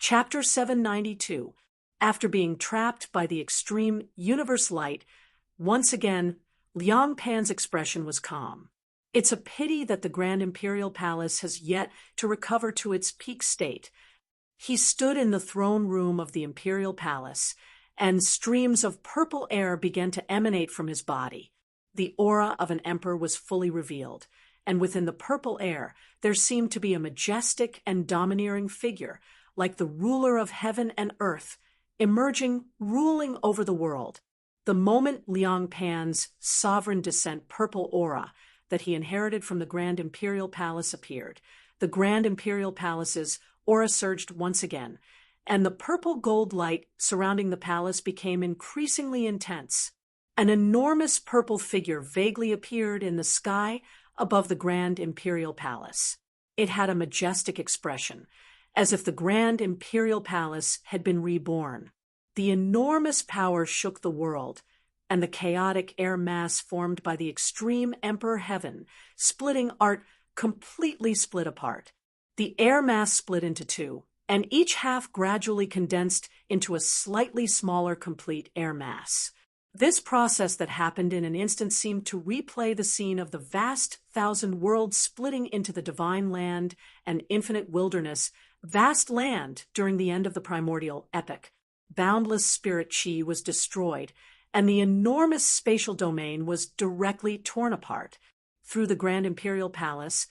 Chapter 792. After being trapped by the extreme universe light, once again, Liang Pan's expression was calm. It's a pity that the Grand Imperial Palace has yet to recover to its peak state. He stood in the throne room of the Imperial Palace, and streams of purple air began to emanate from his body. The aura of an emperor was fully revealed, and within the purple air there seemed to be a majestic and domineering figure, like the ruler of heaven and earth, emerging, ruling over the world. The moment Liang Pan's sovereign descent purple aura that he inherited from the Grand Imperial Palace appeared, the Grand Imperial Palace's aura surged once again, and the purple gold light surrounding the palace became increasingly intense. An enormous purple figure vaguely appeared in the sky above the Grand Imperial Palace. It had a majestic expression, as if the Grand Imperial Palace had been reborn. The enormous power shook the world, and the chaotic air mass formed by the extreme Emperor Heaven, splitting art completely split apart. The air mass split into two, and each half gradually condensed into a slightly smaller complete air mass. This process that happened in an instant seemed to replay the scene of the vast thousand worlds splitting into the divine land and infinite wilderness, vast land during the end of the primordial epoch. Boundless spirit chi was destroyed, and the enormous spatial domain was directly torn apart. Through the Grand Imperial Palace,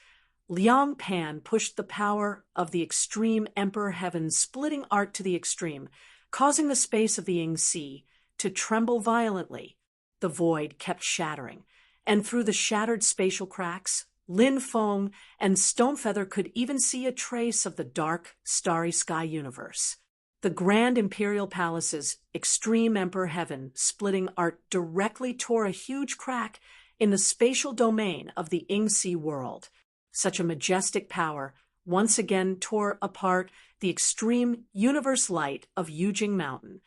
Liang Pan pushed the power of the extreme Emperor Heaven, splitting art to the extreme, causing the space of the Ying Sea to tremble violently. The void kept shattering, and through the shattered spatial cracks, Lin Feng and Stonefeather could even see a trace of the dark, starry sky universe. The Grand Imperial Palace's extreme Emperor Heaven splitting art directly tore a huge crack in the spatial domain of the Ying Sea world. Such a majestic power once again tore apart the extreme universe light of Yujing Mountain.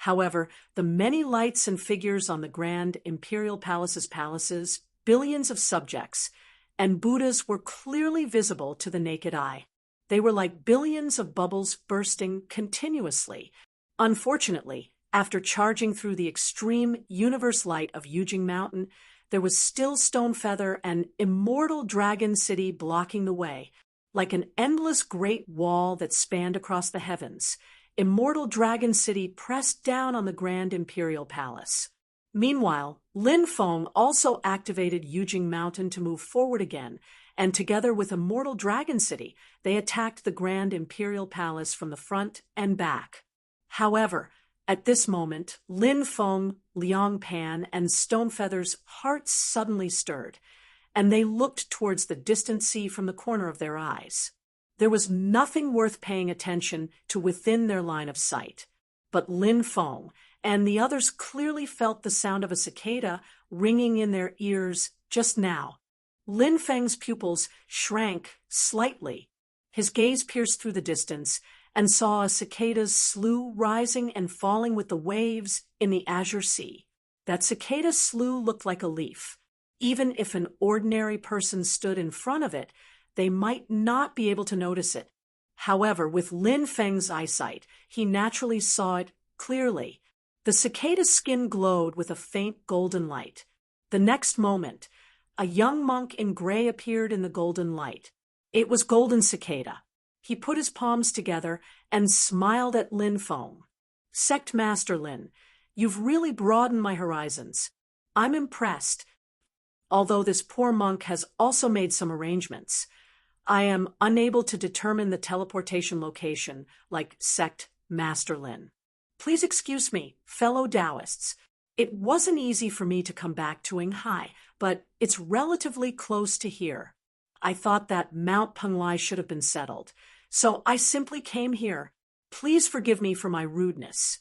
However, the many lights and figures on the Grand Imperial Palace's palaces, billions of subjects, and Buddhas were clearly visible to the naked eye. They were like billions of bubbles bursting continuously. Unfortunately, after charging through the extreme universe light of Yujing Mountain, there was still Stonefeather and immortal Dragon City blocking the way. Like an endless great wall that spanned across the heavens, immortal Dragon City pressed down on the Grand Imperial Palace. Meanwhile, Lin Feng also activated Yujing Mountain to move forward again, and together with immortal Dragon City, they attacked the Grand Imperial Palace from the front and back. However, at this moment, Lin Feng, Liang Pan, and Stonefeather's hearts suddenly stirred, and they looked towards the distant sea from the corner of their eyes. There was nothing worth paying attention to within their line of sight, but Lin Feng and the others clearly felt the sound of a cicada ringing in their ears just now. Lin Feng's pupils shrank slightly. His gaze pierced through the distance and saw a cicada's slough rising and falling with the waves in the azure sea. That cicada slough looked like a leaf. Even if an ordinary person stood in front of it, they might not be able to notice it. However, with Lin Feng's eyesight, he naturally saw it clearly. The cicada's skin glowed with a faint golden light. The next moment, a young monk in gray appeared in the golden light. It was Golden Cicada. He put his palms together and smiled at Lin Feng. "Sect Master Lin, you've really broadened my horizons. I'm impressed. Although this poor monk has also made some arrangements, I am unable to determine the teleportation location like Sect Master Lin. Please excuse me, fellow Taoists. It wasn't easy for me to come back to Yinghai, but it's relatively close to here. I thought that Mount Penglai should have been settled, so I simply came here. Please forgive me for my rudeness."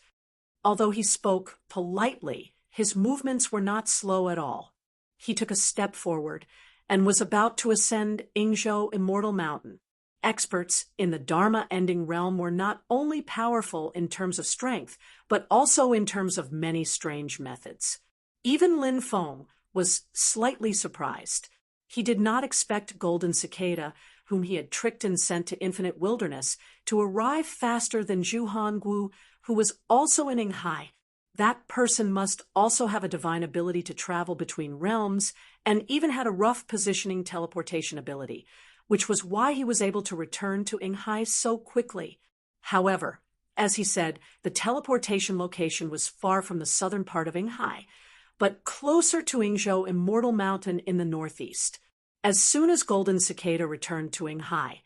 Although he spoke politely, his movements were not slow at all. He took a step forward and was about to ascend Yingzhou Immortal Mountain. Experts in the Dharma-ending realm were not only powerful in terms of strength, but also in terms of many strange methods. Even Lin Feng was slightly surprised. He did not expect Golden Cicada, whom he had tricked and sent to Infinite Wilderness, to arrive faster than Zhu Hongwu, who was also in Yinghai. That person must also have a divine ability to travel between realms and even had a rough positioning teleportation ability, which was why he was able to return to Yinghai so quickly. However, as he said, the teleportation location was far from the southern part of Yinghai, but closer to Yingzhou Immortal Mountain in the northeast. As soon as Golden Cicada returned to Yinghai,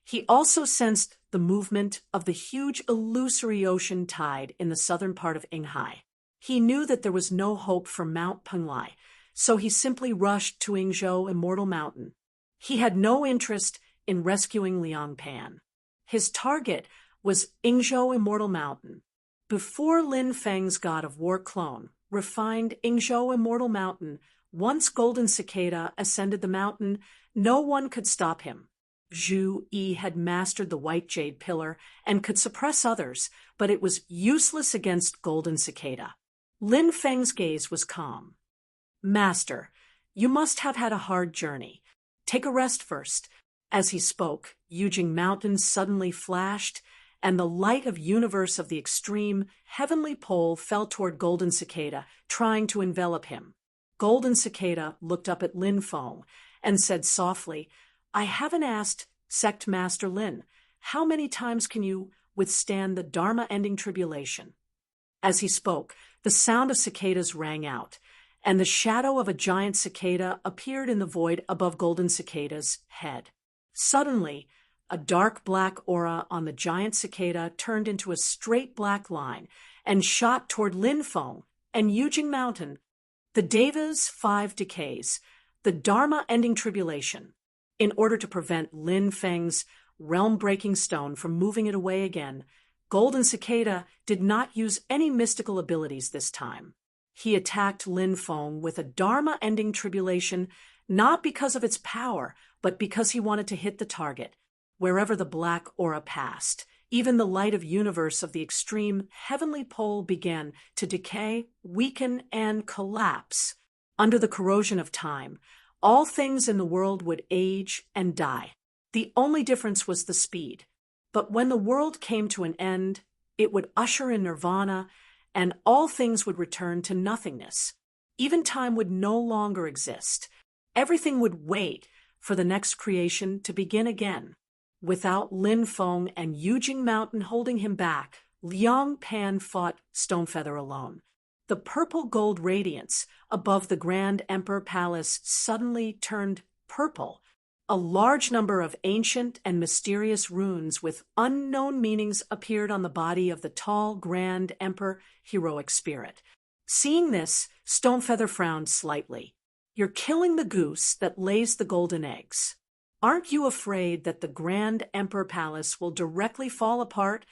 he also sensed the movement of the huge illusory ocean tide in the southern part of Yinghai. He knew that there was no hope for Mount Penglai, so he simply rushed to Yingzhou Immortal Mountain. He had no interest in rescuing Liang Pan. His target was Yingzhou Immortal Mountain. Before Lin Feng's God of War clone refined Yingzhou Immortal Mountain, once Golden Cicada ascended the mountain, no one could stop him. Zhu Yi had mastered the White Jade Pillar and could suppress others, but it was useless against Golden Cicada. Lin Feng's gaze was calm. "Master, you must have had a hard journey. Take a rest first." As he spoke, Yujing Mountain suddenly flashed, and the light of universe of the extreme heavenly pole fell toward Golden Cicada, trying to envelop him. Golden Cicada looked up at Lin Feng and said softly, "I haven't asked Sect Master Lin, how many times can you withstand the Dharma-ending tribulation?" As he spoke, the sound of cicadas rang out, and the shadow of a giant cicada appeared in the void above Golden Cicada's head. Suddenly, a dark black aura on the giant cicada turned into a straight black line and shot toward Lin Feng and Yujing Mountain. The Deva's 5 decays, the Dharma-ending tribulation. In order to prevent Lin Feng's realm-breaking stone from moving it away again, Golden Cicada did not use any mystical abilities this time. He attacked Lin Feng with a Dharma-ending tribulation, not because of its power, but because he wanted to hit the target. Wherever the black aura passed, even the light of universe of the extreme heavenly pole began to decay, weaken, and collapse. Under the corrosion of time, all things in the world would age and die. The only difference was the speed. But when the world came to an end, it would usher in nirvana, and all things would return to nothingness. Even time would no longer exist. Everything would wait for the next creation to begin again. Without Lin Feng and Yujing Mountain holding him back, Liang Pan fought Stonefeather alone. The purple-gold radiance above the Grand Emperor Palace suddenly turned purple. A large number of ancient and mysterious runes with unknown meanings appeared on the body of the tall Grand Emperor heroic spirit. Seeing this, Stonefeather frowned slightly. "You're killing the goose that lays the golden eggs. Aren't you afraid that the Grand Emperor Palace will directly fall apart?"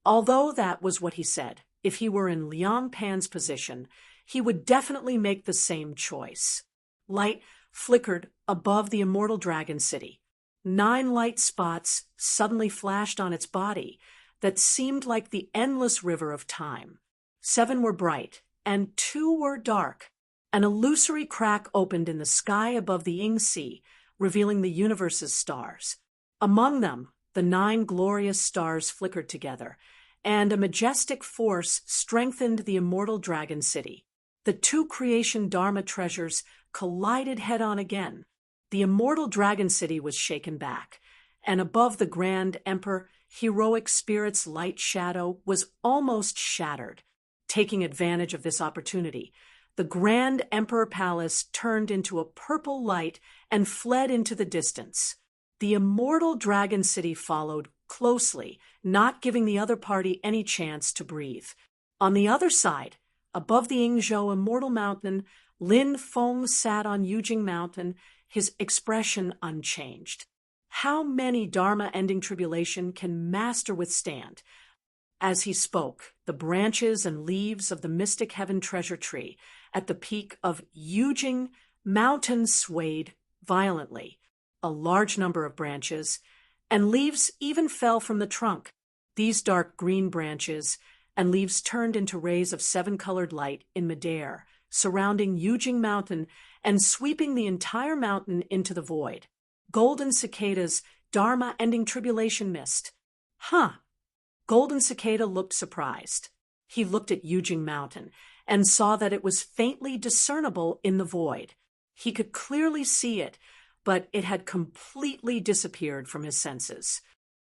Although that was what he said, if he were in Liang Pan's position, he would definitely make the same choice. Light flickered above the immortal dragon city. 9 light spots suddenly flashed on its body that seemed like the endless river of time. 7 were bright, and 2 were dark. An illusory crack opened in the sky above the Ying Sea, revealing the universe's stars. Among them, the 9 glorious stars flickered together, and a majestic force strengthened the immortal dragon city. The 2 creation Dharma treasures collided head-on again. The immortal dragon city was shaken back, and above the Grand Emperor, heroic spirit's light shadow was almost shattered. Taking advantage of this opportunity, the Grand Emperor Palace turned into a purple light and fled into the distance. The immortal dragon city followed closely, not giving the other party any chance to breathe. On the other side, above the Yingzhou Immortal Mountain, Lin Feng sat on Yujing Mountain, his expression unchanged. How many Dharma-ending tribulation can Master withstand? As he spoke, the branches and leaves of the Mystic Heaven Treasure Tree at the peak of Yujing Mountain swayed violently. A large number of branches and leaves even fell from the trunk. These dark green branches and leaves turned into rays of 7-colored light in midair, surrounding Yujing Mountain and sweeping the entire mountain into the void. Golden Cicada's Dharma ending tribulation mist. Huh. Golden Cicada looked surprised. He looked at Yujing Mountain and saw that it was faintly discernible in the void. He could clearly see it, but it had completely disappeared from his senses.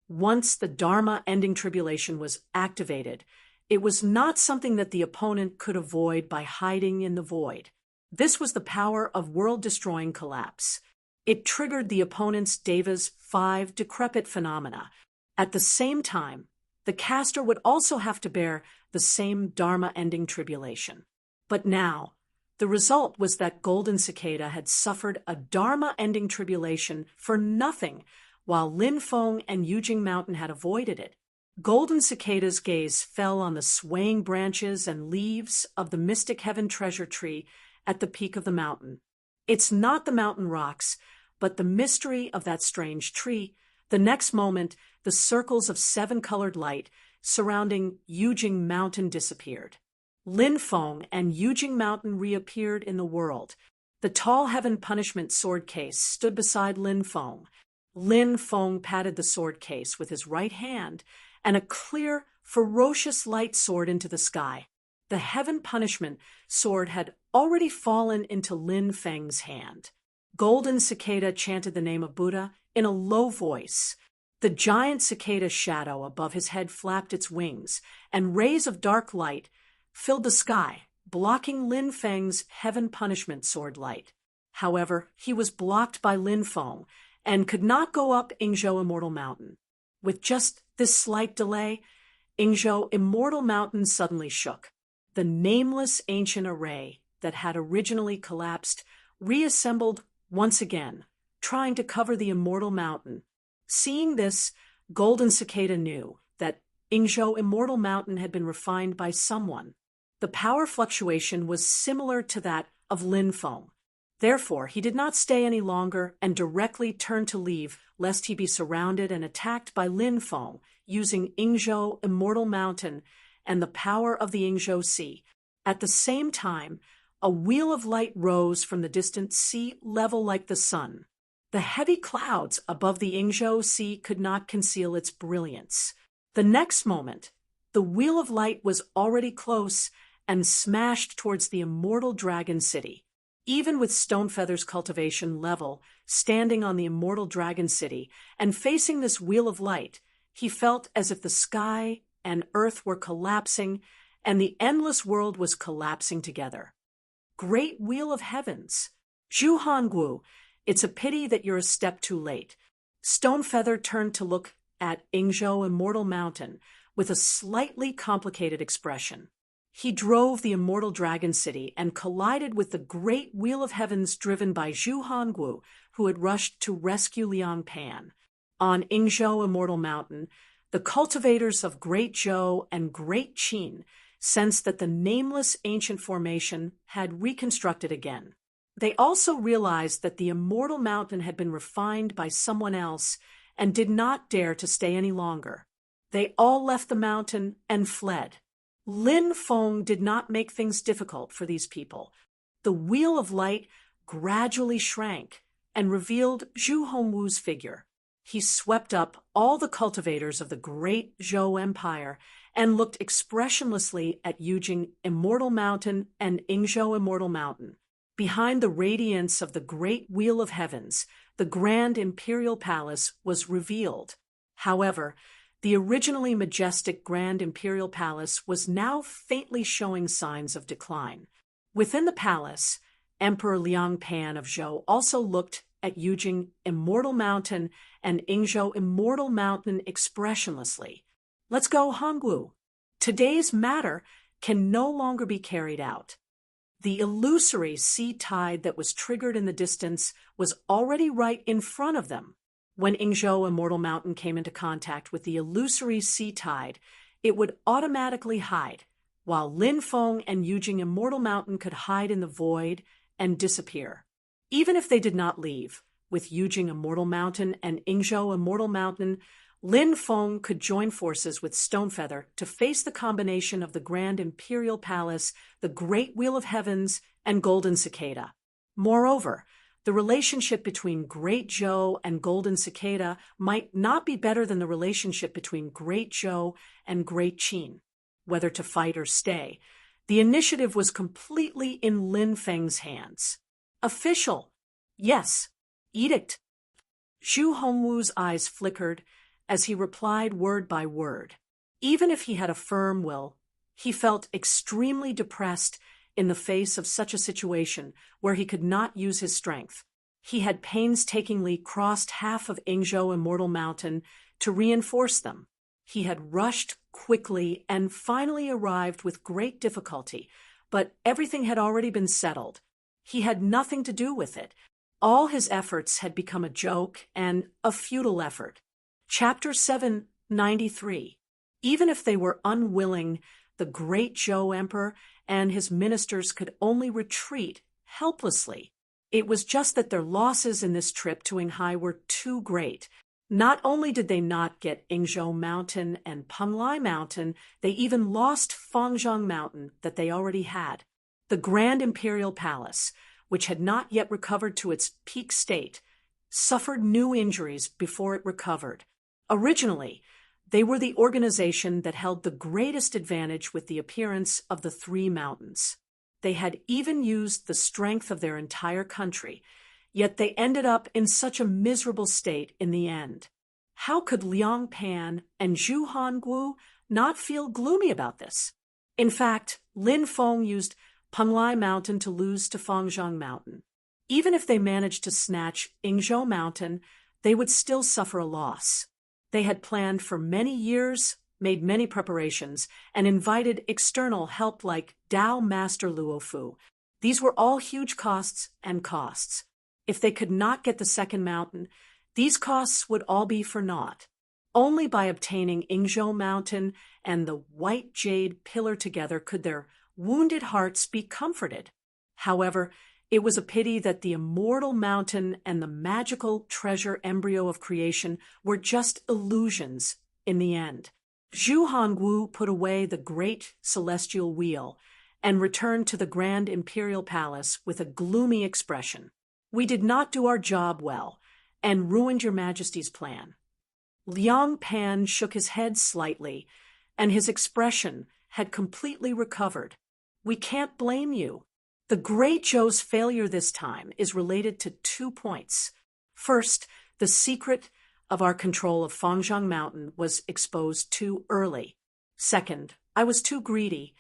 Once the Dharma ending tribulation was activated, it was not something that the opponent could avoid by hiding in the void. This was the power of world-destroying collapse. It triggered the opponent's Deva's 5 decrepit phenomena. At the same time, the caster would also have to bear the same Dharma-ending tribulation. But now, the result was that Golden Cicada had suffered a Dharma-ending tribulation for nothing, while Lin Feng and Yujing Mountain had avoided it. Golden Cicada's gaze fell on the swaying branches and leaves of the Mystic Heaven treasure tree at the peak of the mountain. It's not the mountain rocks, but the mystery of that strange tree. The next moment, the circles of 7-colored light surrounding Yujing Mountain disappeared. Lin Feng and Yujing Mountain reappeared in the world. The tall Heaven Punishment sword case stood beside Lin Feng. Lin Feng patted the sword case with his right hand, and a clear, ferocious light soared into the sky. The Heaven Punishment sword had already fallen into Lin Feng's hand. Golden Cicada chanted the name of Buddha in a low voice. The giant cicada shadow above his head flapped its wings, and rays of dark light filled the sky, blocking Lin Feng's Heaven Punishment sword light. However, he was blocked by Lin Feng and could not go up Yingzhou Immortal Mountain. With just this slight delay, Yingzhou Immortal Mountain suddenly shook. The nameless ancient array that had originally collapsed reassembled once again, trying to cover the Immortal Mountain. Seeing this, Golden Cicada knew that Yingzhou Immortal Mountain had been refined by someone. The power fluctuation was similar to that of Lin Feng. Therefore, he did not stay any longer and directly turned to leave, lest he be surrounded and attacked by Lin Feng, using Yingzhou Immortal Mountain and the power of the Yingzhou Sea. At the same time, a wheel of light rose from the distant sea level like the sun. The heavy clouds above the Yingzhou Sea could not conceal its brilliance. The next moment, the wheel of light was already close and smashed towards the immortal dragon city. Even with Stonefeather's cultivation level, standing on the immortal dragon city and facing this wheel of light, he felt as if the sky and earth were collapsing and the endless world was collapsing together. Great Wheel of Heavens! Zhu Hanguo, it's a pity that you're a step too late. Stonefeather turned to look at Yingzhou Immortal Mountain with a slightly complicated expression. He drove the immortal dragon city and collided with the great Wheel of Heavens driven by Zhu Hanguo, who had rushed to rescue Liang Pan. On Yingzhou Immortal Mountain, the cultivators of Great Zhou and Great Qin sensed that the nameless ancient formation had reconstructed again. They also realized that the immortal mountain had been refined by someone else and did not dare to stay any longer. They all left the mountain and fled. Lin Feng did not make things difficult for these people. The wheel of light gradually shrank and revealed Zhu Hongwu's figure. He swept up all the cultivators of the great Zhou Empire and looked expressionlessly at Yujing Immortal Mountain and Yingzhou Immortal Mountain. Behind the radiance of the great Wheel of Heavens, the Grand Imperial Palace was revealed. However, the originally majestic Grand Imperial Palace was now faintly showing signs of decline. Within the palace, Emperor Liang Pan of Zhou also looked at Yujing Immortal Mountain and Yingzhou Immortal Mountain expressionlessly. Let's go, Hongwu. Today's matter can no longer be carried out. The illusory sea tide that was triggered in the distance was already right in front of them. When Yingzhou Immortal Mountain came into contact with the illusory sea tide, it would automatically hide, while Lin Feng and Yujing Immortal Mountain could hide in the void and disappear. Even if they did not leave, with Yujing Immortal Mountain and Yingzhou Immortal Mountain, Lin Feng could join forces with Stonefeather to face the combination of the Grand Imperial Palace, the Great Wheel of Heavens, and Golden Cicada. Moreover, The relationship between Great Zhou and Golden Cicada might not be better than the relationship between Great Zhou and Great Qin. Whether to fight or stay, the initiative was completely in Lin Feng's hands. Official. Yes. Edict. Zhu Hongwu's eyes flickered as he replied word by word. Even if he had a firm will, he felt extremely depressed in the face of such a situation where he could not use his strength. He had painstakingly crossed half of Ingzhou Immortal Mountain to reinforce them. He had rushed quickly and finally arrived with great difficulty, but everything had already been settled. He had nothing to do with it. All his efforts had become a joke and a futile effort. Chapter 793. Even if they were unwilling, the great Zhou Emperor and his ministers could only retreat helplessly. It was just that their losses in this trip to Yinghai were too great. Not only did they not get Ingzhou Mountain and Penglai Mountain, they even lost Fangzhong Mountain that they already had. The Grand Imperial Palace, which had not yet recovered to its peak state, suffered new injuries before it recovered. Originally, they were the organization that held the greatest advantage with the appearance of the three mountains. They had even used the strength of their entire country, yet they ended up in such a miserable state in the end. How could Liang Pan and Zhu Hongwu not feel gloomy about this? In fact, Lin Feng used Penglai Mountain to lose to Fangzhong Mountain. Even if they managed to snatch Ingzhou Mountain, they would still suffer a loss. They had planned for many years, made many preparations, and invited external help like Dao Master Luofu. These were all huge costs and costs. If they could not get the second mountain, these costs would all be for naught. Only by obtaining Ingzhou Mountain and the White Jade Pillar together could their wounded hearts be comforted. However, it was a pity that the Immortal Mountain and the magical treasure embryo of creation were just illusions in the end. Zhu Hongwu put away the great celestial wheel and returned to the Grand Imperial Palace with a gloomy expression. We did not do our job well and ruined your Majesty's plan. Liang Pan shook his head slightly, and his expression had completely recovered. We can't blame you. The Great Zhou's failure this time is related to 2 points. First, the secret of our control of Fangzhong Mountain was exposed too early. Second, I was too greedy.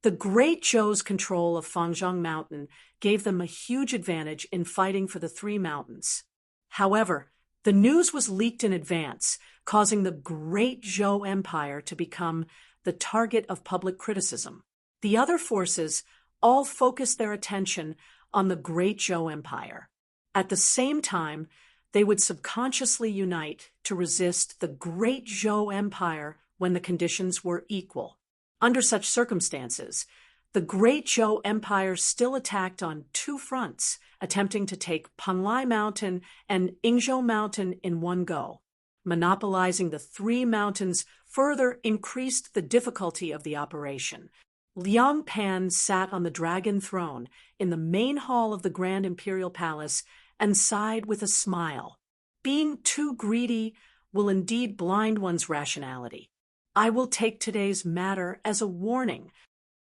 The Great Zhou's control of Fangzhong Mountain gave them a huge advantage in fighting for the three mountains. However, the news was leaked in advance, causing the Great Zhou Empire to become the target of public criticism. The other forces all focused their attention on the Great Zhou Empire. At the same time, they would subconsciously unite to resist the Great Zhou Empire when the conditions were equal. Under such circumstances, the Great Zhou Empire still attacked on 2 fronts, attempting to take Penglai Mountain and Ingzhou Mountain in one go. Monopolizing the 3 mountains further increased the difficulty of the operation. Liang Pan sat on the dragon throne in the main hall of the Grand Imperial Palace and sighed with a smile. Being too greedy will indeed blind one's rationality. I will take today's matter as a warning.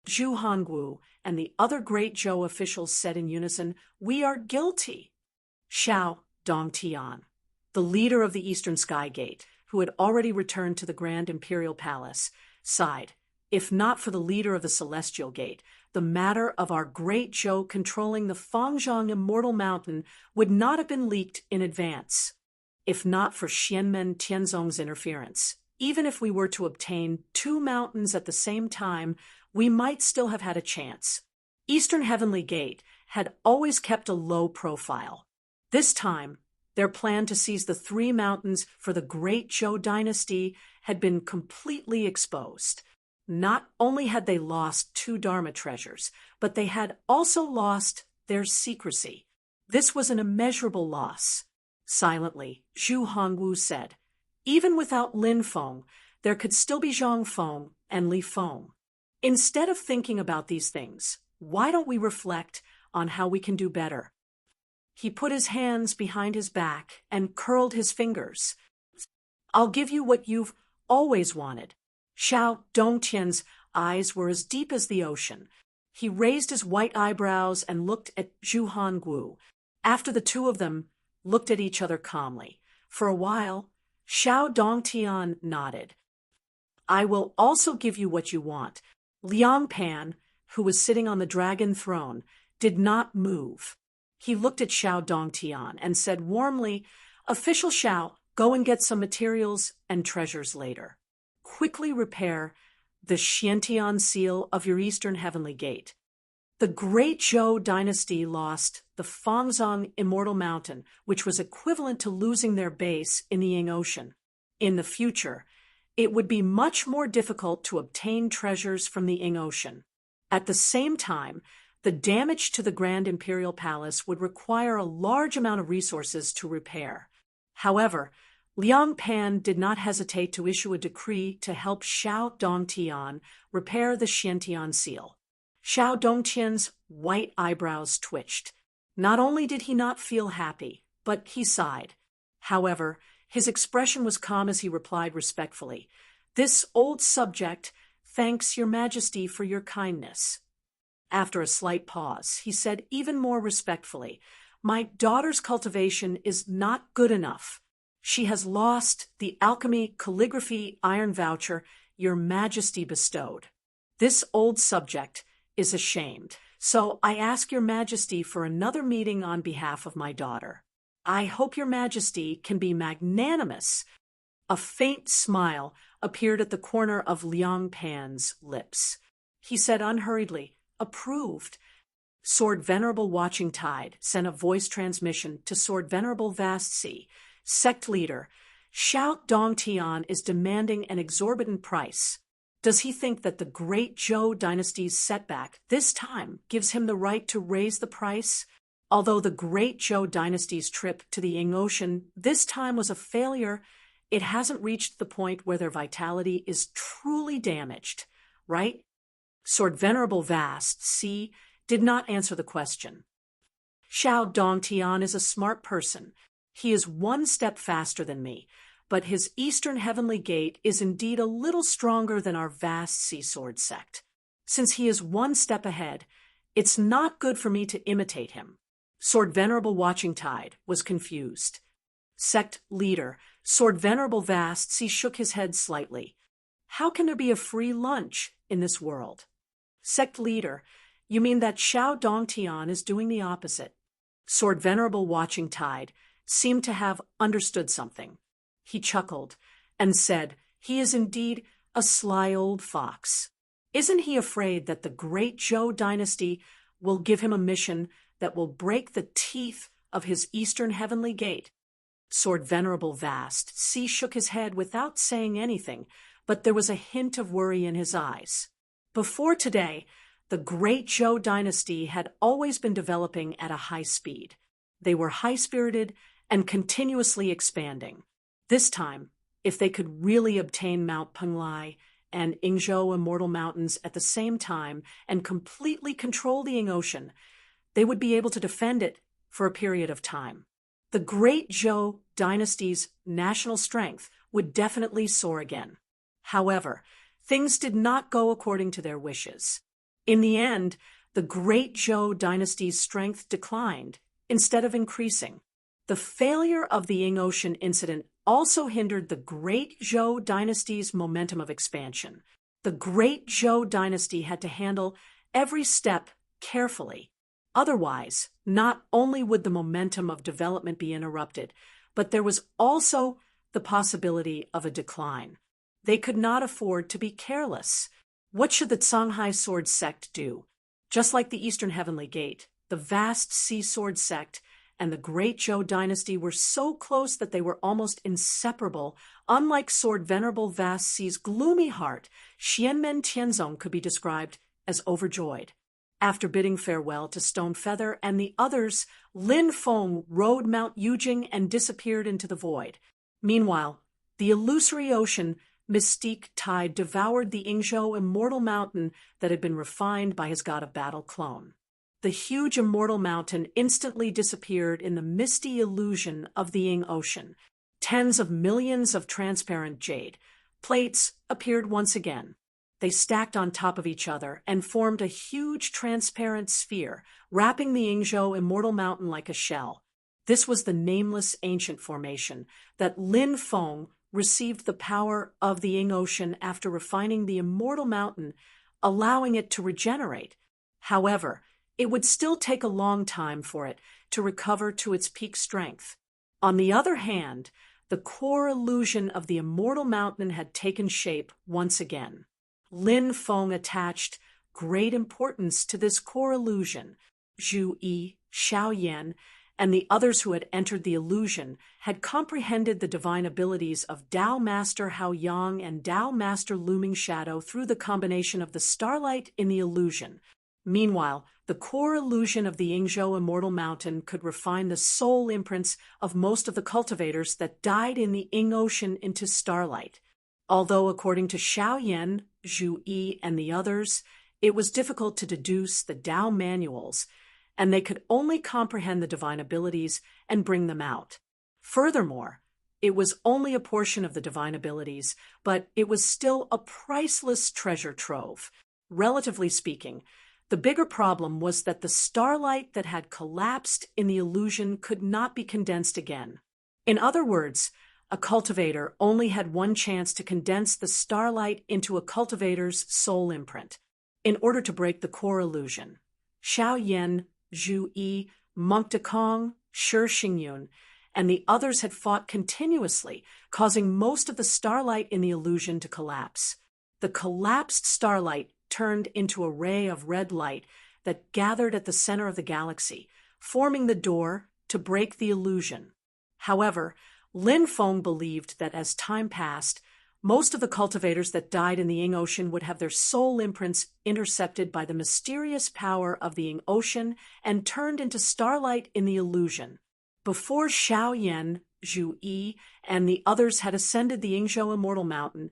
Zhu Hongwu and the other Great Zhou officials said in unison, "We are guilty." Xiao Dongtian, the leader of the Eastern Sky Gate, who had already returned to the Grand Imperial Palace, sighed. If not for the leader of the Celestial Gate, the matter of our Great Zhou controlling the Fangzhong Immortal Mountain would not have been leaked in advance. If not for Xianmen Tianzong's interference, even if we were to obtain 2 mountains at the same time, we might still have had a chance. Eastern Heavenly Gate had always kept a low profile. This time, their plan to seize the 3 mountains for the Great Zhou dynasty had been completely exposed. Not only had they lost 2 Dharma treasures, but they had also lost their secrecy. This was an immeasurable loss. Silently, Zhu Hongwu said, "Even without Lin Feng, there could still be Zhang Feng and Li Feng. Instead of thinking about these things, why don't we reflect on how we can do better?" He put his hands behind his back and curled his fingers. I'll give you what you've always wanted. Xiao Dongtian's eyes were as deep as the ocean. He raised his white eyebrows and looked at Zhu Hanguo. After the two of them looked at each other calmly. For a while, Xiao Dongtian nodded. I will also give you what you want. Liang Pan, who was sitting on the dragon throne, did not move. He looked at Xiao Dongtian and said warmly, Official Xiao, go and get some materials and treasures later. Quickly repair the Xiantian seal of your eastern heavenly gate. The great Zhou dynasty lost the Fangzong Immortal Mountain, which was equivalent to losing their base in the Ying Ocean. In the future, it would be much more difficult to obtain treasures from the Ying Ocean. At the same time, the damage to the Grand Imperial Palace would require a large amount of resources to repair. However, Liang Pan did not hesitate to issue a decree to help Xiao Dongtian repair the Xiantian seal. Xiao Dongtian's white eyebrows twitched. Not only did he not feel happy, but he sighed. However, his expression was calm as he replied respectfully, This old subject thanks your majesty for your kindness. After a slight pause, he said even more respectfully, My daughter's cultivation is not good enough. She has lost the alchemy calligraphy iron voucher your majesty bestowed. This old subject is ashamed, so I ask your majesty for another meeting on behalf of my daughter. I hope your majesty can be magnanimous. A faint smile appeared at the corner of Liang Pan's lips. He said unhurriedly, Approved. Sword Venerable Watching Tide sent a voice transmission to Sword Venerable Vast Sea. Sect leader, Xiao Dongtian is demanding an exorbitant price. Does he think that the great Zhou dynasty's setback this time gives him the right to raise the price? Although the great Zhou dynasty's trip to the Ying Ocean this time was a failure, it hasn't reached the point where their vitality is truly damaged, right? Sword Venerable Vast Sea did not answer the question. Xiao Dongtian is a smart person. He is one step faster than me, but his eastern heavenly gate is indeed a little stronger than our vast sea sword sect. Since he is one step ahead, it's not good for me to imitate him. Sword Venerable Watching Tide was confused. Sect leader, Sword Venerable Vast Sea shook his head slightly. How can there be a free lunch in this world? Sect leader, you mean that Xiao Dongtian is doing the opposite. Sword Venerable Watching Tide seemed to have understood something. He chuckled and said, He is indeed a sly old fox. Isn't he afraid that the great Zhou dynasty will give him a mission that will break the teeth of his eastern heavenly gate? Sword Venerable Vast Sea shook his head without saying anything, but there was a hint of worry in his eyes. Before today, the great Zhou dynasty had always been developing at a high speed. They were high-spirited and continuously expanding. This time, if they could really obtain Mount Penglai and Yingzhou Immortal Mountains at the same time and completely control the Ying Ocean, they would be able to defend it for a period of time. The great Zhou dynasty's national strength would definitely soar again. However, things did not go according to their wishes. In the end, the great Zhou dynasty's strength declined instead of increasing. The failure of the Ying Ocean incident also hindered the great Zhou dynasty's momentum of expansion. The great Zhou dynasty had to handle every step carefully. Otherwise, not only would the momentum of development be interrupted, but there was also the possibility of a decline. They could not afford to be careless. What should the Songhai Sword Sect do? Just like the Eastern Heavenly Gate, the vast Sea Sword Sect and the great Zhou dynasty were so close that they were almost inseparable. Unlike Sword Venerable Vast Sea's gloomy heart, Xianmen Tianzong could be described as overjoyed. After bidding farewell to Stone Feather and the others, Lin Feng rode Mount Yujing and disappeared into the void. Meanwhile, the illusory ocean Mystique Tide devoured the Yingzhou Immortal Mountain that had been refined by his god of battle clone. the huge immortal mountain instantly disappeared in the misty illusion of the Ing Ocean. Tens of millions of transparent jade plates appeared once again. They stacked on top of each other and formed a huge transparent sphere, wrapping the Yingzhou immortal mountain like a shell. This was the nameless ancient formation that Lin Feng received the power of the Ing Ocean after refining the immortal mountain, allowing it to regenerate. However, it would still take a long time for it to recover to its peak strength. On the other hand, the core illusion of the immortal mountain had taken shape once again. Lin Feng attached great importance to this core illusion. Zhu Yi, Xiao Yan, and the others who had entered the illusion had comprehended the divine abilities of Tao Master Hao Yang and Tao Master Looming Shadow through the combination of the starlight in the illusion. Meanwhile, the core illusion of the Yingzhou Immortal Mountain could refine the soul imprints of most of the cultivators that died in the Ing Ocean into starlight. Although, according to Xiao Yan, Zhu Yi, and the others, it was difficult to deduce the Tao manuals, and they could only comprehend the divine abilities and bring them out. Furthermore, it was only a portion of the divine abilities, but it was still a priceless treasure trove. Relatively speaking, the bigger problem was that the starlight that had collapsed in the illusion could not be condensed again. In other words, a cultivator only had one chance to condense the starlight into a cultivator's soul imprint in order to break the core illusion. Xiao Yan, Zhu Yi, Monk Dekong, Shi Xingyun, and the others had fought continuously, causing most of the starlight in the illusion to collapse. The collapsed starlight turned into a ray of red light that gathered at the center of the galaxy, forming the door to break the illusion. However, Lin Feng believed that as time passed, most of the cultivators that died in the Ing Ocean would have their soul imprints intercepted by the mysterious power of the Ing Ocean and turned into starlight in the illusion. Before Xiao Yan, Zhu Yi, and the others had ascended the Yingzhou Immortal Mountain,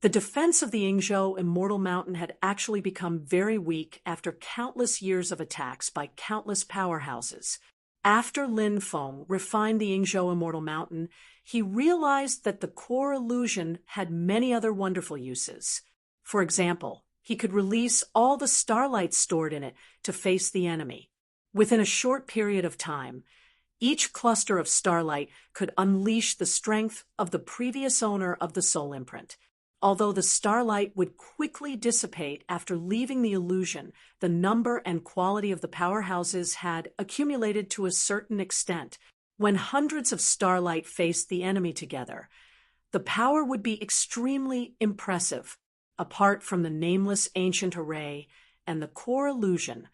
the defense of the Yingzhou Immortal Mountain had actually become very weak after countless years of attacks by countless powerhouses. After Lin Feng refined the Yingzhou Immortal Mountain, he realized that the core illusion had many other wonderful uses. For example, he could release all the starlight stored in it to face the enemy. Within a short period of time, each cluster of starlight could unleash the strength of the previous owner of the soul imprint. Although the starlight would quickly dissipate after leaving the illusion, the number and quality of the powerhouses had accumulated to a certain extent. When hundreds of starlight faced the enemy together, the power would be extremely impressive. Apart from the nameless ancient array and the core illusion,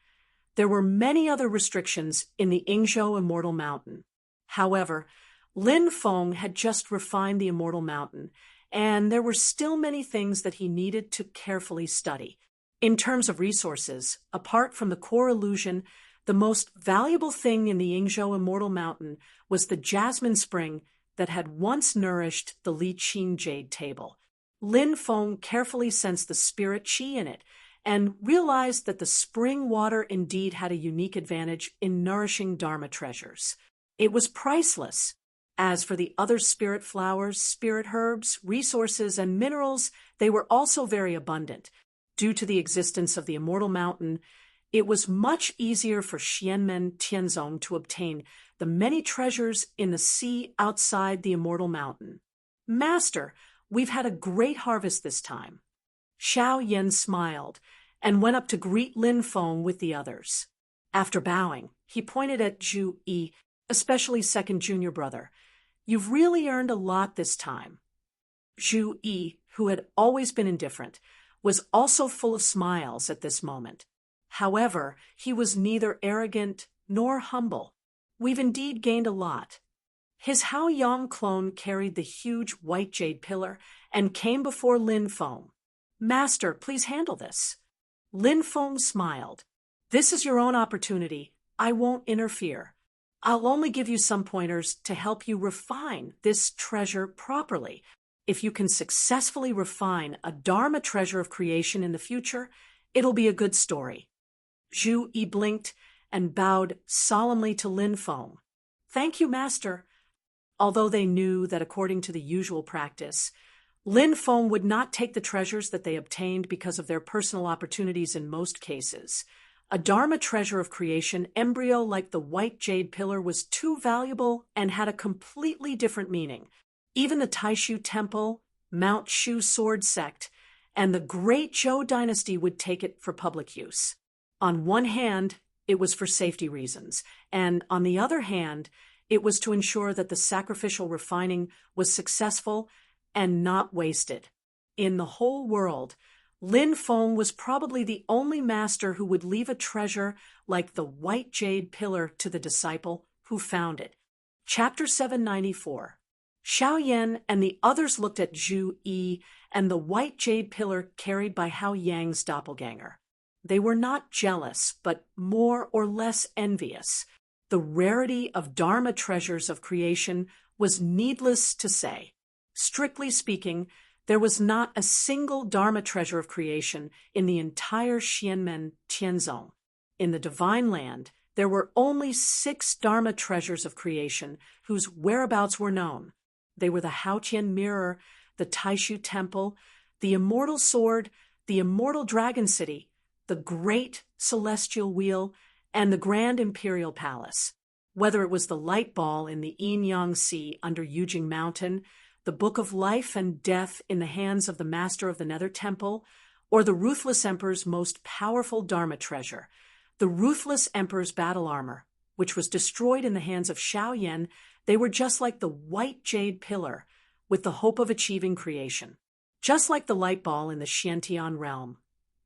there were many other restrictions in the Yingzhou Immortal Mountain. However, Lin Feng had just refined the Immortal Mountain, and there were still many things that he needed to carefully study. In terms of resources, apart from the core illusion, the most valuable thing in the Yingzhou Immortal Mountain was the jasmine spring that had once nourished the Li Qin jade table. Lin Feng carefully sensed the spirit qi in it and realized that the spring water indeed had a unique advantage in nourishing Dharma treasures. It was priceless. As for the other spirit flowers, spirit herbs, resources, and minerals, they were also very abundant. Due to the existence of the Immortal Mountain, it was much easier for Xianmen Tianzong to obtain the many treasures in the sea outside the Immortal Mountain. Master, we've had a great harvest this time. Xiao Yan smiled and went up to greet Lin Feng with the others. After bowing, he pointed at Zhu Yi, especially second junior brother. You've really earned a lot this time. Zhu Yi, who had always been indifferent, was also full of smiles at this moment. However, he was neither arrogant nor humble. We've indeed gained a lot. His Hao Yang clone carried the huge white jade pillar and came before Lin Feng. Master, please handle this. Lin Feng smiled. This is your own opportunity. I won't interfere. I'll only give you some pointers to help you refine this treasure properly. If you can successfully refine a Dharma treasure of creation in the future, it'll be a good story. Zhu Yi blinked and bowed solemnly to Lin Feng. "Thank you, master." Although they knew that according to the usual practice, Lin Feng would not take the treasures that they obtained because of their personal opportunities in most cases. A Dharma treasure of creation embryo like the white jade pillar was too valuable and had a completely different meaning. Even the Taishu Temple, Mount Shu Sword Sect, and the Great Zhou Dynasty would take it for public use. On one hand, it was for safety reasons, and on the other hand, it was to ensure that the sacrificial refining was successful and not wasted. In the whole world, Lin Feng was probably the only master who would leave a treasure like the white jade pillar to the disciple who found it. Chapter 794. Xiao Yan and the others looked at Zhu Yi and the white jade pillar carried by Hao Yang's doppelganger. They were not jealous, but more or less envious. The rarity of Dharma treasures of creation was needless to say. Strictly speaking, there was not a single Dharma treasure of creation in the entire Xianmen Tianzong. In the Divine Land, there were only 6 Dharma treasures of creation whose whereabouts were known. They were the Haotian Mirror, the Taishu Temple, the Immortal Sword, the Immortal Dragon City, the Great Celestial Wheel, and the Grand Imperial Palace. Whether it was the light ball in the Yin-Yang Sea under Yujing Mountain, the Book of Life and Death in the hands of the Master of the Nether Temple, or the Ruthless Emperor's most powerful Dharma treasure, the Ruthless Emperor's battle armor, which was destroyed in the hands of Xiao Yan, they were just like the white jade pillar, with the hope of achieving creation. Just like the light ball in the Xiantian realm,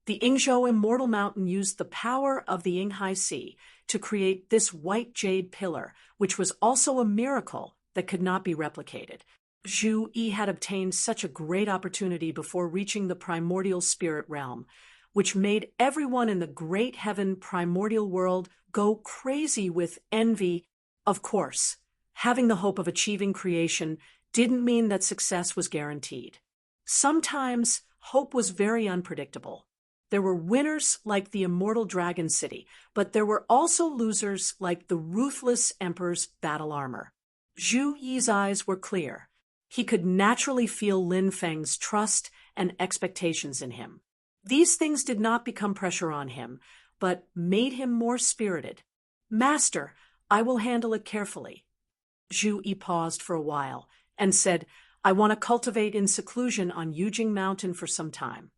the Yingzhou Immortal Mountain used the power of the Yinghai Sea to create this white jade pillar, which was also a miracle that could not be replicated. Zhu Yi had obtained such a great opportunity before reaching the primordial spirit realm, which made everyone in the great heaven primordial world go crazy with envy. Of course, having the hope of achieving creation didn't mean that success was guaranteed. Sometimes hope was very unpredictable. There were winners like the Immortal Dragon City, but there were also losers like the Ruthless Emperor's battle armor. Zhu Yi's eyes were clear. He could naturally feel Lin Feng's trust and expectations in him. These things did not become pressure on him, but made him more spirited. "Master, I will handle it carefully." Zhu Yi paused for a while and said, "I want to cultivate in seclusion on Yujing Mountain for some time."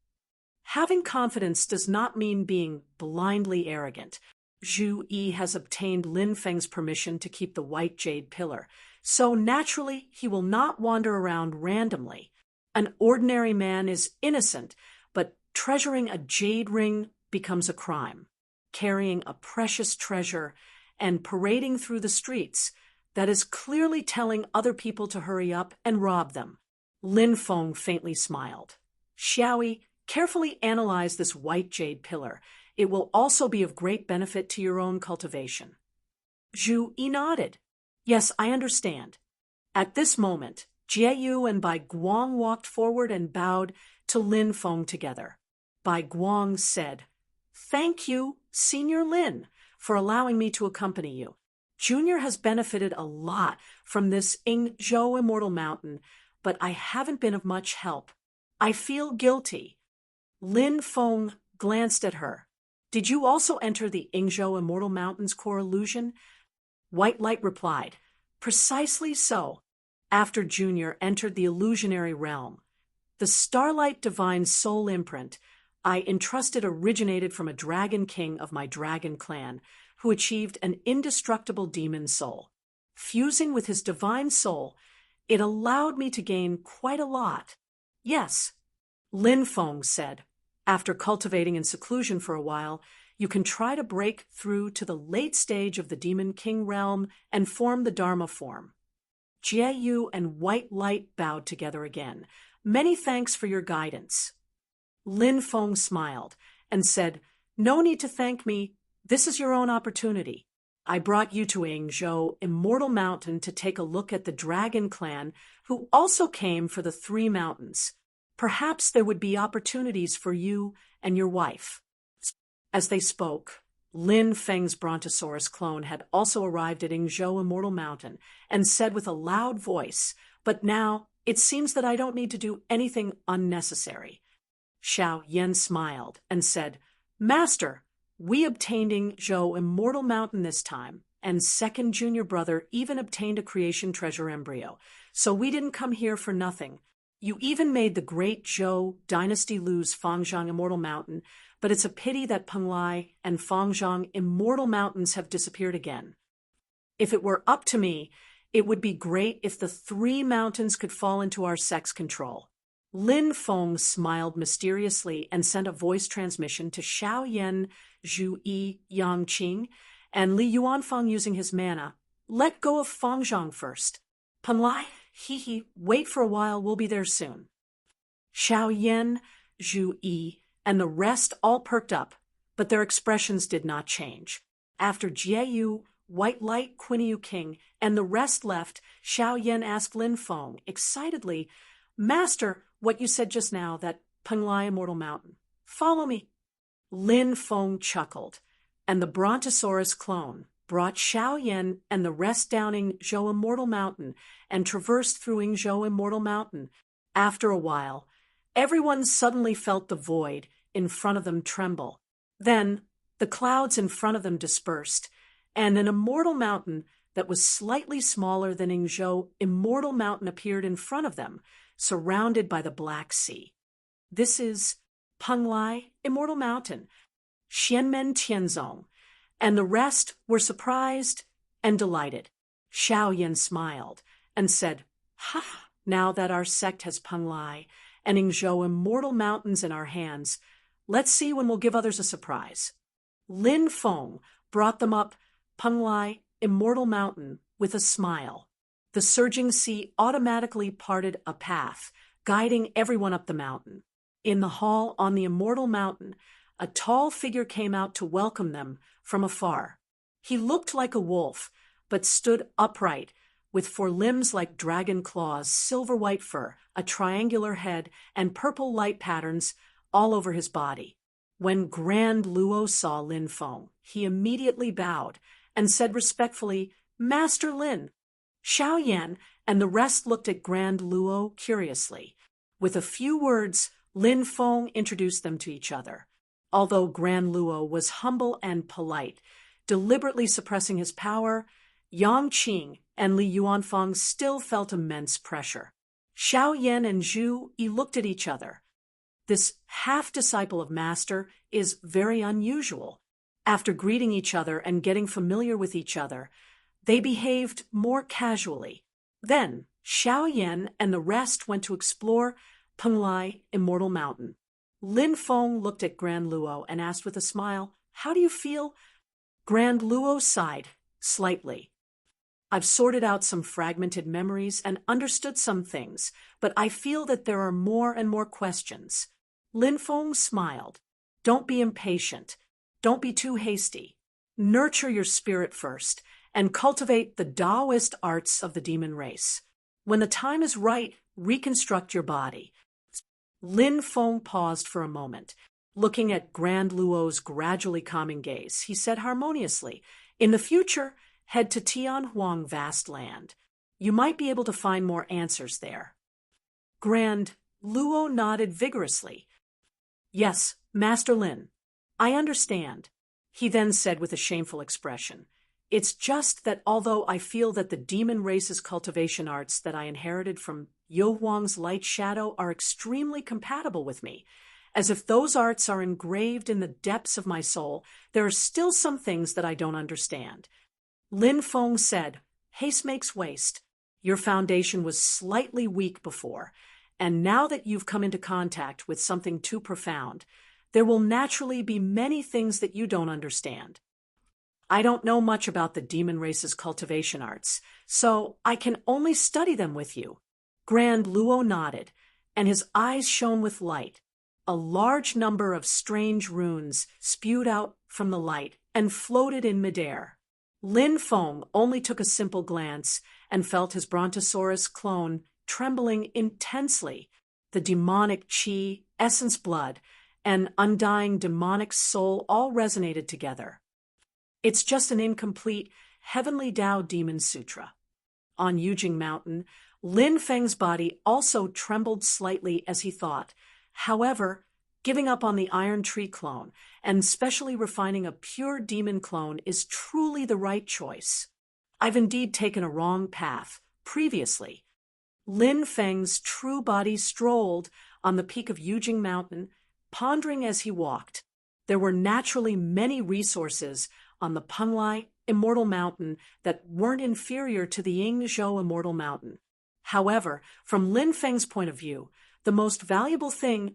Having confidence does not mean being blindly arrogant. Zhu Yi has obtained Lin Feng's permission to keep the white jade pillar, so naturally he will not wander around randomly. An ordinary man is innocent, but treasuring a jade ring becomes a crime. Carrying a precious treasure and parading through the streets, that is clearly telling other people to hurry up and rob them. Lin Feng faintly smiled. "Xiaoyi, carefully analyze this white jade pillar. It will also be of great benefit to your own cultivation." Zhu Yi nodded. "Yes, I understand." At this moment, Jie Yu and Bai Guang walked forward and bowed to Lin Feng together. Bai Guang said, "Thank you, Senior Lin, for allowing me to accompany you. Junior has benefited a lot from this Yingzhou Immortal Mountain, but I haven't been of much help. I feel guilty." Lin Feng glanced at her. "Did you also enter the Yingzhou Immortal Mountain's core illusion?" White Light replied, "Precisely so. After Junior entered the illusionary realm, the Starlight Divine Soul imprint I entrusted originated from a dragon king of my dragon clan, who achieved an indestructible demon soul. Fusing with his divine soul, it allowed me to gain quite a lot." "Yes," Lin Feng said, "after cultivating in seclusion for a while, you can try to break through to the late stage of the Demon King realm and form the Dharma form." Jie Yu and White Light bowed together again. "Many thanks for your guidance." Lin Feng smiled and said, "No need to thank me. This is your own opportunity. I brought you to Yingzhou Immortal Mountain to take a look at the Dragon Clan, who also came for the 3 mountains. Perhaps there would be opportunities for you and your wife." As they spoke, Lin Feng's Brontosaurus clone had also arrived at Yingzhou Immortal Mountain and said with a loud voice, "But now it seems that I don't need to do anything unnecessary." Xiao Yan smiled and said, "Master, we obtained Yingzhou Immortal Mountain this time, and second junior brother even obtained a creation treasure embryo, so we didn't come here for nothing. You even made the great Zhou dynasty lose Fangzhang Immortal Mountain, but it's a pity that Penglai and Fangzhang Immortal Mountains have disappeared again. If it were up to me, it would be great if the three mountains could fall into our sect's control." Lin Feng smiled mysteriously and sent a voice transmission to Xiao Yan, Zhu Yi, Yang Qing, and Li Yuanfang using his mana. "Let go of Fangzhang first. Penglai, wait for a while, we'll be there soon." Xiao Yan, Zhu Yi, and the rest all perked up, but their expressions did not change. After Jieyu, White Light, Quinniu King, and the rest left, Xiao Yan asked Lin Feng excitedly, "Master, what you said just now, that Penglai Immortal Mountain. Follow me." Lin Feng chuckled, and the Brontosaurus clone brought Xiao Yan and the rest down Yingzhou Immortal Mountain and traversed through Yingzhou Immortal Mountain. After a while, everyone suddenly felt the void in front of them tremble. Then the clouds in front of them dispersed, and an immortal mountain that was slightly smaller than Yingzhou Immortal Mountain appeared in front of them, surrounded by the Black Sea. "This is Penglai Immortal Mountain, Xianmen Tianzong," and the rest were surprised and delighted. Xiao Yan smiled and said, "Ha! Now that our sect has Penglai and Yingzhou Immortal Mountains in our hands, let's see when we'll give others a surprise." Lin Feng brought them up Penglai Immortal Mountain with a smile. The surging sea automatically parted a path, guiding everyone up the mountain. In the hall on the Immortal Mountain, a tall figure came out to welcome them from afar. He looked like a wolf, but stood upright, with four limbs like dragon claws, silver white fur, a triangular head, and purple light patterns all over his body. When Grand Luo saw Lin Feng, he immediately bowed and said respectfully, "Master Lin." Xiao Yan and the rest looked at Grand Luo curiously. With a few words, Lin Feng introduced them to each other. Although Grand Luo was humble and polite, deliberately suppressing his power, Yang Qing and Li Yuanfang still felt immense pressure. Xiao Yan and Zhu Yi looked at each other. This half-disciple of Master is very unusual. After greeting each other and getting familiar with each other, they behaved more casually. Then, Xiao Yan and the rest went to explore Penglai Immortal Mountain. Lin Feng looked at Grand Luo and asked with a smile, "How do you feel?" Grand Luo sighed slightly. "I've sorted out some fragmented memories and understood some things, but I feel that there are more and more questions." Lin Feng smiled. "Don't be impatient. Don't be too hasty. Nurture your spirit first and cultivate the Taoist arts of the demon race. When the time is right, reconstruct your body." Lin Feng paused for a moment. Looking at Grand Luo's gradually calming gaze, he said harmoniously, "In the future, head to Tianhuang Vast Land. You might be able to find more answers there." Grand Luo nodded vigorously. "Yes, Master Lin, I understand." He then said with a shameful expression, "It's just that although I feel that the demon race's cultivation arts that I inherited from Yo Huang's light shadow are extremely compatible with me, as if those arts are engraved in the depths of my soul, there are still some things that I don't understand." Lin Feng said, "Haste makes waste. Your foundation was slightly weak before, and now that you've come into contact with something too profound, there will naturally be many things that you don't understand. I don't know much about the demon race's cultivation arts, so I can only study them with you." Grand Luo nodded, and his eyes shone with light. A large number of strange runes spewed out from the light and floated in midair. Lin Feng only took a simple glance and felt his Brontosaurus clone trembling intensely. The demonic chi, essence blood, and undying demonic soul all resonated together. It's just an incomplete Heavenly Tao Demon Sutra. On Yujing Mountain, Lin Feng's body also trembled slightly as he thought. However, giving up on the Iron Tree clone and specially refining a pure demon clone is truly the right choice. I've indeed taken a wrong path previously. Lin Feng's true body strolled on the peak of Yujing Mountain, pondering as he walked. There were naturally many resources on the Penlai Immortal Mountain that weren't inferior to the Yingzhou Immortal Mountain. However, from Lin Feng's point of view, the most valuable thing,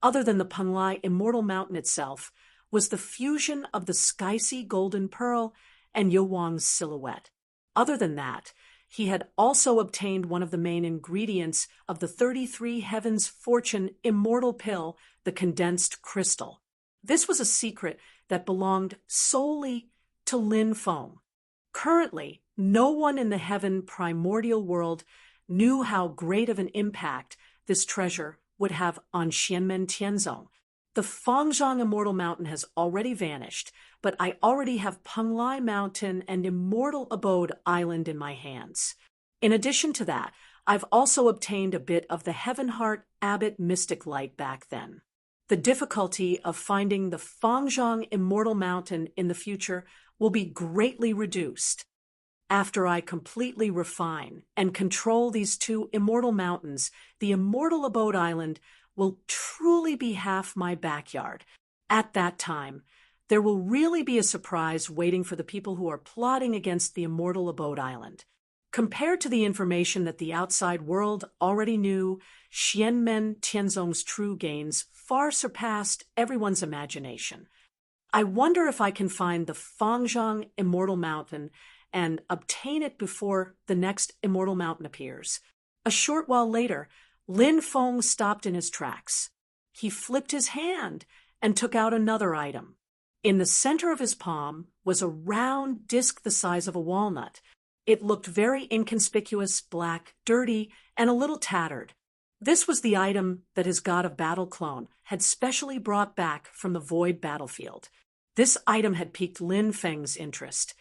other than the Penlai Immortal Mountain itself, was the fusion of the Skycy Golden Pearl and Yowang's silhouette. Other than that, he had also obtained one of the main ingredients of the 33 Heavens Fortune Immortal Pill, the condensed crystal. This was a secret that belonged solely to Lin Feng. Currently, no one in the heaven primordial world knew how great of an impact this treasure would have on Xianmen Tianzong. The Fangzhong Immortal Mountain has already vanished, but I already have Penglai Mountain and Immortal Abode Island in my hands. In addition to that, I've also obtained a bit of the Heaven Heart Abbot Mystic Light back then. The difficulty of finding the Fangzhong Immortal Mountain in the future will be greatly reduced. After I completely refine and control these two immortal mountains, the Immortal Abode Island will truly be half my backyard. At that time, there will really be a surprise waiting for the people who are plotting against the Immortal Abode Island. Compared to the information that the outside world already knew, Xianmen Tianzong's true gains far surpassed everyone's imagination. I wonder if I can find the Fangzhong Immortal Mountain and obtain it before the next Immortal Mountain appears. A short while later, Lin Feng stopped in his tracks. He flipped his hand and took out another item. In the center of his palm was a round disc the size of a walnut. It looked very inconspicuous, black, dirty, and a little tattered. This was the item that his God of Battle clone had specially brought back from the Void battlefield. This item had piqued Lin Feng's interest,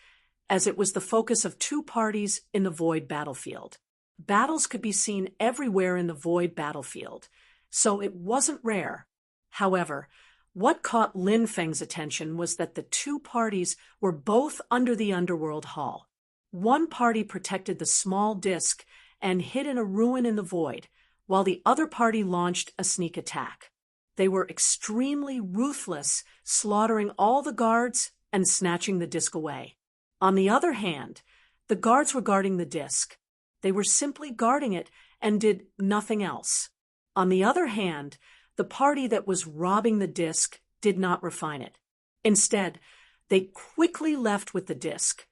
as it was the focus of two parties in the Void battlefield. Battles could be seen everywhere in the Void battlefield, so it wasn't rare. However, what caught Lin Feng's attention was that the two parties were both under the Underworld Hall. One party protected the small disc and hid in a ruin in the Void, while the other party launched a sneak attack. They were extremely ruthless, slaughtering all the guards and snatching the disc away. On the other hand, the guards were guarding the disc. They were simply guarding it and did nothing else. On the other hand, the party that was robbing the disc did not refine it. Instead, they quickly left with the disc,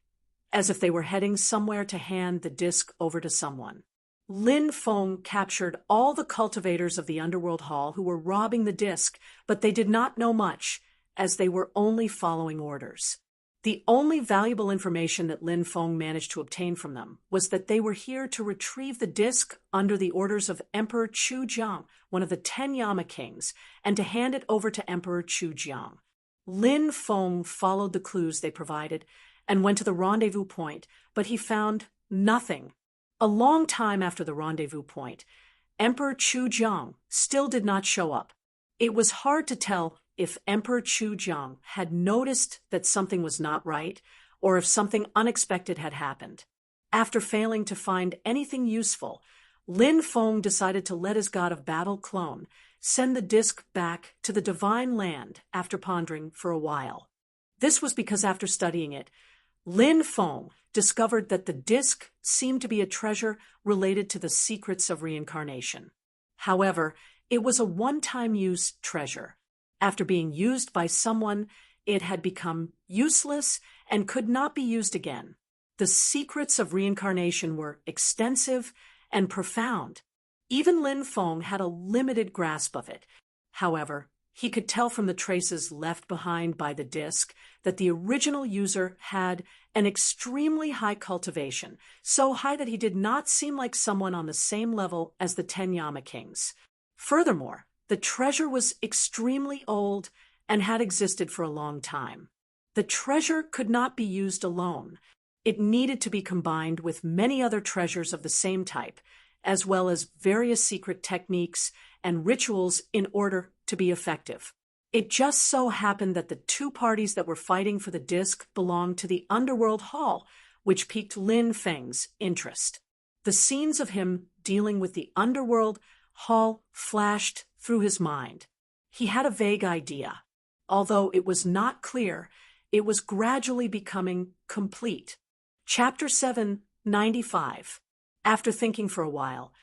as if they were heading somewhere to hand the disc over to someone. Lin Feng captured all the cultivators of the Underworld Hall who were robbing the disc, but they did not know much, as they were only following orders. The only valuable information that Lin Feng managed to obtain from them was that they were here to retrieve the disc under the orders of Emperor Chu Jiang, one of the 10 Yama kings, and to hand it over to Emperor Chu Jiang. Lin Feng followed the clues they provided and went to the rendezvous point, but he found nothing. A long time after the rendezvous point, Emperor Chu Jiang still did not show up. It was hard to tell if Emperor Chu Jiang had noticed that something was not right, or if something unexpected had happened. After failing to find anything useful, Lin Feng decided to let his God of Battle clone send the disc back to the Divine Land after pondering for a while. This was because after studying it, Lin Feng discovered that the disc seemed to be a treasure related to the secrets of reincarnation. However, it was a one-time use treasure. After being used by someone, it had become useless and could not be used again. The secrets of reincarnation were extensive and profound. Even Lin Feng had a limited grasp of it. However, he could tell from the traces left behind by the disc that the original user had an extremely high cultivation, so high that he did not seem like someone on the same level as the 10 Yama kings. Furthermore, the treasure was extremely old and had existed for a long time. The treasure could not be used alone. It needed to be combined with many other treasures of the same type, as well as various secret techniques and rituals in order to be effective. It just so happened that the two parties that were fighting for the disc belonged to the Underworld Hall, which piqued Lin Feng's interest. The scenes of him dealing with the Underworld Hall flashed through his mind. He had a vague idea. Although it was not clear, it was gradually becoming complete. Chapter 795. After thinking for a while,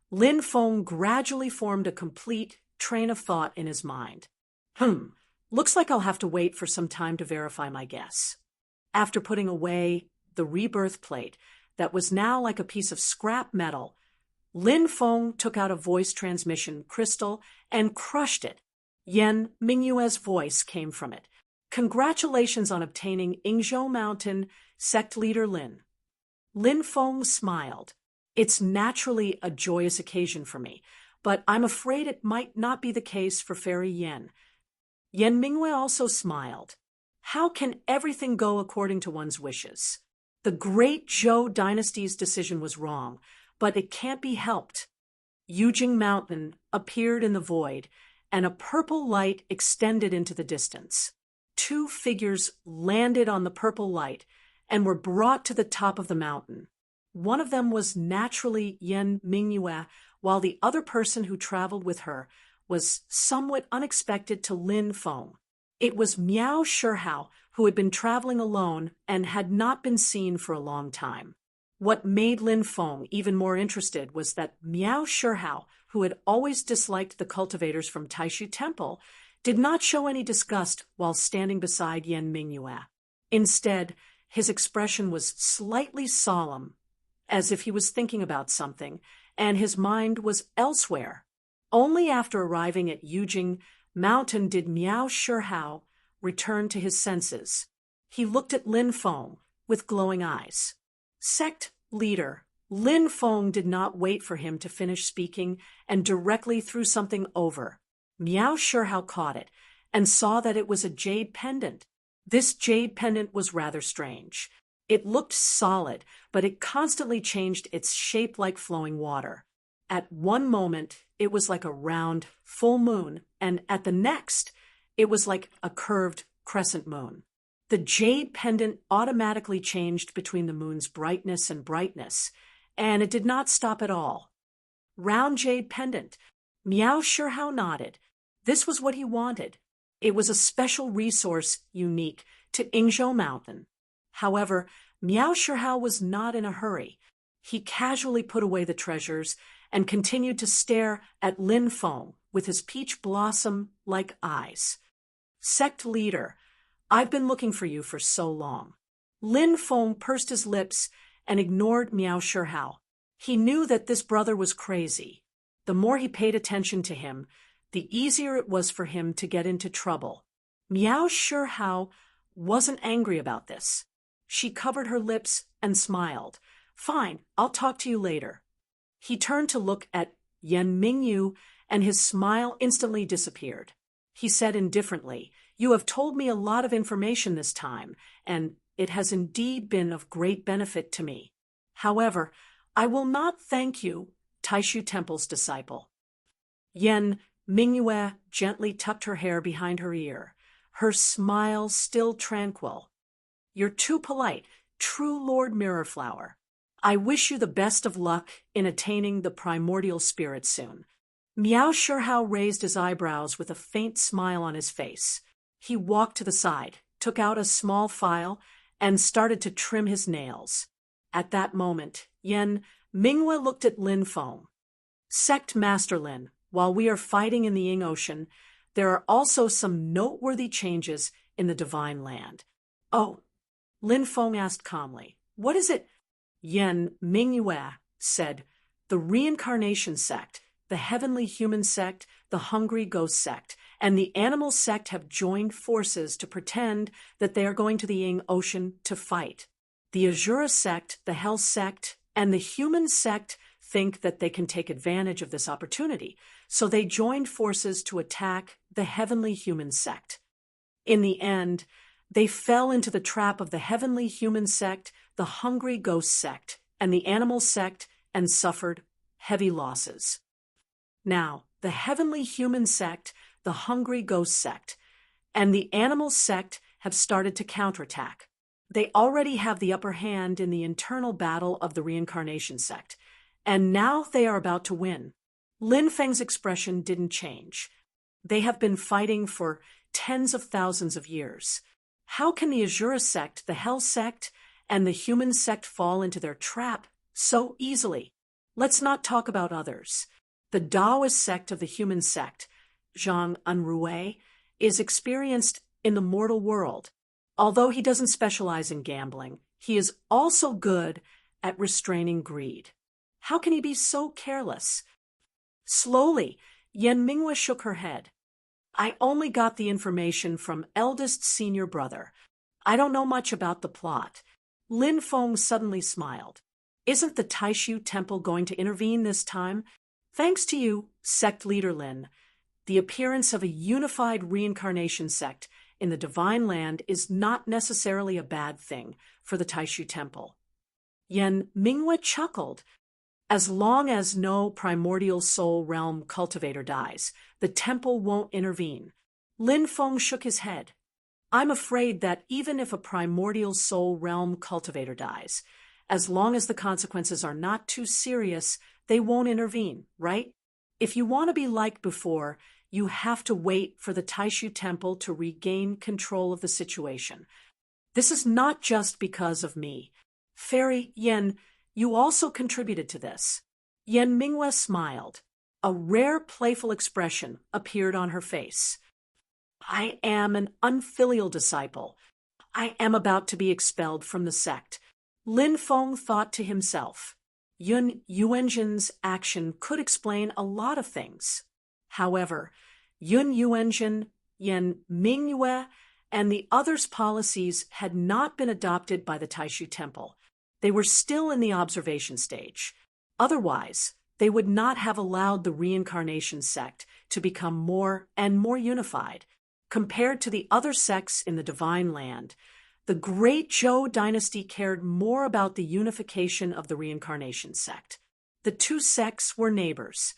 Lin Feng gradually formed a complete train of thought in his mind. Looks like I'll have to wait for some time to verify my guess. After putting away the rebirth plate that was now like a piece of scrap metal, Lin Feng took out a voice transmission crystal and crushed it. Yan Mingyue's voice came from it. Congratulations on obtaining Yingzhou Mountain, sect leader Lin. Lin Feng smiled. It's naturally a joyous occasion for me, but I'm afraid it might not be the case for Fairy Yan. Yan Mingyue also smiled. How can everything go according to one's wishes? The great Zhou dynasty's decision was wrong, but it can't be helped. Yujing Mountain appeared in the void, and a purple light extended into the distance. Two figures landed on the purple light and were brought to the top of the mountain. One of them was naturally Yan Mingyue, while the other person who traveled with her was somewhat unexpected to Lin Feng. It was Miao Shihao, who had been traveling alone and had not been seen for a long time. What made Lin Feng even more interested was that Miao Shihao, who had always disliked the cultivators from Taishu Temple, did not show any disgust while standing beside Yan Mingyue. Instead, his expression was slightly solemn, as if he was thinking about something, and his mind was elsewhere. Only after arriving at Yujing Mountain did Miao Shihao return to his senses. He looked at Lin Feng with glowing eyes. Sect leader, Lin Feng did not wait for him to finish speaking and directly threw something over. Miao Shihao caught it and saw that it was a jade pendant. This jade pendant was rather strange. It looked solid, but it constantly changed its shape like flowing water. At one moment, it was like a round, full moon, and at the next, it was like a curved crescent moon. The jade pendant automatically changed between the moon's brightness and brightness, and it did not stop at all. Round jade pendant. Miao Shihao nodded. This was what he wanted. It was a special resource unique to Yingzhou Mountain. However, Miao Shihao was not in a hurry. He casually put away the treasures and continued to stare at Lin Feng with his peach blossom-like eyes. Sect leader, I've been looking for you for so long. Lin Feng pursed his lips and ignored Miao Shihao. He knew that this brother was crazy. The more he paid attention to him, the easier it was for him to get into trouble. Miao Shihao wasn't angry about this. She covered her lips and smiled. Fine, I'll talk to you later. He turned to look at Yan Mingyue, and his smile instantly disappeared. He said indifferently, You have told me a lot of information this time, and it has indeed been of great benefit to me. However, I will not thank you, Taishu Temple's disciple. Yan Mingyue gently tucked her hair behind her ear, her smile still tranquil. You're too polite, true Lord Mirrorflower. I wish you the best of luck in attaining the primordial spirit soon. Miao Shihao raised his eyebrows with a faint smile on his face. He walked to the side, took out a small file, and started to trim his nails. At that moment, Yan Mingyue looked at Lin Feng. Sect Master Lin, while we are fighting in the Ying Ocean, there are also some noteworthy changes in the Divine Land. Oh, Lin Feng asked calmly. What is it? Yan Mingyue said, the Reincarnation Sect, the Heavenly Human Sect, the Hungry Ghost Sect, and the Animal Sect have joined forces to pretend that they are going to the Ying Ocean to fight. The Azura Sect, the Hell Sect, and the Human Sect think that they can take advantage of this opportunity, so they joined forces to attack the Heavenly Human Sect. In the end, They fell into the trap of the heavenly human sect, the hungry ghost sect, and the animal sect, and suffered heavy losses. Now, the heavenly human sect, the hungry ghost sect, and the animal sect have started to counterattack. They already have the upper hand in the internal battle of the reincarnation sect, and now they are about to win. Lin Feng's expression didn't change. They have been fighting for tens of thousands of years. How can the Azura sect, the Hell sect, and the human sect fall into their trap so easily? Let's not talk about others. The Taoist sect of the human sect, Zhang Enrui, is experienced in the mortal world. Although he doesn't specialize in gambling, he is also good at restraining greed. How can he be so careless? Slowly, Yan Minghua shook her head. I only got the information from eldest senior brother. I don't know much about the plot. Lin Feng suddenly smiled. Isn't the Taishu Temple going to intervene this time? Thanks to you, sect leader Lin. The appearance of a unified reincarnation sect in the Divine Land is not necessarily a bad thing for the Taishu Temple. Yan Minghua chuckled. As long as no primordial soul realm cultivator dies, the temple won't intervene. Lin Feng shook his head. I'm afraid that even if a primordial soul realm cultivator dies, as long as the consequences are not too serious, they won't intervene, right? If you want to be like before, you have to wait for the Taishu Temple to regain control of the situation. This is not just because of me. Fairy Yan, you also contributed to this. Yan Minghua smiled. A rare playful expression appeared on her face. I am an unfilial disciple. I am about to be expelled from the sect. Lin Feng thought to himself. Yun Yuanjin's action could explain a lot of things. However, Yun Yuanjin, Yan Minghua, and the others' policies had not been adopted by the Taishu Temple. They were still in the observation stage. Otherwise, they would not have allowed the reincarnation sect to become more and more unified. Compared to the other sects in the Divine Land, the Great Zhou dynasty cared more about the unification of the reincarnation sect. The two sects were neighbors.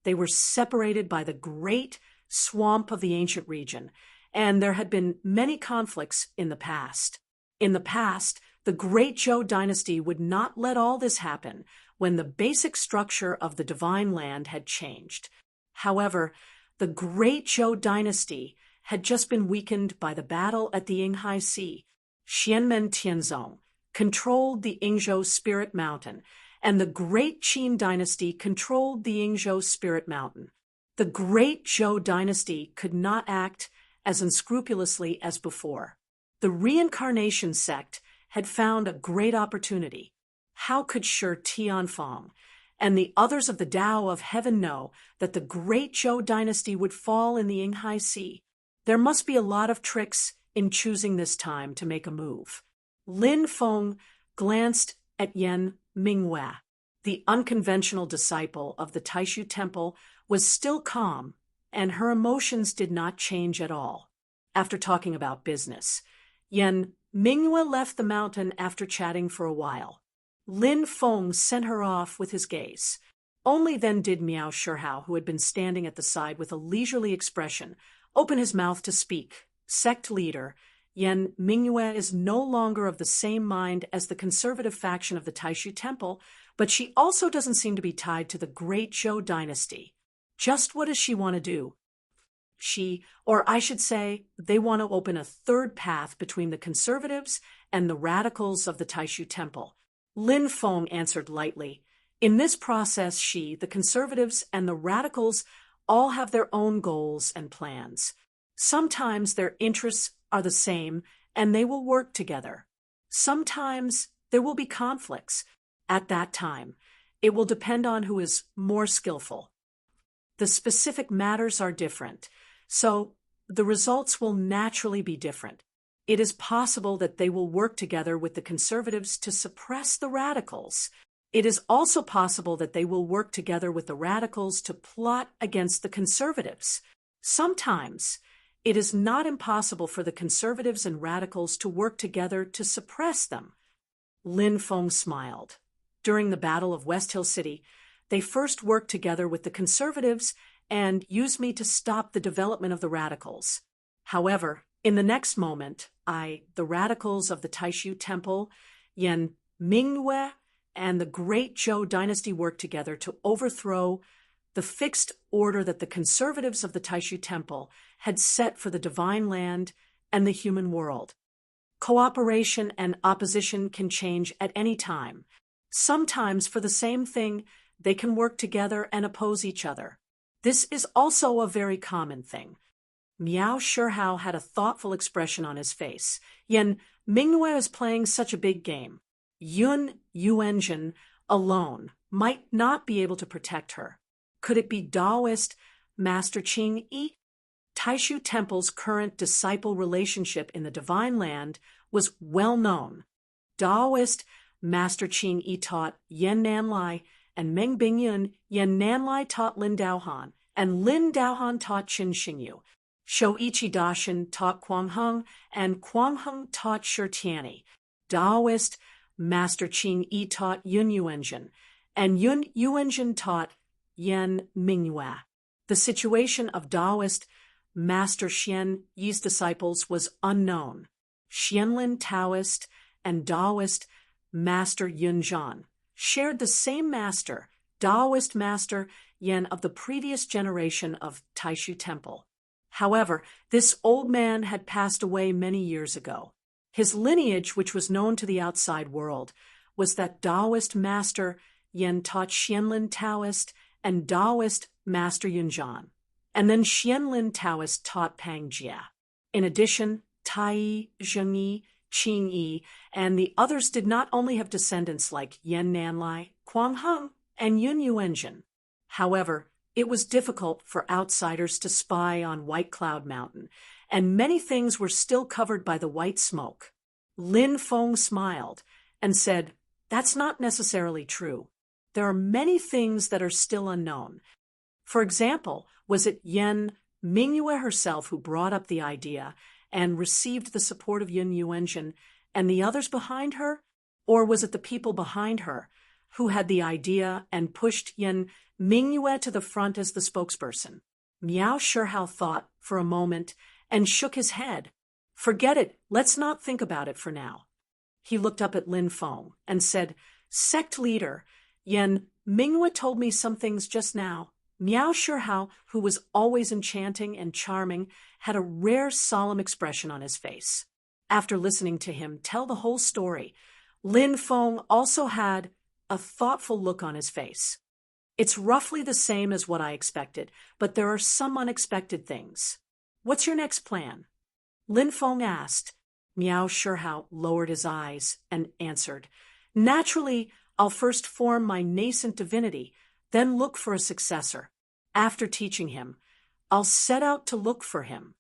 They were separated by the great swamp of the ancient region, and there had been many conflicts in the past. In the past, the Great Zhou dynasty would not let all this happen when the basic structure of the Divine Land had changed. However, the Great Zhou dynasty had just been weakened by the battle at the Yinghai Sea. Xianmen Tianzong controlled the Yingzhou Spirit Mountain, and the Great Qin dynasty controlled the Yingzhou Spirit Mountain. The Great Zhou dynasty could not act as unscrupulously as before. The reincarnation sect had found a great opportunity. How could Shi Tianfang and the others of the Tao of Heaven know that the Great Zhou dynasty would fall in the Yinghai Sea? There must be a lot of tricks in choosing this time to make a move. Lin Feng glanced at Yan Minghua. The unconventional disciple of the Taishu Temple was still calm, and her emotions did not change at all. After talking about business, Yan Minghua left the mountain after chatting for a while. Lin Feng sent her off with his gaze. Only then did Miao Shihao, who had been standing at the side with a leisurely expression, open his mouth to speak. Sect leader, Yan Minghua is no longer of the same mind as the conservative faction of the Taishu Temple, but she also doesn't seem to be tied to the Great Zhou dynasty. Just what does she want to do? Or I should say, they want to open a third path between the conservatives and the radicals of the Taishu Temple. Lin Feng answered lightly. In this process, the conservatives, and the radicals all have their own goals and plans. Sometimes their interests are the same, and they will work together. Sometimes there will be conflicts. At that time, it will depend on who is more skillful. The specific matters are different, so the results will naturally be different. It is possible that they will work together with the conservatives to suppress the radicals. It is also possible that they will work together with the radicals to plot against the conservatives. Sometimes it is not impossible for the conservatives and radicals to work together to suppress them. Lin Feng smiled. During the Battle of West Hill City, they first worked together with the conservatives and used me to stop the development of the radicals. However, in the next moment, the radicals of the Taishu Temple, Yan Mingyue, and the Great Zhou dynasty worked together to overthrow the fixed order that the conservatives of the Taishu Temple had set for the divine land and the human world. Cooperation and opposition can change at any time. Sometimes for the same thing, they can work together and oppose each other. This is also a very common thing. Miao Shihao had a thoughtful expression on his face. Yan Mingyue is playing such a big game. Yun Yuanjin alone might not be able to protect her. Could it be Taoist Master Qing Yi? Taishu Temple's current disciple relationship in the Divine Land was well known. Taoist Master Qing Yi taught Yan Nanlai, and Meng Bingyun Yan Nanlai taught Lin Daohan, and Lin Daohan taught Qin Xingyu. Shouichi Dashin taught Kuang Heng, and Kuang Heng taught Shi Tianyi. Taoist Master Qing Yi taught Yun Yuanjin, and Yun Yuanjin taught Yan Mingyue. The situation of Taoist Master Xian Yi's disciples was unknown. Xianlin Taoist and Taoist Master Yunzhan shared the same master, Taoist Master Yan of the previous generation of Taishu Temple. However, this old man had passed away many years ago. His lineage, which was known to the outside world, was that Taoist Master Yan taught Xianlin Taoist and Taoist Master Yunzhan, and then Xianlin Taoist taught Pang Jia. In addition, Tai, Zhengyi, Qing Yi, and the others did not only have descendants like Yan Nanlai, Kuang Heng, and Yun Yuanjin. However, it was difficult for outsiders to spy on White Cloud Mountain, and many things were still covered by the white smoke. Lin Feng smiled and said, "That's not necessarily true. There are many things that are still unknown. For example, was it Yan Mingyue herself who brought up the idea and received the support of Yun Yuanjin and the others behind her? Or was it the people behind her who had the idea and pushed Yan Mingyue to the front as the spokesperson?" Miao Shihao thought for a moment and shook his head. "Forget it. Let's not think about it for now." He looked up at Lin Feng and said, "Sect leader, Yan Mingyue told me some things just now." Miao Shihao, who was always enchanting and charming, had a rare solemn expression on his face. After listening to him tell the whole story, Lin Feng also had a thoughtful look on his face. "It's roughly the same as what I expected, but there are some unexpected things. What's your next plan?" Lin Feng asked. Miao Shihao lowered his eyes and answered, "Naturally, I'll first form my nascent divinity, then look for a successor. After teaching him, I'll set out to look for him.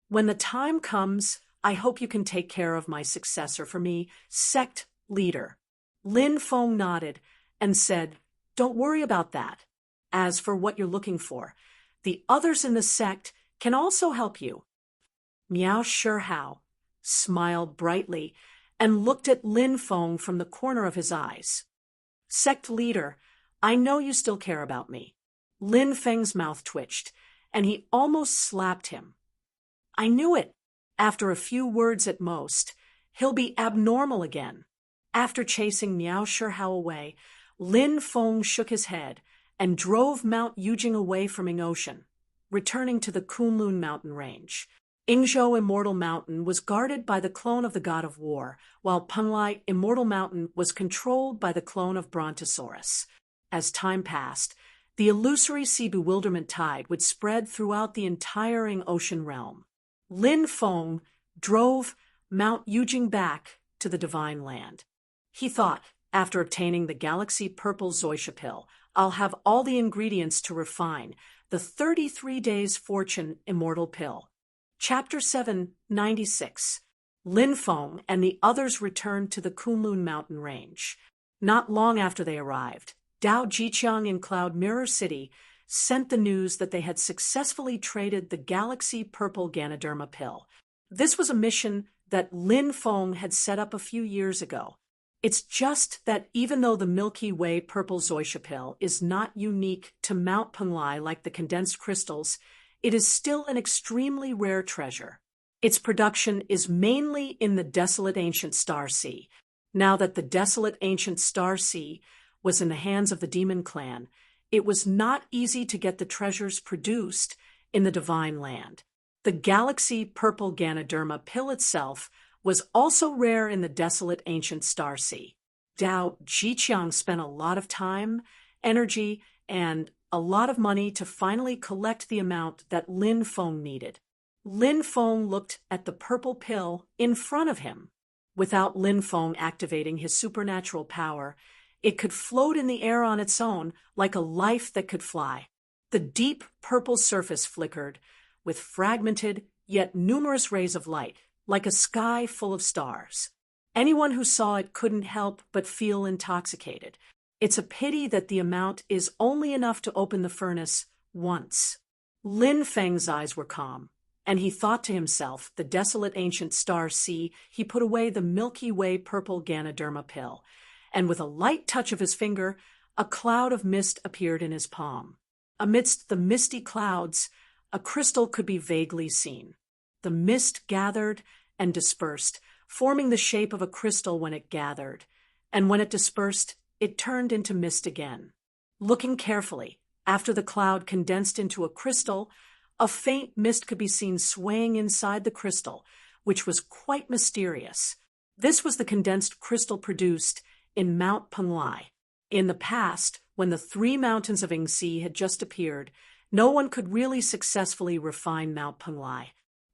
When the time comes, I hope you can take care of my successor for me, sect leader." Lin Feng nodded and said, "Don't worry about that. As for what you're looking for, the others in the sect can also help you." Miao Shihao smiled brightly and looked at Lin Feng from the corner of his eyes. "Sect leader, I know you still care about me." Lin Feng's mouth twitched, and he almost slapped him. "I knew it. After a few words at most, he'll be abnormal again." After chasing Miao Shihao away, Lin Feng shook his head and drove Mount Yujing away from Ingoshan, returning to the Kunlun mountain range. Ingzhou Immortal Mountain was guarded by the clone of the god of war, while Penglai Immortal Mountain was controlled by the clone of Brontosaurus. As time passed, the illusory sea bewilderment tide would spread throughout the entire Ocean realm. Lin Feng drove Mount Yujing back to the Divine Land. He thought, after obtaining the Galaxy Purple Zoisha pill, I'll have all the ingredients to refine the 33 Days Fortune Immortal Pill. Chapter 796. Lin Feng and the others returned to the Kunlun mountain range. Not long after they arrived, Dao Jiqiang in Cloud Mirror City sent the news that they had successfully traded the Galaxy Purple Ganoderma pill. This was a mission that Lin Feng had set up a few years ago. It's just that even though the Milky Way Purple Zoysia pill is not unique to Mount Penglai like the condensed crystals, it is still an extremely rare treasure. Its production is mainly in the desolate ancient Star Sea. Now that the desolate ancient Star Sea was in the hands of the Demon Clan, it was not easy to get the treasures produced in the Divine Land. The Galaxy Purple Ganoderma pill itself was also rare in the desolate ancient Star Sea. Dao Jiqiang spent a lot of time, energy, and a lot of money to finally collect the amount that Lin Feng needed. Lin Feng looked at the purple pill in front of him. Without Lin Feng activating his supernatural power, it could float in the air on its own like a life that could fly. The deep purple surface flickered with fragmented yet numerous rays of light, like a sky full of stars. Anyone who saw it couldn't help but feel intoxicated. It's a pity that the amount is only enough to open the furnace once. Lin Feng's eyes were calm, and he thought to himself, the desolate ancient Star Sea, he put away the Milky Way Purple Ganoderma pill, and with a light touch of his finger, a cloud of mist appeared in his palm. Amidst the misty clouds, a crystal could be vaguely seen. The mist gathered and dispersed, forming the shape of a crystal when it gathered, and when it dispersed, it turned into mist again. Looking carefully, after the cloud condensed into a crystal, a faint mist could be seen swaying inside the crystal, which was quite mysterious. This was the condensed crystal produced in Mount Penglai. In the past, when the 3 mountains of Yingxi had just appeared, no one could really successfully refine Mount Penglai.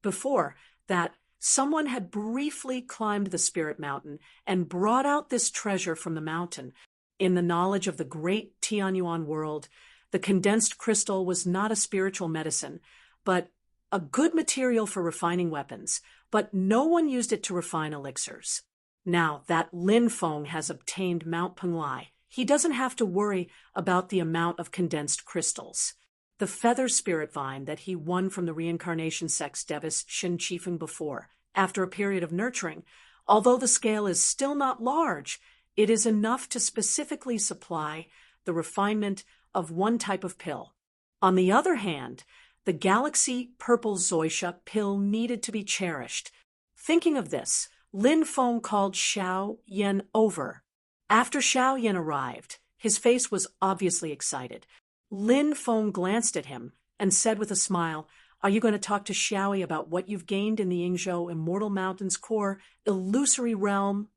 Before that, someone had briefly climbed the Spirit Mountain and brought out this treasure from the mountain. In the knowledge of the great Tianyuan world, the condensed crystal was not a spiritual medicine, but a good material for refining weapons, but no one used it to refine elixirs. Now that Lin Feng has obtained Mount Penglai, he doesn't have to worry about the amount of condensed crystals. The feather spirit vine that he won from the reincarnation sex Devis Shin Chifeng before, after a period of nurturing, although the scale is still not large, it is enough to specifically supply the refinement of one type of pill. On the other hand, the Galaxy Purple Zoysia pill needed to be cherished. Thinking of this, Lin Feng called Xiao Yan over. After Xiao Yan arrived, his face was obviously excited. Lin Feng glanced at him and said with a smile, "Are you going to talk to Xiaoyi about what you've gained in the Yingzhou Immortal Mountain's core illusory realm?"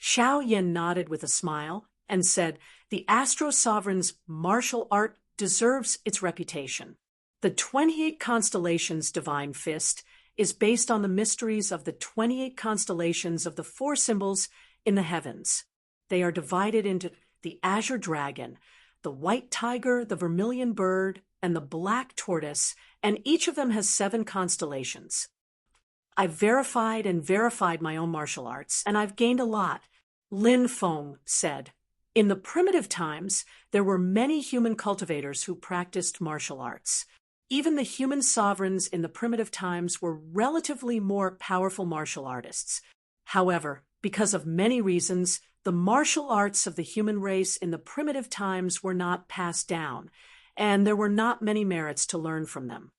Xiao Yan nodded with a smile and said, "The Astro Sovereign's martial art deserves its reputation. The 28 Constellations Divine Fist is based on the mysteries of the 28 constellations of the 4 symbols in the heavens. They are divided into the Azure Dragon, the White Tiger, the Vermilion Bird, and the Black Tortoise, and each of them has 7 constellations. I've verified and verified my own martial arts, and I've gained a lot," Lin Feng said. In the primitive times, there were many human cultivators who practiced martial arts. Even the human sovereigns in the primitive times were relatively more powerful martial artists. However, because of many reasons, the martial arts of the human race in the primitive times were not passed down, and there were not many merits to learn from them.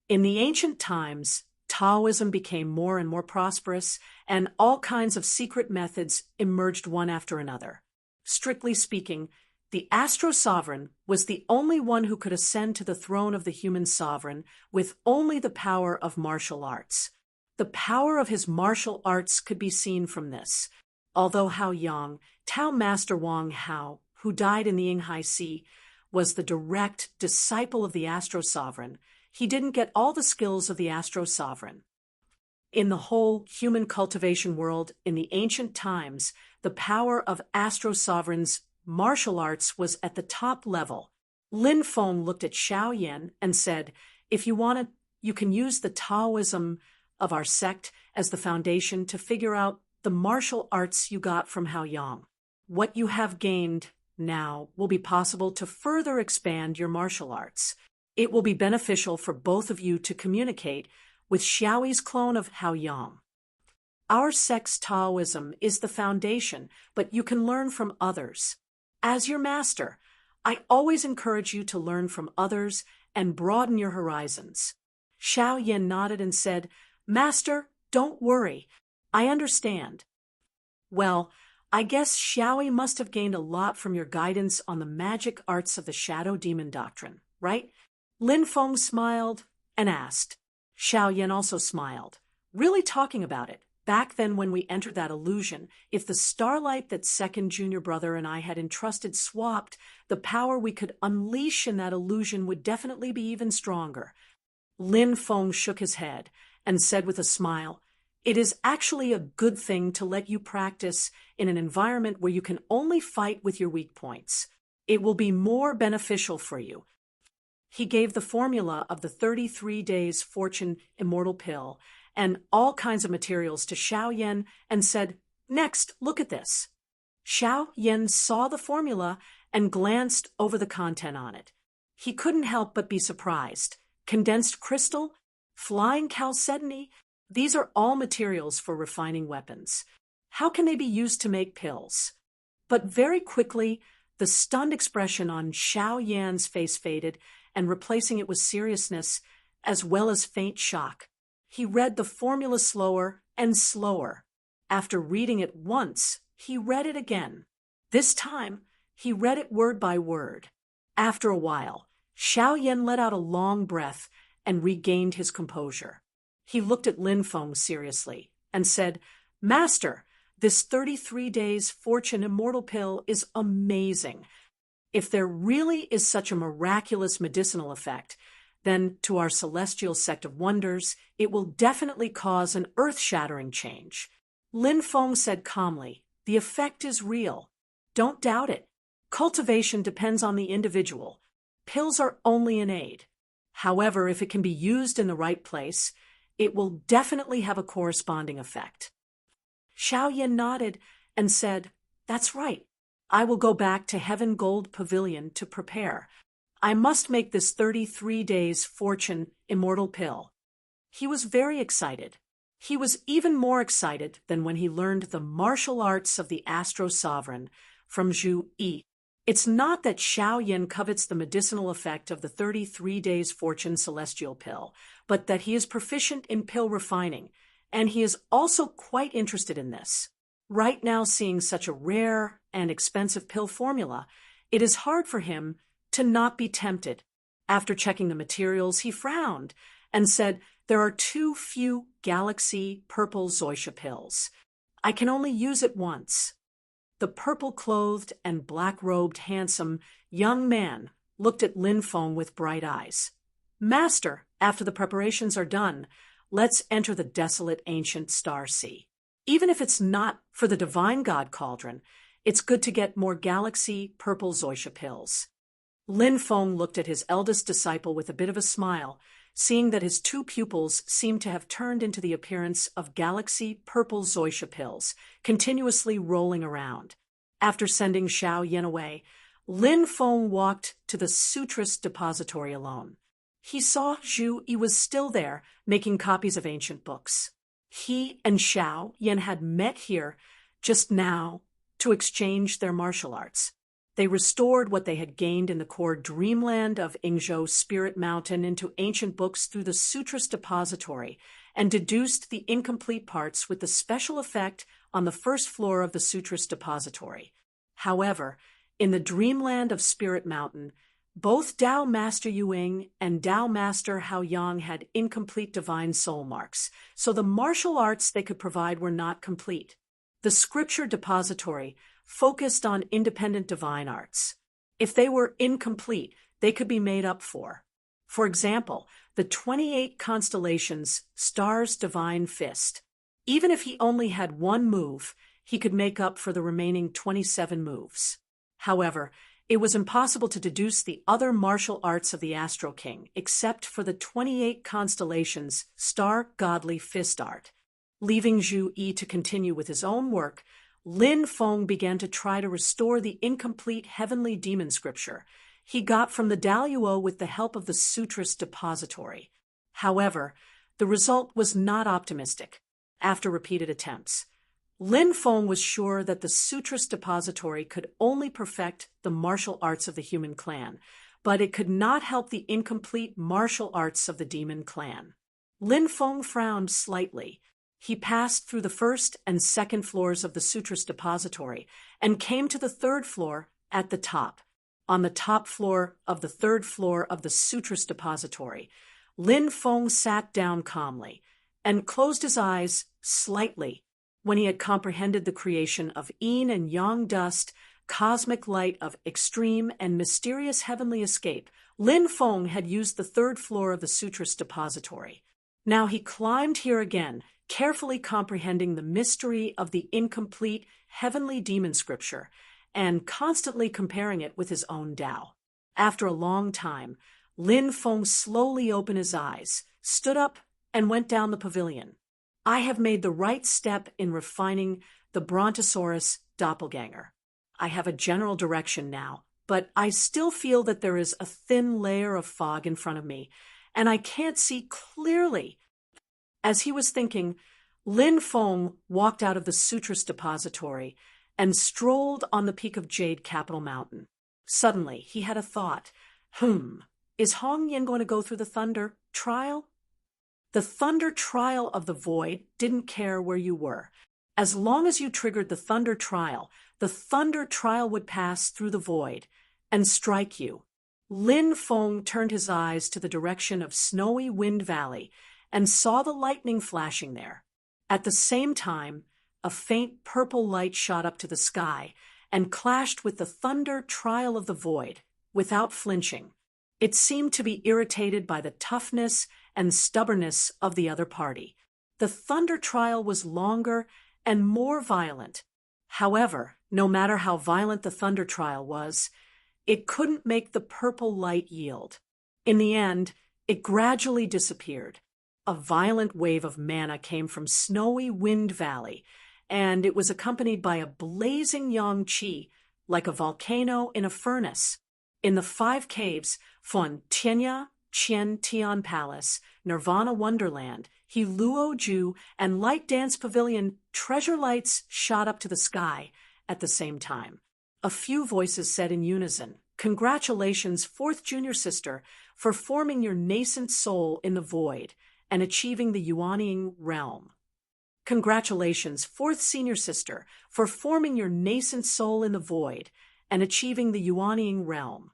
In the ancient times, Taoism became more and more prosperous, and all kinds of secret methods emerged one after another. Strictly speaking, the Astro Sovereign was the only one who could ascend to the throne of the human sovereign with only the power of martial arts. The power of his martial arts could be seen from this. Although Hao Yang, Tao Master Wang Hao, who died in the Yinghai Sea, was the direct disciple of the Astro Sovereign, he didn't get all the skills of the Astro Sovereign. In the whole human cultivation world in the ancient times, the power of Astro Sovereign's martial arts was at the top level. Lin Feng looked at Xiao Yan and said, "If you want it, you can use the Taoism of our sect as the foundation to figure out the martial arts you got from Hao Yang. What you have gained now will be possible to further expand your martial arts. It will be beneficial for both of you to communicate with Xiaoyi's clone of Haoyang. Our sect's Taoism is the foundation, but you can learn from others. As your master, I always encourage you to learn from others and broaden your horizons. Xiao Yan nodded and said, Master, don't worry. I understand. Well, I guess Xiaoyi must have gained a lot from your guidance on the magic arts of the Shadow Demon Doctrine, right? Lin Feng smiled and asked. Xiao Yan also smiled, really talking about it. Back then when we entered that illusion, if the starlight that second junior brother and I had entrusted swapped, the power we could unleash in that illusion would definitely be even stronger. Lin Feng shook his head and said with a smile, It is actually a good thing to let you practice in an environment where you can only fight with your weak points. It will be more beneficial for you. He gave the formula of the 33 Days Fortune Immortal Pill and all kinds of materials to Xiao Yan and said, Next, look at this. Xiao Yan saw the formula and glanced over the content on it. He couldn't help but be surprised. Condensed crystal, flying chalcedony, these are all materials for refining weapons. How can they be used to make pills? But very quickly, the stunned expression on Xiao Yan's face faded, and replacing it with seriousness as well as faint shock. He read the formula slower and slower. After reading it once, he read it again. This time, he read it word by word. After a while, Xiao Yan let out a long breath and regained his composure. He looked at Lin Feng seriously and said, Master, this 33 Days Fortune Immortal Pill is amazing. If there really is such a miraculous medicinal effect, then to our celestial sect of wonders, it will definitely cause an earth-shattering change. Lin Feng said calmly, The effect is real. Don't doubt it. Cultivation depends on the individual. Pills are only an aid. However, if it can be used in the right place, it will definitely have a corresponding effect. Xiao Yan nodded and said, That's right. I will go back to Heaven Gold Pavilion to prepare. I must make this 33 Days Fortune Immortal Pill. He was very excited. He was even more excited than when he learned the martial arts of the Astro Sovereign from Zhu Yi. It's not that Xiao Yan covets the medicinal effect of the 33 Days Fortune Celestial Pill, but that he is proficient in pill refining, and he is also quite interested in this. Right now, seeing such a rare and expensive pill formula, it is hard for him to not be tempted. After checking the materials, he frowned and said, There are too few Galaxy Purple Zoysha pills. I can only use it once. The purple-clothed and black-robed handsome young man looked at Lin Feng with bright eyes. Master, after the preparations are done, let's enter the desolate ancient star sea. Even if it's not for the divine god cauldron, it's good to get more Galaxy Purple Zoysha pills. Lin Feng looked at his eldest disciple with a bit of a smile, seeing that his two pupils seemed to have turned into the appearance of Galaxy Purple Zoysha pills, continuously rolling around. After sending Xiao Yan away, Lin Feng walked to the Sutrist depository alone. He saw Zhu Yi was still there, making copies of ancient books. He and Xiao Yan had met here just now to exchange their martial arts. They restored what they had gained in the core dreamland of Yingzhou Spirit Mountain into ancient books through the Sutrist depository and deduced the incomplete parts with the special effect on the first floor of the Sutrist depository. However, in the dreamland of Spirit Mountain, both Dao Master Yuing and Dao Master Haoyang had incomplete divine soul marks, so the martial arts they could provide were not complete. The scripture depository focused on independent divine arts. If they were incomplete, they could be made up for. For example, the 28 constellations Star's Divine Fist. Even if he only had one move, he could make up for the remaining 27 moves. However, it was impossible to deduce the other martial arts of the Astro King, except for the 28 constellations Star Godly Fist art. Leaving Zhu Yi to continue with his own work, Lin Feng began to try to restore the incomplete heavenly demon scripture he got from the Daluo with the help of the Sutra's depository. However, the result was not optimistic. After repeated attempts, Lin Feng was sure that the Sutra's depository could only perfect the martial arts of the human clan, but it could not help the incomplete martial arts of the demon clan. Lin Feng frowned slightly. He passed through the first and second floors of the Sutra's depository and came to the third floor at the top. On the top floor of the third floor of the Sutra's depository, Lin Feng sat down calmly and closed his eyes slightly when he had comprehended the creation of yin and yang dust, cosmic light of extreme and mysterious heavenly escape. Lin Feng had used the third floor of the Sutra's depository. Now he climbed here again, carefully comprehending the mystery of the incomplete heavenly demon scripture and constantly comparing it with his own Tao. After a long time, Lin Feng slowly opened his eyes, stood up, and went down the pavilion. I have made the right step in refining the Brontosaurus doppelganger. I have a general direction now, but I still feel that there is a thin layer of fog in front of me, and I can't see clearly. As he was thinking, Lin Feng walked out of the Sutra's depository and strolled on the peak of Jade Capital Mountain. Suddenly, he had a thought. Is Hong Yin going to go through the Thunder trial? The Thunder trial of the Void didn't care where you were. As long as you triggered the Thunder trial would pass through the Void and strike you. Lin Feng turned his eyes to the direction of Snowy Wind Valley and saw the lightning flashing there. At the same time, a faint purple light shot up to the sky and clashed with the Thunder trial of the Void, without flinching. It seemed to be irritated by the toughness and stubbornness of the other party. The Thunder trial was longer and more violent. However, no matter how violent the Thunder trial was, it couldn't make the purple light yield. In the end, it gradually disappeared. A violent wave of mana came from Snowy Wind Valley, and it was accompanied by a blazing yang qi, like a volcano in a furnace. In the 5 caves, Fon Tianya, Qian Tian Palace, Nirvana Wonderland, Heluo Ju, and Light Dance Pavilion, treasure lights shot up to the sky at the same time. A few voices said in unison, "Congratulations, 4th junior sister, for forming your nascent soul in the void and achieving the Yuanying realm. Congratulations, 4th senior sister, for forming your nascent soul in the void and achieving the Yuanying realm."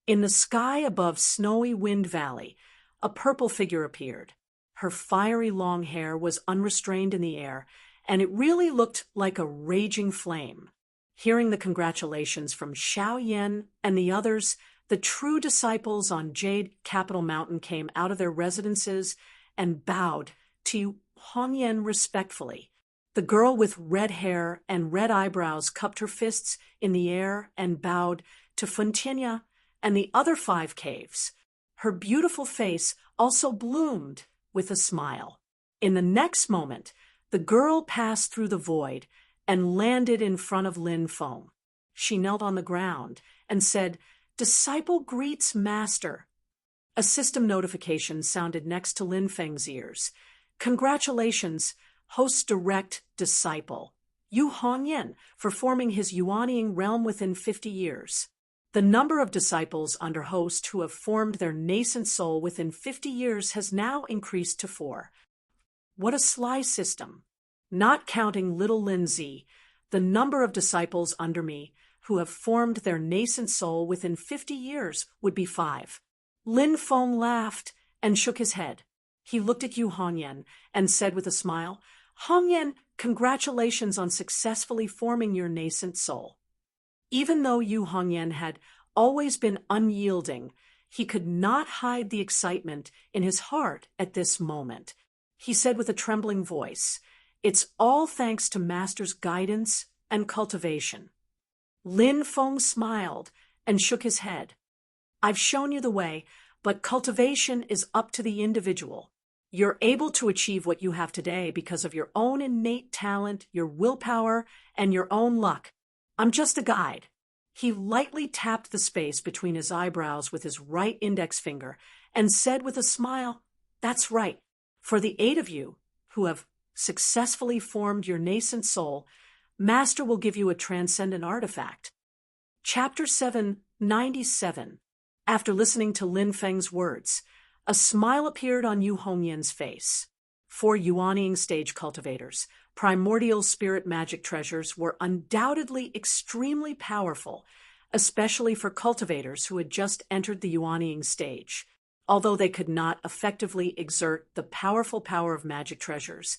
In the sky above Snowy Wind Valley, a purple figure appeared. Her fiery long hair was unrestrained in the air, and it really looked like a raging flame. Hearing the congratulations from Xiao Yan and the others, the true disciples on Jade Capital Mountain came out of their residences and bowed to Hong Yan respectfully. The girl with red hair and red eyebrows cupped her fists in the air and bowed to Fontinia and the other 5 caves. Her beautiful face also bloomed with a smile. In the next moment, the girl passed through the void and landed in front of Lin Feng. She knelt on the ground and said, "Disciple greets master." A system notification sounded next to Lin Feng's ears. "Congratulations, host direct disciple, Yu Hongyan, for forming his Yuanying realm within 50 years. The number of disciples under host who have formed their nascent soul within 50 years has now increased to 4. What a sly system. Not counting little Lindsay, the number of disciples under me who have formed their nascent soul within 50 years would be 5. Lin Feng laughed and shook his head. He looked at Yu Hongyan and said with a smile, "Hongyan, congratulations on successfully forming your nascent soul." Even though Yu Hongyan had always been unyielding, he could not hide the excitement in his heart at this moment. He said with a trembling voice, "It's all thanks to Master's guidance and cultivation." Lin Feng smiled and shook his head. "I've shown you the way, but cultivation is up to the individual. You're able to achieve what you have today because of your own innate talent, your willpower, and your own luck. I'm just a guide. He lightly tapped the space between his eyebrows with his right index finger and said with a smile, "That's right. For the 8 of you who have successfully formed your nascent soul, Master will give you a transcendent artifact." Chapter 797. After listening to Lin Feng's words, a smile appeared on Yu Hongyan's face. For Yuanying stage cultivators, primordial spirit magic treasures were undoubtedly extremely powerful, especially for cultivators who had just entered the Yuanying stage. Although they could not effectively exert the powerful power of magic treasures,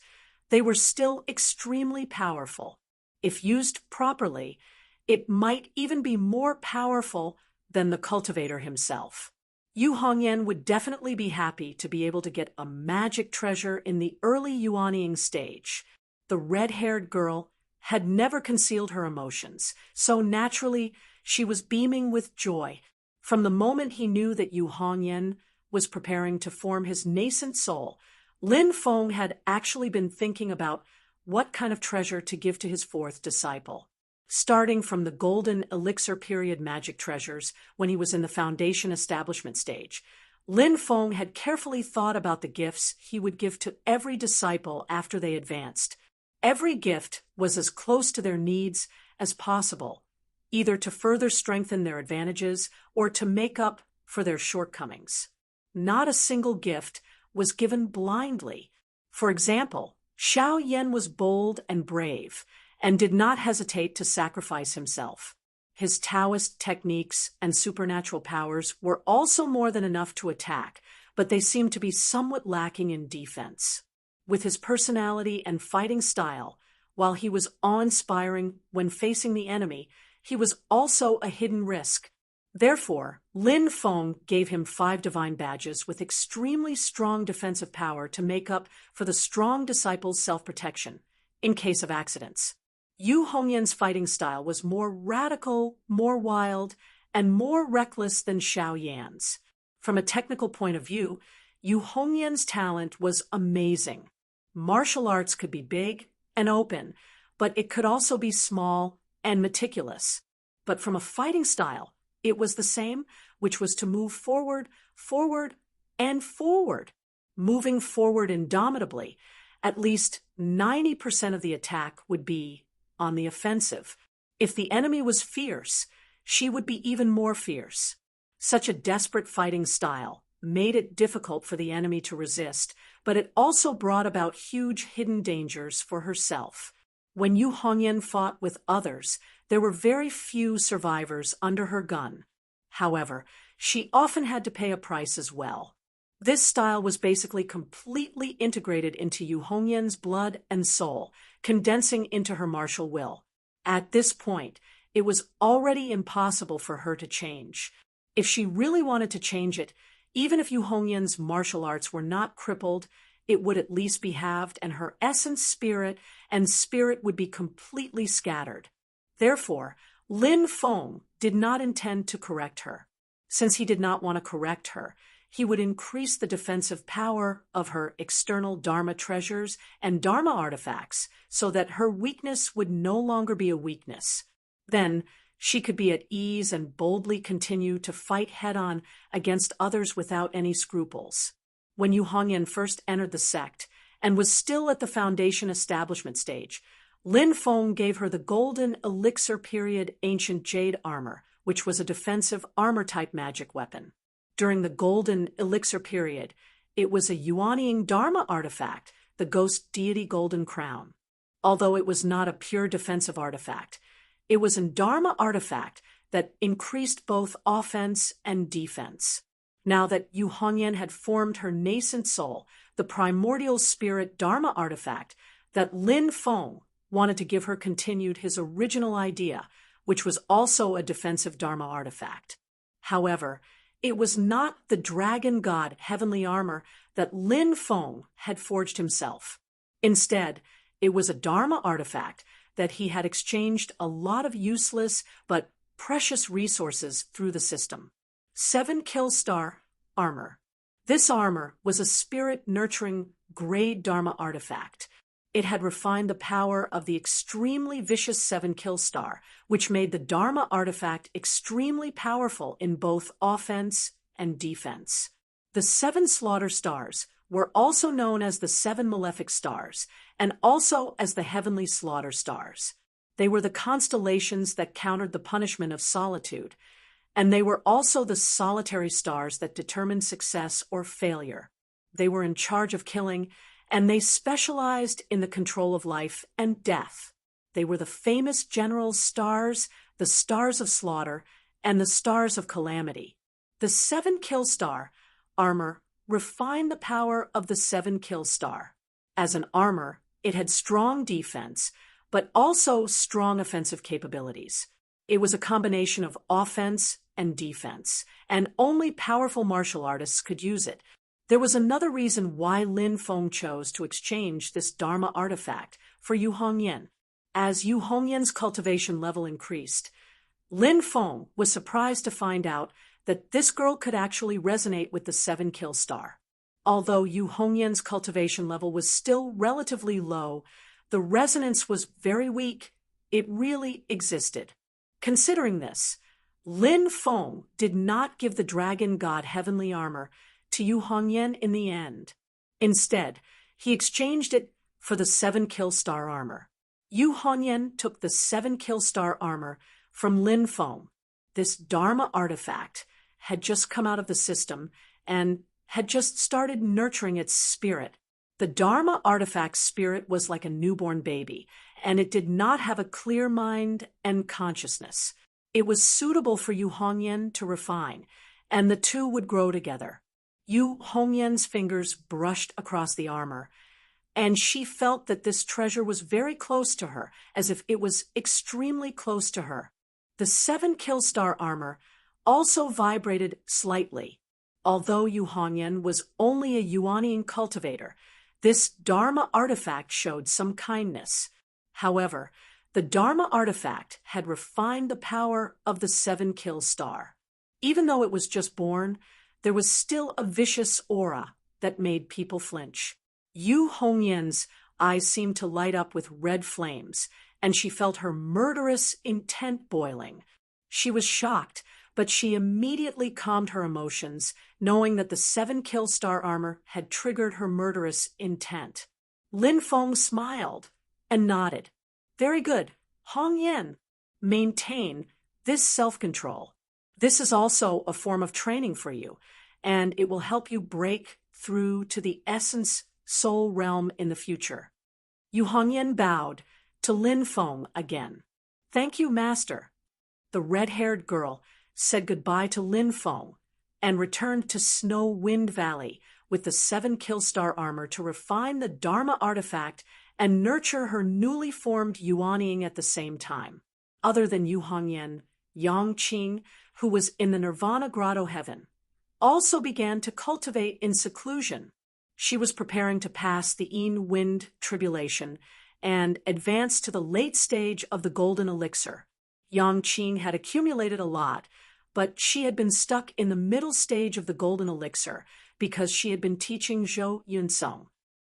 they were still extremely powerful. If used properly, it might even be more powerful than the cultivator himself. Yu Hongyan would definitely be happy to be able to get a magic treasure in the early Yuanying stage. The red-haired girl had never concealed her emotions, so naturally she was beaming with joy. From the moment he knew that Yu Hongyan was preparing to form his nascent soul, Lin Feng had actually been thinking about what kind of treasure to give to his 4th disciple. Starting from the golden elixir period magic treasures when he was in the foundation establishment stage, Lin Feng had carefully thought about the gifts he would give to every disciple after they advanced. Every gift was as close to their needs as possible, either to further strengthen their advantages or to make up for their shortcomings. Not a single gift was given blindly. For example, Xiao Yan was bold and brave, and did not hesitate to sacrifice himself. His Taoist techniques and supernatural powers were also more than enough to attack, but they seemed to be somewhat lacking in defense. With his personality and fighting style, while he was awe-inspiring when facing the enemy, he was also a hidden risk. Therefore, Lin Feng gave him 5 divine badges with extremely strong defensive power to make up for the strong disciples' self-protection in case of accidents. Yu Hongyan's fighting style was more radical, more wild, and more reckless than Xiao Yan's. From a technical point of view, Yu Hongyan's talent was amazing. Martial arts could be big and open, but it could also be small and meticulous. But from a fighting style, it was the same, which was to move forward, forward, and forward. Moving forward indomitably, at least 90% of the attack would be on the offensive. If the enemy was fierce, she would be even more fierce. Such a desperate fighting style made it difficult for the enemy to resist, but it also brought about huge hidden dangers for herself. When Yu Hongyan fought with others, there were very few survivors under her gun. However, she often had to pay a price as well. This style was basically completely integrated into Yu Hongyan's blood and soul, condensing into her martial will. At this point, it was already impossible for her to change. If she really wanted to change it, even if Yu Hongyan's martial arts were not crippled, it would at least be halved, and her essence, spirit would be completely scattered. Therefore, Lin Feng did not intend to correct her. Since he did not want to correct her, he would increase the defensive power of her external Dharma treasures and Dharma artifacts so that her weakness would no longer be a weakness. Then she could be at ease and boldly continue to fight head-on against others without any scruples. When Yu Hongyan first entered the sect and was still at the foundation establishment stage, Lin Feng gave her the golden elixir period ancient jade armor, which was a defensive armor-type magic weapon. During the golden elixir period, it was a Yuanying Dharma artifact, the ghost deity golden crown. Although it was not a pure defensive artifact, it was a Dharma artifact that increased both offense and defense. Now that Yu Hongyan had formed her nascent soul, the primordial spirit Dharma artifact, that Lin Feng wanted to give her continued his original idea, which was also a defensive Dharma artifact. However, it was not the dragon god heavenly armor that Lin Feng had forged himself. Instead, it was a Dharma artifact that he had exchanged a lot of useless but precious resources through the system. 7 kill star armor. This armor was a spirit-nurturing grade Dharma artifact. It had refined the power of the extremely vicious 7-kill star, which made the Dharma artifact extremely powerful in both offense and defense. The 7 slaughter stars were also known as the 7 malefic stars, and also as the heavenly slaughter stars. They were the constellations that countered the punishment of solitude, and they were also the solitary stars that determined success or failure. They were in charge of killing, and they specialized in the control of life and death. They were the famous general stars, the stars of slaughter, and the stars of calamity. The 7-kill star armor refined the power of the 7-kill star. As an armor, it had strong defense, but also strong offensive capabilities. It was a combination of offense and defense, and only powerful martial artists could use it. There was another reason why Lin Feng chose to exchange this Dharma artifact for Yu Hongyan. As Yu Hongyan's cultivation level increased, Lin Feng was surprised to find out that this girl could actually resonate with the 7-kill star. Although Yu Hongyan's cultivation level was still relatively low, the resonance was very weak. It really existed. Considering this, Lin Feng did not give the dragon god heavenly armor to Yu Hongyan in the end. Instead, he exchanged it for the 7-kill star armor. Yu Hongyan took the 7-kill star armor from Lin Feng. This Dharma artifact had just come out of the system and had just started nurturing its spirit. The Dharma artifact's spirit was like a newborn baby, and it did not have a clear mind and consciousness. It was suitable for Yu Hongyan to refine, and the two would grow together. Yu Hongyan's fingers brushed across the armor, and she felt that this treasure was very close to her, as if it was extremely close to her. The 7-kill star armor also vibrated slightly. Although Yu Hongyan was only a Yuanian cultivator, this Dharma artifact showed some kindness. However, the Dharma artifact had refined the power of the 7-kill star. Even though it was just born, there was still a vicious aura that made people flinch. Yu Hongyan's eyes seemed to light up with red flames, and she felt her murderous intent boiling. She was shocked, but she immediately calmed her emotions, knowing that the 7-kill star armor had triggered her murderous intent. Lin Feng smiled and nodded. Very good, Hongyan. Maintain this self-control. This is also a form of training for you, and it will help you break through to the essence soul realm in the future. Yu Hongyan bowed to Lin Feng again. Thank you, Master. The red-haired girl said goodbye to Lin Feng and returned to Snow Wind Valley with the 7-kill star armor to refine the Dharma artifact and nurture her newly formed Yuanying at the same time. Other than Yu Hongyan, Yang Qing, who was in the Nirvana Grotto heaven, also began to cultivate in seclusion. She was preparing to pass the Yin Wind tribulation and advance to the late stage of the Golden Elixir. Yang Qing had accumulated a lot, but she had been stuck in the middle stage of the Golden Elixir because she had been teaching Zhou Yunsong.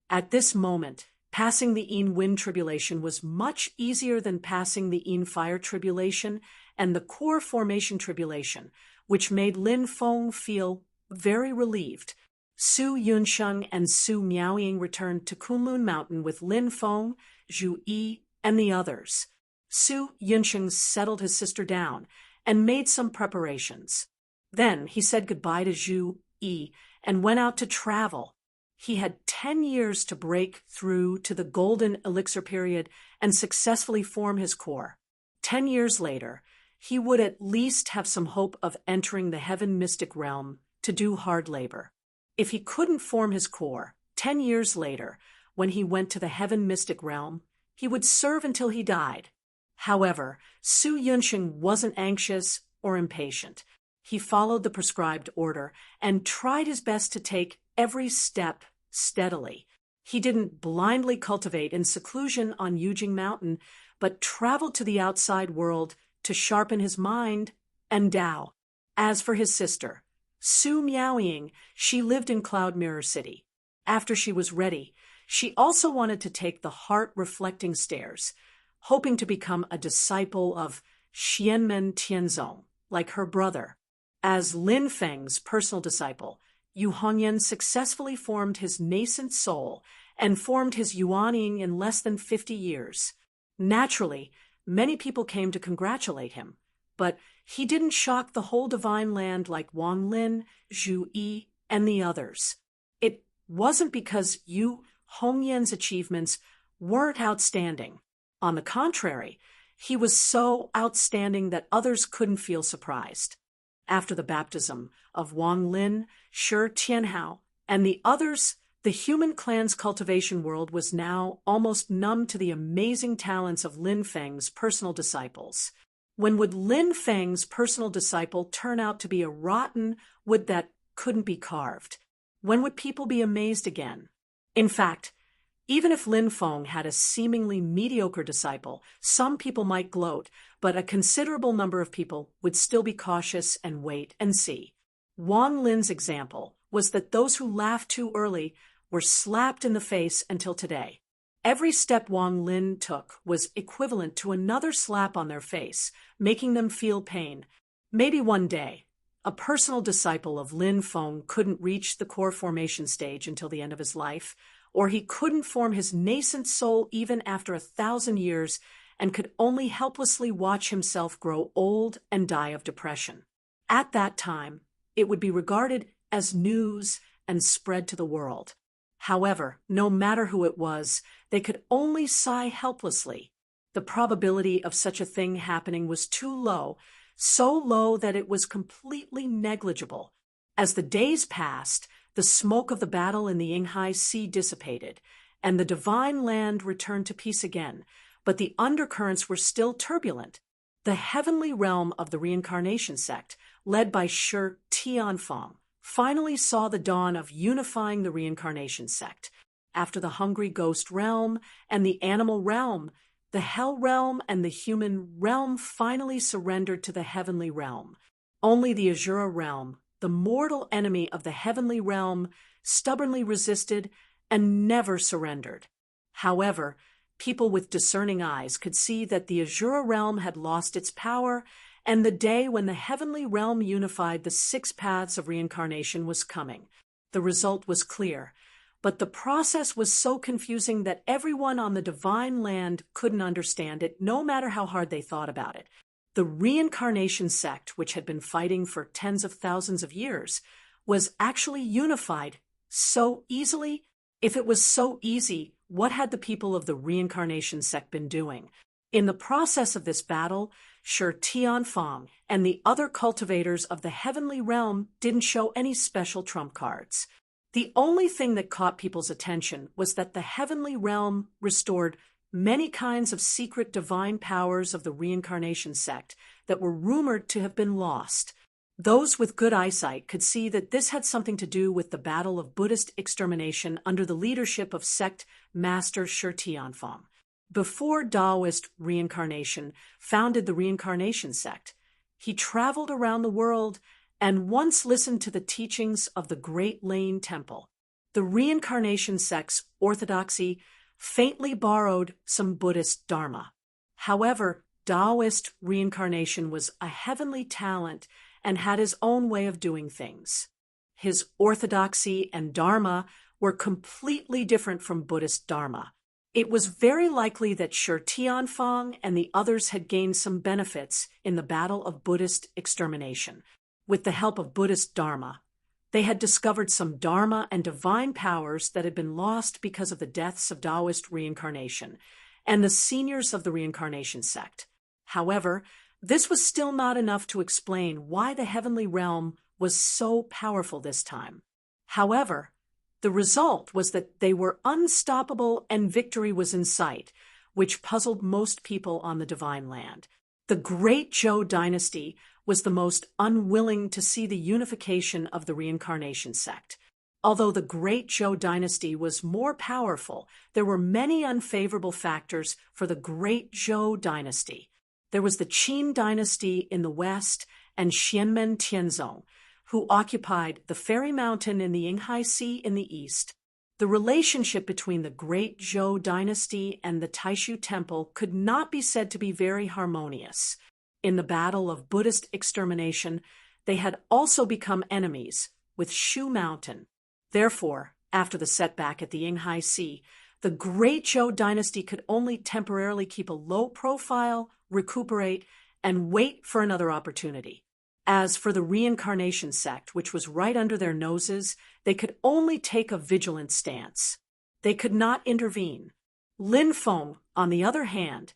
At this moment, passing the Yin Wind tribulation was much easier than passing the Yin Fire tribulation and the Core Formation tribulation, which made Lin Feng feel very relieved. Su Yunsheng and Su Miaoying returned to Kunlun Mountain with Lin Feng, Zhu Yi, and the others. Su Yunsheng settled his sister down and made some preparations. Then he said goodbye to Zhu Yi and went out to travel. He had 10 years to break through to the Golden Elixir period and successfully form his core. 10 years later, he would at least have some hope of entering the Heaven Mystic realm to do hard labor. If he couldn't form his core, 10 years later, when he went to the Heaven Mystic realm, he would serve until he died. However, Su Yunsheng wasn't anxious or impatient. He followed the prescribed order and tried his best to take every step steadily. He didn't blindly cultivate in seclusion on Yujing Mountain, but traveled to the outside world to sharpen his mind and Tao. As for his sister, Su Miaoying, she lived in Cloud Mirror City. After she was ready, she also wanted to take the heart-reflecting stairs, hoping to become a disciple of Xianmen Tianzong, like her brother. As Lin Feng's personal disciple, Yu Hongyan successfully formed his nascent soul and formed his Yuanying in less than 50 years. Naturally, many people came to congratulate him, but he didn't shock the whole divine land like Wang Lin, Zhu Yi, and the others. It wasn't because Yu Hongyan's achievements weren't outstanding. On the contrary, he was so outstanding that others couldn't feel surprised. After the baptism of Wang Lin, Shi Tianhao, and the others, the human clan's cultivation world was now almost numb to the amazing talents of Lin Feng's personal disciples. When would Lin Feng's personal disciple turn out to be a rotten wood that couldn't be carved? When would people be amazed again? In fact, even if Lin Feng had a seemingly mediocre disciple, some people might gloat, but a considerable number of people would still be cautious and wait and see. Wang Lin's example was that those who laughed too early were slapped in the face until today. Every step Wang Lin took was equivalent to another slap on their face, making them feel pain. Maybe one day, a personal disciple of Lin Feng couldn't reach the core formation stage until the end of his life, or he couldn't form his nascent soul even after 1,000 years and could only helplessly watch himself grow old and die of depression. At that time, it would be regarded as news and spread to the world. However, no matter who it was, they could only sigh helplessly. The probability of such a thing happening was too low, so low that it was completely negligible. As the days passed, the smoke of the battle in the Yinghai Sea dissipated, and the divine land returned to peace again, but the undercurrents were still turbulent. The heavenly realm of the reincarnation sect, led by Shi Tianfang, finally saw the dawn of unifying the reincarnation sect. After the hungry ghost realm and the animal realm, the hell realm and the human realm finally surrendered to the heavenly realm. Only the Azura realm, the mortal enemy of the heavenly realm, stubbornly resisted and never surrendered. However, people with discerning eyes could see that the Azura realm had lost its power, and the day when the heavenly realm unified the 6 paths of reincarnation was coming. The result was clear, but the process was so confusing that everyone on the divine land couldn't understand it, no matter how hard they thought about it. The reincarnation sect, which had been fighting for tens of thousands of years, was actually unified so easily. If it was so easy, what had the people of the reincarnation sect been doing? In the process of this battle, Shi Tianfang and the other cultivators of the heavenly realm didn't show any special trump cards. The only thing that caught people's attention was that the heavenly realm restored many kinds of secret divine powers of the reincarnation sect that were rumored to have been lost. Those with good eyesight could see that this had something to do with the battle of Buddhist extermination under the leadership of sect master Shi Tianfang. Before Taoist reincarnation founded the reincarnation sect, he traveled around the world and once listened to the teachings of the Great Lane Temple. The reincarnation sect's orthodoxy faintly borrowed some Buddhist dharma. However, Taoist reincarnation was a heavenly talent and had his own way of doing things. His orthodoxy and dharma were completely different from Buddhist dharma. It was very likely that Shi Tianfang and the others had gained some benefits in the battle of Buddhist extermination. With the help of Buddhist dharma, they had discovered some dharma and divine powers that had been lost because of the deaths of Taoist reincarnation and the seniors of the reincarnation sect. However, this was still not enough to explain why the heavenly realm was so powerful this time. However, the result was that they were unstoppable and victory was in sight, which puzzled most people on the divine land. The Great Zhou dynasty was the most unwilling to see the unification of the reincarnation sect. Although the Great Zhou dynasty was more powerful, there were many unfavorable factors for the Great Zhou dynasty. There was the Qin dynasty in the west and Xianmen Tianzong, who occupied the Fairy Mountain in the Yinghai Sea in the east. The relationship between the Great Zhou dynasty and the Taishu Temple could not be said to be very harmonious. In the battle of Buddhist extermination, they had also become enemies with Shu Mountain. Therefore, after the setback at the Yinghai Sea, the Great Zhou dynasty could only temporarily keep a low profile, recuperate, and wait for another opportunity. As for the reincarnation sect, which was right under their noses, they could only take a vigilant stance. They could not intervene. Lin Feng, on the other hand,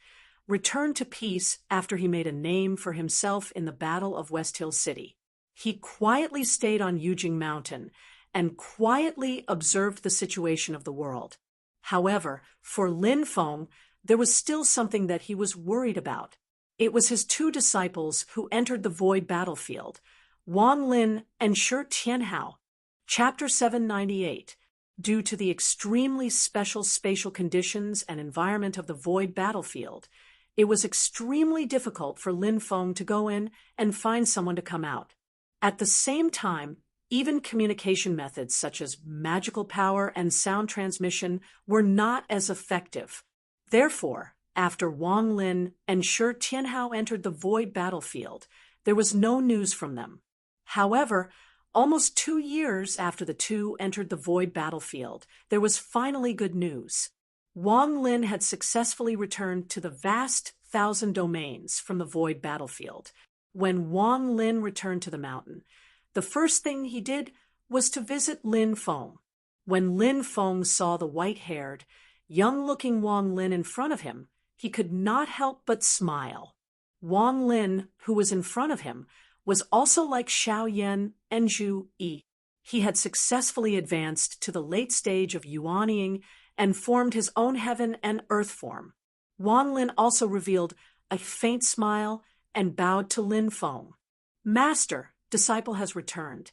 returned to peace after he made a name for himself in the Battle of West Hill City. He quietly stayed on Yujing Mountain and quietly observed the situation of the world. However, for Lin Feng, there was still something that he was worried about. It was his two disciples who entered the void battlefield, Wang Lin and Shi Tianhao. Chapter 798. Due to the extremely special spatial conditions and environment of the void battlefield, it was extremely difficult for Lin Feng to go in and find someone to come out. At the same time, even communication methods such as magical power and sound transmission were not as effective. Therefore, after Wang Lin and Shi Tianhao entered the void battlefield, there was no news from them. However, almost 2 years after the two entered the void battlefield, there was finally good news. Wang Lin had successfully returned to the vast 1,000 domains from the void battlefield. When Wang Lin returned to the mountain, the first thing he did was to visit Lin Feng. When Lin Feng saw the white-haired, young-looking Wang Lin in front of him, he could not help but smile. Wang Lin, who was in front of him, was also like Xiao Yan and Zhu Yi. He had successfully advanced to the late stage of yuanying and formed his own heaven and earth form. Wang Lin also revealed a faint smile and bowed to Lin Feng. "Master," disciple has returned.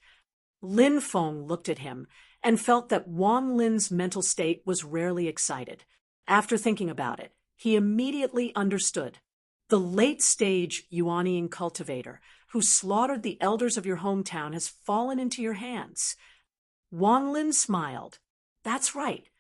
Lin Feng looked at him and felt that Wang Lin's mental state was rarely excited. After thinking about it, he immediately understood. The late-stage yuanying cultivator who slaughtered the elders of your hometown has fallen into your hands. Wang Lin smiled. "That's right."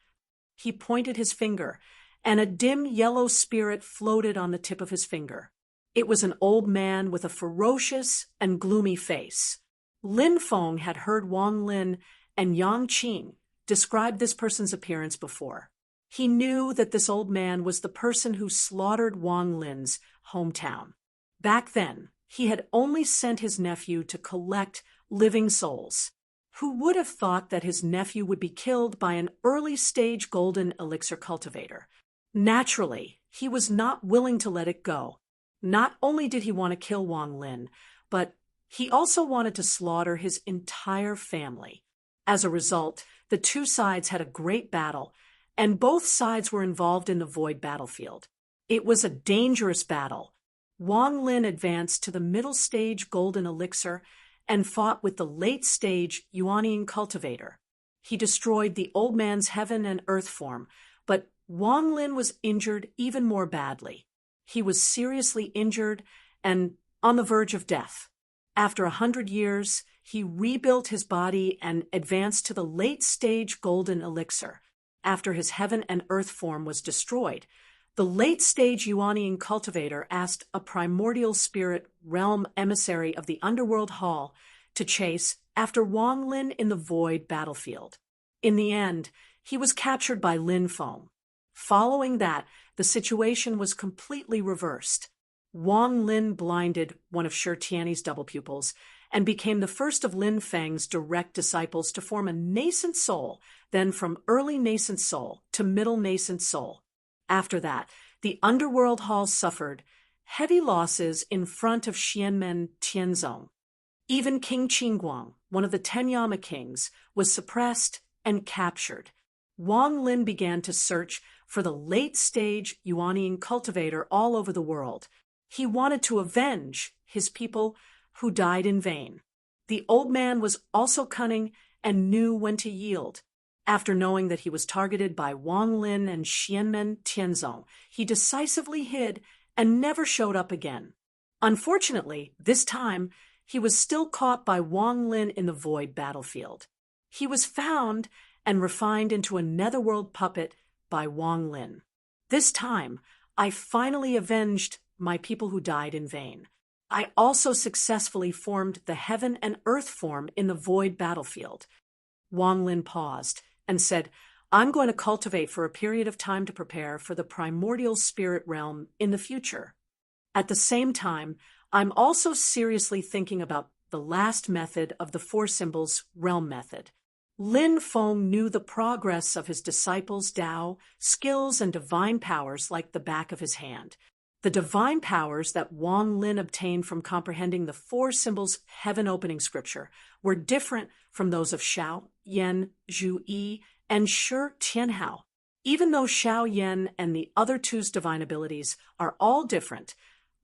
He pointed his finger, and a dim yellow spirit floated on the tip of his finger. It was an old man with a ferocious and gloomy face. Lin Feng had heard Wang Lin and Yang Qing describe this person's appearance before. He knew that this old man was the person who slaughtered Wang Lin's hometown. Back then, he had only sent his nephew to collect living souls. Who would have thought that his nephew would be killed by an early-stage golden elixir cultivator? Naturally, he was not willing to let it go. Not only did he want to kill Wang Lin, but he also wanted to slaughter his entire family. As a result, the two sides had a great battle, and both sides were involved in the void battlefield. It was a dangerous battle. Wang Lin advanced to the middle stage golden elixir and fought with the late stage yuanying cultivator. He destroyed the old man's heaven and earth form, but Wang Lin was injured even more badly. He was seriously injured and on the verge of death. After 100 years, he rebuilt his body and advanced to the late stage golden elixir. After his heaven and earth form was destroyed, the late-stage yuanying cultivator asked a primordial spirit realm emissary of the underworld hall to chase after Wang Lin in the void battlefield. In the end, he was captured by Lin Feng. Following that, the situation was completely reversed. Wang Lin blinded one of Shi Tianyi's double pupils and became the first of Lin Feng's direct disciples to form a nascent soul, then from early nascent soul to middle nascent soul. After that, the underworld hall suffered heavy losses in front of Xianmen Tianzong. Even King Qingguang, one of the 10 Yama kings, was suppressed and captured. Wang Lin began to search for the late-stage yuanying cultivator all over the world. He wanted to avenge his people who died in vain. The old man was also cunning and knew when to yield. After knowing that he was targeted by Wang Lin and Xianmen Tianzong, he decisively hid and never showed up again. Unfortunately, this time, he was still caught by Wang Lin in the void battlefield. He was found and refined into a netherworld puppet by Wang Lin. This time, I finally avenged my people who died in vain. I also successfully formed the heaven and earth form in the void battlefield. Wang Lin paused and said, I'm going to cultivate for a period of time to prepare for the primordial spirit realm in the future. At the same time, I'm also seriously thinking about the last method of the four symbols realm method. Lin Feng knew the progress of his disciples' Tao, skills, and divine powers like the back of his hand. The divine powers that Wang Lin obtained from comprehending the four symbols heaven opening scripture were different from those of Xiao Yan, Zhu Yi, and Shi Tianhao. Even though Xiao Yan and the other two's divine abilities are all different,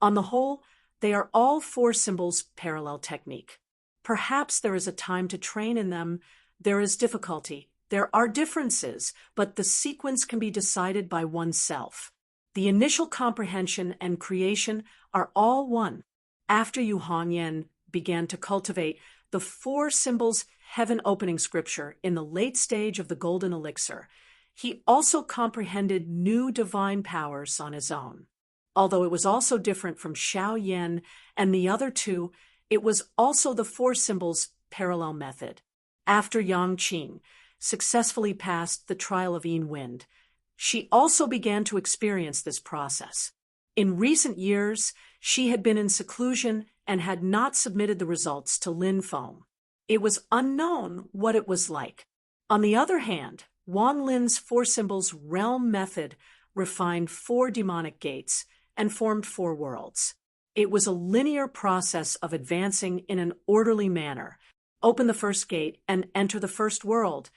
on the whole, they are all four symbols parallel technique. Perhaps there is a time to train in them. There is difficulty. There are differences, but the sequence can be decided by oneself. The initial comprehension and creation are all one. After Yu Hongyan began to cultivate the four symbols heaven opening scripture in the late stage of the golden elixir, he also comprehended new divine powers on his own. Although it was also different from Xiao Yan and the other two, it was also the four symbols parallel method. After Yang Qing successfully passed the trial of Yin Wind, she also began to experience this process. In recent years, she had been in seclusion and had not submitted the results to Lin Feng. It was unknown what it was like. On the other hand, Wang Lin's four symbols realm method refined four demonic gates and formed four worlds. It was a linear process of advancing in an orderly manner. Open the first gate and enter the first world,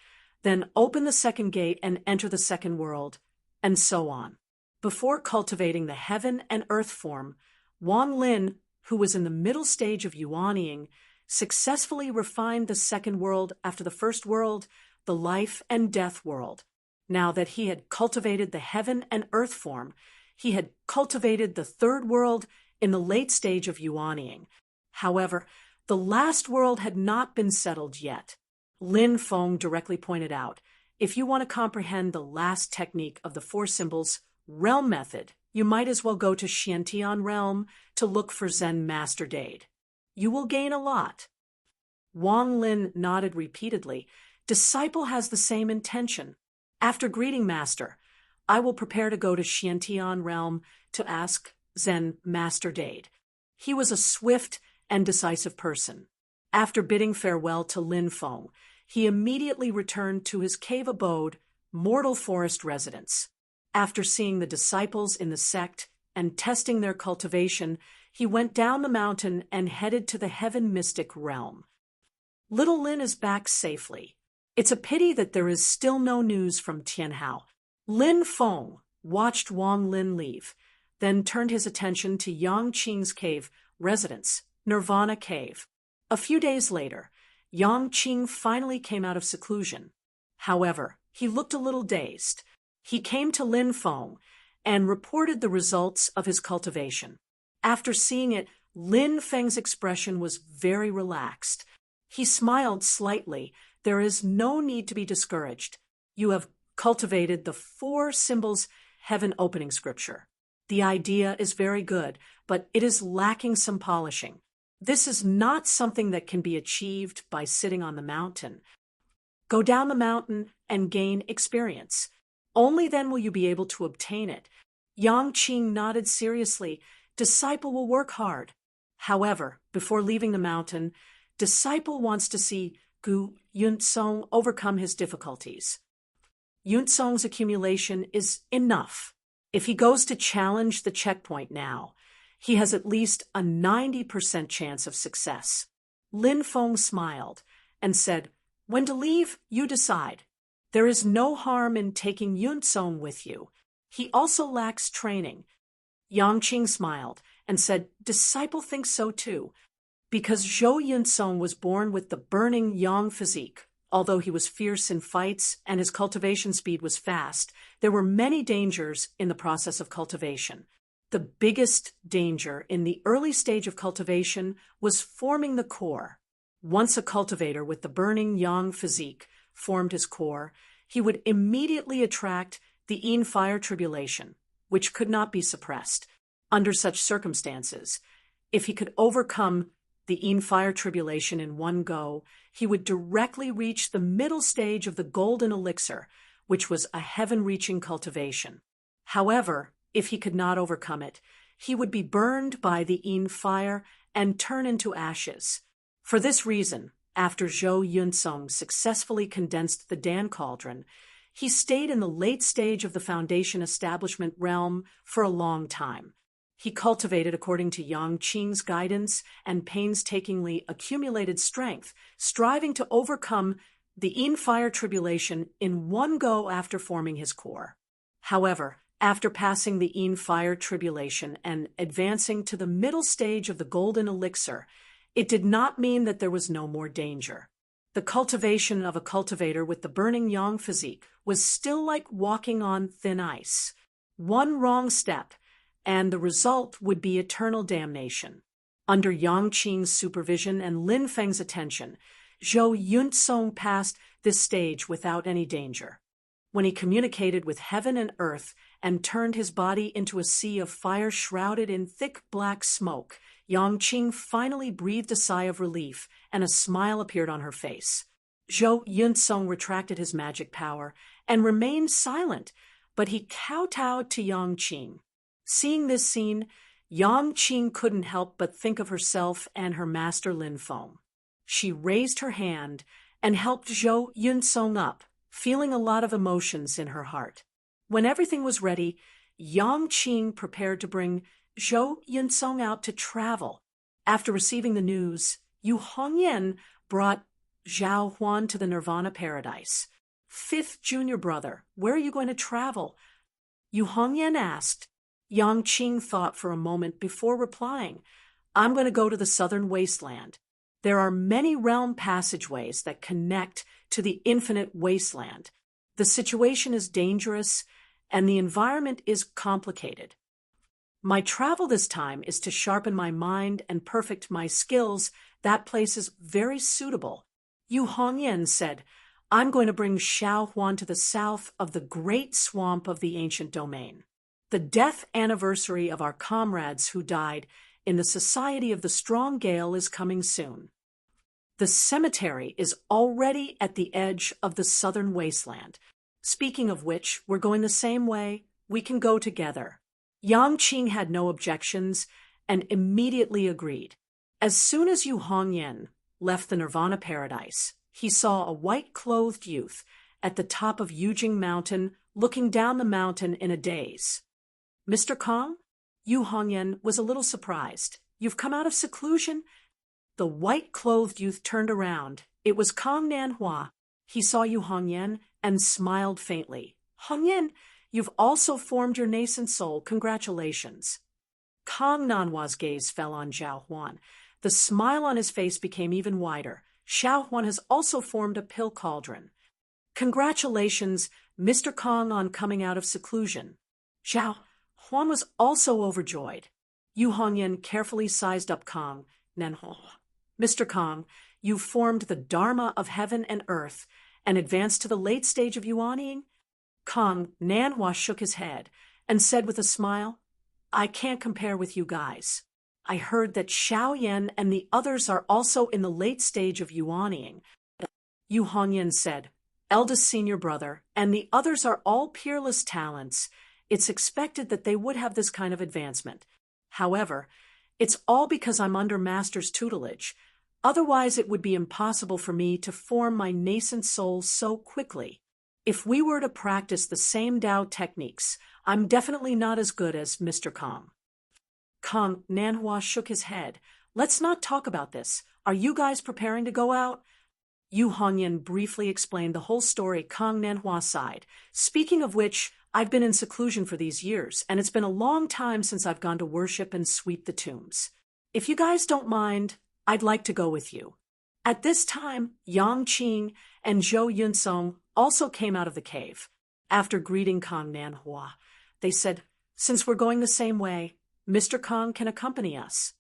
then open the second gate and enter the second world, and so on. Before cultivating the heaven and earth form, Wang Lin, who was in the middle stage of yuanying, successfully refined the second world after the first world, the life and death world. Now that he had cultivated the heaven and earth form, he had cultivated the third world in the late stage of yuanying. However, the last world had not been settled yet. Lin Feng directly pointed out, if you want to comprehend the last technique of the four symbols realm method, you might as well go to Xiantian realm to look for Zen Master Dade. You will gain a lot. Wang Lin nodded repeatedly. Disciple has the same intention. After greeting Master, I will prepare to go to Xiantian realm to ask Zen Master Dade. He was a swift and decisive person. After bidding farewell to Lin Feng, he immediately returned to his cave abode, Mortal Forest residence. After seeing the disciples in the sect and testing their cultivation, he went down the mountain and headed to the heaven mystic realm. Little Lin is back safely. It's a pity that there is still no news from Tianhao. Lin Feng watched Wang Lin leave, then turned his attention to Yang Qing's cave residence, Nirvana Cave. A few days later, Yang Qing finally came out of seclusion. However, he looked a little dazed. He came to Lin Feng and reported the results of his cultivation. After seeing it, Lin Feng's expression was very relaxed. He smiled slightly. There is no need to be discouraged. You have cultivated the four symbols heaven opening scripture. The idea is very good, but it is lacking some polishing. This is not something that can be achieved by sitting on the mountain. Go down the mountain and gain experience. Only then will you be able to obtain it. Yang Qing nodded seriously. Disciple will work hard. However, before leaving the mountain, Disciple wants to see Gu Yunsong overcome his difficulties. Yunsong's accumulation is enough. If he goes to challenge the checkpoint now, he has at least a 90% chance of success. Lin Feng smiled and said, when to leave, you decide. There is no harm in taking Yunsong with you. He also lacks training. Yang Qing smiled and said, Disciple thinks so too. Because Zhou Yunsong was born with the burning yang physique, although he was fierce in fights and his cultivation speed was fast, there were many dangers in the process of cultivation. The biggest danger in the early stage of cultivation was forming the core. Once a cultivator with the burning yang physique formed his core, he would immediately attract the Yin fire tribulation, which could not be suppressed. Under such circumstances, if he could overcome the Yin fire tribulation in one go, he would directly reach the middle stage of the golden elixir, which was a heaven-reaching cultivation. However, if he could not overcome it, he would be burned by the Yin fire and turn into ashes. For this reason, after Zhou Yunsong successfully condensed the Dan cauldron, he stayed in the late stage of the foundation establishment realm for a long time. He cultivated according to Yang Qing's guidance and painstakingly accumulated strength, striving to overcome the Yin fire tribulation in one go after forming his core. However, after passing the Yin fire tribulation and advancing to the middle stage of the golden elixir, it did not mean that there was no more danger. The cultivation of a cultivator with the burning yang physique was still like walking on thin ice. One wrong step, and the result would be eternal damnation. Under Yang Qing's supervision and Lin Feng's attention, Zhou Yunsong passed this stage without any danger. When he communicated with heaven and earth and turned his body into a sea of fire shrouded in thick black smoke, Yang Qing finally breathed a sigh of relief, and a smile appeared on her face. Zhou Yunsong retracted his magic power and remained silent, but he kowtowed to Yang Qing. Seeing this scene, Yang Qing couldn't help but think of herself and her master Lin Feng. She raised her hand and helped Zhou Yunsong up, feeling a lot of emotions in her heart. When everything was ready, Yang Qing prepared to bring Zhou Yunsong out to travel. After receiving the news, Yu Hongyan brought Zhao Huan to the Nirvana paradise. Fifth junior brother, where are you going to travel? Yu Hongyan asked. Yang Qing thought for a moment before replying. I'm going to go to the southern wasteland. There are many realm passageways that connect to the infinite wasteland. The situation is dangerous, and the environment is complicated. My travel this time is to sharpen my mind and perfect my skills. That place is very suitable. Yu Hongyan said, I'm going to bring Xiao Huan to the south of the great swamp of the ancient domain. The death anniversary of our comrades who died in the Society of the Strong Gale is coming soon. The cemetery is already at the edge of the southern wasteland. Speaking of which, we're going the same way. We can go together. Yang Qing had no objections and immediately agreed. As soon as Yu Hongyan left the Nirvana paradise, he saw a white-clothed youth at the top of Yujing Mountain looking down the mountain in a daze. Mr. Kong? Yu Hongyan was a little surprised. You've come out of seclusion? The white-clothed youth turned around. It was Kong Nanhua. He saw Yu Hongyan and smiled faintly. Hongyan, you've also formed your nascent soul. Congratulations. Kong Nanhua's gaze fell on Zhao Huan. The smile on his face became even wider. Xiao Huan has also formed a pill cauldron. Congratulations, Mr. Kong, on coming out of seclusion. Zhao Huan was also overjoyed. Yu Hongyan carefully sized up Kong Nanhua. Mr. Kong, you formed the Dharma of heaven and earth and advanced to the late stage of yuanying? Kong Nanhua shook his head and said with a smile, I can't compare with you guys. I heard that Xiao Yan and the others are also in the late stage of yuanying. Yu Hongyan said, eldest senior brother, and the others are all peerless talents. It's expected that they would have this kind of advancement. However, it's all because I'm under Master's tutelage. Otherwise, it would be impossible for me to form my nascent soul so quickly. If we were to practice the same Tao techniques, I'm definitely not as good as Mr. Kong. Kong Nanhua shook his head. Let's not talk about this. Are you guys preparing to go out? Yu Hongyan briefly explained the whole story. Kong Nanhua sighed. Speaking of which, I've been in seclusion for these years, and it's been a long time since I've gone to worship and sweep the tombs. If you guys don't mind, I'd like to go with you. At this time, Yang Qing and Zhou Yunsong also came out of the cave. After greeting Kong Nanhua, they said, since we're going the same way, Mr. Kong can accompany us.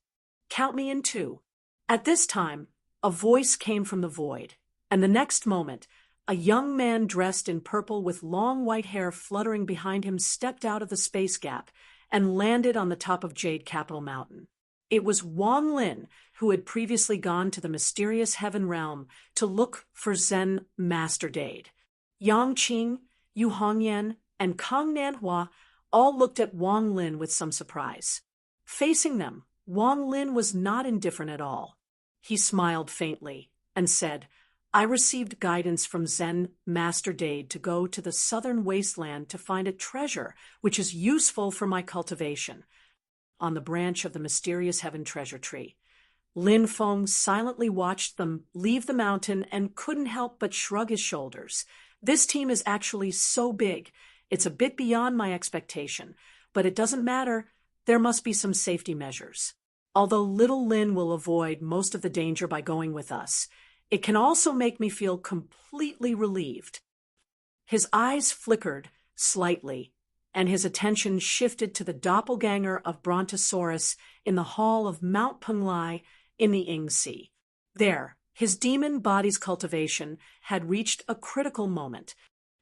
Count me in too." At this time, a voice came from the void, and the next moment, a young man dressed in purple with long white hair fluttering behind him stepped out of the space gap and landed on the top of Jade Capital Mountain. It was Wang Lin, who had previously gone to the mysterious heaven realm to look for Zen Master Dade. Yang Qing, Yu Hongyan, and Kang Nanhua all looked at Wang Lin with some surprise. Facing them, Wang Lin was not indifferent at all. He smiled faintly and said, "I received guidance from Zen Master Dade to go to the southern wasteland to find a treasure which is useful for my cultivation." On the branch of the mysterious heaven treasure tree, Lin Feng silently watched them leave the mountain and couldn't help but shrug his shoulders. "This team is actually so big. It's a bit beyond my expectation, but it doesn't matter. There must be some safety measures. Although little Lin will avoid most of the danger by going with us, it can also make me feel completely relieved." His eyes flickered slightly, and his attention shifted to the doppelganger of Brontosaurus in the hall of Mount Penglai in the Ing Sea. There, his demon body's cultivation had reached a critical moment.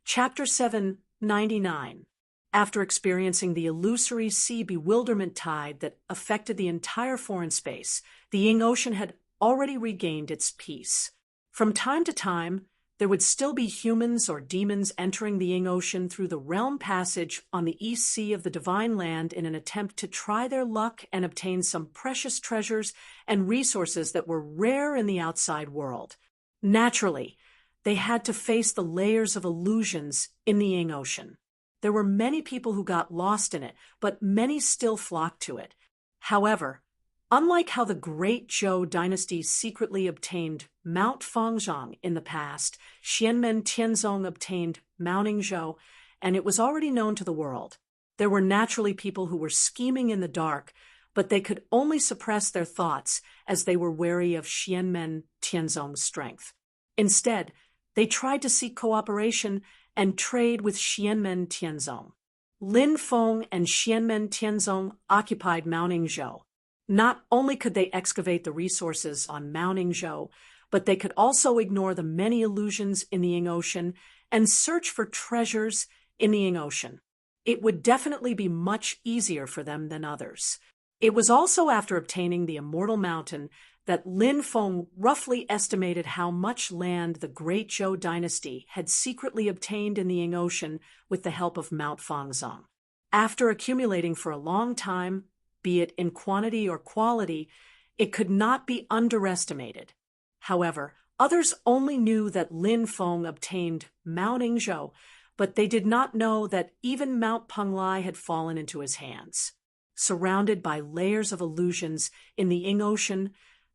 Chapter 799. After experiencing the illusory sea bewilderment tide that affected the entire foreign space, the Ing Ocean had already regained its peace. From time to time, there would still be humans or demons entering the Ing Ocean through the realm passage on the east sea of the Divine Land in an attempt to try their luck and obtain some precious treasures and resources that were rare in the outside world. Naturally, they had to face the layers of illusions in the Ing Ocean. There were many people who got lost in it, but many still flocked to it. However, unlike how the Great Zhou dynasty secretly obtained Mount Fangzhong in the past, Xianmen Tianzong obtained Mount Ningzhou, and it was already known to the world. There were naturally people who were scheming in the dark, but they could only suppress their thoughts as they were wary of Xianmen Tianzong's strength. Instead, they tried to seek cooperation and trade with Xianmen Tianzong. Lin Feng and Xianmen Tianzong occupied Mount Ningzhou. Not only could they excavate the resources on Mount Ningzhou, but they could also ignore the many illusions in the Ing Ocean and search for treasures in the Ing Ocean. It would definitely be much easier for them than others. It was also after obtaining the Immortal Mountain that Lin Feng roughly estimated how much land the Great Zhou dynasty had secretly obtained in the Ing Ocean with the help of Mount Fangzhong. After accumulating for a long time, be it in quantity or quality, it could not be underestimated. However, others only knew that Lin Feng obtained Mount Ningzhou, but they did not know that even Mount Penglai had fallen into his hands. Surrounded by layers of illusions in the Ing Ocean,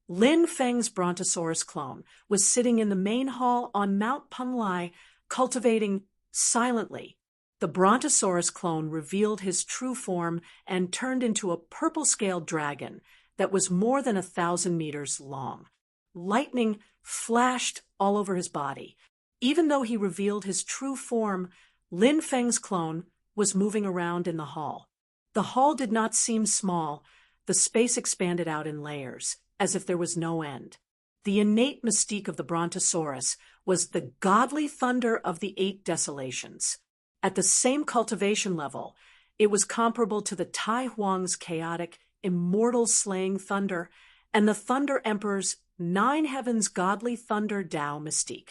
Lin Feng's Brontosaurus clone was sitting in the main hall on Mount Penglai, cultivating silently. The Brontosaurus clone revealed his true form and turned into a purple-scaled dragon that was more than 1,000 meters long. Lightning flashed all over his body. Even though he revealed his true form, Lin Feng's clone was moving around in the hall. The hall did not seem small. The space expanded out in layers, as if there was no end. The innate mystique of the Brontosaurus was the godly thunder of the 8 desolations. At the same cultivation level, it was comparable to the Tai Huang's chaotic, immortal-slaying thunder and the Thunder Emperor's 9 Heavens godly thunder Tao mystique.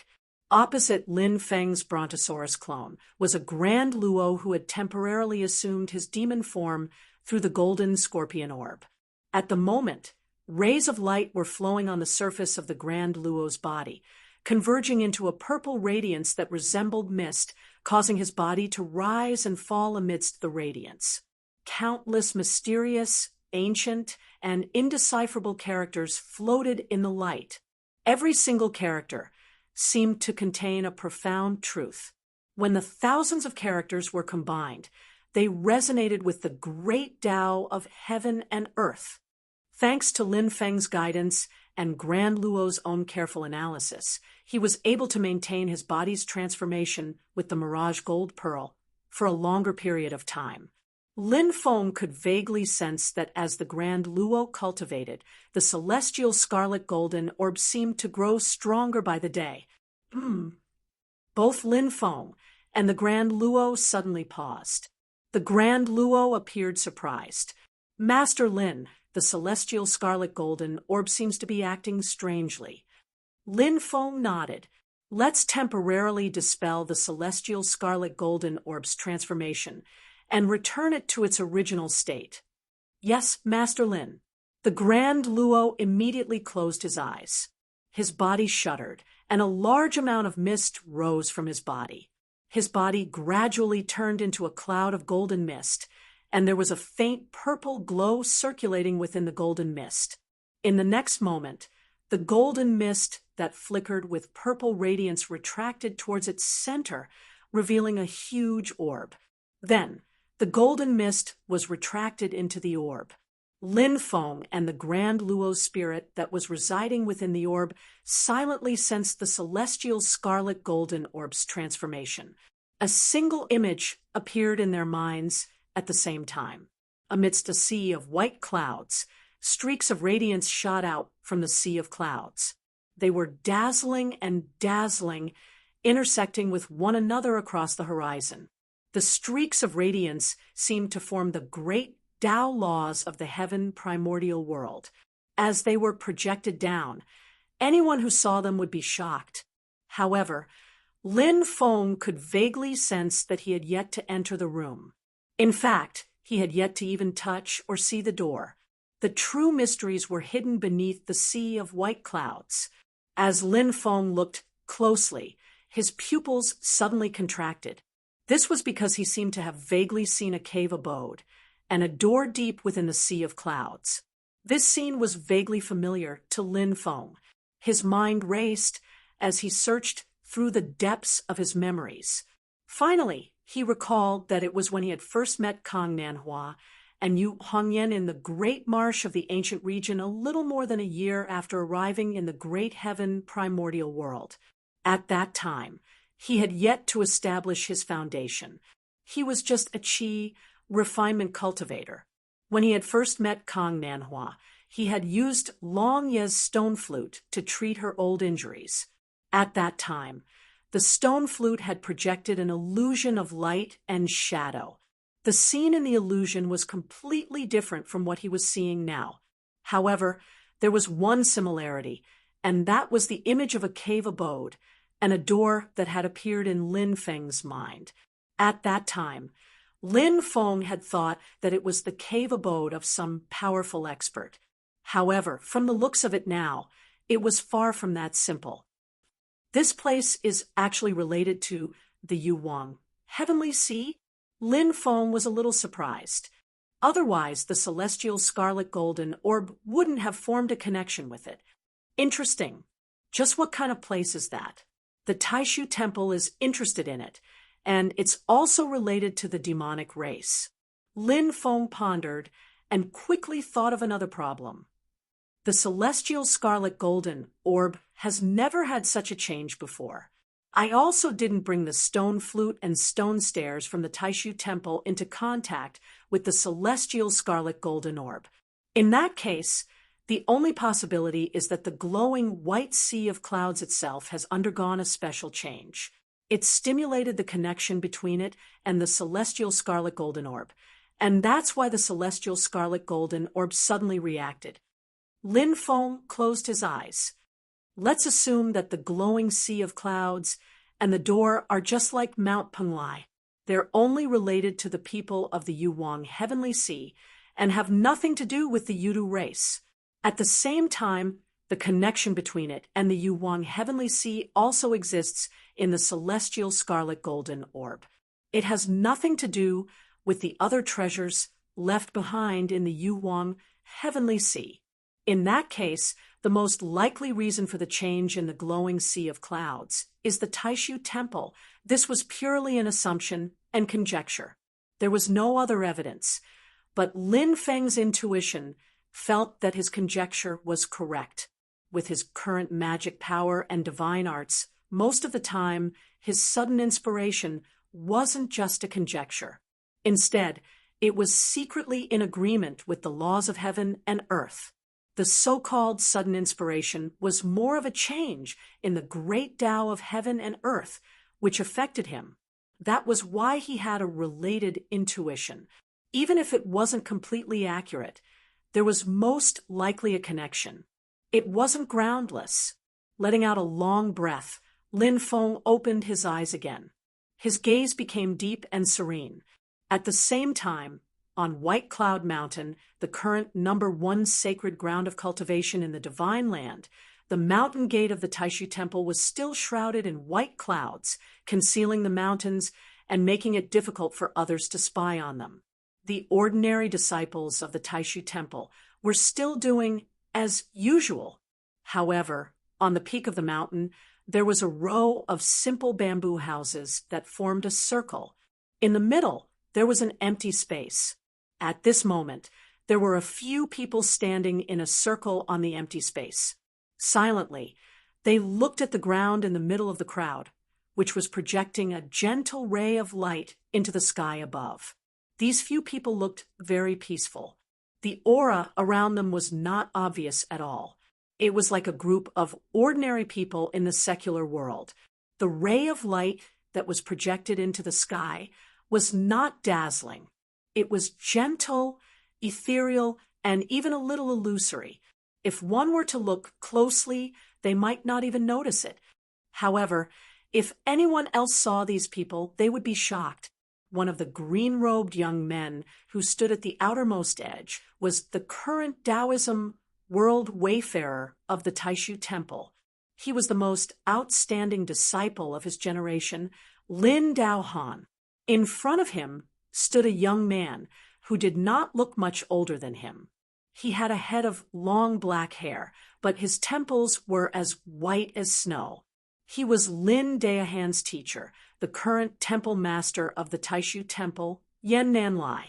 Opposite Lin Feng's Brontosaurus clone was a Grand Luo who had temporarily assumed his demon form through the golden scorpion orb. At the moment, rays of light were flowing on the surface of the Grand Luo's body, converging into a purple radiance that resembled mist, causing his body to rise and fall amidst the radiance. Countless mysterious, ancient, and indecipherable characters floated in the light. Every single character seemed to contain a profound truth. When the thousands of characters were combined, they resonated with the great Tao of heaven and earth. Thanks to Lin Feng's guidance and Grand Luo's own careful analysis, he was able to maintain his body's transformation with the Mirage Gold Pearl for a longer period of time. Lin Feng could vaguely sense that as the Grand Luo cultivated, the celestial scarlet golden orb seemed to grow stronger by the day. Both Lin Feng and the Grand Luo suddenly paused. The Grand Luo appeared surprised. Master Lin, the celestial scarlet golden orb seems to be acting strangely. Lin Feng nodded. Let's temporarily dispel the celestial scarlet golden orb's transformation and return it to its original state. Yes, Master Lin. The Grand Luo immediately closed his eyes. His body shuddered, and a large amount of mist rose from his body. His body gradually turned into a cloud of golden mist, and there was a faint purple glow circulating within the golden mist. In the next moment, the golden mist that flickered with purple radiance retracted towards its center, revealing a huge orb. Then, the golden mist was retracted into the orb. Lin Feng and the Grand Luo spirit that was residing within the orb silently sensed the celestial scarlet golden orb's transformation. A single image appeared in their minds at the same time. Amidst a sea of white clouds, streaks of radiance shot out from the sea of clouds. They were dazzling and dazzling, intersecting with one another across the horizon. The streaks of radiance seemed to form the great Tao laws of the heaven primordial world. As they were projected down, anyone who saw them would be shocked. However, Lin Feng could vaguely sense that he had yet to enter the room. In fact, he had yet to even touch or see the door. The true mysteries were hidden beneath the sea of white clouds. As Lin Feng looked closely, his pupils suddenly contracted. This was because he seemed to have vaguely seen a cave abode, and a door deep within the sea of clouds. This scene was vaguely familiar to Lin Feng. His mind raced as he searched through the depths of his memories. Finally, he recalled that it was when he had first met Kang Nanhua and Yu Hongyan in the great marsh of the ancient region a little more than a year after arriving in the great heaven primordial world. At that time, he had yet to establish his foundation. He was just a qi refinement cultivator. When he had first met Kang Nanhua, he had used Long Ye's stone flute to treat her old injuries. At that time, the stone flute had projected an illusion of light and shadow. The scene in the illusion was completely different from what he was seeing now. However, there was one similarity, and that was the image of a cave abode and a door that had appeared in Lin Feng's mind. At that time, Lin Feng had thought that it was the cave abode of some powerful expert. However, from the looks of it now, it was far from that simple. This place is actually related to the Yuwang Heavenly Sea. Lin Feng was a little surprised. Otherwise, the celestial scarlet golden orb wouldn't have formed a connection with it. Interesting. Just what kind of place is that? The Taishu Temple is interested in it, and it's also related to the demonic race. Lin Feng pondered and quickly thought of another problem. The celestial scarlet golden orb has never had such a change before. I also didn't bring the stone flute and stone stairs from the Taishu Temple into contact with the celestial scarlet golden orb. In that case, the only possibility is that the glowing white sea of clouds itself has undergone a special change. It stimulated the connection between it and the celestial scarlet golden orb, and that's why the celestial scarlet golden orb suddenly reacted. Lin Feng closed his eyes. Let's assume that the glowing sea of clouds and the door are just like Mount Penglai. They're only related to the people of the Yuwang Heavenly Sea and have nothing to do with the Yudu race. At the same time, the connection between it and the Yuwang Heavenly Sea also exists in the celestial scarlet golden orb. It has nothing to do with the other treasures left behind in the Yuwang Heavenly Sea. In that case, the most likely reason for the change in the glowing sea of clouds is the Taishu Temple. This was purely an assumption and conjecture. There was no other evidence, but Lin Feng's intuition felt that his conjecture was correct. With his current magic power and divine arts, most of the time, his sudden inspiration wasn't just a conjecture. Instead, It was secretly in agreement with the laws of heaven and earth. The so-called sudden inspiration was more of a change in the great Tao of heaven and earth, which affected him. That was why he had a related intuition. Even if it wasn't completely accurate, there was most likely a connection. It wasn't groundless. Letting out a long breath, Lin Feng opened his eyes again. His gaze became deep and serene. At the same time, on White Cloud Mountain, the current #1 sacred ground of cultivation in the Divine Land, the mountain gate of the Taishu Temple was still shrouded in white clouds, concealing the mountains and making it difficult for others to spy on them. The ordinary disciples of the Taishu Temple were still doing as usual. However, on the peak of the mountain, there was a row of simple bamboo houses that formed a circle. In the middle, there was an empty space. At this moment, there were a few people standing in a circle on the empty space. Silently, they looked at the ground in the middle of the crowd, which was projecting a gentle ray of light into the sky above. These few people looked very peaceful. The aura around them was not obvious at all. It was like a group of ordinary people in the secular world. The ray of light that was projected into the sky was not dazzling. It was gentle, ethereal, and even a little illusory. If one were to look closely, they might not even notice it. However, if anyone else saw these people, they would be shocked. One of the green-robed young men who stood at the outermost edge was the current Taoism world wayfarer of the Taishu Temple. He was the most outstanding disciple of his generation, Lin Daohan. In front of him stood a young man who did not look much older than him. He had a head of long black hair, but his temples were as white as snow. He was Lin Daohan's teacher, the current temple master of the Taishu Temple, Yan Nanlai.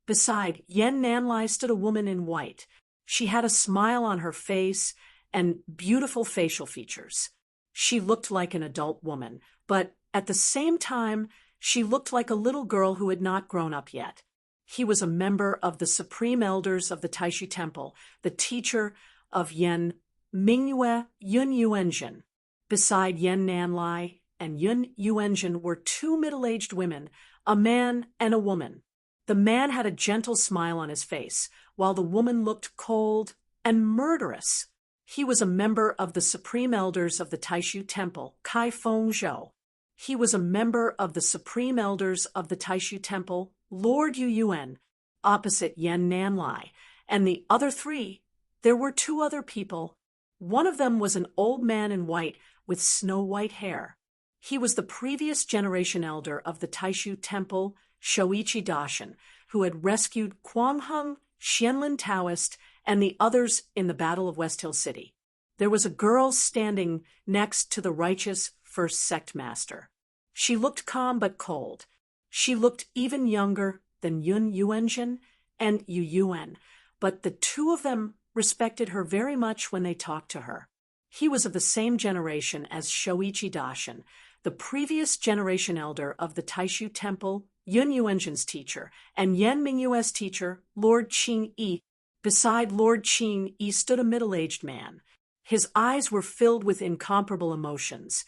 Beside Yan Nanlai stood a woman in white. She had a smile on her face and beautiful facial features. She looked like an adult woman, but at the same time, she looked like a little girl who had not grown up yet. He was a member of the Supreme Elders of the Taishu Temple, the teacher of Yan Mingyue Yun Yuanjin. Beside Yan Nanlai and Yun Yuanjin were two middle-aged women, a man and a woman. The man had a gentle smile on his face, while the woman looked cold and murderous. He was a member of the Supreme Elders of the Taishu Temple, Kai Feng Zhou. He was a member of the Supreme Elders of the Taishu Temple, Lord Yu Yuan, opposite Yan Nanlai, and the other three, there were two other people. One of them was an old man in white with snow-white hair. He was the previous generation elder of the Taishu Temple, Shoichi Dashin, who had rescued Guangheng, Xianlin Taoist, and the others in the Battle of West Hill City. There was a girl standing next to the righteous first sect master. She looked calm but cold. She looked even younger than Yun Yuanjin and Yu Yuan, but the two of them respected her very much when they talked to her. He was of the same generation as Shoichi Dashin, the previous generation elder of the Taishu Temple, Yun Yuanjin's teacher, and Yan Mingyue's teacher, Lord Qing Yi. Beside Lord Qing Yi stood a middle-aged man. His eyes were filled with incomparable emotions,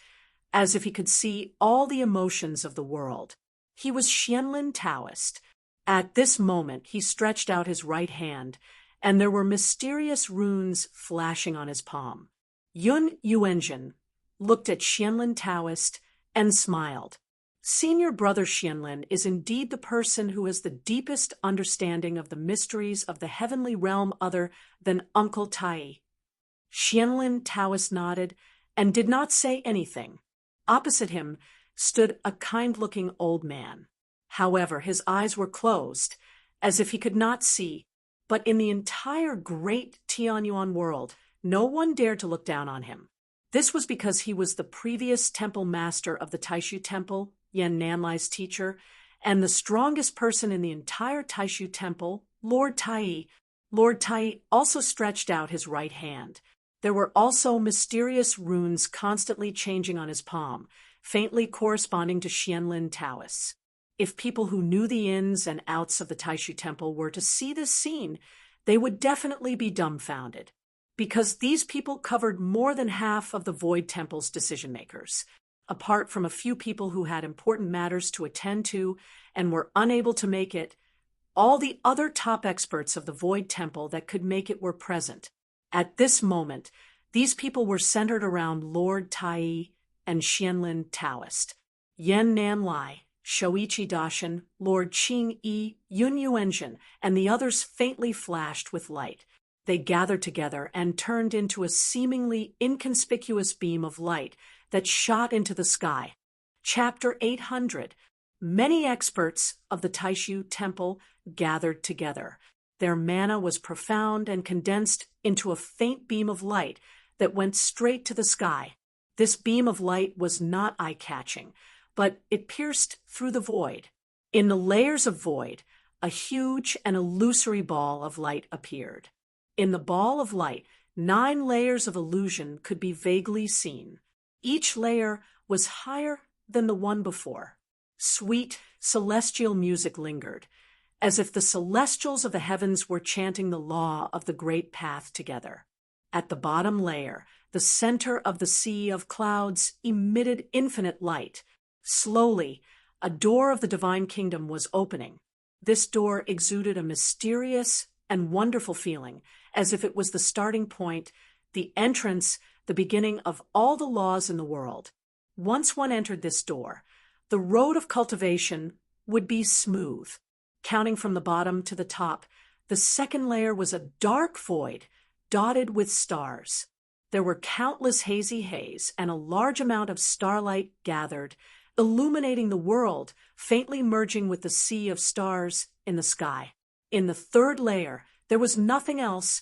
as if he could see all the emotions of the world. He was Xianlin Taoist. At this moment, he stretched out his right hand, and there were mysterious runes flashing on his palm. Yun Yuanjin looked at Xianlin Taoist and smiled. Senior Brother Xianlin is indeed the person who has the deepest understanding of the mysteries of the heavenly realm other than Uncle Tai. Xianlin Taoist nodded and did not say anything. Opposite him stood a kind-looking old man. However, his eyes were closed, as if he could not see, but in the entire great Tianyuan world, no one dared to look down on him. This was because he was the previous temple master of the Taishu Temple, Yan Nanlai's teacher, and the strongest person in the entire Taishu Temple, Lord Tai. Lord Tai also stretched out his right hand. There were also mysterious runes constantly changing on his palm, faintly corresponding to Xianlin Taoists. If people who knew the ins and outs of the Taishu Temple were to see this scene, they would definitely be dumbfounded, because these people covered more than half of the Void Temple's decision-makers. Apart from a few people who had important matters to attend to and were unable to make it, all the other top experts of the Void Temple that could make it were present. At this moment, these people were centered around Lord Tai and Xianlin Taoist, Yan Nan Lai, Shoichi Dashin, Lord Qing Yi, Yun Yuanjin, and the others faintly flashed with light. They gathered together and turned into a seemingly inconspicuous beam of light that shot into the sky. Chapter 800. Many experts of the Taishu Temple gathered together. Their mana was profound and condensed into a faint beam of light that went straight to the sky. This beam of light was not eye-catching, but it pierced through the void. In the layers of void, a huge and illusory ball of light appeared. In the ball of light, 9 layers of illusion could be vaguely seen. Each layer was higher than the one before. Sweet, celestial music lingered, as if the celestials of the heavens were chanting the law of the great path together. At the bottom layer, the center of the sea of clouds emitted infinite light. Slowly, a door of the divine kingdom was opening. This door exuded a mysterious and wonderful feeling, as if it was the starting point, the entrance, the beginning of all the laws in the world. Once one entered this door, the road of cultivation would be smooth. Counting from the bottom to the top, the second layer was a dark void, dotted with stars. There were countless hazy haze, and a large amount of starlight gathered, illuminating the world, faintly merging with the sea of stars in the sky. In the third layer, there was nothing else,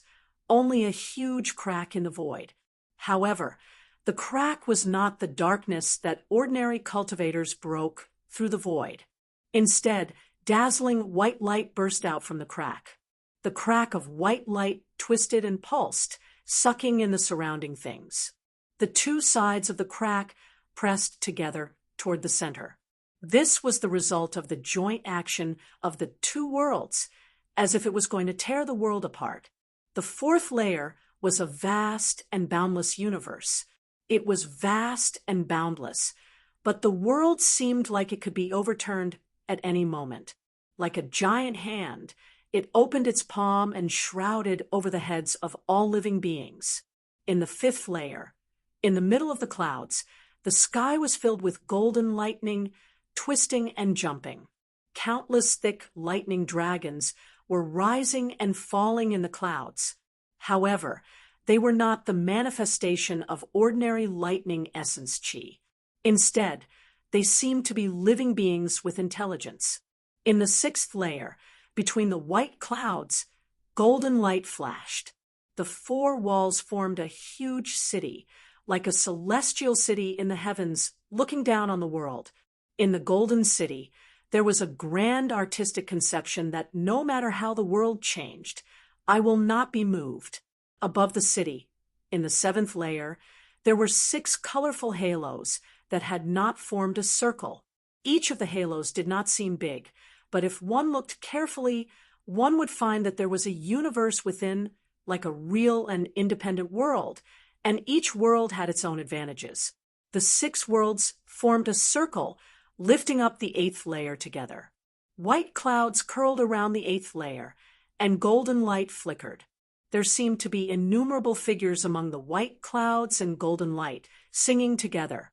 only a huge crack in the void. However, the crack was not the darkness that ordinary cultivators broke through the void. Instead, dazzling white light burst out from the crack. The crack of white light twisted and pulsed, sucking in the surrounding things. The two sides of the crack pressed together toward the center. This was the result of the joint action of the two worlds, as if it was going to tear the world apart. The fourth layer was a vast and boundless universe. It was vast and boundless, but the world seemed like it could be overturned at any moment. Like a giant hand, it opened its palm and shrouded over the heads of all living beings. In the fifth layer, in the middle of the clouds, the sky was filled with golden lightning, twisting and jumping. Countless thick lightning dragons were rising and falling in the clouds. However, they were not the manifestation of ordinary lightning essence chi. Instead, they seemed to be living beings with intelligence. In the sixth layer, between the white clouds, golden light flashed. The four walls formed a huge city, like a celestial city in the heavens looking down on the world. In the golden city, there was a grand artistic conception that no matter how the world changed, I will not be moved. Above the city, in the seventh layer, there were 6 colorful halos that had not formed a circle. Each of the halos did not seem big, but if one looked carefully, one would find that there was a universe within, like a real and independent world, and each world had its own advantages. The 6 worlds formed a circle, lifting up the 8th layer together. White clouds curled around the 8th layer, and golden light flickered. There seemed to be innumerable figures among the white clouds and golden light, singing together.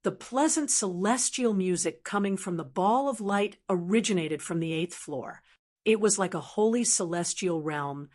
The pleasant celestial music coming from the ball of light originated from the 8th floor. It was like a holy celestial realm,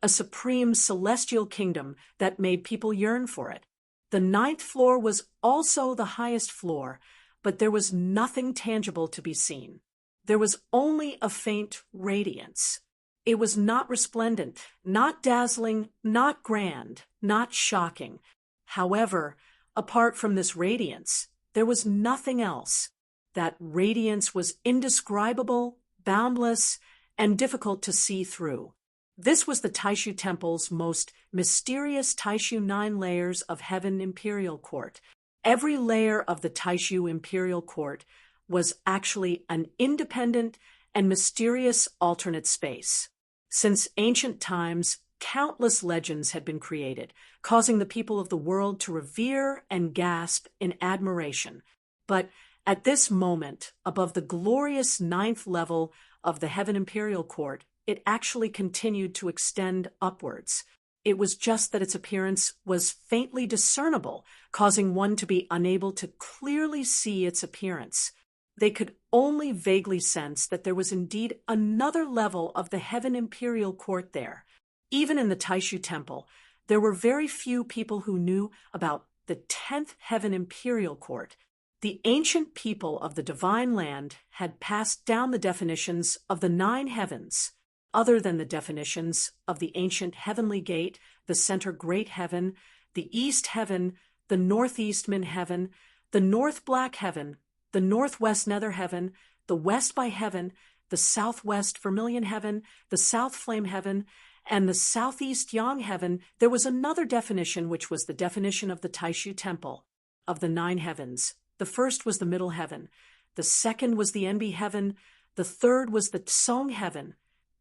a supreme celestial kingdom that made people yearn for it. The 9th floor was also the highest floor, but there was nothing tangible to be seen. There was only a faint radiance. It was not resplendent, not dazzling, not grand, not shocking. However, apart from this radiance, there was nothing else. That radiance was indescribable, boundless, and difficult to see through. This was the Taishu Temple's most mysterious Taishu 9 layers of Heaven Imperial Court. Every layer of the Taishu Imperial Court was actually an independent and mysterious alternate space. Since ancient times, countless legends had been created, causing the people of the world to revere and gasp in admiration. But at this moment, above the glorious ninth level of the Heaven Imperial Court, it actually continued to extend upwards. It was just that its appearance was faintly discernible, causing one to be unable to clearly see its appearance. They could only vaguely sense that there was indeed another level of the Heaven Imperial Court there. Even in the Taishu Temple, there were very few people who knew about the 10th Heaven Imperial Court. The ancient people of the Divine Land had passed down the definitions of the 9 heavens, other than the definitions of the ancient Heavenly Gate, the Center Great Heaven, the East Heaven, the Northeast Min Heaven, the North Black Heaven, the Northwest Nether Heaven, the West by Heaven, the Southwest Vermilion Heaven, the South Flame Heaven, and the Southeast Yang Heaven. There was another definition, which was the definition of the Taishu Temple, of the 9 heavens. The first was the Middle Heaven, the second was the Enbi Heaven, the third was the Song Heaven,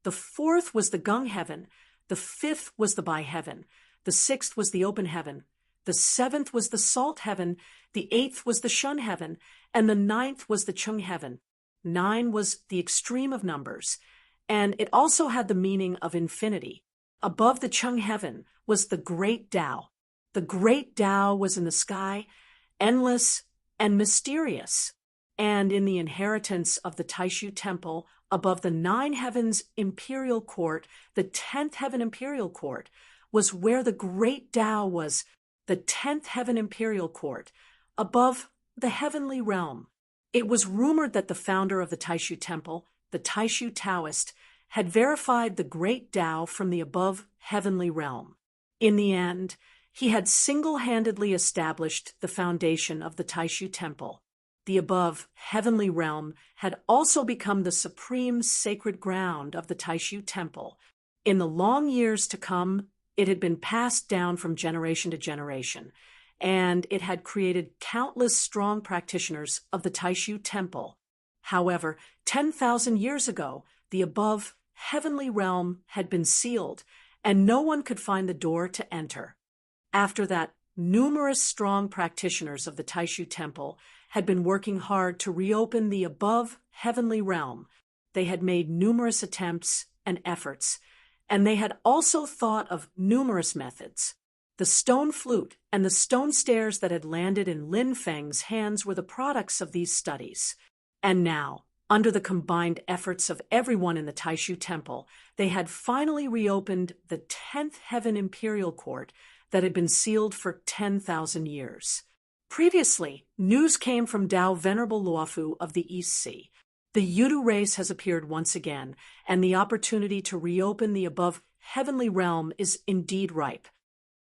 the fourth was the Gung Heaven, the fifth was the Bai Heaven, the sixth was the Open Heaven, the seventh was the Salt Heaven, the eighth was the Shun Heaven, and the ninth was the Chung Heaven. 9 was the extreme of numbers, and it also had the meaning of infinity. Above the Chung Heaven was the Great Tao. The Great Tao was in the sky, endless and mysterious, and in the inheritance of the Taishu Temple, above the 9 heavens imperial court, the 10th heaven imperial court, was where the Great Tao was, the 10th heaven imperial court, above the heavenly realm. It was rumored that the founder of the Taishu Temple, the Taishu Taoist, had verified the Great Tao from the above heavenly realm. In the end, he had single-handedly established the foundation of the Taishu Temple. The above heavenly realm had also become the supreme sacred ground of the Taishu Temple. In the long years to come, it had been passed down from generation to generation, and it had created countless strong practitioners of the Taishu Temple. However, 10,000 years ago, the above heavenly realm had been sealed, and no one could find the door to enter. After that, numerous strong practitioners of the Taishu Temple had been working hard to reopen the above heavenly realm. They had made numerous attempts and efforts, and they had also thought of numerous methods. The stone flute and the stone stairs that had landed in Lin Feng's hands were the products of these studies. And now, under the combined efforts of everyone in the Taishu Temple, they had finally reopened the 10th Heaven Imperial Court that had been sealed for 10,000 years. Previously, news came from Tao Venerable Luofu of the East Sea. The Yudu race has appeared once again, and the opportunity to reopen the above heavenly realm is indeed ripe.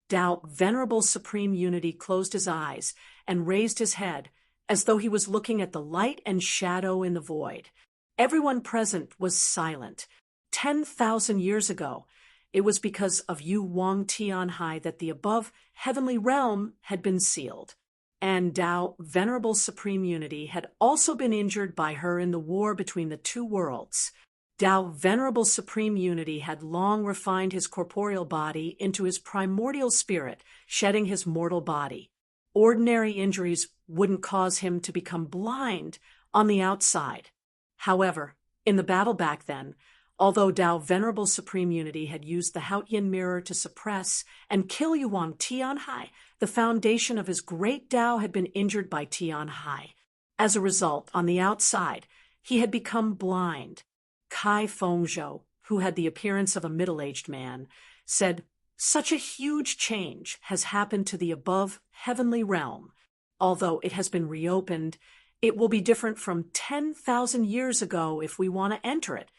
Tao Venerable Supreme Unity closed his eyes and raised his head, as though he was looking at the light and shadow in the void. Everyone present was silent. 10,000 years ago, it was because of Yu Wang Tianhai that the above heavenly realm had been sealed, and Tao Venerable Supreme Unity had also been injured by her in the war between the two worlds. Tao Venerable Supreme Unity had long refined his corporeal body into his primordial spirit, shedding his mortal body. Ordinary injuries wouldn't cause him to become blind on the outside. However, in the battle back then, although Tao Venerable Supreme Unity had used the Haotian mirror to suppress and kill Yuan Tianhai, the foundation of his great Tao had been injured by Tianhai. As a result, on the outside, he had become blind. Kai Fengzhou, who had the appearance of a middle-aged man, said, "Such a huge change has happened to the above heavenly realm. Although it has been reopened, it will be different from 10,000 years ago if we want to enter it.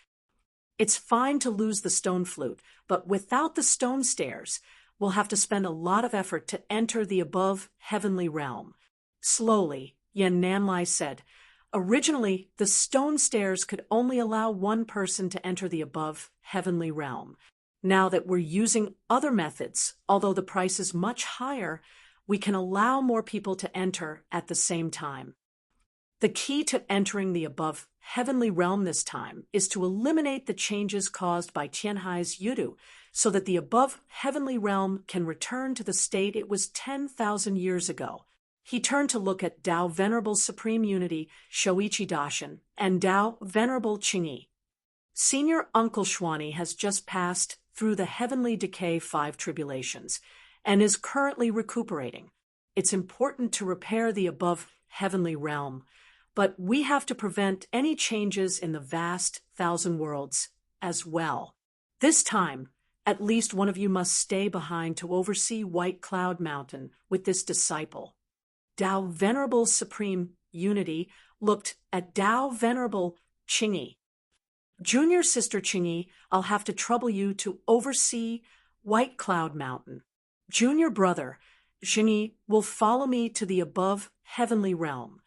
It's fine to lose the stone flute, but without the stone stairs, we'll have to spend a lot of effort to enter the above heavenly realm." Slowly, Yan Nanlai said, "Originally, the stone stairs could only allow one person to enter the above heavenly realm. Now that we're using other methods, although the price is much higher, we can allow more people to enter at the same time." The key to entering the above heavenly realm this time is to eliminate the changes caused by Tianhai's yudu, so that the above heavenly realm can return to the state it was 10,000 years ago. He turned to look at Tao Venerable Supreme Unity, Shoichi Daishin, and Tao Venerable Qingyi. Senior Uncle Xuani has just passed through the heavenly decay 5 tribulations and is currently recuperating. It's important to repair the above heavenly realm, but we have to prevent any changes in the vast 1,000 worlds as well. This time, at least one of you must stay behind to oversee White Cloud Mountain with this disciple. Tao Venerable Supreme Unity looked at Tao Venerable Qingyi. Junior Sister Qingyi, I'll have to trouble you to oversee White Cloud Mountain. Junior Brother Qingyi will follow me to the above heavenly realm.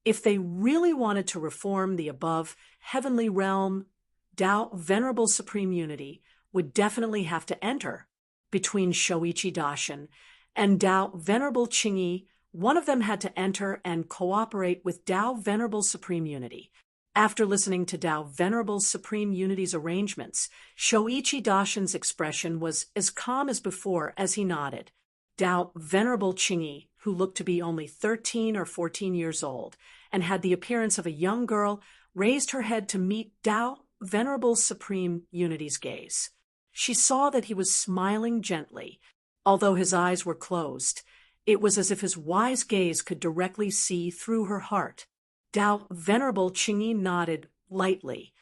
If they really wanted to reform the above heavenly realm, Tao Venerable Supreme Unity would definitely have to enter. Between Shoichi Daishin and Tao Venerable Qingyi, one of them had to enter and cooperate with Tao Venerable Supreme Unity. After listening to Tao Venerable Supreme Unity's arrangements, Shoichi Daishin's expression was as calm as before as he nodded. Tao Venerable Qingyi, who looked to be only 13 or 14 years old and had the appearance of a young girl, raised her head to meet Tao Venerable Supreme Unity's gaze. She saw that he was smiling gently. Although his eyes were closed, it was as if his wise gaze could directly see through her heart. Tao Venerable Qingyi nodded lightly.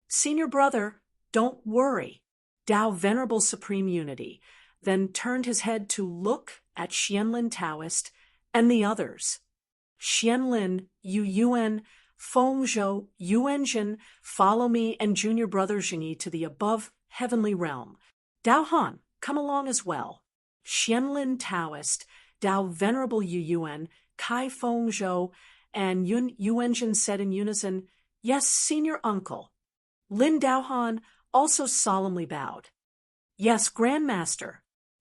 Senior Brother, don't worry. Tao Venerable Supreme Unity then turned his head to look at Xianlin Taoist and the others. Xianlin, Yu Yuan, Fengzhou, Yuanjin, follow me and Junior Brother Qingyi to the above heavenly realm. Dao Han, come along as well. Xianlin Taoist, Tao Venerable Yu Yuan, Kai Fengzhou, and Yuanjin said in unison, Yes, Senior Uncle. Lin Daohan also solemnly bowed. Yes, Grandmaster.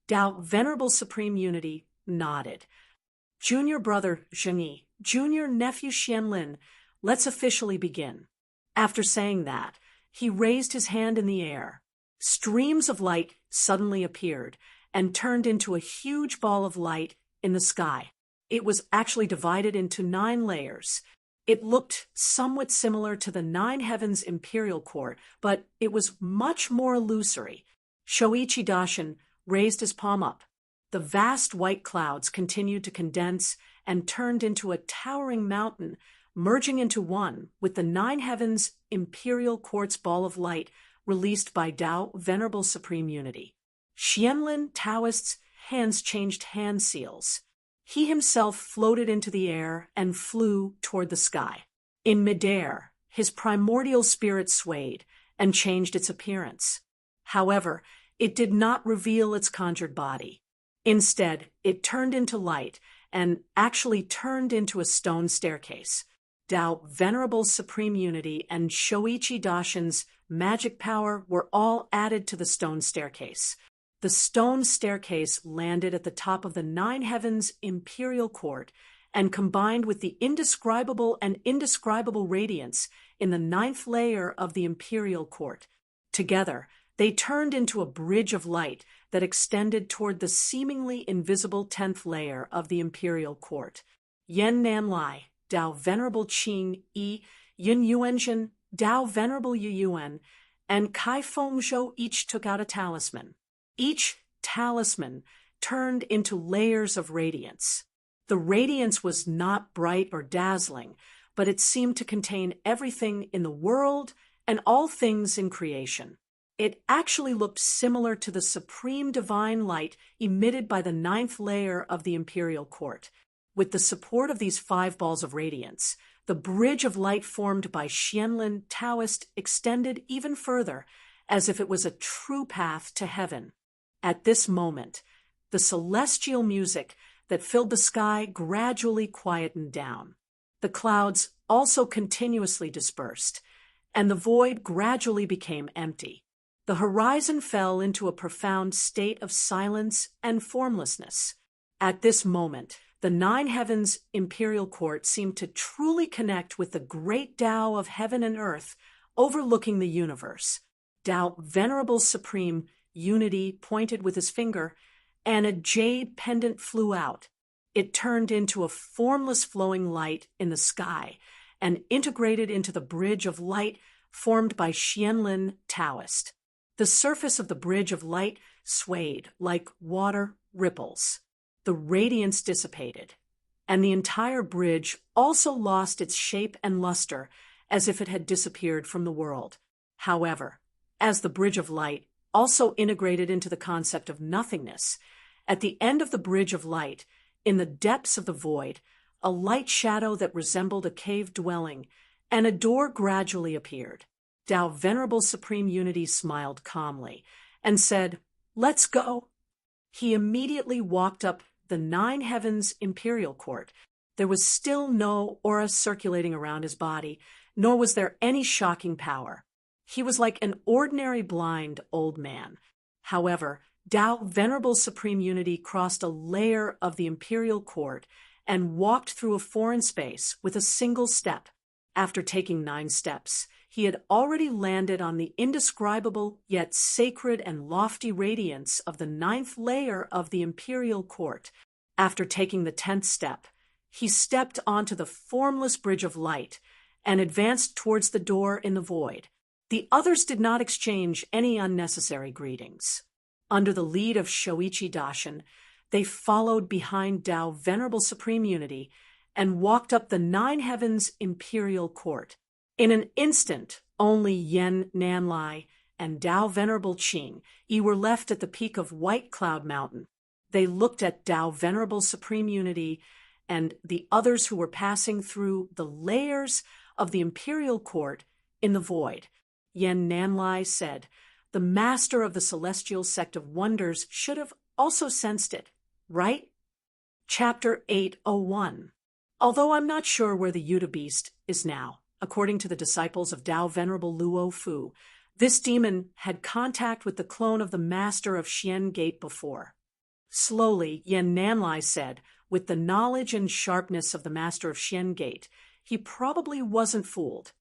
Tao Venerable Supreme Unity nodded. Junior Brother Qingyi, Junior Nephew Xianlin, let's officially begin. After saying that, he raised his hand in the air. Streams of light suddenly appeared and turned into a huge ball of light in the sky. It was actually divided into 9 layers. It looked somewhat similar to the 9 Heavens Imperial Court, but it was much more illusory. Shoichi Daishin raised his palm up. The vast white clouds continued to condense and turned into a towering mountain, merging into one with the 9 Heavens Imperial Court's ball of light released by Tao Venerable Supreme Unity. Xianlin Taoist's hands changed hand seals. He himself floated into the air and flew toward the sky. In midair, his primordial spirit swayed and changed its appearance. However, it did not reveal its conjured body. Instead, it turned into light and actually turned into a stone staircase. Tao Venerable Supreme Unity and Shoichi Daishin's magic power were all added to the stone staircase. The stone staircase landed at the top of the 9 Heavens Imperial Court and combined with the indescribable and indescribable radiance in the 9th layer of the Imperial Court. Together, they turned into a bridge of light that extended toward the seemingly invisible 10th layer of the Imperial Court. Yen Nan Lai, Tao Venerable Qing Yi, Yin Yuanjin, Tao Venerable Yu Yuan, and Kai Fengzhou each took out a talisman. Each talisman turned into layers of radiance. The radiance was not bright or dazzling, but it seemed to contain everything in the world and all things in creation. It actually looked similar to the supreme divine light emitted by the 9th layer of the Imperial Court. With the support of these 5 balls of radiance, the bridge of light formed by Xianlin Taoist extended even further, as if it was a true path to heaven. At this moment, the celestial music that filled the sky gradually quietened down. The clouds also continuously dispersed, and the void gradually became empty. The horizon fell into a profound state of silence and formlessness. At this moment, the Nine Heavens Imperial Court seemed to truly connect with the great Tao of heaven and earth, overlooking the universe. Tao, Venerable Supreme Unity, pointed with his finger, and a jade pendant flew out. It turned into a formless flowing light in the sky and integrated into the bridge of light formed by Xianlin Taoist. The surface of the bridge of light swayed like water ripples. The radiance dissipated, and the entire bridge also lost its shape and luster as if it had disappeared from the world. However, as the bridge of light also integrated into the concept of nothingness, at the end of the bridge of light, in the depths of the void, a light shadow that resembled a cave dwelling, and a door gradually appeared. Tao Venerable Supreme Unity smiled calmly and said, "Let's go." He immediately walked up the Nine Heavens Imperial Court. There was still no aura circulating around his body, nor was there any shocking power. He was like an ordinary blind old man. However, Tao Venerable Supreme Unity crossed a layer of the Imperial Court and walked through a foreign space with a single step. After taking 9 steps, he had already landed on the indescribable yet sacred and lofty radiance of the 9th layer of the Imperial Court. After taking the 10th step, he stepped onto the formless bridge of light and advanced towards the door in the void. The others did not exchange any unnecessary greetings. Under the lead of Shoichi Daishin, they followed behind Tao Venerable Supreme Unity and walked up the Nine Heavens Imperial Court. In an instant, only Yen Nanlai and Tao Venerable Qing Yi were left at the peak of White Cloud Mountain. They looked at Tao Venerable Supreme Unity and the others who were passing through the layers of the Imperial Court in the void. Yen Nanlai said, "The master of the Celestial Sect of Wonders should have also sensed it, right?" Chapter 801. Although I'm not sure where the Yuta beast is now, according to the disciples of Tao Venerable Luo Fu, this demon had contact with the clone of the master of Xian Gate before. Slowly, Yen Nanlai said, with the knowledge and sharpness of the master of Xian Gate, he probably wasn't fooled.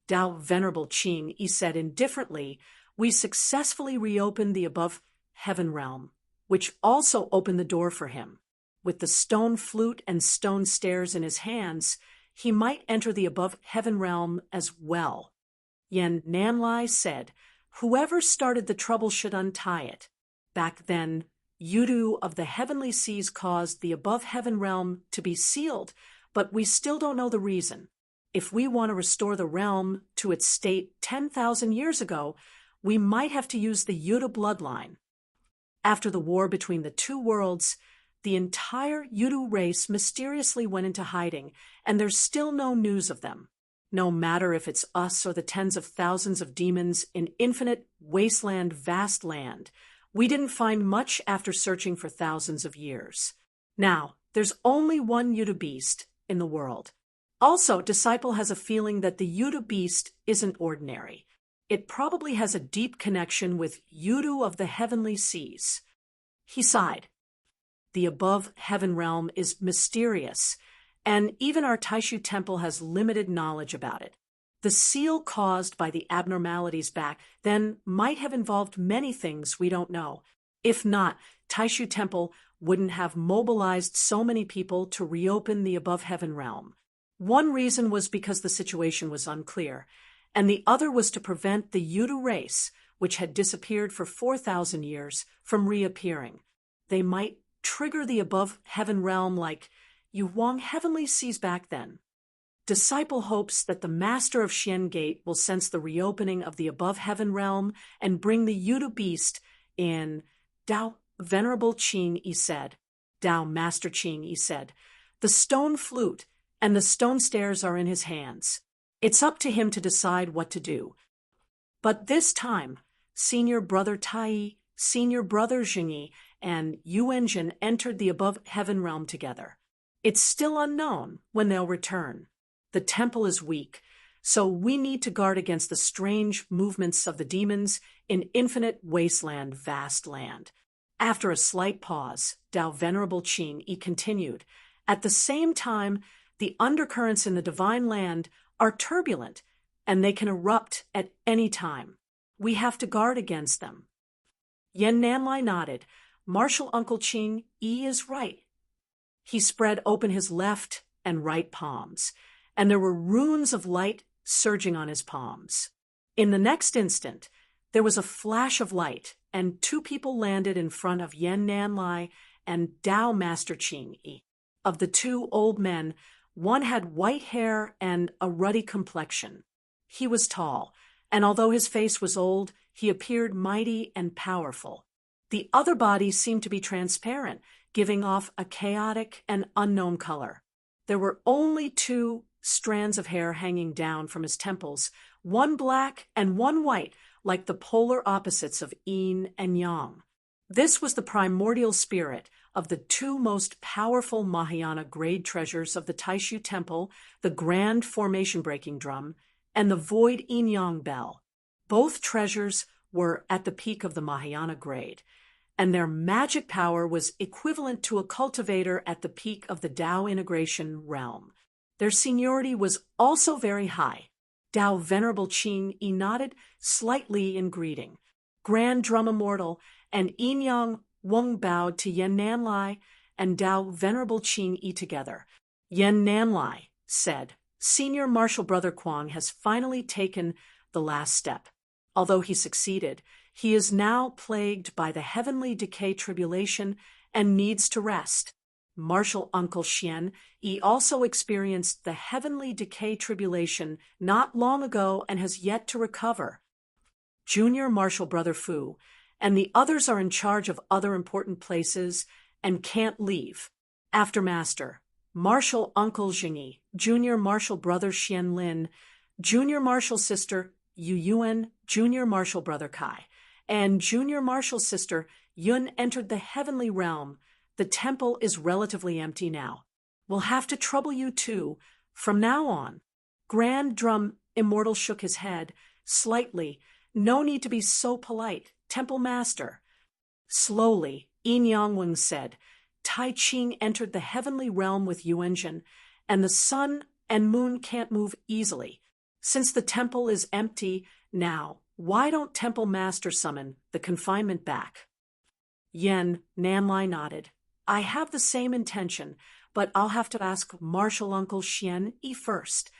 Tao Venerable Qing Yi said indifferently, "We successfully reopened the above heaven realm, which also opened the door for him. With the stone flute and stone stairs in his hands, he might enter the above heaven realm as well." Yen Nanlai said, "Whoever started the trouble should untie it. Back then, Yudu of the heavenly seas caused the above heaven realm to be sealed, but we still don't know the reason. If we want to restore the realm to its state 10,000 years ago, we might have to use the Yudu bloodline." After the war between the two worlds, the entire Yudu race mysteriously went into hiding, and there's still no news of them. No matter if it's us or the tens of thousands of demons in infinite wasteland vast land, we didn't find much after searching for thousands of years. Now, there's only one Yudu beast in the world. Also, Disciple has a feeling that the Yudu beast isn't ordinary. It probably has a deep connection with Yudu of the heavenly seas. He sighed. The above heaven realm is mysterious, and even our Taishu temple has limited knowledge about it. The seal caused by the abnormalities back then might have involved many things we don't know. If not, Taishu temple wouldn't have mobilized so many people to reopen the above heaven realm. One reason was because the situation was unclear, and the other was to prevent the Yudu race, which had disappeared for 4,000 years, from reappearing. They might trigger the above heaven realm like Yuhuang heavenly seas back then. Disciple hopes that the master of Xian Gate will sense the reopening of the above heaven realm and bring the Yudu beast in. Tao Venerable Qing Yi said, Tao Master Qing Yi said, "The stone flute and the stone stairs are in his hands. It's up to him to decide what to do. But this time, Senior Brother Tai, Senior Brother Jingyi, and Yuanjin entered the above heaven realm together. It's still unknown when they'll return. The temple is weak, so we need to guard against the strange movements of the demons in infinite wasteland vast land." After a slight pause, Tao Venerable Qing Yi continued, At the same time, the undercurrents in the divine land are turbulent, and they can erupt at any time. We have to guard against them. Yen Nanlai nodded. Martial Uncle Ching Yi is right. He spread open his left and right palms, and there were runes of light surging on his palms. In the next instant, there was a flash of light, and two people landed in front of Yen Nanlai and Dao Master Ching Yi. Of the two old men, one had white hair and a ruddy complexion. He was tall, and although his face was old, he appeared mighty and powerful. The other body seemed to be transparent, giving off a chaotic and unknown color. There were only two strands of hair hanging down from his temples, one black and one white, like the polar opposites of yin and yang. This was the primordial spirit of the two most powerful Mahayana grade treasures of the Taishu Temple, the grand formation-breaking drum, and the void yin-yang bell. Both treasures were at the peak of the Mahayana grade, and their magic power was equivalent to a cultivator at the peak of the Tao integration realm. Their seniority was also very high. Tao Venerable Ching Yi nodded slightly in greeting. Grand Drum Immortal and Yin Yang Weng bowed to Yen Nanlai and Tao Venerable Ching Yi together. Yen Nanlai said, Senior Martial Brother Kwang has finally taken the last step. Although he succeeded, he is now plagued by the heavenly decay tribulation and needs to rest. Martial Uncle Xian Yi also experienced the heavenly decay tribulation not long ago and has yet to recover. Junior Martial Brother Fu and the others are in charge of other important places and can't leave. After Master, Martial Uncle Jingyi, Junior Martial Brother Xian Lin, Junior Martial Sister Yu Yuan, Junior Martial Brother Kai, and Junior Martial Sister Yun entered the heavenly realm. The temple is relatively empty now. We'll have to trouble you too, from now on. Grand Drum Immortal shook his head, slightly. No need to be so polite, Temple Master. Slowly, Yin Yang Weng said, Tai Ching entered the heavenly realm with Yuanjin, and the sun and moon can't move easily. Since the temple is empty now, why don't Temple Master summon the confinement back? Yen Nanlai nodded. I have the same intention, but I'll have to ask Martial Uncle Xian Yi first.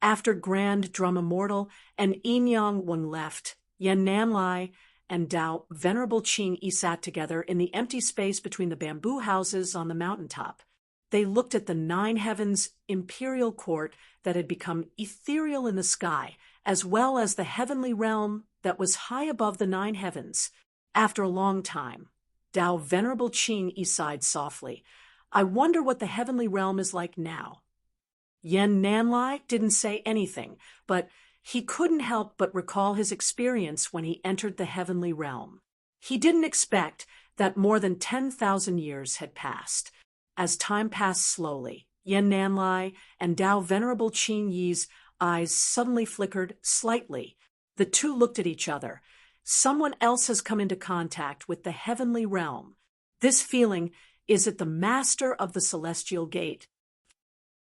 After Grand Drum Immortal and Yin Yang Weng left, Yen Nanlai and Tao Venerable Ching Yi sat together in the empty space between the bamboo houses on the mountaintop. They looked at the nine heavens imperial court that had become ethereal in the sky, as well as the heavenly realm that was high above the nine heavens. After a long time, Tao Venerable Ching Yi sighed softly. I wonder what the heavenly realm is like now. Yen Nanlai didn't say anything, but he couldn't help but recall his experience when he entered the heavenly realm. He didn't expect that more than 10,000 years had passed. As time passed slowly, Yen Nanlai and Tao Venerable Ching Yi's eyes suddenly flickered slightly. The two looked at each other. Someone else has come into contact with the heavenly realm. This feeling is at the master of the celestial gate.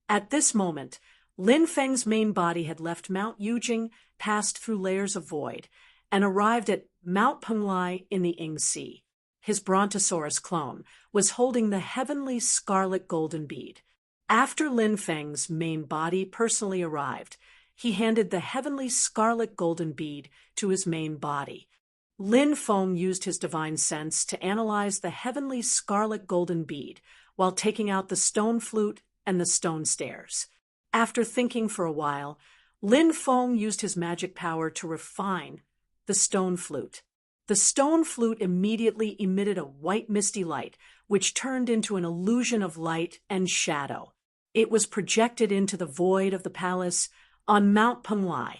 At this moment, Lin Feng's main body had left Mount Yujing, passed through layers of void, and arrived at Mount Penglai in the Ing Sea. His Brontosaurus clone was holding the heavenly scarlet golden bead. After Lin Feng's main body personally arrived, he handed the heavenly scarlet golden bead to his main body. Lin Feng used his divine sense to analyze the heavenly scarlet golden bead while taking out the stone flute and the stone stairs. After thinking for a while, Lin Feng used his magic power to refine the stone flute. The stone flute immediately emitted a white misty light, which turned into an illusion of light and shadow. It was projected into the void of the palace on Mount Penglai.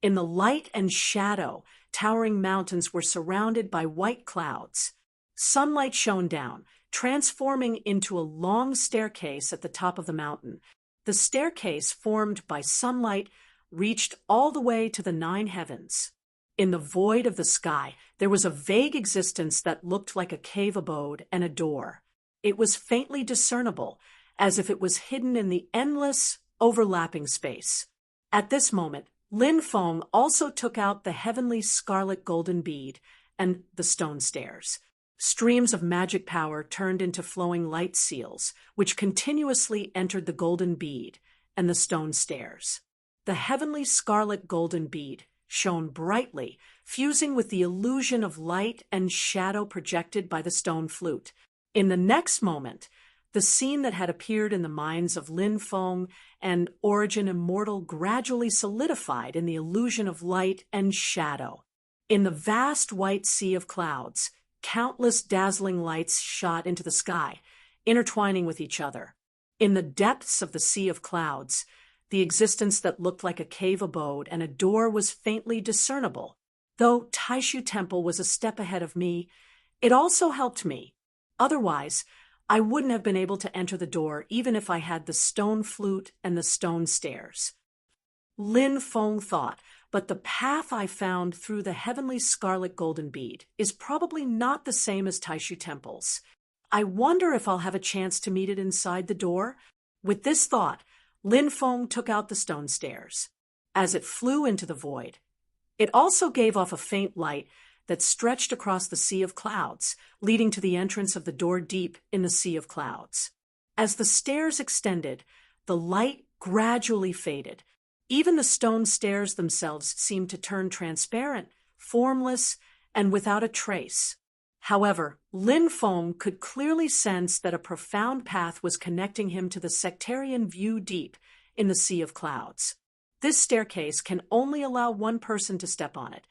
In the light and shadow, towering mountains were surrounded by white clouds. Sunlight shone down, transforming into a long staircase at the top of the mountain. The staircase, formed by sunlight, reached all the way to the nine heavens. In the void of the sky, there was a vague existence that looked like a cave abode and a door. It was faintly discernible, as if it was hidden in the endless, overlapping space. At this moment, Lin Feng also took out the heavenly scarlet golden bead and the stone stairs. Streams of magic power turned into flowing light seals, which continuously entered the golden bead and the stone stairs. The heavenly scarlet golden bead shone brightly, fusing with the illusion of light and shadow projected by the stone flute. In the next moment, the scene that had appeared in the minds of Lin Feng and Origin Immortal gradually solidified in the illusion of light and shadow. In the vast white sea of clouds, countless dazzling lights shot into the sky, intertwining with each other. In the depths of the sea of clouds, the existence that looked like a cave abode and a door was faintly discernible. Though Taishu Temple was a step ahead of me, it also helped me. Otherwise, I wouldn't have been able to enter the door even if I had the stone flute and the stone stairs. Lin Feng thought, but the path I found through the heavenly scarlet golden bead is probably not the same as Taishu Temple's. I wonder if I'll have a chance to meet it inside the door. With this thought, Lin Feng took out the stone stairs. As it flew into the void, it also gave off a faint light that stretched across the sea of clouds, leading to the entrance of the door deep in the sea of clouds. As the stairs extended, the light gradually faded. Even the stone stairs themselves seemed to turn transparent, formless, and without a trace. However, Lin Feng could clearly sense that a profound path was connecting him to the sectarian view deep in the sea of clouds. This staircase can only allow one person to step on it.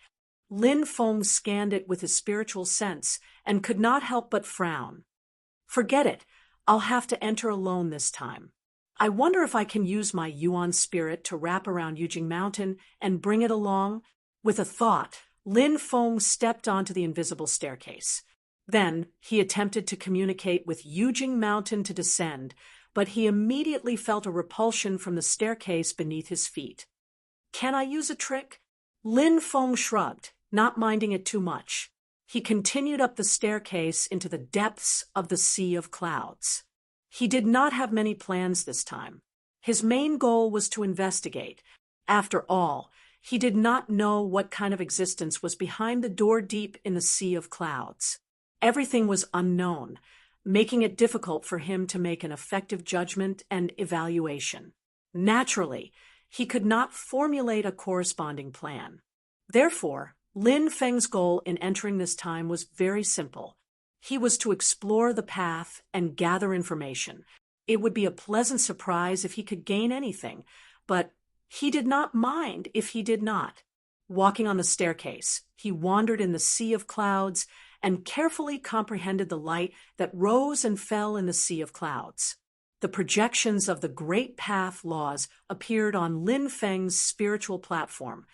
Lin Feng scanned it with his spiritual sense and could not help but frown. Forget it. I'll have to enter alone this time. I wonder if I can use my Yuan spirit to wrap around Yujing Mountain and bring it along. With a thought, Lin Feng stepped onto the invisible staircase. Then he attempted to communicate with Yujing Mountain to descend, but he immediately felt a repulsion from the staircase beneath his feet. Can I use a trick? Lin Feng shrugged, not minding it too much. He continued up the staircase into the depths of the sea of clouds. He did not have many plans this time. His main goal was to investigate. After all, he did not know what kind of existence was behind the door deep in the sea of clouds. Everything was unknown, making it difficult for him to make an effective judgment and evaluation. Naturally, he could not formulate a corresponding plan. Therefore, Lin Feng's goal in entering this time was very simple. He was to explore the path and gather information. It would be a pleasant surprise if he could gain anything, but he did not mind if he did not. Walking on the staircase, he wandered in the sea of clouds and carefully comprehended the light that rose and fell in the sea of clouds. The projections of the Great Path laws appeared on Lin Feng's spiritual platform,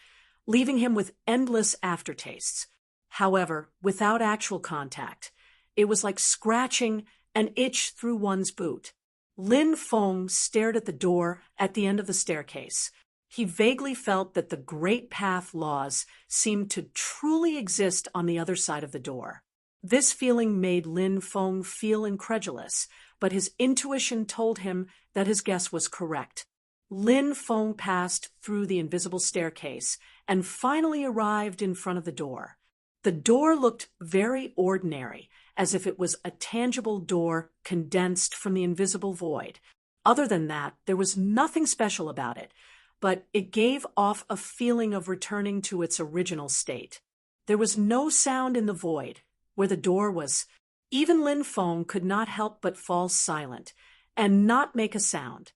leaving him with endless aftertastes. However, without actual contact, it was like scratching an itch through one's boot. Lin Feng stared at the door at the end of the staircase. He vaguely felt that the Great Path laws seemed to truly exist on the other side of the door. This feeling made Lin Feng feel incredulous, but his intuition told him that his guess was correct. Lin Feng passed through the invisible staircase and finally arrived in front of the door. The door looked very ordinary, as if it was a tangible door condensed from the invisible void. Other than that, there was nothing special about it, but it gave off a feeling of returning to its original state. There was no sound in the void, where the door was. Even Lin Feng could not help but fall silent, and not make a sound.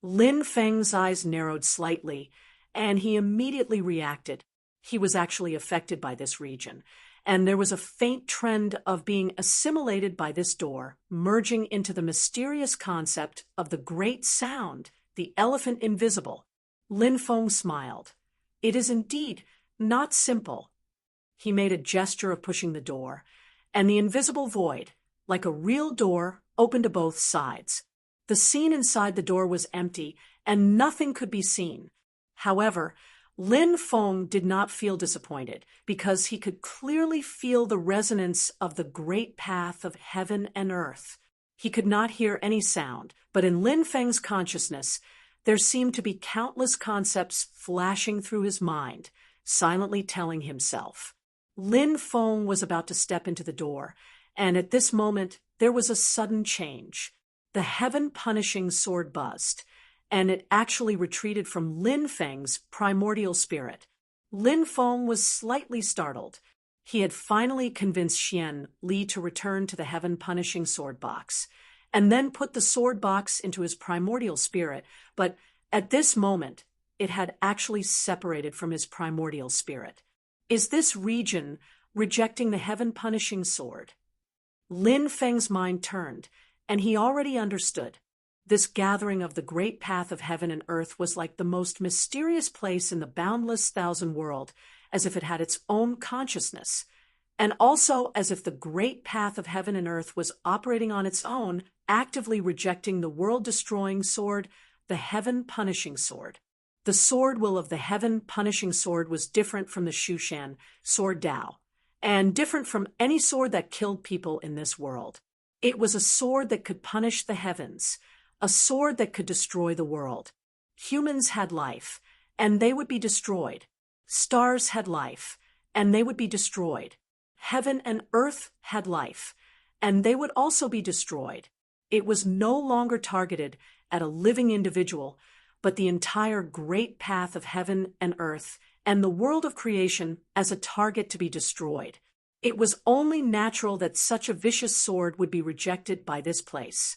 Lin Feng's eyes narrowed slightly, and he immediately reacted. He was actually affected by this region, and there was a faint trend of being assimilated by this door, merging into the mysterious concept of the great sound, the elephant invisible. Lin Feng smiled. It is indeed not simple. He made a gesture of pushing the door, and the invisible void, like a real door, opened to both sides. The scene inside the door was empty, and nothing could be seen. However, Lin Feng did not feel disappointed, because he could clearly feel the resonance of the great path of heaven and earth. He could not hear any sound, but in Lin Feng's consciousness, there seemed to be countless concepts flashing through his mind, silently telling himself. Lin Feng was about to step into the door, and at this moment there was a sudden change. The heaven-punishing sword buzzed, and it actually retreated from Lin Feng's primordial spirit. Lin Feng was slightly startled. He had finally convinced Xian Li to return to the heaven-punishing sword box, and then put the sword box into his primordial spirit, but at this moment it had actually separated from his primordial spirit. Is this region rejecting the heaven-punishing sword? Lin Feng's mind turned, and he already understood. This gathering of the great path of heaven and earth was like the most mysterious place in the boundless thousand world, as if it had its own consciousness, and also as if the great path of heaven and earth was operating on its own, actively rejecting the world-destroying sword, the heaven-punishing sword. The sword will of the heaven-punishing sword was different from the Shushan sword Dao, and different from any sword that killed people in this world. It was a sword that could punish the heavens, a sword that could destroy the world. Humans had life, and they would be destroyed. Stars had life, and they would be destroyed. Heaven and earth had life, and they would also be destroyed. It was no longer targeted at a living individual, but the entire great path of heaven and earth and the world of creation as a target to be destroyed. It was only natural that such a vicious sword would be rejected by this place.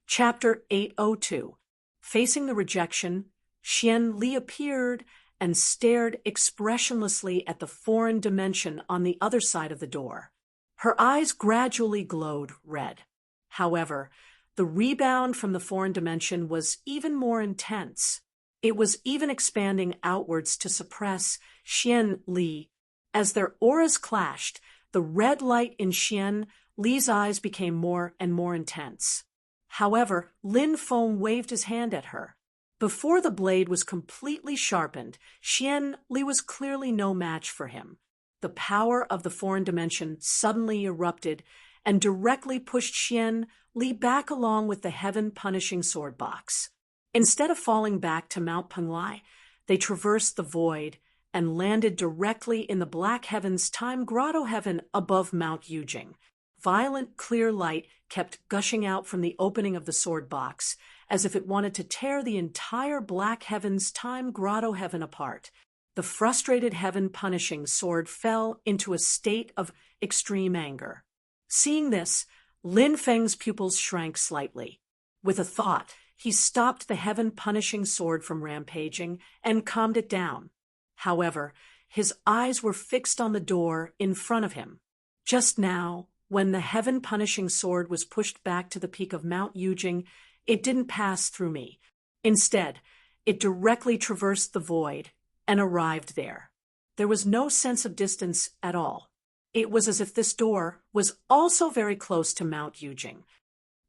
Chapter 802. Facing the rejection, Xian Li appeared and stared expressionlessly at the foreign dimension on the other side of the door. Her eyes gradually glowed red. However, the rebound from the foreign dimension was even more intense. It was even expanding outwards to suppress Xian Li. As their auras clashed, the red light in Xian Li's eyes became more and more intense. However, Lin Feng waved his hand at her. Before the blade was completely sharpened, Xian Li was clearly no match for him. The power of the foreign dimension suddenly erupted and directly pushed Xian Li back along with the heaven-punishing sword box. Instead of falling back to Mount Penglai, they traversed the void and landed directly in the Black Heaven's Time Grotto Heaven above Mount Yujing. Violent, clear light kept gushing out from the opening of the sword box, as if it wanted to tear the entire Black Heaven's Time Grotto Heaven apart. The frustrated heaven-punishing sword fell into a state of extreme anger. Seeing this, Lin Feng's pupils shrank slightly. With a thought, he stopped the heaven-punishing sword from rampaging and calmed it down. However, his eyes were fixed on the door in front of him. Just now, when the heaven-punishing sword was pushed back to the peak of Mount Yujing, it didn't pass through me. Instead, it directly traversed the void and arrived there. There was no sense of distance at all. It was as if this door was also very close to Mount Yujing.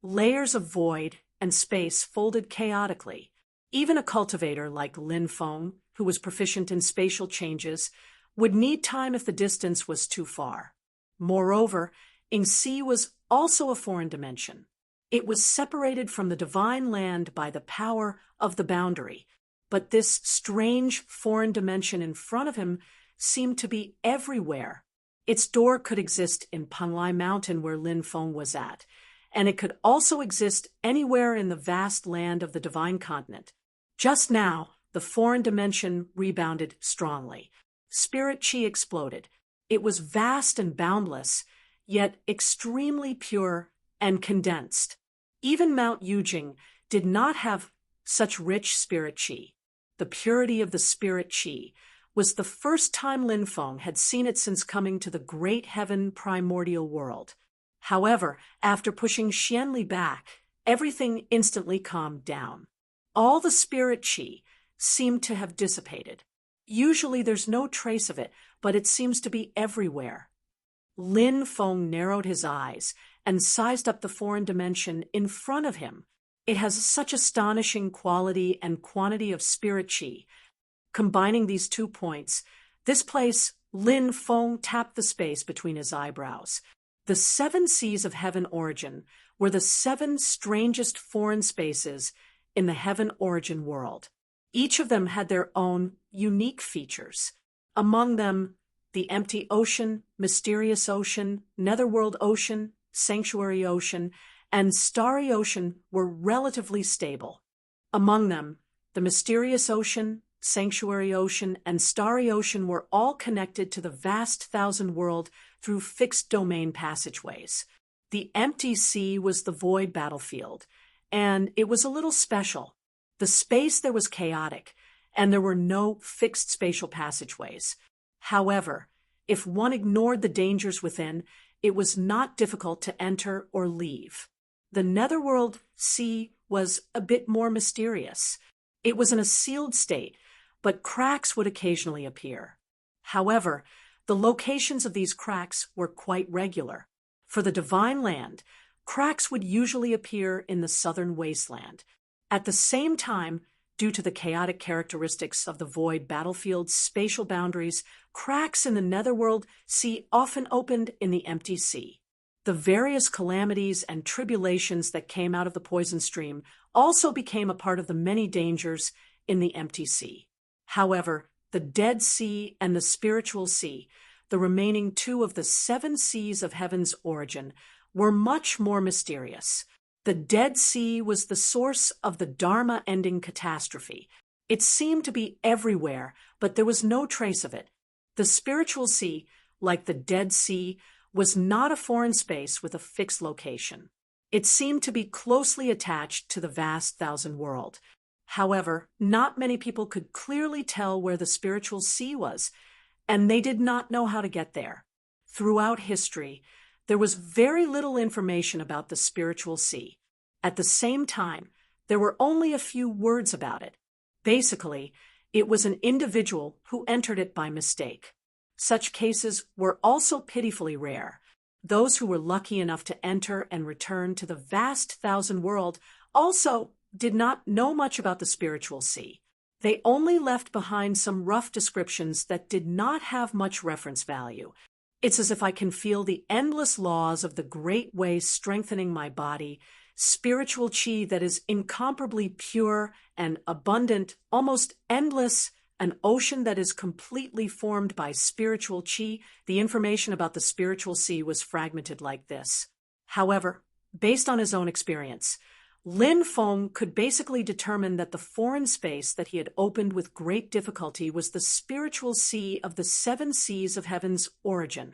Layers of void and space folded chaotically. Even a cultivator like Lin Feng, who was proficient in spatial changes, would need time if the distance was too far. Moreover, Yingxi was also a foreign dimension. It was separated from the divine land by the power of the boundary, but this strange foreign dimension in front of him seemed to be everywhere. Its door could exist in Penglai Mountain where Lin Feng was at, and it could also exist anywhere in the vast land of the divine continent. Just now, the foreign dimension rebounded strongly. Spirit chi exploded. It was vast and boundless, yet extremely pure and condensed. Even Mount Yujing did not have such rich spirit chi. The purity of the spirit chi was the first time Lin Feng had seen it since coming to the great heaven primordial world. However, after pushing Xian Li back, everything instantly calmed down. All the spirit chi seemed to have dissipated. Usually there's no trace of it, but it seems to be everywhere. Lin Feng narrowed his eyes and sized up the foreign dimension in front of him. It has such astonishing quality and quantity of spirit chi. Combining these 2 points, this place, Lin Feng tapped the space between his eyebrows. The seven seas of heaven origin were the seven strangest foreign spaces in the heaven origin world. Each of them had their own unique features. Among them, the empty ocean, mysterious ocean, netherworld ocean, sanctuary ocean, and starry ocean were relatively stable. Among them, the mysterious ocean, sanctuary ocean, and starry ocean were all connected to the vast thousand world through fixed domain passageways. The empty sea was the void battlefield, and it was a little special. The space there was chaotic, and there were no fixed spatial passageways. However, if one ignored the dangers within, it was not difficult to enter or leave. The netherworld sea was a bit more mysterious. It was in a sealed state, but cracks would occasionally appear. However, the locations of these cracks were quite regular. For the divine land, cracks would usually appear in the southern wasteland. At the same time, due to the chaotic characteristics of the void battlefield's spatial boundaries, cracks in the netherworld sea often opened in the empty sea. The various calamities and tribulations that came out of the poison stream also became a part of the many dangers in the empty sea. However, the Dead Sea and the Spiritual Sea, the remaining two of the seven seas of heaven's origin, were much more mysterious. The Dead Sea was the source of the Dharma-ending catastrophe. It seemed to be everywhere, but there was no trace of it. The Spiritual Sea, like the Dead Sea, was not a foreign space with a fixed location. It seemed to be closely attached to the vast thousand world. However, not many people could clearly tell where the Spiritual Sea was, and they did not know how to get there. Throughout history, there was very little information about the Spiritual Sea. At the same time, there were only a few words about it. Basically, it was an individual who entered it by mistake. Such cases were also pitifully rare. Those who were lucky enough to enter and return to the vast thousand world also did not know much about the Spiritual Sea. They only left behind some rough descriptions that did not have much reference value. It's as if I can feel the endless laws of the great way strengthening my body, spiritual chi that is incomparably pure and abundant, almost endless, an ocean that is completely formed by spiritual chi. The information about the Spiritual Sea was fragmented like this. However, based on his own experience, Lin Feng could basically determine that the foreign space that he had opened with great difficulty was the Spiritual Sea of the seven seas of heaven's origin.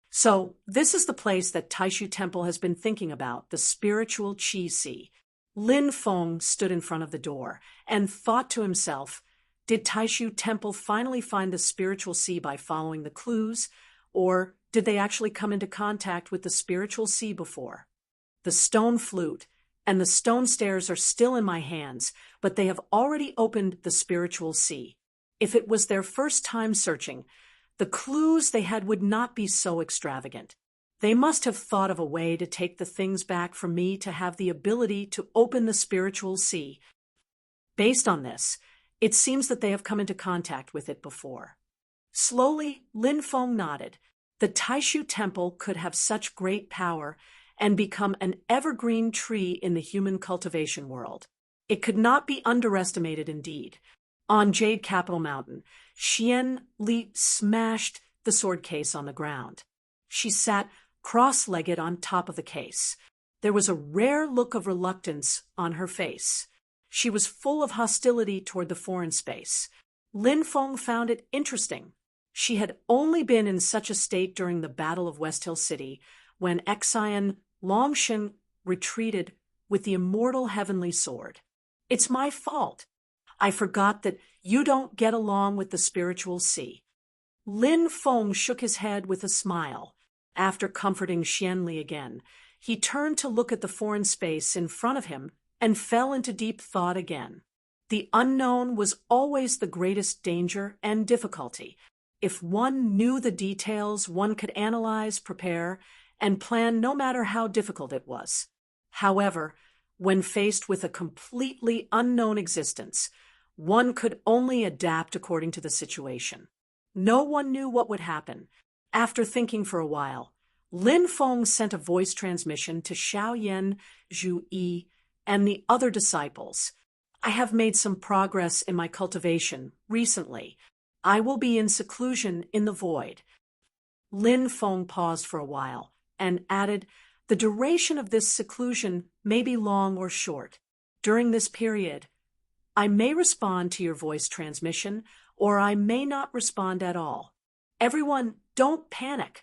So, this is the place that Taishu Temple has been thinking about, the Spiritual Chi Sea. Lin Feng stood in front of the door and thought to himself, did Taishu Temple finally find the Spiritual Sea by following the clues, or did they actually come into contact with the Spiritual Sea before? The stone flute and the stone stairs are still in my hands, but they have already opened the Spiritual Sea. If it was their first time searching, the clues they had would not be so extravagant. They must have thought of a way to take the things back from me to have the ability to open the Spiritual Sea. Based on this, it seems that they have come into contact with it before. Slowly, Lin Feng nodded. The Taishu Temple could have such great power and become an evergreen tree in the human cultivation world. It could not be underestimated indeed. On Jade Capital Mountain, Xian Li smashed the sword case on the ground. She sat cross-legged on top of the case. There was a rare look of reluctance on her face. She was full of hostility toward the foreign space. Lin Feng found it interesting. She had only been in such a state during the Battle of West Hill City, when Exian Longshin retreated with the immortal heavenly sword. It's my fault. I forgot that you don't get along with the Spiritual Sea. Lin Feng shook his head with a smile. After comforting Xianli again, he turned to look at the foreign space in front of him and fell into deep thought again. The unknown was always the greatest danger and difficulty. If one knew the details, one could analyze, prepare, and plan no matter how difficult it was. However, when faced with a completely unknown existence, one could only adapt according to the situation. No one knew what would happen. After thinking for a while, Lin Feng sent a voice transmission to Xiao Yan, Zhu Yi, and the other disciples. I have made some progress in my cultivation recently. I will be in seclusion in the void. Lin Feng paused for a while and added, the duration of this seclusion may be long or short. During this period, I may respond to your voice transmission, or I may not respond at all. Everyone, don't panic.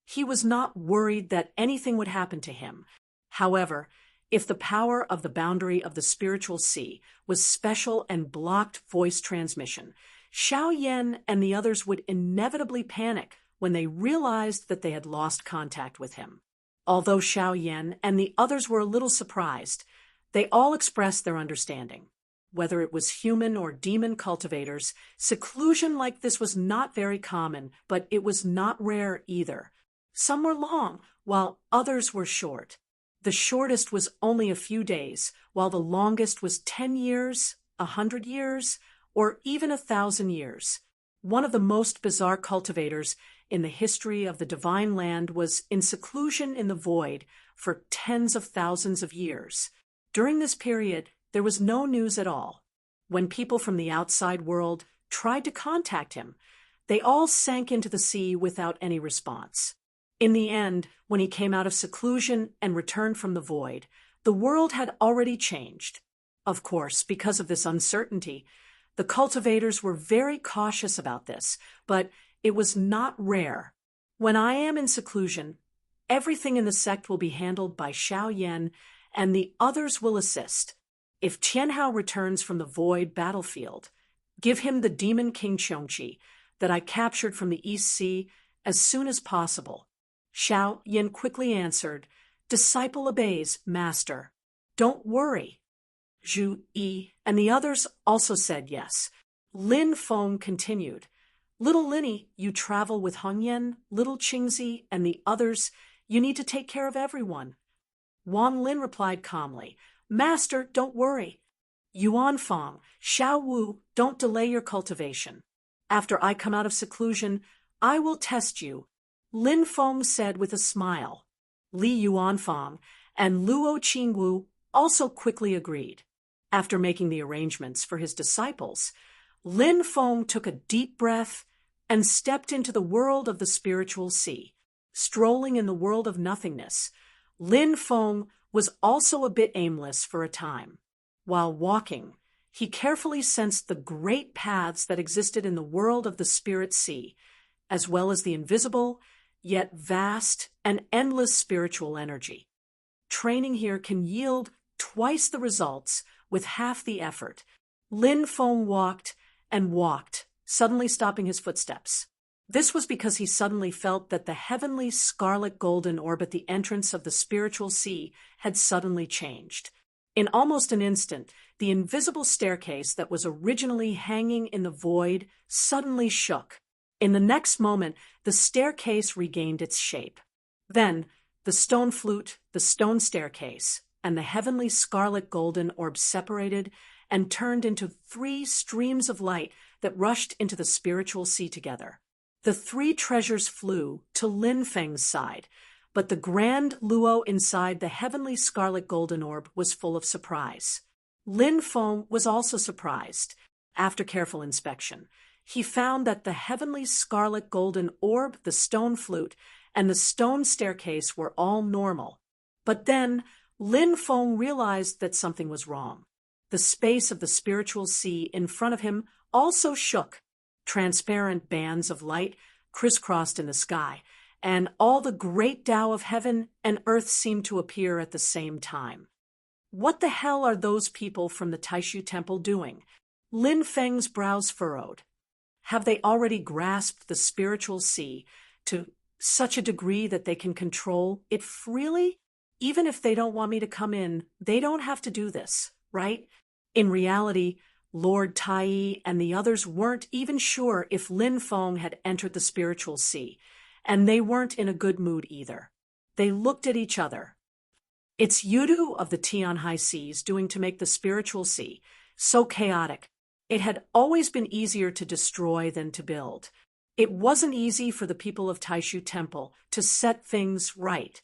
He was not worried that anything would happen to him. However, if the power of the boundary of the spiritual sea was special and blocked voice transmission, Xiao Yan and the others would inevitably panic when they realized that they had lost contact with him. Although Xiao Yan and the others were a little surprised, they all expressed their understanding. Whether it was human or demon cultivators, seclusion like this was not very common, but it was not rare either. Some were long, while others were short. The shortest was only a few days, while the longest was 10 years, 100 years, or even 1,000 years. One of the most bizarre cultivators in the history of the Divine Land was in seclusion in the void for tens of thousands of years. During this period, there was no news at all. When people from the outside world tried to contact him, they all sank into the sea without any response. In the end, when he came out of seclusion and returned from the void, the world had already changed. Of course, because of this uncertainty, the cultivators were very cautious about this, but it was not rare. When I am in seclusion, everything in the sect will be handled by Xiao Yan, and the others will assist. If Tianhao returns from the void battlefield, give him the demon king Qiongqi that I captured from the East Sea as soon as possible. Xiao Yan quickly answered, Disciple obeys, master. Don't worry. Zhu Yi and the others also said yes. Lin Feng continued, Little Linny, you travel with Hongyan, little Qingzi, and the others. You need to take care of everyone. Wang Lin replied calmly, Master, don't worry. Yuan Feng, Xiao Wu, don't delay your cultivation. After I come out of seclusion, I will test you. Lin Feng said with a smile. Li Yuanfang and Luo Qingwu also quickly agreed. After making the arrangements for his disciples, Lin Feng took a deep breath and stepped into the world of the spiritual sea. Strolling in the world of nothingness, Lin Feng was also a bit aimless for a time. While walking, he carefully sensed the great paths that existed in the world of the spirit sea, as well as the invisible, yet vast and endless spiritual energy. Training here can yield twice the results with half the effort. Lin Feng walked and walked, suddenly stopping his footsteps. This was because he suddenly felt that the heavenly scarlet golden orb at the entrance of the spiritual sea had suddenly changed. In almost an instant, the invisible staircase that was originally hanging in the void suddenly shook. In the next moment, the staircase regained its shape. Then, the stone flute, the stone staircase, and the heavenly scarlet golden orb separated and turned into 3 streams of light that rushed into the spiritual sea together. The 3 treasures flew to Lin Feng's side, but the grand Luo inside the heavenly scarlet golden orb was full of surprise. Lin Feng was also surprised. After careful inspection, he found that the heavenly scarlet golden orb, the stone flute, and the stone staircase were all normal. But then, Lin Feng realized that something was wrong. The space of the spiritual sea in front of him also shook. Transparent bands of light crisscrossed in the sky, and all the great Tao of heaven and earth seemed to appear at the same time. What the hell are those people from the Taishu Temple doing? Lin Feng's brows furrowed. Have they already grasped the spiritual sea to such a degree that they can control it freely? Even if they don't want me to come in, they don't have to do this, right? In reality, Lord Tai and the others weren't even sure if Lin Feng had entered the spiritual sea, and they weren't in a good mood either. They looked at each other. It's Yudu of the Tian High Seas doing to make the spiritual sea so chaotic. It had always been easier to destroy than to build. It wasn't easy for the people of Taishu Temple to set things right.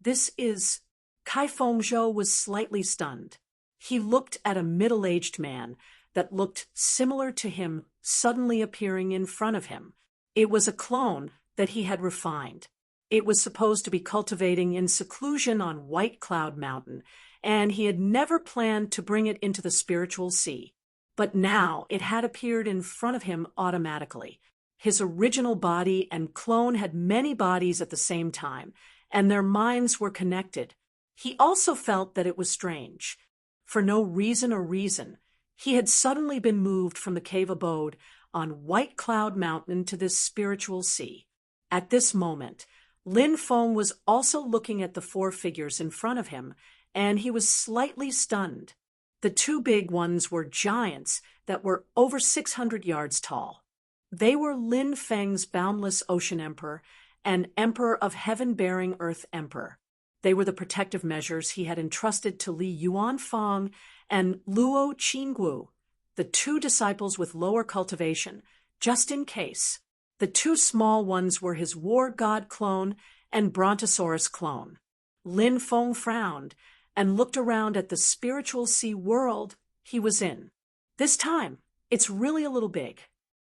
This is... Kai Fengzhou was slightly stunned. He looked at a middle-aged man that looked similar to him suddenly appearing in front of him. It was a clone that he had refined. It was supposed to be cultivating in seclusion on White Cloud Mountain, and he had never planned to bring it into the spiritual sea. But now it had appeared in front of him automatically. His original body and clone had many bodies at the same time, and their minds were connected. He also felt that it was strange. For no reason or reason, he had suddenly been moved from the cave abode on White Cloud Mountain to this spiritual sea. At this moment, Lin Feng was also looking at the four figures in front of him, and he was slightly stunned. The two big ones were giants that were over 600 yards tall. They were Lin Feng's Boundless Ocean Emperor and Emperor of Heaven-Bearing Earth Emperor. They were the protective measures he had entrusted to Li Yuanfang and Luo Qinggu, the two disciples with lower cultivation, just in case. The two small ones were his war god clone and Brontosaurus clone. Lin Feng frowned and looked around at the spiritual sea world he was in. This time, it's really a little big.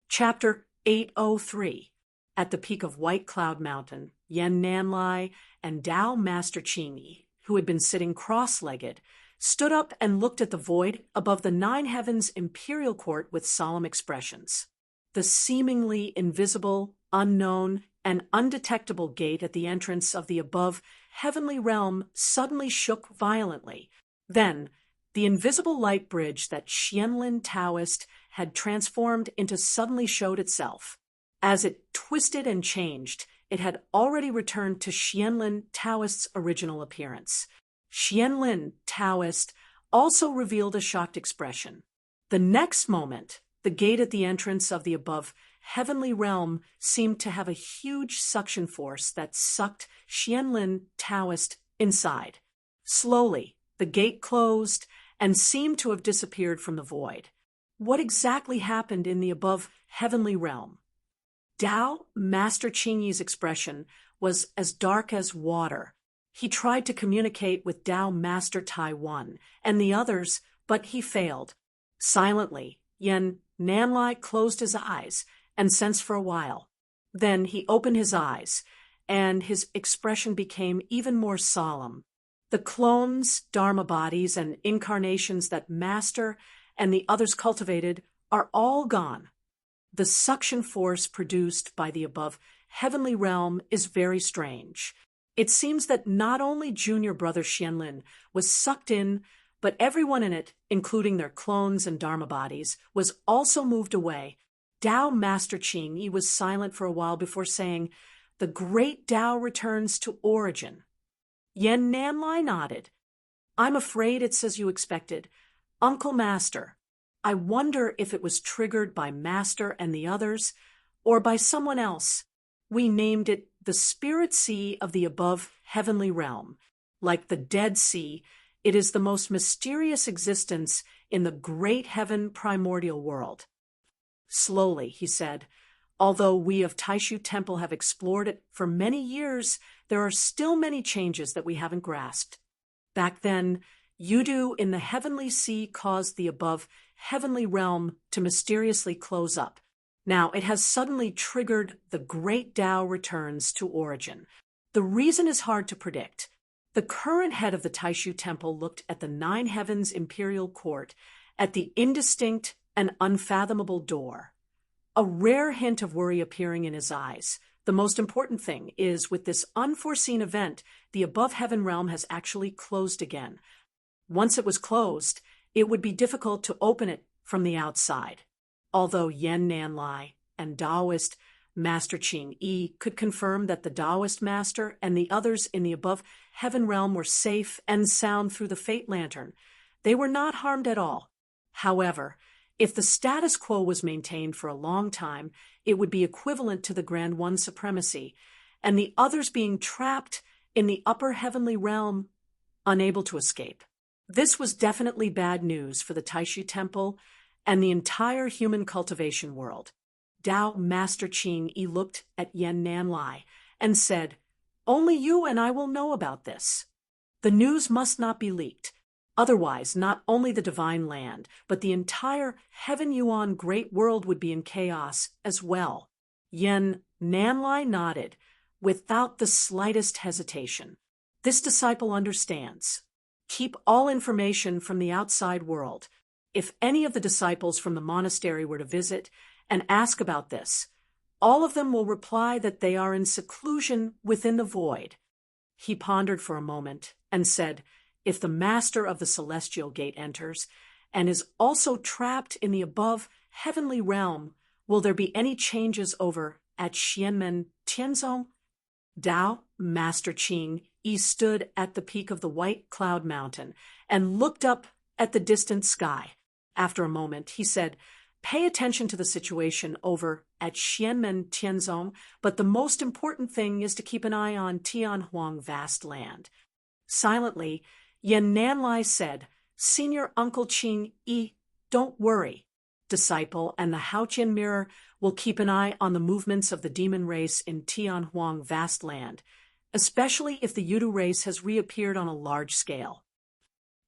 Chapter 803. At the peak of White Cloud Mountain, Yan Nanlai and Tao Master Qingyi, who had been sitting cross-legged, stood up and looked at the void above the Nine Heavens Imperial Court with solemn expressions. The seemingly invisible, unknown, and undetectable gate at the entrance of the above heavenly realm suddenly shook violently. Then, the invisible light bridge that Xianlin Taoist had transformed into suddenly showed itself. As it twisted and changed, it had already returned to Xianlin Taoist's original appearance. Xianlin Taoist also revealed a shocked expression. The next moment, the gate at the entrance of the above heavenly realm seemed to have a huge suction force that sucked Xianlin Taoist inside. Slowly, the gate closed and seemed to have disappeared from the void. What exactly happened in the above heavenly realm? Tao Master Qingyi's expression was as dark as water. He tried to communicate with Tao Master Taiwan and the others, but he failed. Silently, Yan Nanlai closed his eyes and sensed for a while. Then he opened his eyes, and his expression became even more solemn. The clones, dharma bodies, and incarnations that Master and the others cultivated are all gone. The suction force produced by the above heavenly realm is very strange. It seems that not only junior brother Xianlin was sucked in, but everyone in it, including their clones and dharma bodies, was also moved away. Tao Master Qingyi was silent for a while before saying, "The great Tao returns to origin." Yan Nanlai nodded. "I'm afraid it's as you expected. Uncle Master, I wonder if it was triggered by Master and the others, or by someone else. We named it the Spirit Sea of the above heavenly realm. Like the Dead Sea, it is the most mysterious existence in the great heaven primordial world." Slowly, he said, "Although we of Taishu Temple have explored it for many years, there are still many changes that we haven't grasped. Back then, Yudu in the heavenly sea caused the above heavenly realm to mysteriously close up. Now it has suddenly triggered the great Tao returns to origin. The reason is hard to predict. The current head of the Taishu Temple looked at the Nine Heavens Imperial Court, at the indistinct and unfathomable door. A rare hint of worry appearing in his eyes. The most important thing is, with this unforeseen event, the above heaven realm has actually closed again. Once it was closed, it would be difficult to open it from the outside. Although Yan Nanlai and Taoist Master Qingyi could confirm that the Taoist Master and the others in the above heaven realm were safe and sound through the Fate Lantern, they were not harmed at all. However, if the status quo was maintained for a long time, it would be equivalent to the Grand One supremacy, and the others being trapped in the upper heavenly realm, unable to escape. This was definitely bad news for the Taishu Temple and the entire human cultivation world. Dao Master Ching Yi looked at Yen Nanlai and said, "Only you and I will know about this. The news must not be leaked. Otherwise, not only the divine land, but the entire Heaven Yuan great world would be in chaos as well." Yen Nanlai nodded, without the slightest hesitation. This disciple understands. Keep all information from the outside world. If any of the disciples from the monastery were to visit and ask about this, all of them will reply that they are in seclusion within the void. He pondered for a moment and said, "If the master of the celestial gate enters and is also trapped in the above heavenly realm, will there be any changes over at Xianmen Tianzong?" Dao Master Ching Yi stood at the peak of the white cloud mountain and looked up at the distant sky. After a moment, he said, "Pay attention to the situation over at Xianmen Tianzong, but the most important thing is to keep an eye on Tianhuang vast land." Silently, Yen Nanlai said, "Senior Uncle Ching Yi, don't worry. Disciple and the Haotian mirror will keep an eye on the movements of the demon race in Tianhuang vast land, especially if the Yudu race has reappeared on a large scale."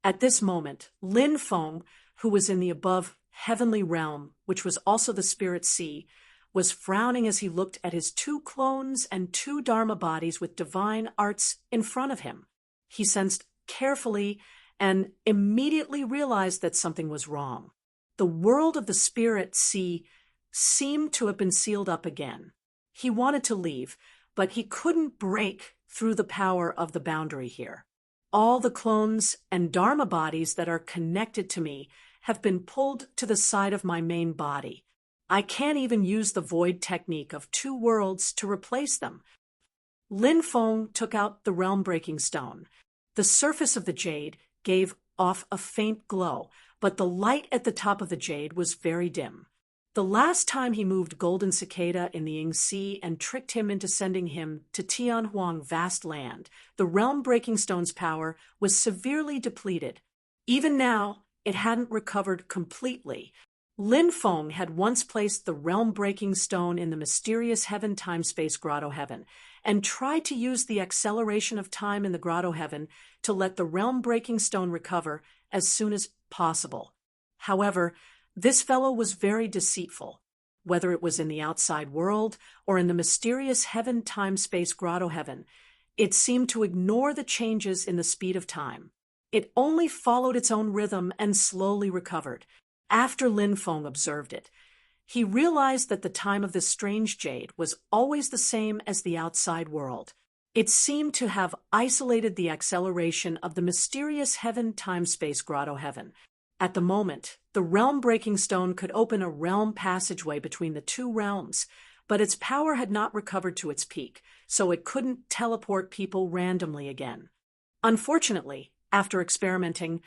At this moment, Lin Feng, who was in the above heavenly realm, which was also the spirit sea, was frowning as he looked at his 2 clones and 2 Dharma bodies with divine arts in front of him. He sensed carefully and immediately realized that something was wrong. The world of the spirit sea seemed to have been sealed up again. He wanted to leave, but he couldn't break through the power of the boundary here. All the clones and Dharma bodies that are connected to me have been pulled to the side of my main body. I can't even use the void technique of 2 worlds to replace them. Lin Feng took out the realm-breaking stone. The surface of the jade gave off a faint glow, but the light at the top of the jade was very dim. The last time he moved Golden Cicada in the Ying Sea and tricked him into sending him to Tianhuang vast land, the realm-breaking stone's power was severely depleted. Even now, it hadn't recovered completely. Lin Feng had once placed the realm-breaking stone in the mysterious heaven-time-space grotto heaven and tried to use the acceleration of time in the grotto heaven to let the realm-breaking stone recover as soon as possible. However, this fellow was very deceitful. Whether it was in the outside world or in the mysterious heaven-time-space grotto heaven, it seemed to ignore the changes in the speed of time. It only followed its own rhythm and slowly recovered. After Lin Feng observed it, he realized that the time of this strange jade was always the same as the outside world. It seemed to have isolated the acceleration of the mysterious heaven-time-space grotto heaven. At the moment, the realm-breaking stone could open a realm passageway between the 2 realms, but its power had not recovered to its peak, so it couldn't teleport people randomly again. Unfortunately, after experimenting,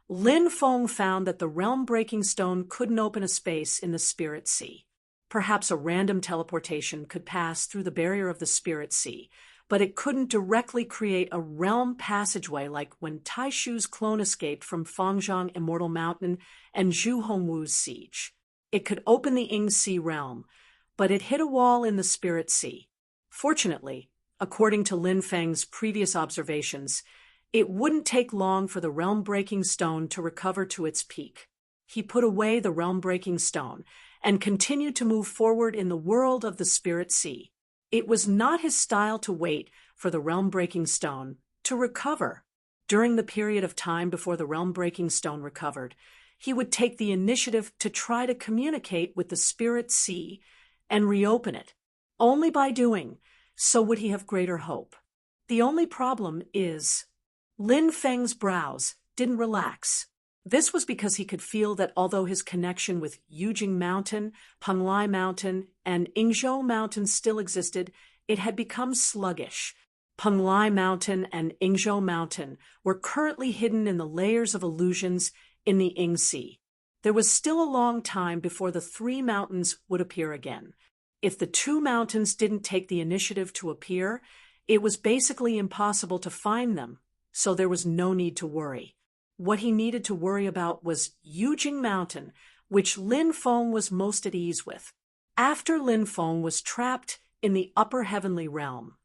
Lin Feng found that the realm-breaking stone couldn't open a space in the spirit sea. Perhaps a random teleportation could pass through the barrier of the spirit sea, but it couldn't directly create a realm passageway like when Tai Shu's clone escaped from Fangzhong Immortal Mountain and Zhu Hongwu's siege. It could open the Ying Sea realm, but it hit a wall in the spirit sea. Fortunately, according to Lin Feng's previous observations, it wouldn't take long for the realm-breaking stone to recover to its peak. He put away the realm-breaking stone and continued to move forward in the world of the spirit sea. It was not his style to wait for the realm-breaking stone to recover. During the period of time before the realm-breaking stone recovered, he would take the initiative to try to communicate with the spirit sea and reopen it. Only by doing so would he have greater hope. The only problem is Lin Feng's brows didn't relax. This was because he could feel that although his connection with Yujing Mountain, Penglai Mountain, and Yingzhou Mountain still existed, it had become sluggish. Penglai Mountain and Yingzhou Mountain were currently hidden in the layers of illusions in the Ying Sea. There was still a long time before the 3 mountains would appear again. If the 2 mountains didn't take the initiative to appear, it was basically impossible to find them, so there was no need to worry. What he needed to worry about was Yujing Mountain, which Lin Feng was most at ease with. After Lin Feng was trapped in the upper heavenly realm,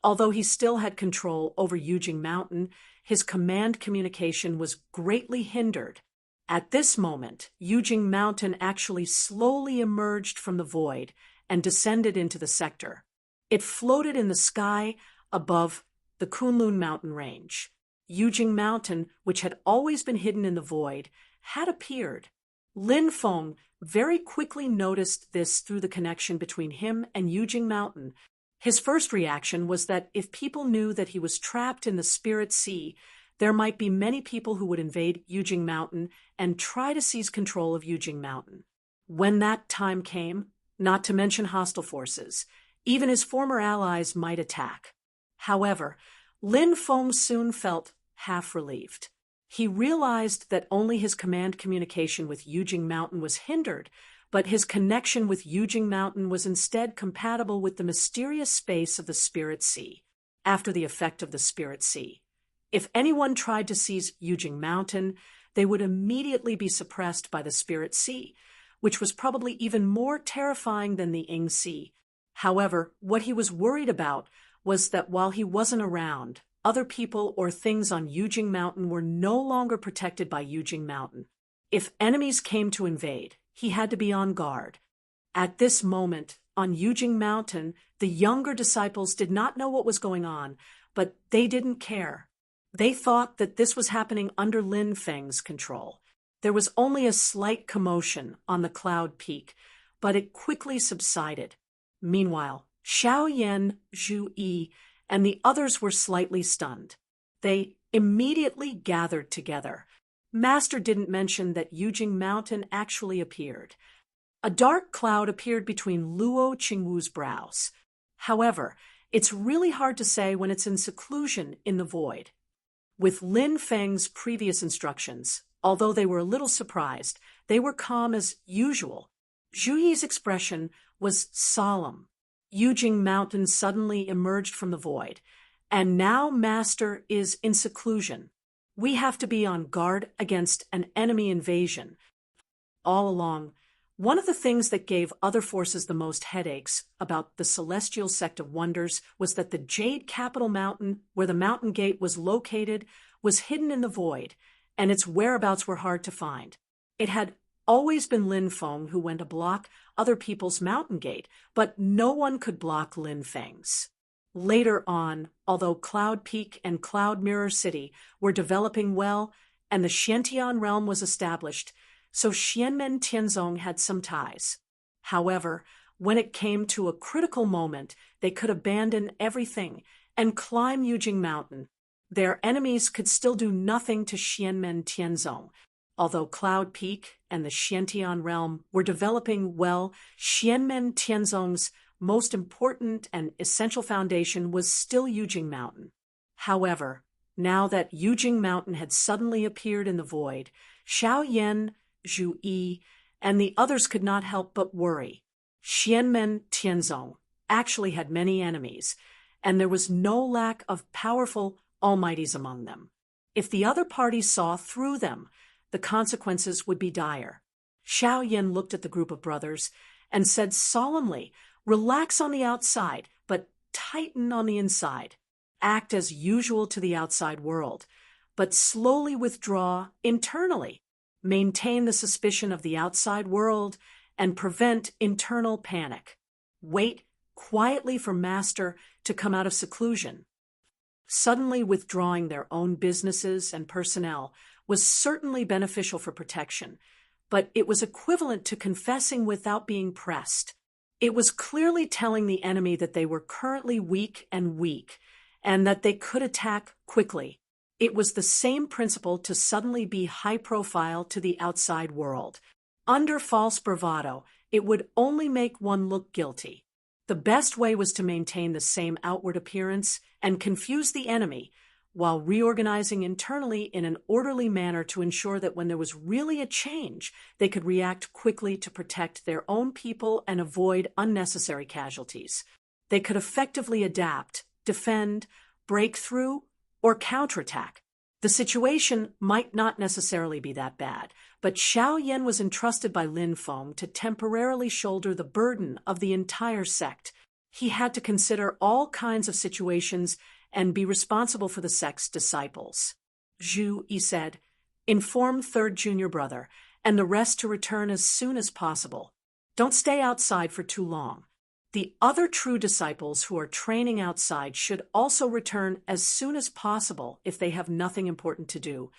although he still had control over Yujing Mountain, his command communication was greatly hindered. At this moment, Yujing Mountain actually slowly emerged from the void and descended into the sector. It floated in the sky above the Kunlun mountain range. Yujing Mountain, which had always been hidden in the void, had appeared. Lin Feng very quickly noticed this through the connection between him and Yujing Mountain. His first reaction was that if people knew that he was trapped in the Spirit Sea, there might be many people who would invade Yujing Mountain and try to seize control of Yujing Mountain. When that time came, not to mention hostile forces, even his former allies might attack. However, Lin Feng soon felt half relieved. He realized that only his command communication with Yujing Mountain was hindered, but his connection with Yujing Mountain was instead compatible with the mysterious space of the Spirit Sea. After the effect of the Spirit Sea, if anyone tried to seize Yujing Mountain, they would immediately be suppressed by the Spirit Sea, which was probably even more terrifying than the Ing Sea. However, what he was worried about was that while he wasn't around, other people or things on Yujing Mountain were no longer protected by Yujing Mountain. If enemies came to invade, he had to be on guard. At this moment, on Yujing Mountain, the younger disciples did not know what was going on, but they didn't care. They thought that this was happening under Lin Feng's control. There was only a slight commotion on the cloud peak, but it quickly subsided. Meanwhile, Xiao Yan, Zhu Yi, and the others were slightly stunned. They immediately gathered together. Master didn't mention that Yujing Mountain actually appeared. A dark cloud appeared between Luo Qingwu's brows. However, it's really hard to say when it's in seclusion in the void. With Lin Feng's previous instructions, although they were a little surprised, they were calm as usual. Zhu Yi's expression was solemn. Yujing Mountain suddenly emerged from the void, and now Master is in seclusion. We have to be on guard against an enemy invasion. All along, one of the things that gave other forces the most headaches about the Celestial Sect of Wonders was that the Jade Capital Mountain, where the mountain gate was located, was hidden in the void, and its whereabouts were hard to find. It had always been Lin Feng who went to block other people's mountain gate, but no one could block Lin Feng's. Later on, although Cloud Peak and Cloud Mirror City were developing well and the Xiantian realm was established, so Xianmen Tianzong had some ties. However, when it came to a critical moment, they could abandon everything and climb Yujing Mountain. Their enemies could still do nothing to Xianmen Tianzong. Although Cloud Peak and the Xiantian realm were developing well, Xianmen Tianzong's most important and essential foundation was still Yujing Mountain. However, now that Yujing Mountain had suddenly appeared in the void, Xiao Yan, Zhu Yi, and the others could not help but worry. Xianmen Tianzong actually had many enemies, and there was no lack of powerful almighties among them. If the other party saw through them, the consequences would be dire. Xiao Yan looked at the group of brothers and said solemnly, "Relax on the outside, but tighten on the inside. Act as usual to the outside world, but slowly withdraw internally. Maintain the suspicion of the outside world and prevent internal panic. Wait quietly for Master to come out of seclusion." Suddenly withdrawing their own businesses and personnel was certainly beneficial for protection, but it was equivalent to confessing without being pressed. It was clearly telling the enemy that they were currently weak, and that they could attack quickly. It was the same principle to suddenly be high profile to the outside world. Under false bravado, it would only make one look guilty. The best way was to maintain the same outward appearance and confuse the enemy, while reorganizing internally in an orderly manner to ensure that when there was really a change, they could react quickly to protect their own people and avoid unnecessary casualties. They could effectively adapt, defend, break through, or counterattack. The situation might not necessarily be that bad, but Xiao Yan was entrusted by Lin Feng to temporarily shoulder the burden of the entire sect. He had to consider all kinds of situations and be responsible for the sect's disciples. Zhu Yi said, "Inform third junior brother, and the rest to return as soon as possible. Don't stay outside for too long. The other true disciples who are training outside should also return as soon as possible if they have nothing important to do.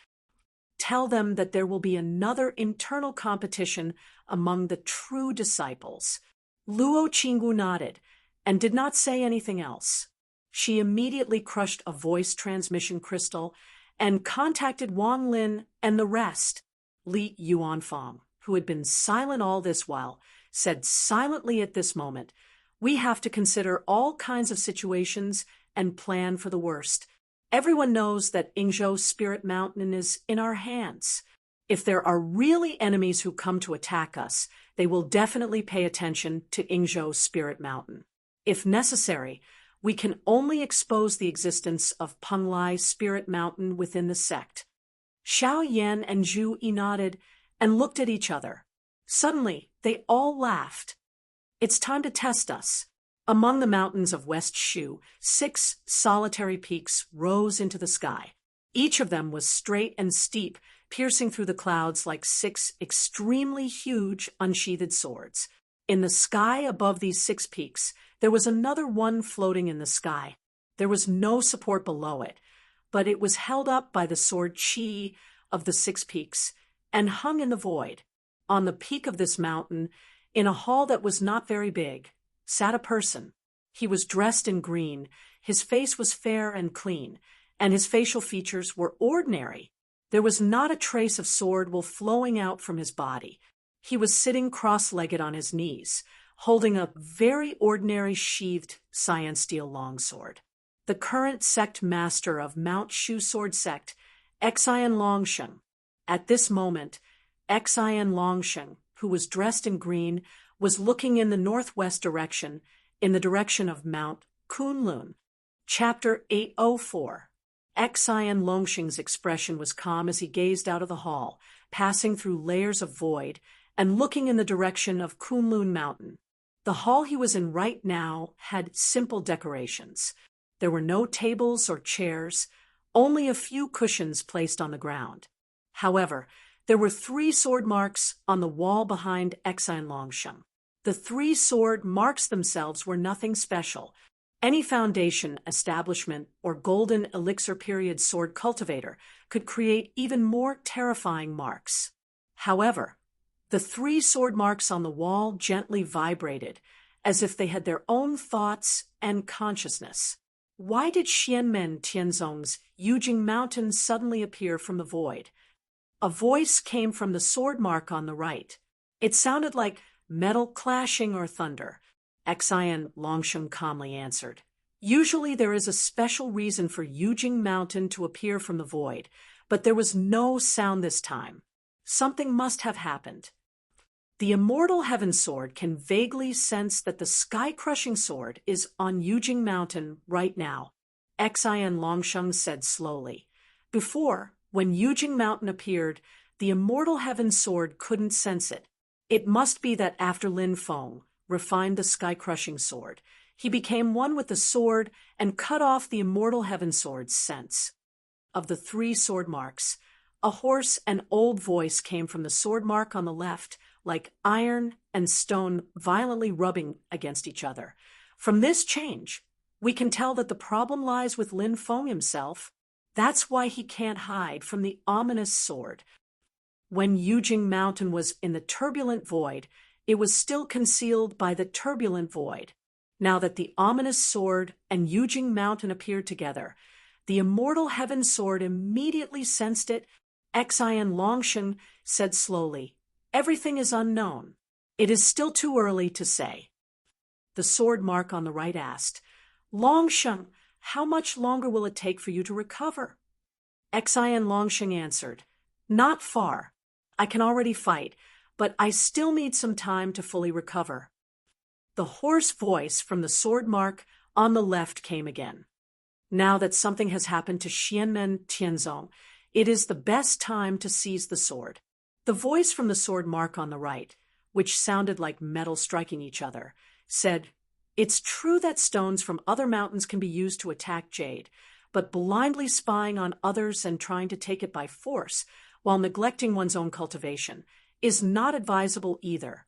Tell them that there will be another internal competition among the true disciples." Luo Qinggu nodded and did not say anything else. She immediately crushed a voice transmission crystal and contacted Wang Lin and the rest. Li Yuanfang, who had been silent all this while, said silently at this moment, "We have to consider all kinds of situations and plan for the worst. Everyone knows that Yingzhou Spirit Mountain is in our hands. If there are really enemies who come to attack us, they will definitely pay attention to Yingzhou Spirit Mountain. If necessary, we can only expose the existence of Penglai Spirit Mountain within the sect." Xiao Yan and Zhu Yi nodded and looked at each other. Suddenly, they all laughed. "It's time to test us." Among the mountains of West Shu, 6 solitary peaks rose into the sky. Each of them was straight and steep, piercing through the clouds like 6 extremely huge, unsheathed swords. In the sky above these 6 peaks, there was another one floating in the sky. There was no support below it, but it was held up by the sword Qi of the 6 peaks and hung in the void. On the peak of this mountain, in a hall that was not very big, sat a person. He was dressed in green, his face was fair and clean, and his facial features were ordinary. There was not a trace of sword wool flowing out from his body. He was sitting cross-legged on his knees, holding a very ordinary sheathed cyan steel longsword. The current sect master of Mount Shu Sword Sect, Xian Longsheng. At this moment, Xian Longsheng, who was dressed in green, was looking in the northwest direction, in the direction of Mount Kunlun. Chapter 804. Xian Longsheng's expression was calm as he gazed out of the hall, passing through layers of void, and looking in the direction of Kunlun Mountain. The hall he was in right now had simple decorations. There were no tables or chairs, only a few cushions placed on the ground. However, there were 3 sword marks on the wall behind Xian Longsheng. The 3 sword marks themselves were nothing special. Any foundation, establishment, or golden elixir period sword cultivator could create even more terrifying marks. However, the 3 sword marks on the wall gently vibrated, as if they had their own thoughts and consciousness. Why did Xianmen Tianzong's Yujing Mountain suddenly appear from the void? A voice came from the sword mark on the right. It sounded like metal clashing or thunder. Xian Longsheng calmly answered. Usually there is a special reason for Yujing Mountain to appear from the void, but there was no sound this time. Something must have happened. The immortal heaven sword can vaguely sense that the sky-crushing sword is on Yujing Mountain right now, Xian Longsheng said slowly. Before, when Yujing Mountain appeared, the immortal heaven sword couldn't sense it. It must be that after Lin Feng refined the sky-crushing sword, he became one with the sword and cut off the immortal heaven sword's sense. Of the 3 sword marks, a hoarse and old voice came from the sword mark on the left, like iron and stone violently rubbing against each other. From this change, we can tell that the problem lies with Lin Feng himself. That's why he can't hide from the ominous sword. When Yujing Mountain was in the turbulent void, it was still concealed by the turbulent void. Now that the ominous sword and Yujing Mountain appeared together, the immortal heaven sword immediately sensed it. Xian Longsheng said slowly, "Everything is unknown. It is still too early to say." The sword mark on the right asked, "Longsheng, how much longer will it take for you to recover?" Xian Longsheng answered, "Not far. I can already fight, but I still need some time to fully recover." The hoarse voice from the sword mark on the left came again. Now that something has happened to Xianmen Tianzong, It is the best time to seize the sword. The voice from the sword mark on the right, which sounded like metal striking each other, said, "It's true that stones from other mountains can be used to attack jade, but blindly spying on others and trying to take it by force, while neglecting one's own cultivation, is not advisable either.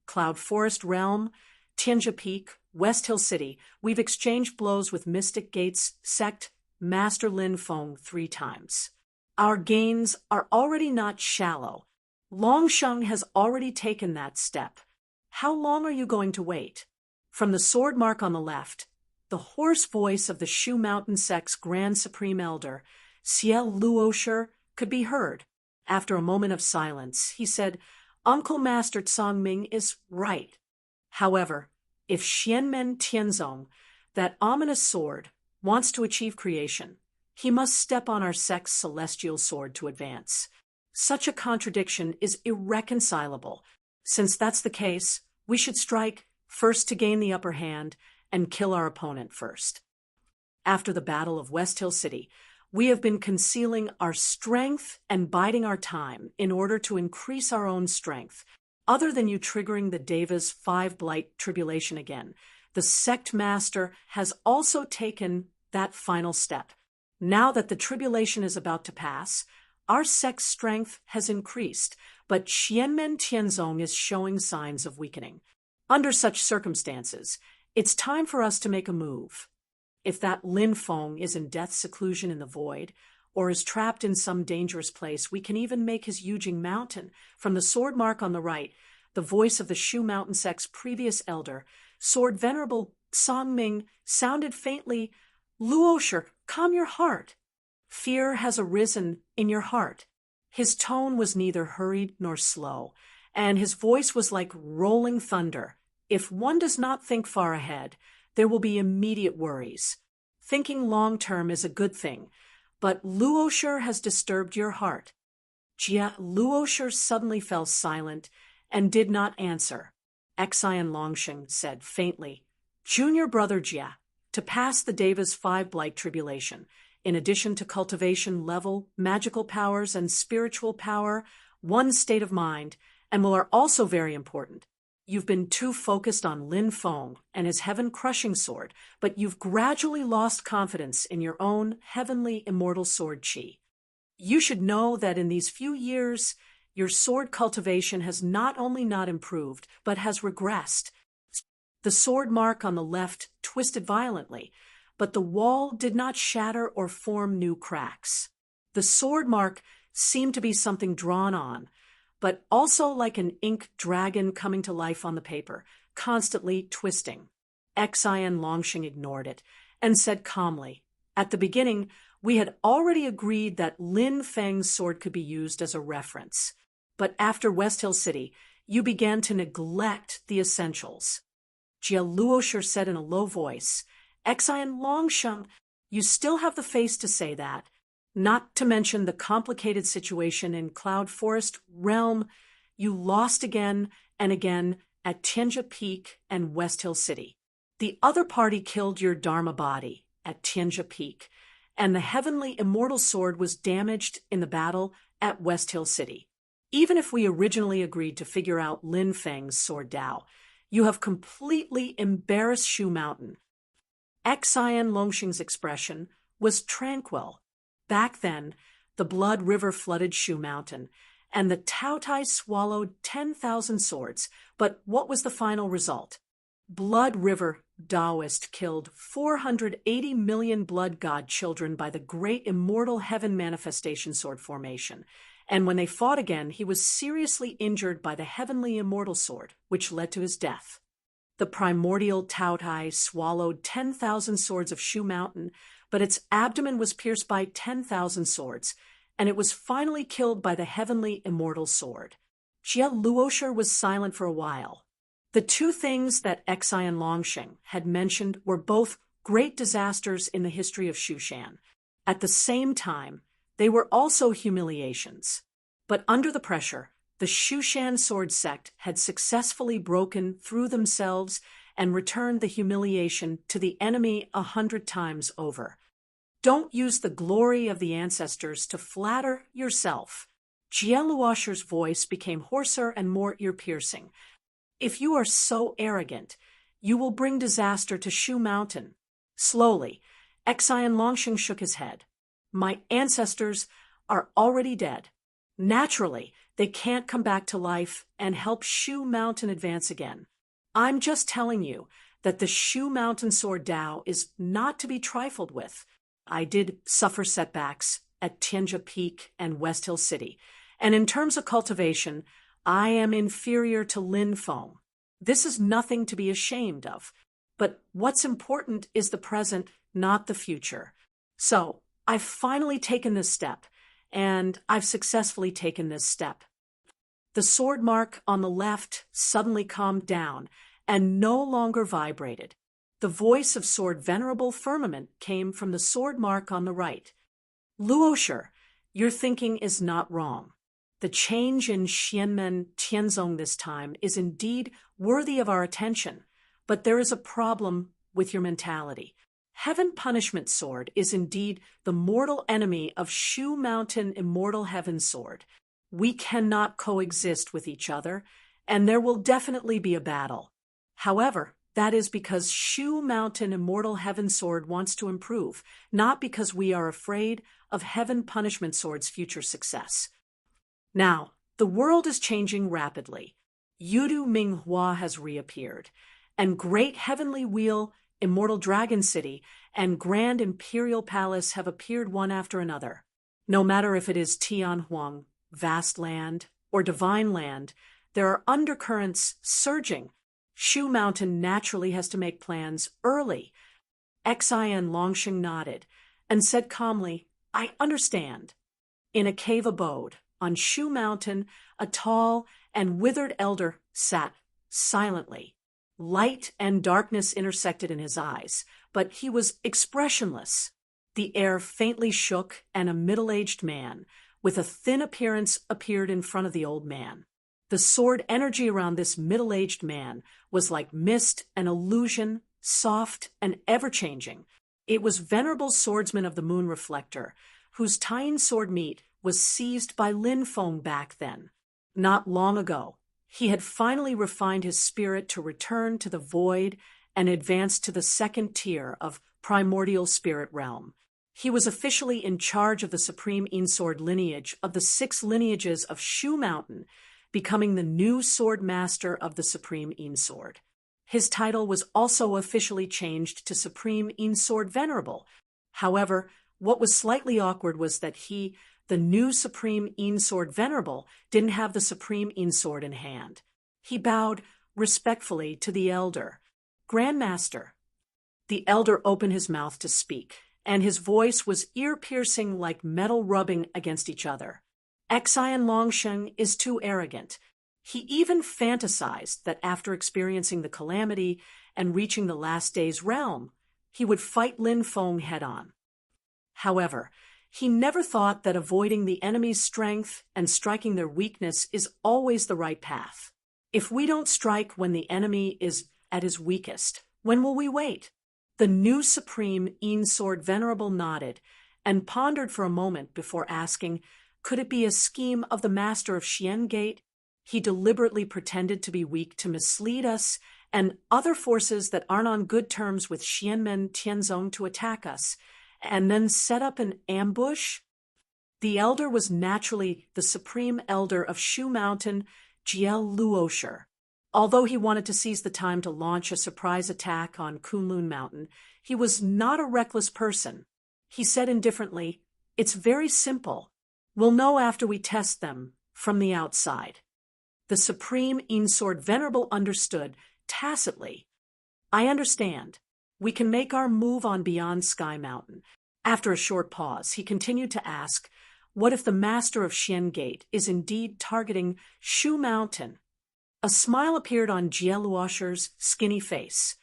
Cloud Forest Realm, Tianjia Peak, West Hill City, we've exchanged blows with Mystic Gates Sect Master Lin Feng 3 times. Our gains are already not shallow. Longsheng has already taken that step. How long are you going to wait?" From the sword mark on the left, the hoarse voice of the Shu Mountain Sect's Grand Supreme Elder, Ciel Luosher, could be heard. After a moment of silence, he said, "Uncle Master Tsangming is right. However, if Xianmen Tianzong, that ominous sword, wants to achieve creation, he must step on our sect's celestial sword to advance. Such a contradiction is irreconcilable. Since that's the case, we should strike first to gain the upper hand and kill our opponent first. After the Battle of West Hill City, we have been concealing our strength and biding our time in order to increase our own strength. Other than you triggering the Deva's 5 Blight tribulation again, the sect master has also taken that final step. Now that the tribulation is about to pass, our sect's strength has increased, but Xianmen Tianzong is showing signs of weakening. Under such circumstances, it's time for us to make a move. If that Lin Feng is in death's seclusion in the void, or is trapped in some dangerous place, we can even make his Yujing Mountain." From the sword mark on the right, the voice of the Shu Mountain Sect's previous elder, Sword Venerable Songming, sounded faintly, "Luosher, calm your heart. Fear has arisen in your heart." His tone was neither hurried nor slow, and his voice was like rolling thunder. If one does not think far ahead, there will be immediate worries. Thinking long-term is a good thing, but Luosher has disturbed your heart. Jia Luosher suddenly fell silent and did not answer. Xian Longsheng said faintly, "Junior brother Jia, to pass the Deva's 5 Blight tribulation, in addition to cultivation level, magical powers, and spiritual power, one state of mind, and are also very important. You've been too focused on Lin Feng and his heaven-crushing sword, but you've gradually lost confidence in your own heavenly immortal sword chi. You should know that in these few years, your sword cultivation has not only not improved, but has regressed." The sword mark on the left twisted violently, but the wall did not shatter or form new cracks. The sword mark seemed to be something drawn on, but also like an ink dragon coming to life on the paper, constantly twisting. Xian Longsheng ignored it and said calmly, "At the beginning, we had already agreed that Lin Feng's sword could be used as a reference. But after West Hill City, you began to neglect the essentials." Jia Luosher said in a low voice, "Xian Longsheng, you still have the face to say that. Not to mention the complicated situation in Cloud Forest Realm. You lost again and again at Tianjia Peak and West Hill City. The other party killed your Dharma body at Tianjia Peak, and the heavenly immortal sword was damaged in the battle at West Hill City. Even if we originally agreed to figure out Lin Feng's sword Dao, you have completely embarrassed Shu Mountain." Xian Longsheng's expression was tranquil. Back then, the Blood River flooded Shu Mountain, and the Taotai swallowed 10,000 swords. But what was the final result? Blood River Taoist killed 480 million blood god children by the great immortal heaven manifestation sword formation, and when they fought again, he was seriously injured by the heavenly immortal sword, which led to his death. The primordial Taotai swallowed 10,000 swords of Shu Mountain, but its abdomen was pierced by 10,000 swords, and it was finally killed by the heavenly immortal sword. Jia Luosher was silent for a while. The two things that Xian Longsheng had mentioned were both great disasters in the history of Shushan. At the same time, they were also humiliations. But under the pressure, the Shushan sword sect had successfully broken through themselves and returned the humiliation to the enemy 100 times over. Don't use the glory of the ancestors to flatter yourself. Jieluosher's voice became hoarser and more ear-piercing. If you are so arrogant, you will bring disaster to Shu Mountain. Slowly, Exian Longsheng shook his head. My ancestors are already dead. Naturally, they can't come back to life and help Shu Mountain advance again. I'm just telling you that the Shu Mountain Sword Dao is not to be trifled with. I did suffer setbacks at Tianjia Peak and West Hill City, and in terms of cultivation, I am inferior to Lin Feng. This is nothing to be ashamed of, but what's important is the present, not the future. So, I've finally taken this step, and I've successfully taken this step. The sword mark on the left suddenly calmed down and no longer vibrated. The voice of Sword Venerable Firmament came from the sword mark on the right. Luosher, your thinking is not wrong. The change in Xianmen Tianzong this time is indeed worthy of our attention, but there is a problem with your mentality. Heaven Punishment Sword is indeed the mortal enemy of Shu Mountain Immortal Heaven Sword. We cannot coexist with each other, and there will definitely be a battle. However, that is because Shu Mountain Immortal Heaven Sword wants to improve, not because we are afraid of Heaven Punishment Sword's future success. Now, the world is changing rapidly. Yudu Minghua has reappeared, and Great Heavenly Wheel, Immortal Dragon City, and Grand Imperial Palace have appeared one after another. No matter if it is Tianhuang, Vast Land, or Divine Land, there are undercurrents surging. Shu Mountain naturally has to make plans early. Exian Longsheng nodded and said calmly, I understand. In a cave abode, on Shu Mountain, a tall and withered elder sat silently. Light and darkness intersected in his eyes, but he was expressionless. The air faintly shook, and a middle-aged man, with a thin appearance, appeared in front of the old man. The sword energy around this middle-aged man was like mist, an illusion, soft and ever-changing. It was Venerable Swordsman of the Moon Reflector, whose Tying sword meat was seized by Lin Feng back then. Not long ago, he had finally refined his spirit to return to the void and advance to the second tier of primordial spirit realm. He was officially in charge of the Supreme Sword lineage of the 6 lineages of Shu Mountain, becoming the new sword master of the Supreme Sword. His title was also officially changed to Supreme Sword Venerable. However, what was slightly awkward was that he, the new Supreme Sword Venerable, didn't have the Supreme Sword in hand. He bowed respectfully to the elder. Grandmaster. The elder opened his mouth to speak, and his voice was ear-piercing like metal rubbing against each other. Exian Longsheng is too arrogant. He even fantasized that after experiencing the calamity and reaching the last day's realm, he would fight Lin Feng head-on. However, he never thought that avoiding the enemy's strength and striking their weakness is always the right path. If we don't strike when the enemy is at his weakest, when will we wait? The new Supreme Sword Venerable nodded and pondered for a moment before asking, could it be a scheme of the master of Xian Gate? He deliberately pretended to be weak to mislead us and other forces that aren't on good terms with Xianmen Tianzong to attack us, and then set up an ambush? The elder was naturally the supreme elder of Shu Mountain, Jiel Luosher. Although he wanted to seize the time to launch a surprise attack on Kunlun Mountain, he was not a reckless person. He said indifferently, it's very simple. We'll know after we test them from the outside. The Supreme Sword Venerable understood tacitly. I understand. We can make our move on beyond Sky Mountain. After a short pause, he continued to ask, what if the master of Xian Gate is indeed targeting Shu Mountain? A smile appeared on Jieluosher's skinny face.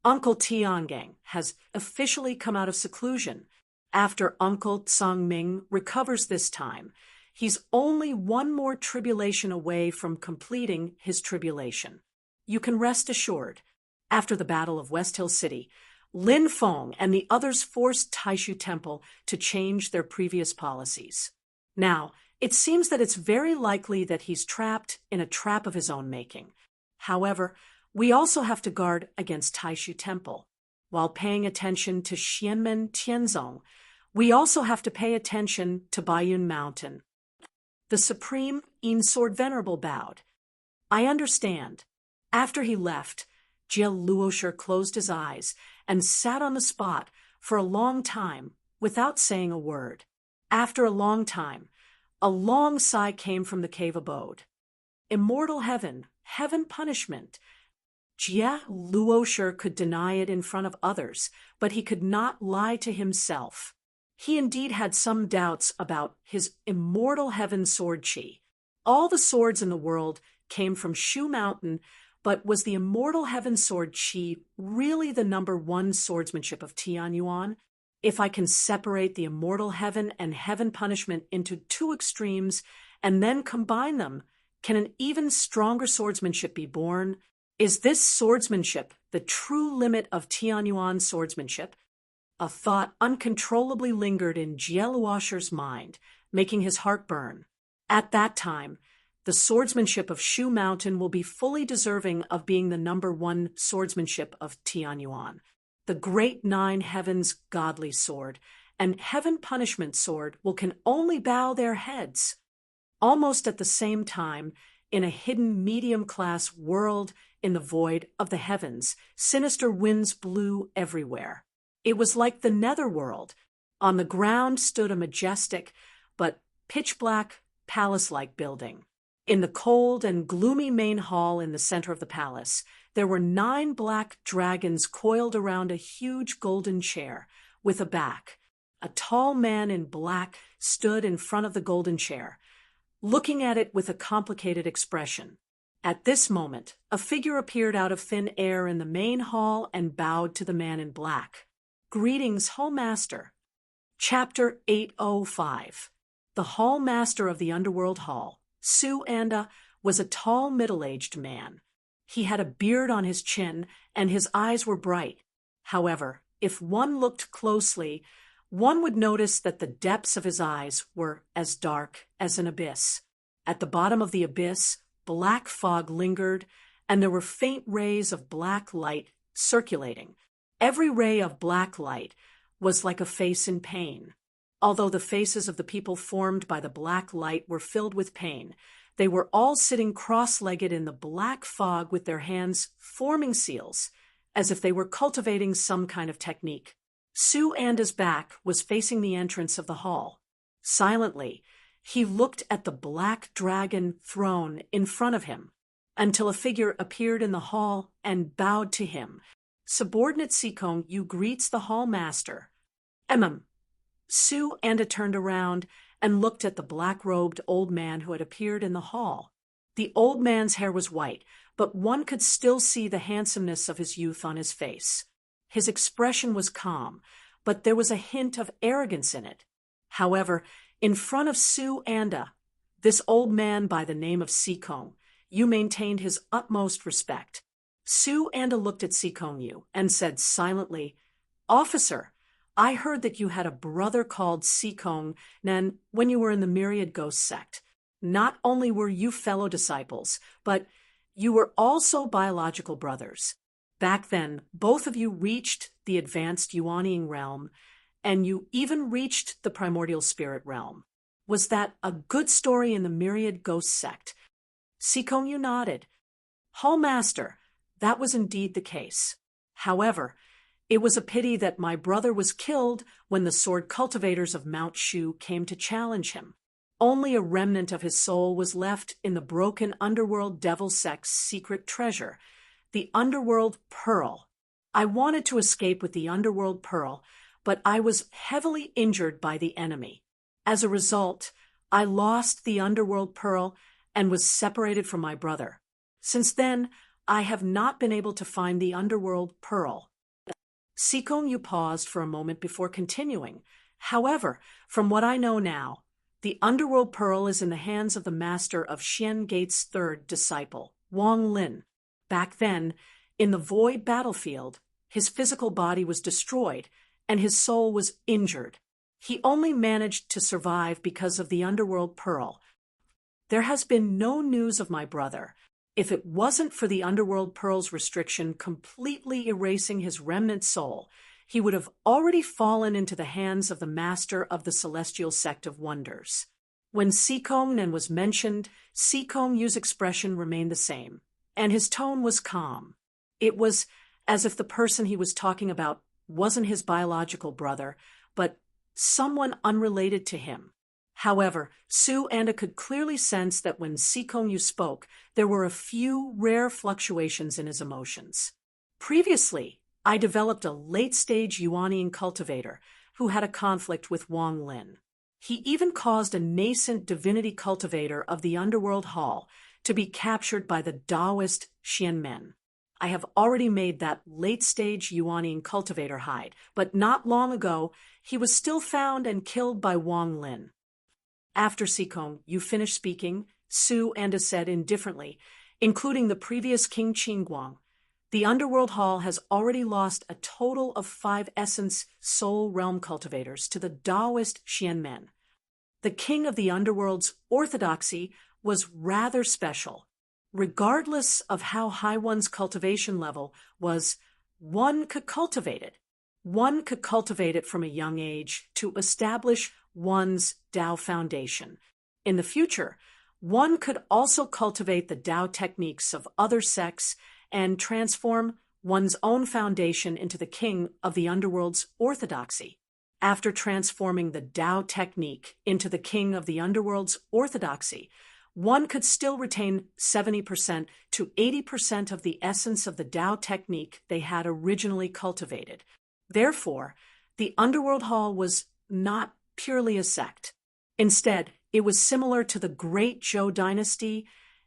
Uncle Tiangang has officially come out of seclusion. After Uncle Tsangming recovers this time, he's only one more tribulation away from completing his tribulation. You can rest assured, after the Battle of West Hill City, Lin Feng and the others forced Taishu Temple to change their previous policies. Now, it seems that it's very likely that he's trapped in a trap of his own making. However, we also have to guard against Taishu Temple. While paying attention to Xianmen Tianzong, we also have to pay attention to Baiyun Mountain. The Supreme Yin Sword Venerable bowed. I understand. After he left, Jie Luosher closed his eyes and sat on the spot for a long time without saying a word. After a long time, a long sigh came from the cave abode. Immortal heaven, heaven punishment. Jie Luosher could deny it in front of others, but he could not lie to himself. He indeed had some doubts about his immortal heaven sword chi. All the swords in the world came from Shu Mountain, but was the immortal heaven sword chi really the #1 swordsmanship of Tianyuan? If I can separate the immortal heaven and heaven punishment into two extremes and then combine them, can an even stronger swordsmanship be born? Is this swordsmanship the true limit of Tianyuan swordsmanship? A thought uncontrollably lingered in Jie Luosher's mind, making his heart burn. At that time, the swordsmanship of Shu Mountain will be fully deserving of being the #1 swordsmanship of Tianyuan. The great 9 heavens godly sword and heaven punishment sword can only bow their heads. Almost at the same time, in a hidden medium-class world in the void of the heavens, sinister winds blew everywhere. It was like the netherworld. On the ground stood a majestic but pitch-black palace-like building. In the cold and gloomy main hall in the center of the palace, there were 9 black dragons coiled around a huge golden chair with a back. A tall man in black stood in front of the golden chair, looking at it with a complicated expression. At this moment, a figure appeared out of thin air in the main hall and bowed to the man in black. Greetings, Hall Master. Chapter 805. The Hall Master of the Underworld Hall, Su Anda, was a tall middle-aged man. He had a beard on his chin, and his eyes were bright. However, if one looked closely, one would notice that the depths of his eyes were as dark as an abyss. At the bottom of the abyss, black fog lingered, and there were faint rays of black light circulating. Every ray of black light was like a face in pain. Although the faces of the people formed by the black light were filled with pain, they were all sitting cross-legged in the black fog with their hands forming seals, as if they were cultivating some kind of technique. Su Anda's back was facing the entrance of the hall. Silently, he looked at the black dragon throne in front of him, until a figure appeared in the hall and bowed to him. Subordinate Sikong, you greets the hall master. Su Anda turned around and looked at the black-robed old man who had appeared in the hall. The old man's hair was white, but one could still see the handsomeness of his youth on his face. His expression was calm, but there was a hint of arrogance in it. However, in front of Su Anda, this old man by the name of Sikong, you maintained his utmost respect. Su Anda looked at Sikong Yu and said silently, Officer, I heard that you had a brother called Sikong Nen when you were in the Myriad Ghost sect. Not only were you fellow disciples, but you were also biological brothers. Back then, both of you reached the advanced Yuaniing realm, and you even reached the primordial spirit realm. Was that a good story in the Myriad Ghost sect? Sikong Yu nodded. Hall Master, that was indeed the case. However, it was a pity that my brother was killed when the sword cultivators of Mount Shu came to challenge him. Only a remnant of his soul was left in the broken underworld devil sect's secret treasure, the underworld pearl. I wanted to escape with the underworld pearl, but I was heavily injured by the enemy. As a result, I lost the underworld pearl and was separated from my brother. Since then, I have not been able to find the underworld pearl. Sikong Yu paused for a moment before continuing. However, from what I know now, the underworld pearl is in the hands of the master of Xian Gate's 3rd disciple, Wang Lin. Back then, in the void battlefield, His physical body was destroyed, and his soul was injured. He only managed to survive because of the underworld pearl. There has been no news of my brother. If it wasn't for the underworld pearl's restriction completely erasing his remnant soul, he would have already fallen into the hands of the master of the celestial sect of wonders. When Sikong was mentioned, Sikong Yu's expression remained the same, and his tone was calm. It was as if the person he was talking about wasn't his biological brother, but someone unrelated to him. However, Su Anda could clearly sense that when Sikong Yu spoke, there were a few rare fluctuations in his emotions. Previously, I developed a late-stage Yuanian cultivator who had a conflict with Wang Lin. He even caused a nascent divinity cultivator of the Underworld Hall to be captured by the Taoist Xianmen. I have already made that late-stage Yuanian cultivator hide, but not long ago, he was still found and killed by Wang Lin. After Sikong Yu finished speaking, Su Anda said indifferently, including the previous King Qingguang, the Underworld Hall has already lost a total of 5 Essence Soul Realm cultivators to the Taoist Xianmen. The King of the Underworld's orthodoxy was rather special. Regardless of how high one's cultivation level was, one could cultivate it. One could cultivate it from a young age to establish one's Tao foundation. In the future, one could also cultivate the Tao techniques of other sects and transform one's own foundation into the king of the underworld's orthodoxy. After transforming the Tao technique into the king of the underworld's orthodoxy, one could still retain 70% to 80% of the essence of the Tao technique they had originally cultivated. Therefore, the Underworld Hall was not purely a sect. Instead, it was similar to the Great Zhou dynasty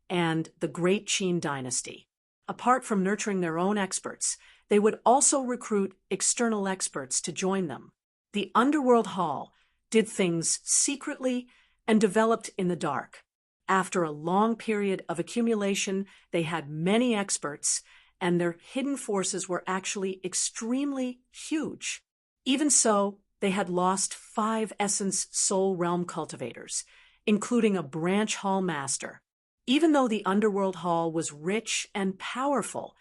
and the Great Qin dynasty. Apart from nurturing their own experts, they would also recruit external experts to join them. The Underworld Hall did things secretly and developed in the dark. After a long period of accumulation, they had many experts, and their hidden forces were actually extremely huge. Even so, they had lost 5 Essence Soul Realm cultivators, including a branch hall master. Even though the Underworld Hall was rich and powerful,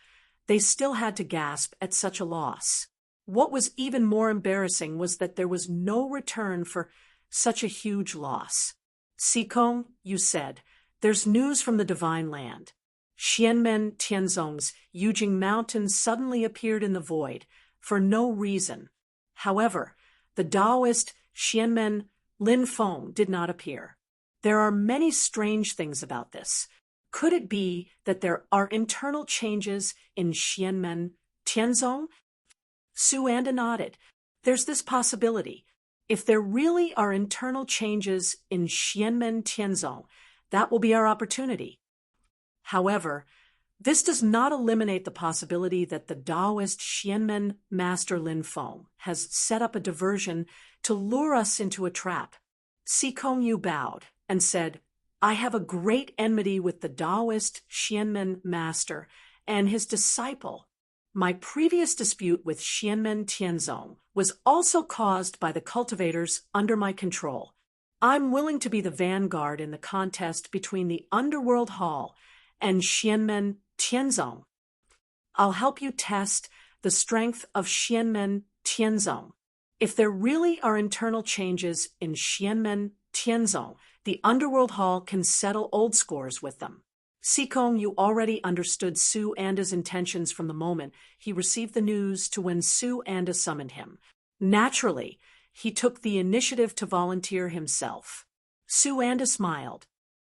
they still had to gasp at such a loss. What was even more embarrassing was that there was no return for such a huge loss. Sikong Yu said, "There's news from the Divine Land. Xianmen Tianzong's Yujing Mountain suddenly appeared in the void, for no reason. However, the Taoist Xianmen Lin Feng did not appear. There are many strange things about this. Could it be that there are internal changes in Xianmen Tianzong?" Su Anda nodded. "There's this possibility. If there really are internal changes in Xianmen Tianzong, that will be our opportunity. However, this does not eliminate the possibility that the Taoist Xianmen Master Lin Feng has set up a diversion to lure us into a trap." Sikong Yu bowed and said, "I have a great enmity with the Taoist Xianmen Master and his disciple. My previous dispute with Xianmen Tianzong was also caused by the cultivators under my control. I'm willing to be the vanguard in the contest between the Underworld Hall and Xianmen Tianzong. I'll help you test the strength of Xianmen Tianzong. If there really are internal changes in Xianmen Tianzong, the Underworld Hall can settle old scores with them." Sikong Yu already understood Su Anda's intentions from the moment he received the news to when Su Anda summoned him. Naturally, he took the initiative to volunteer himself. Su Anda smiled.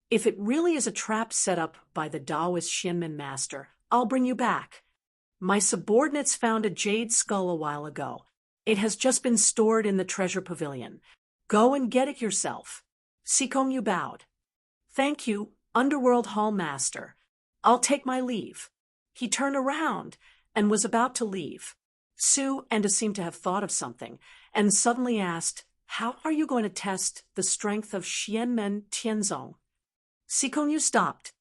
"If it really is a trap set up by the Taoist Xianmen Master, I'll bring you back. My subordinates found a jade skull a while ago. It has just been stored in the treasure pavilion. Go and get it yourself." Sikong Yu bowed. "Thank you, Underworld Hall Master. I'll take my leave." He turned around and was about to leave. Su Anda seemed to have thought of something and suddenly asked, "How are you going to test the strength of Xianmen Tianzong?" Sikong Yu stopped.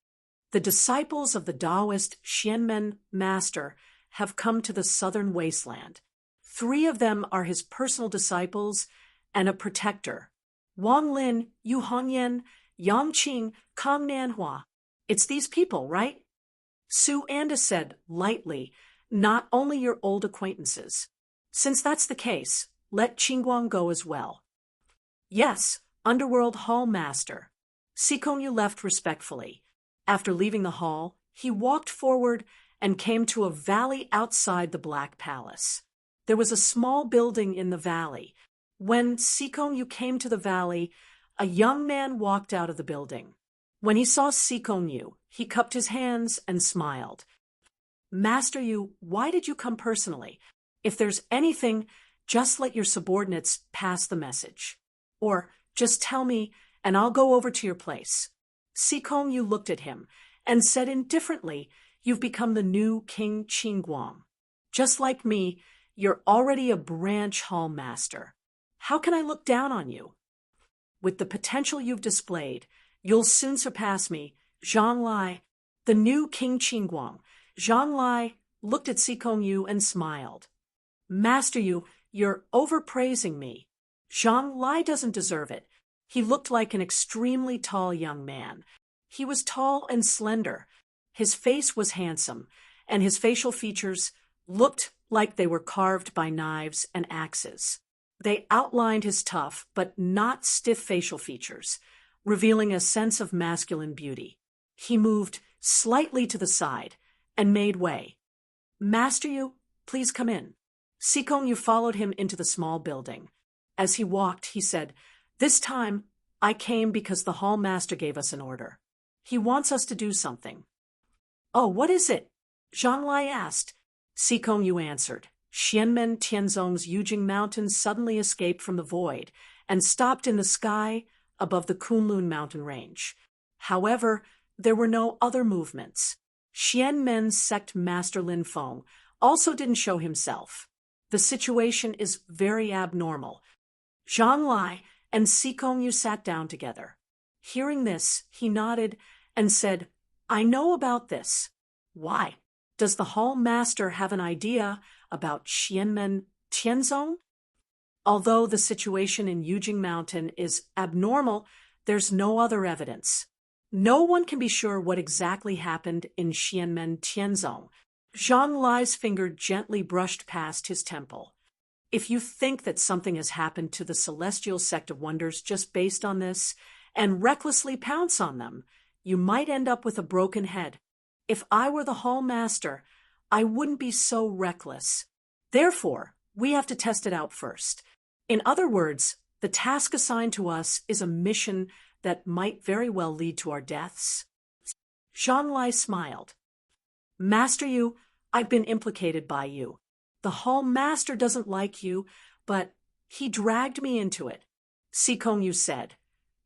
The disciples of the Taoist Xianmen Master have come to the southern wasteland. 3 of them are his personal disciples and a protector. Wang Lin, Yu Hongyan, Yang Qing, Kang Nanhua. It's these people, right? Su Anda said lightly, not only your old acquaintances. Since that's the case, let Qingguang go as well. Yes, Underworld Hall Master. Sikongyu left respectfully. After leaving the hall, he walked forward and came to a valley outside the Black Palace. There was a small building in the valley. When Sikongyu came to the valley, a young man walked out of the building. When he saw Sikongyu, he cupped his hands and smiled. Master Yu, why did you come personally? If there's anything, just let your subordinates pass the message. Or just tell me, and I'll go over to your place. Sikongyu looked at him and said indifferently, you've become the new King Qingguang. Just like me, you're already a branch hall master. How can I look down on you? With the potential you've displayed, you'll soon surpass me, Zhang Lai, the new King Qingguang. Zhang Lai looked at Sikongyu and smiled. Master Yu, you're overpraising me. Zhang Lai doesn't deserve it. He looked like an extremely tall young man. He was tall and slender. His face was handsome, and his facial features looked like they were carved by knives and axes. They outlined his tough but not stiff facial features, revealing a sense of masculine beauty. He moved slightly to the side and made way. Master Yu, please come in. Sikongyu followed him into the small building. As he walked, he said, this time, I came because the hall master gave us an order. He wants us to do something. Oh, what is it? Zhang Lai asked. Sikongyu answered. Xianmen Tianzong's Yujing Mountains suddenly escaped from the void and stopped in the sky above the Kunlun mountain range. However, there were no other movements. Xianmen's sect master Lin Feng also didn't show himself. The situation is very abnormal. Zhang Lai and Sikongyu sat down together. Hearing this, he nodded and said, I know about this. Why? Does the hall master have an idea about Xianmen Tianzong? Although the situation in Yujing Mountain is abnormal, there's no other evidence. No one can be sure what exactly happened in Xianmen Tianzong. Zhang Lai's finger gently brushed past his temple. If you think that something has happened to the Celestial Sect of Wonders just based on this, and recklessly pounce on them, you might end up with a broken head. If I were the hall master, I wouldn't be so reckless. Therefore, we have to test it out first. In other words, the task assigned to us is a mission that might very well lead to our deaths. Zhang Lai smiled. Master Yu, I've been implicated by you. The hall master doesn't like you, but he dragged me into it. Sikongyu said,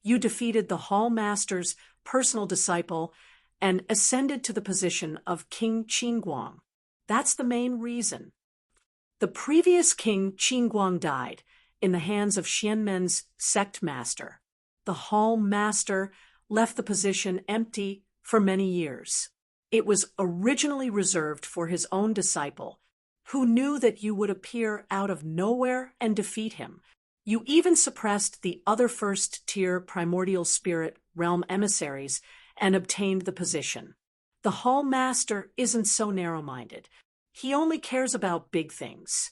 you defeated the hall master's personal disciple and ascended to the position of King Qingguang. That's the main reason. The previous King Qingguang died in the hands of Xianmen's sect master. The hall master left the position empty for many years. It was originally reserved for his own disciple, who knew that you would appear out of nowhere and defeat him. You even suppressed the other first-tier primordial spirit realm emissaries and obtained the position. The hall master isn't so narrow-minded. He only cares about big things.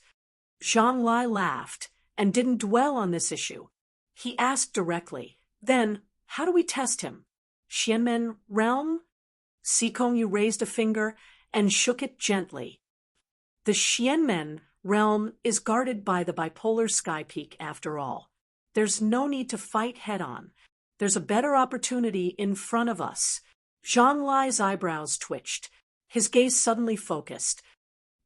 Zhang Lai laughed and didn't dwell on this issue. He asked directly, then, how do we test him? Xianmen realm? Sikongyu raised a finger and shook it gently. The Xianmen realm is guarded by the bipolar sky peak after all. There's no need to fight head-on. There's a better opportunity in front of us. Zhang Lai's eyebrows twitched. His gaze suddenly focused.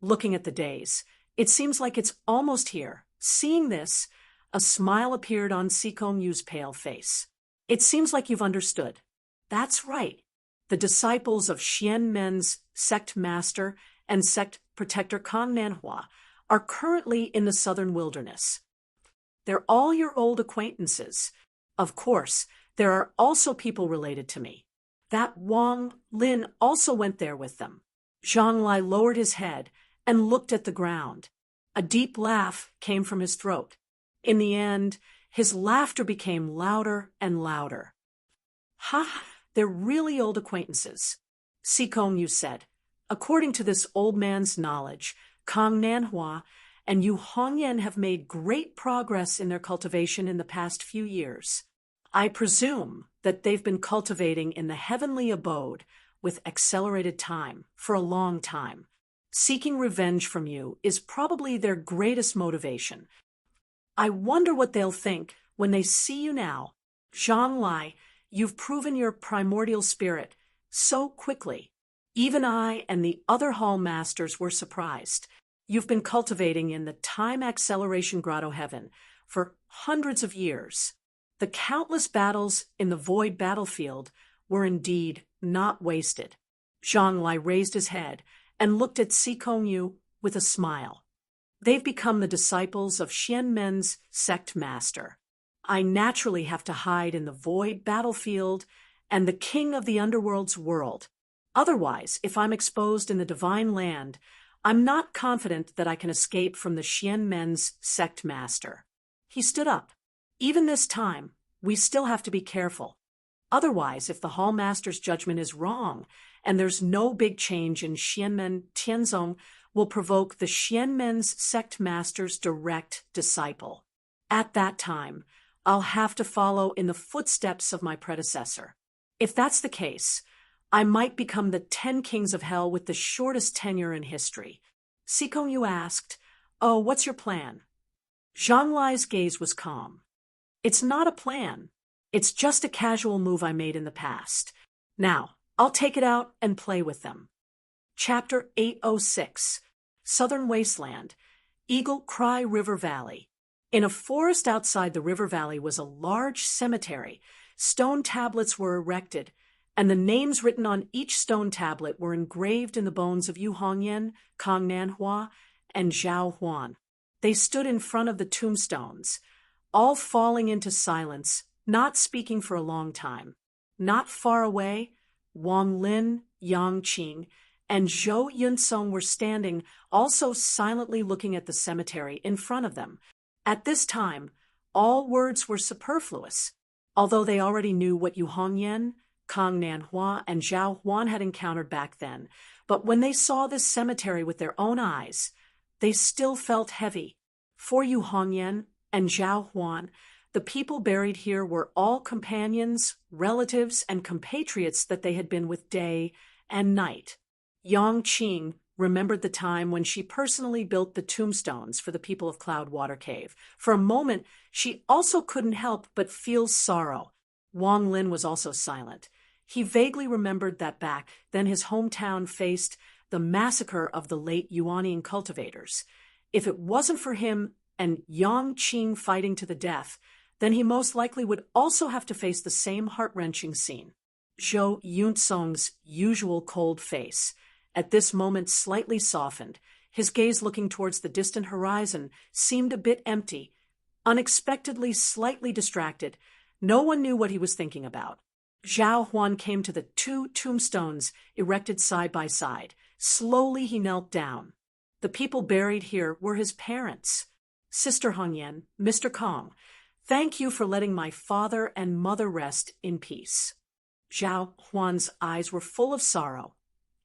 Looking at the days, it seems like it's almost here. Seeing this, a smile appeared on Sikongyu's pale face. It seems like you've understood. That's right. The disciples of Xianmen's sect master and sect protector Kang Nanhua are currently in the southern wilderness. They're all your old acquaintances. Of course, there are also people related to me. That Wang Lin also went there with them. Zhang Lai lowered his head and looked at the ground. A deep laugh came from his throat. In the end, his laughter became louder and louder. "Ha, they're really old acquaintances," Sikong Yu said. "According to this old man's knowledge, Kang Nanhua and Yu Hongyan have made great progress in their cultivation in the past few years. I presume that they've been cultivating in the heavenly abode with accelerated time for a long time. Seeking revenge from you is probably their greatest motivation. I wonder what they'll think when they see you now. Zhang Lai, you've proven your primordial spirit so quickly. Even I and the other hall masters were surprised. You've been cultivating in the time acceleration grotto heaven for hundreds of years. The countless battles in the void battlefield were indeed not wasted." Zhang Lai raised his head and looked at Sikong Yu with a smile. "They've become the disciples of Xian Men's sect master. I naturally have to hide in the void battlefield and the king of the underworld's world. Otherwise, if I'm exposed in the divine land, I'm not confident that I can escape from the Xian Men's sect master." He stood up. "Even this time, we still have to be careful. Otherwise, if the hall master's judgment is wrong and there's no big change in Xianmen Tianzong, will provoke the Xianmen's sect master's direct disciple. At that time, I'll have to follow in the footsteps of my predecessor. If that's the case, I might become the 10 kings of hell with the shortest tenure in history." Sikong Yu asked, "Oh, what's your plan?" Zhang Lai's gaze was calm. "It's not a plan. It's just a casual move I made in the past. Now, I'll take it out and play with them." Chapter 806, Southern Wasteland, Eagle Cry River Valley. In a forest outside the river valley was a large cemetery. Stone tablets were erected, and the names written on each stone tablet were engraved in the bones of Yu Hongyan, Kang Nanhua, and Zhao Huan. They stood in front of the tombstones, all falling into silence, not speaking for a long time. Not far away, Wang Lin, Yang Qing, and Zhou Yunsong were standing, also silently looking at the cemetery in front of them. At this time, all words were superfluous, although they already knew what Yu Hongyan, Kang Nanhua, and Zhao Huan had encountered back then. But when they saw this cemetery with their own eyes, they still felt heavy. For Yu Hongyan and Zhao Huan, the people buried here were all companions, relatives, and compatriots that they had been with day and night. Yang Qing remembered the time when she personally built the tombstones for the people of Cloudwater Cave. For a moment, she also couldn't help but feel sorrow. Wang Lin was also silent. He vaguely remembered that back then his hometown faced the massacre of the late Yuanian cultivators. If it wasn't for him and Yang Qing fighting to the death, then he most likely would also have to face the same heart-wrenching scene. Zhou Yunsong's usual cold face, at this moment slightly softened, his gaze looking towards the distant horizon, seemed a bit empty, unexpectedly slightly distracted. No one knew what he was thinking about. Zhao Huan came to the 2 tombstones erected side by side. Slowly he knelt down. The people buried here were his parents. "Sister Hongyan, Mr. Kong, thank you for letting my father and mother rest in peace." Zhao Huan's eyes were full of sorrow.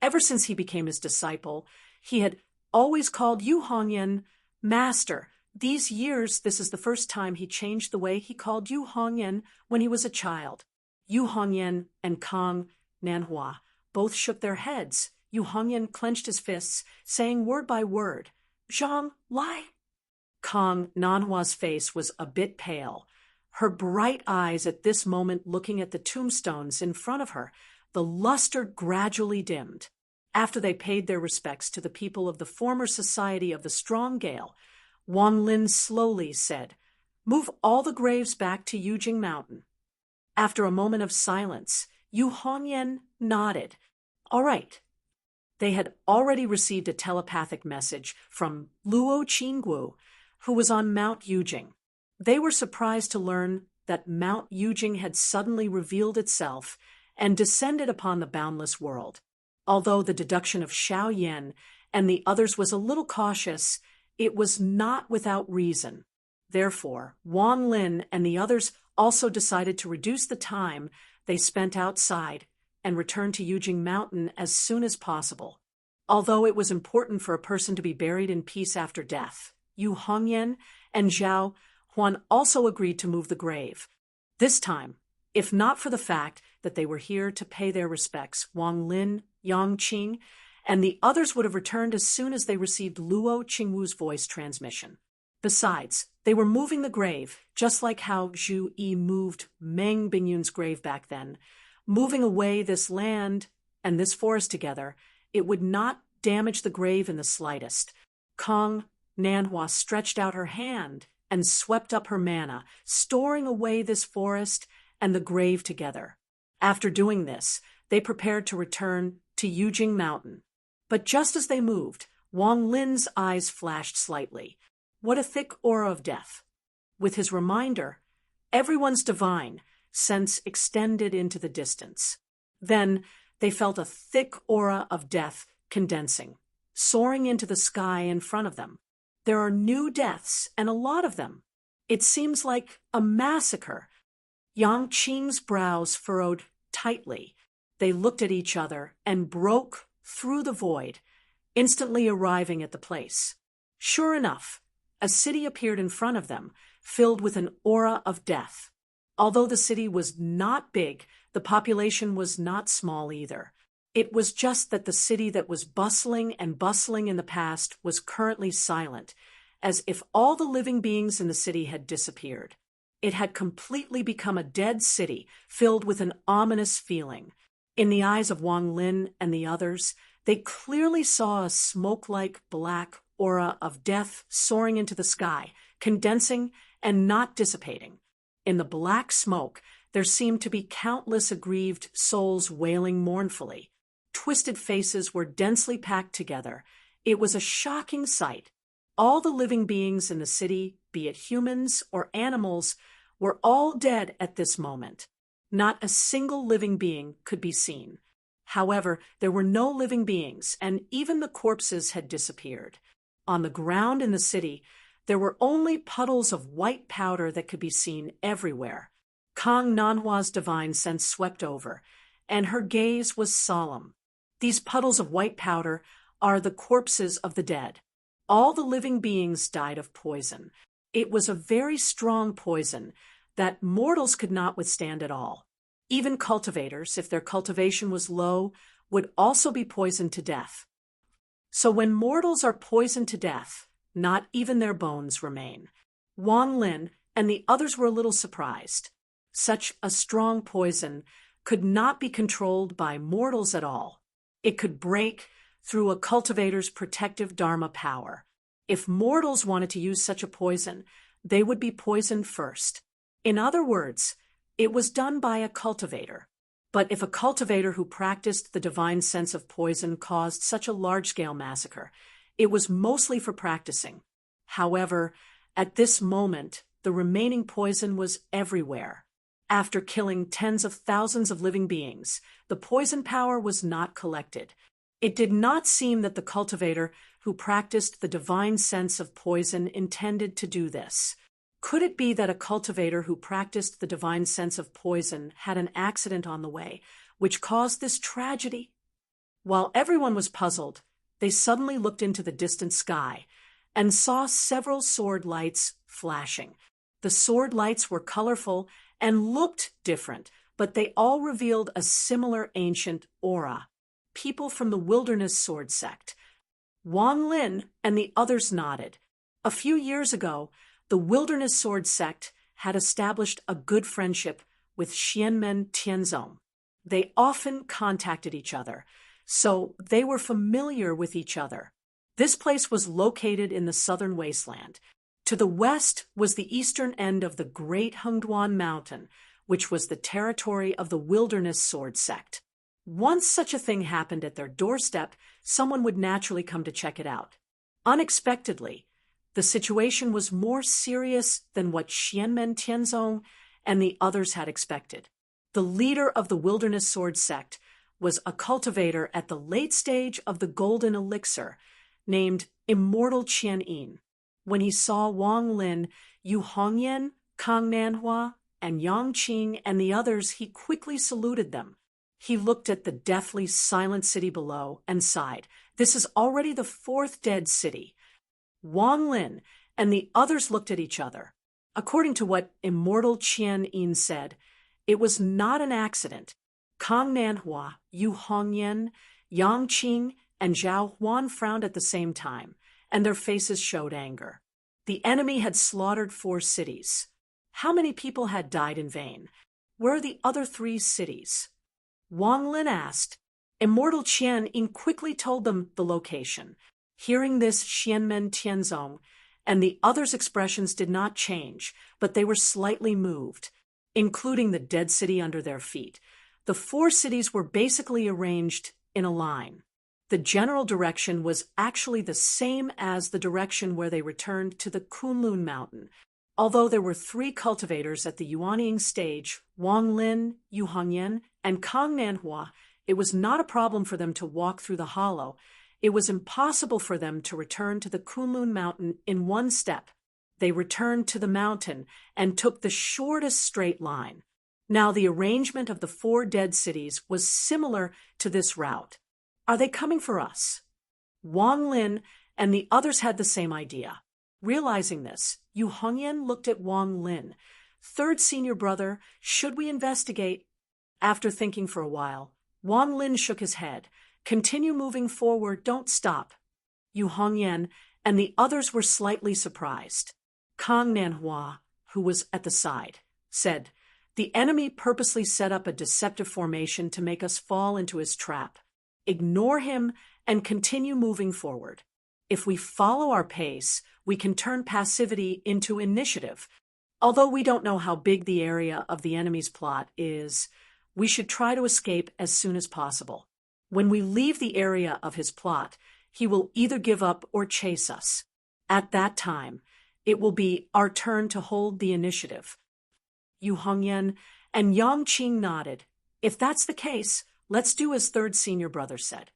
Ever since he became his disciple, he had always called Yu Hongyan Master. These years, this is the first time he changed the way he called Yu Hongyan when he was a child. Yu Hongyan and Kang Nanhua both shook their heads. Yu Hongyan clenched his fists, saying word by word, "Zhang Lai." Kang Nanhua's face was a bit pale, her bright eyes at this moment looking at the tombstones in front of her. The luster gradually dimmed. After they paid their respects to the people of the former Society of the Strong Gale, Wang Lin slowly said, "Move all the graves back to Yujing Mountain." After a moment of silence, Yu Hongyan nodded. All right. They had already received a telepathic message from Luo Qinggu, who was on Mount Yujing. They were surprised to learn that Mount Yujing had suddenly revealed itself and descended upon the boundless world. Although the deduction of Xiao Yan and the others was a little cautious, it was not without reason. Therefore, Wang Lin and the others also decided to reduce the time they spent outside and return to Yujing Mountain as soon as possible. Although it was important for a person to be buried in peace after death, Yu Hongyan and Zhao Huan also agreed to move the grave. This time, if not for the fact that they were here to pay their respects, Wang Lin, Yang Qing, and the others would have returned as soon as they received Luo Qingwu's voice transmission. Besides, they were moving the grave, just like how Zhu Yi moved Meng Bingyun's grave back then. Moving away this land and this forest together, it would not damage the grave in the slightest. Kong Nanhua stretched out her hand and swept up her mana, storing away this forest and the grave together. After doing this, they prepared to return to Yujing Mountain. But just as they moved, Wang Lin's eyes flashed slightly. What a thick aura of death. With his reminder, everyone's divine sense extended into the distance. Then they felt a thick aura of death condensing, soaring into the sky in front of them. There are new deaths, and a lot of them. It seems like a massacre. Yang Qing's brows furrowed tightly. They looked at each other and broke through the void, instantly arriving at the place. Sure enough, a city appeared in front of them, filled with an aura of death. Although the city was not big, the population was not small either. It was just that the city that was bustling in the past was currently silent, as if all the living beings in the city had disappeared. It had completely become a dead city, filled with an ominous feeling. In the eyes of Wang Lin and the others, they clearly saw a smoke-like black aura of death soaring into the sky, condensing and not dissipating. In the black smoke, there seemed to be countless aggrieved souls wailing mournfully. Twisted faces were densely packed together. It was a shocking sight. All the living beings in the city, be it humans or animals, were all dead at this moment. Not a single living being could be seen. However, there were no living beings, and even the corpses had disappeared. On the ground in the city, there were only puddles of white powder that could be seen everywhere. Kong Nanhua's divine sense swept over, and her gaze was solemn. These puddles of white powder are the corpses of the dead. All the living beings died of poison. It was a very strong poison that mortals could not withstand at all. Even cultivators, if their cultivation was low, would also be poisoned to death. So when mortals are poisoned to death, not even their bones remain. Wang Lin and the others were a little surprised. Such a strong poison could not be controlled by mortals at all. It could break through a cultivator's protective dharma power. If mortals wanted to use such a poison, they would be poisoned first. In other words, it was done by a cultivator. But if a cultivator who practiced the divine sense of poison caused such a large-scale massacre, it was mostly for practicing. However, at this moment, the remaining poison was everywhere. After killing tens of thousands of living beings, the poison power was not collected. It did not seem that the cultivator who practiced the divine sense of poison intended to do this. Could it be that a cultivator who practiced the divine sense of poison had an accident on the way, which caused this tragedy? While everyone was puzzled, they suddenly looked into the distant sky and saw several sword lights flashing. The sword lights were colorful and looked different, but they all revealed a similar ancient aura. People from the Wilderness Sword Sect. Wang Lin and the others nodded. A few years ago, the Wilderness Sword Sect had established a good friendship with Xianmen Tianzong. They often contacted each other, so they were familiar with each other. This place was located in the southern wasteland. To the west was the eastern end of the Great Hengduan Mountain, which was the territory of the Wilderness Sword Sect. Once such a thing happened at their doorstep, someone would naturally come to check it out. Unexpectedly, the situation was more serious than what Xianmen Tianzong and the others had expected. The leader of the Wilderness Sword Sect was a cultivator at the late stage of the Golden Elixir, named Immortal Qian-yin. When he saw Wang Lin, Yu Hongyan, Kang Nanhua, and Yang Qing and the others, he quickly saluted them. He looked at the deathly silent city below and sighed. This is already the fourth dead city. Wang Lin and the others looked at each other. According to what Immortal Qian-yin said, it was not an accident. Kang Nanhua, Yu Hongyan, Yang Qing, and Zhao Huan frowned at the same time, and their faces showed anger. The enemy had slaughtered 4 cities. How many people had died in vain? Where are the other 3 cities? Wang Lin asked. Immortal Qian-yin quickly told them the location. Hearing this, Xianmen Tianzong and the others' expressions did not change, but they were slightly moved, including the dead city under their feet. The 4 cities were basically arranged in a line. The general direction was actually the same as the direction where they returned to the Kunlun Mountain. Although there were 3 cultivators at the Yuanying stage, Wang Lin, Yu Hongyan, and Kang Nanhua, it was not a problem for them to walk through the hollow. It was impossible for them to return to the Kunlun Mountain in one step. They returned to the mountain and took the shortest straight line. Now the arrangement of the 4 dead cities was similar to this route. Are they coming for us? Wang Lin and the others had the same idea. Realizing this, Yu Hongyan looked at Wang Lin. Third senior brother, should we investigate? After thinking for a while, Wang Lin shook his head. Continue moving forward, don't stop. Yu Hongyan and the others were slightly surprised. Kang Nanhua, who was at the side, said, the enemy purposely set up a deceptive formation to make us fall into his trap. Ignore him and continue moving forward. If we follow our pace, we can turn passivity into initiative. Although we don't know how big the area of the enemy's plot is, we should try to escape as soon as possible. When we leave the area of his plot, he will either give up or chase us. At that time, it will be our turn to hold the initiative. Yu Hongyan and Yang Qing nodded. If that's the case, let's do as third senior brother said.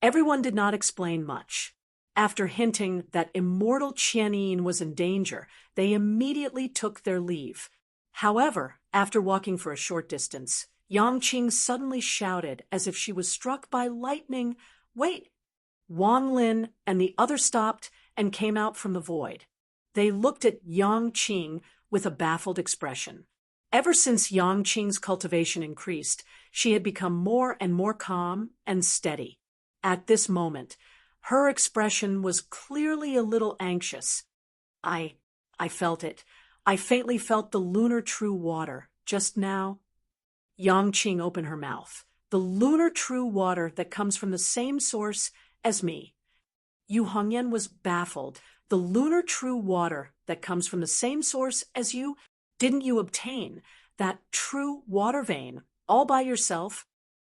Everyone did not explain much. After hinting that Immortal Qian-yin was in danger, they immediately took their leave. However, after walking for a short distance, Yang Qing suddenly shouted as if she was struck by lightning, "Wait!" Wang Lin and the others stopped and came out from the void. They looked at Yang Qing with a baffled expression. Ever since Yang Qing's cultivation increased, she had become more and more calm and steady. At this moment, her expression was clearly a little anxious. I felt it. I faintly felt the lunar true water just now. Yang Qing opened her mouth. The lunar true water that comes from the same source as me. Yu Hongyan was baffled. The lunar true water that comes from the same source as you? Didn't you obtain that true water vein all by yourself?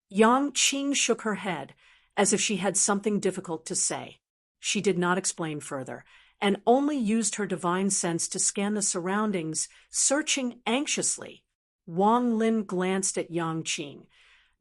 Yang Qing shook her head as if she had something difficult to say. She did not explain further and only used her divine sense to scan the surroundings, searching anxiously. Wang Lin glanced at Yang Qing,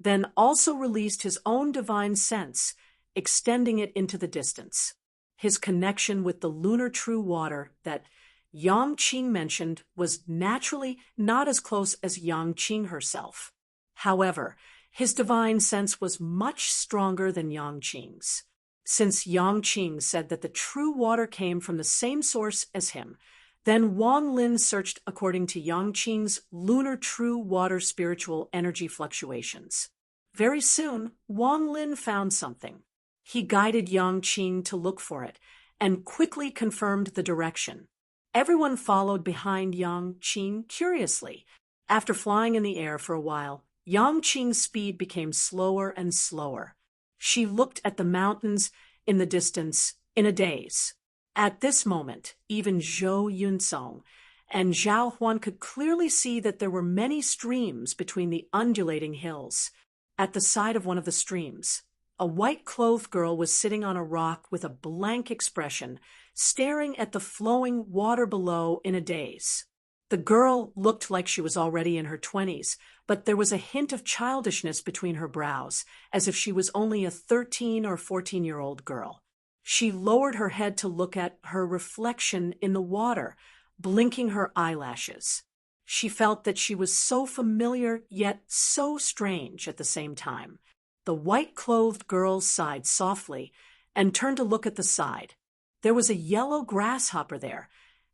then also released his own divine sense, extending it into the distance. His connection with the lunar true water that Yang Qing mentioned was naturally not as close as Yang Qing herself. However, his divine sense was much stronger than Yang Qing's. Since Yang Qing said that the true water came from the same source as him, then Wang Lin searched according to Yang Qing's lunar true water spiritual energy fluctuations. Very soon, Wang Lin found something. He guided Yang Qing to look for it and quickly confirmed the direction. Everyone followed behind Yang Qing curiously. After flying in the air for a while, Yang Qing's speed became slower and slower. She looked at the mountains in the distance in a daze. At this moment, even Zhou Yunsong and Zhao Huan could clearly see that there were many streams between the undulating hills. At the side of one of the streams, a white-clothed girl was sitting on a rock with a blank expression, staring at the flowing water below in a daze. The girl looked like she was already in her 20s, but there was a hint of childishness between her brows, as if she was only a 13 or 14-year-old girl. She lowered her head to look at her reflection in the water, blinking her eyelashes. She felt that she was so familiar yet so strange at the same time. The white-clothed girl sighed softly and turned to look at the side. There was a yellow grasshopper there,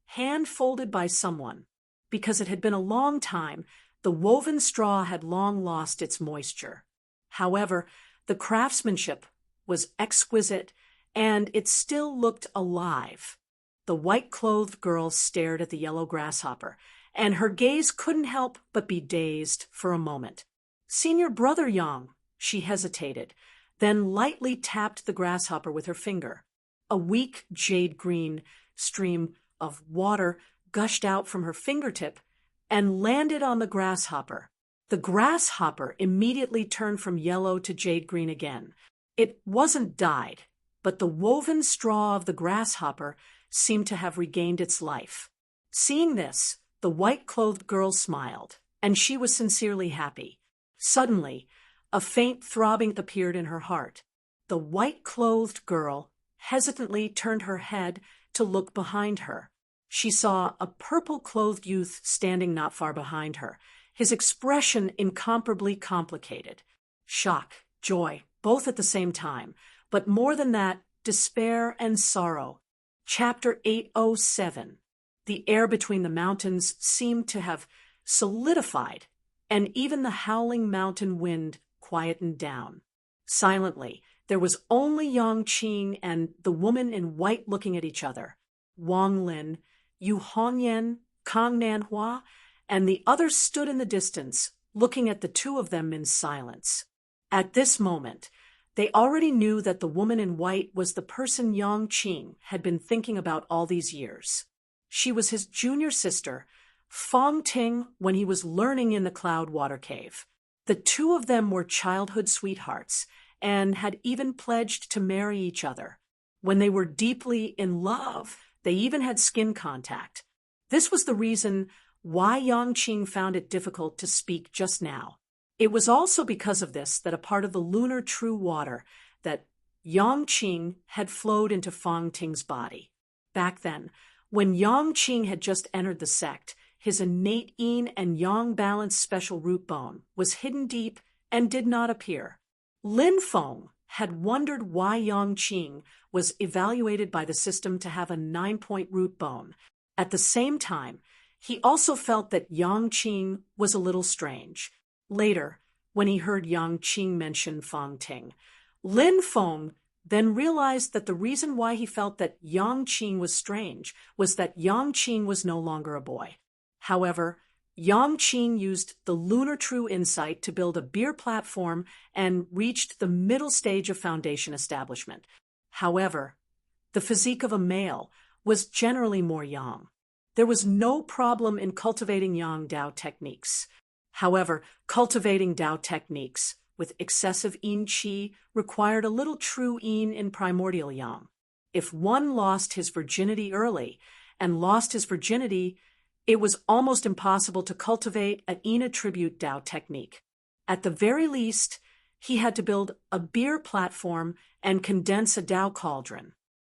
hand folded by someone. Because it had been a long time, the woven straw had long lost its moisture. However, the craftsmanship was exquisite, and it still looked alive. The white-clothed girl stared at the yellow grasshopper, and her gaze couldn't help but be dazed for a moment. "Senior brother Yang," she hesitated, then lightly tapped the grasshopper with her finger. A weak jade-green stream of water gushed out from her fingertip and landed on the grasshopper. The grasshopper immediately turned from yellow to jade-green again. It wasn't dyed, but the woven straw of the grasshopper seemed to have regained its life. Seeing this, the white-clothed girl smiled, and she was sincerely happy. Suddenly, a faint throbbing appeared in her heart. The white-clothed girl hesitantly turned her head to look behind her. She saw a purple-clothed youth standing not far behind her, his expression incomparably complicated. Shock, joy, both at the same time, but more than that, despair and sorrow. Chapter 807. The air between the mountains seemed to have solidified, and even the howling mountain wind quietened down. Silently, there was only Yang Qing and the woman in white looking at each other. Wang Lin, Yu Hongyan, Kang Nanhua, and the others stood in the distance, looking at the two of them in silence. At this moment, they already knew that the woman in white was the person Yang Qing had been thinking about all these years. She was his junior sister, Fong Ting, when he was learning in the Cloud Water Cave. The two of them were childhood sweethearts and had even pledged to marry each other. When they were deeply in love, they even had skin contact. This was the reason why Yang Qing found it difficult to speak just now. It was also because of this that a part of the lunar true water that Yang Qing had flowed into Fong Ting's body. Back then, when Yang Qing had just entered the sect, his innate yin and yang balanced special root bone was hidden deep and did not appear. Lin Feng had wondered why Yang Qing was evaluated by the system to have a 9-point root bone. At the same time, he also felt that Yang Qing was a little strange. Later, when he heard Yang Qing mention Fong Ting, Lin Feng then realized that the reason why he felt that Yang Qing was strange was that Yang Qing was no longer a boy. However, Yang Qing used the lunar true insight to build a beer platform and reached the middle stage of foundation establishment. However, the physique of a male was generally more yang. There was no problem in cultivating yang Dao techniques. However, cultivating Dao techniques with excessive yin qi required a little true yin in primordial yang. If one lost his virginity early and lost his virginity, it was almost impossible to cultivate a yin attribute Dao technique. At the very least, he had to build a beer platform and condense a Dao cauldron.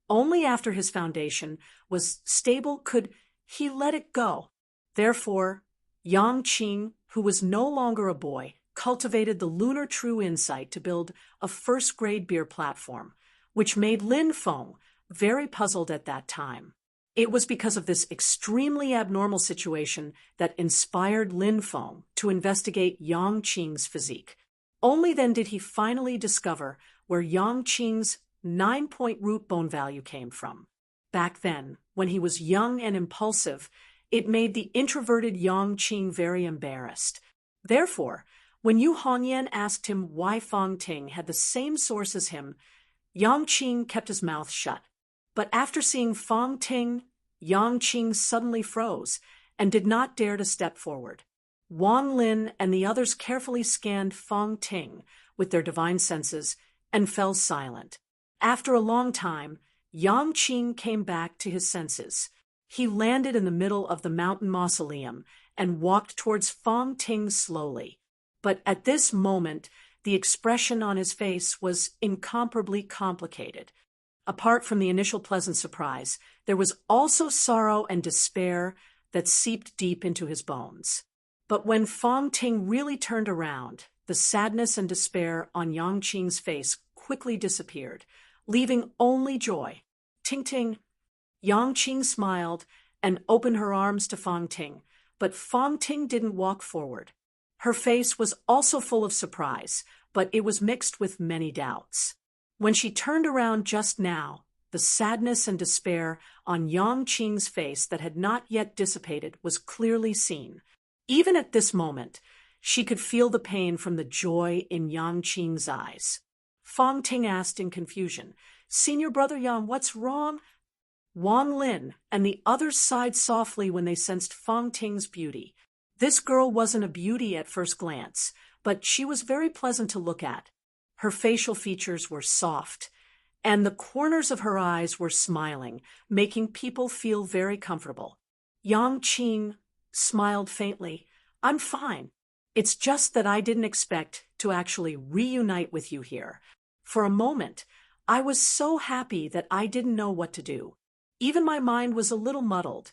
Only after his foundation was stable could he let it go. Therefore, Yang Qing, who was no longer a boy, cultivated the lunar true insight to build a first-grade beer platform, which made Lin Feng very puzzled at that time. It was because of this extremely abnormal situation that inspired Lin Feng to investigate Yang Qing's physique. Only then did he finally discover where Yang Qing's 9-point root bone value came from. Back then, when he was young and impulsive, it made the introverted Yang Qing very embarrassed. Therefore, when Yu Hongyan asked him why Fong Ting had the same source as him, Yang Qing kept his mouth shut. But after seeing Fong Ting, Yang Qing suddenly froze and did not dare to step forward. Wang Lin and the others carefully scanned Fong Ting with their divine senses and fell silent. After a long time, Yang Qing came back to his senses. He landed in the middle of the mountain mausoleum and walked towards Fong Ting slowly. But at this moment, the expression on his face was incomparably complicated. Apart from the initial pleasant surprise, there was also sorrow and despair that seeped deep into his bones. But when Fong Ting really turned around, the sadness and despair on Yang Qing's face quickly disappeared, leaving only joy. Ting Ting. Yang Qing smiled and opened her arms to Fong Ting, but Fong Ting didn't walk forward. Her face was also full of surprise, but it was mixed with many doubts. When she turned around just now, the sadness and despair on Yang Qing's face that had not yet dissipated was clearly seen. Even at this moment, she could feel the pain from the joy in Yang Qing's eyes. Fong Ting asked in confusion, "Senior brother Yang, what's wrong?" Wang Lin and the others sighed softly when they sensed Fong Ting's beauty. This girl wasn't a beauty at first glance, but she was very pleasant to look at. Her facial features were soft, and the corners of her eyes were smiling, making people feel very comfortable. Yang Qing smiled faintly. "I'm fine. It's just that I didn't expect to actually reunite with you here. For a moment, I was so happy that I didn't know what to do. Even my mind was a little muddled."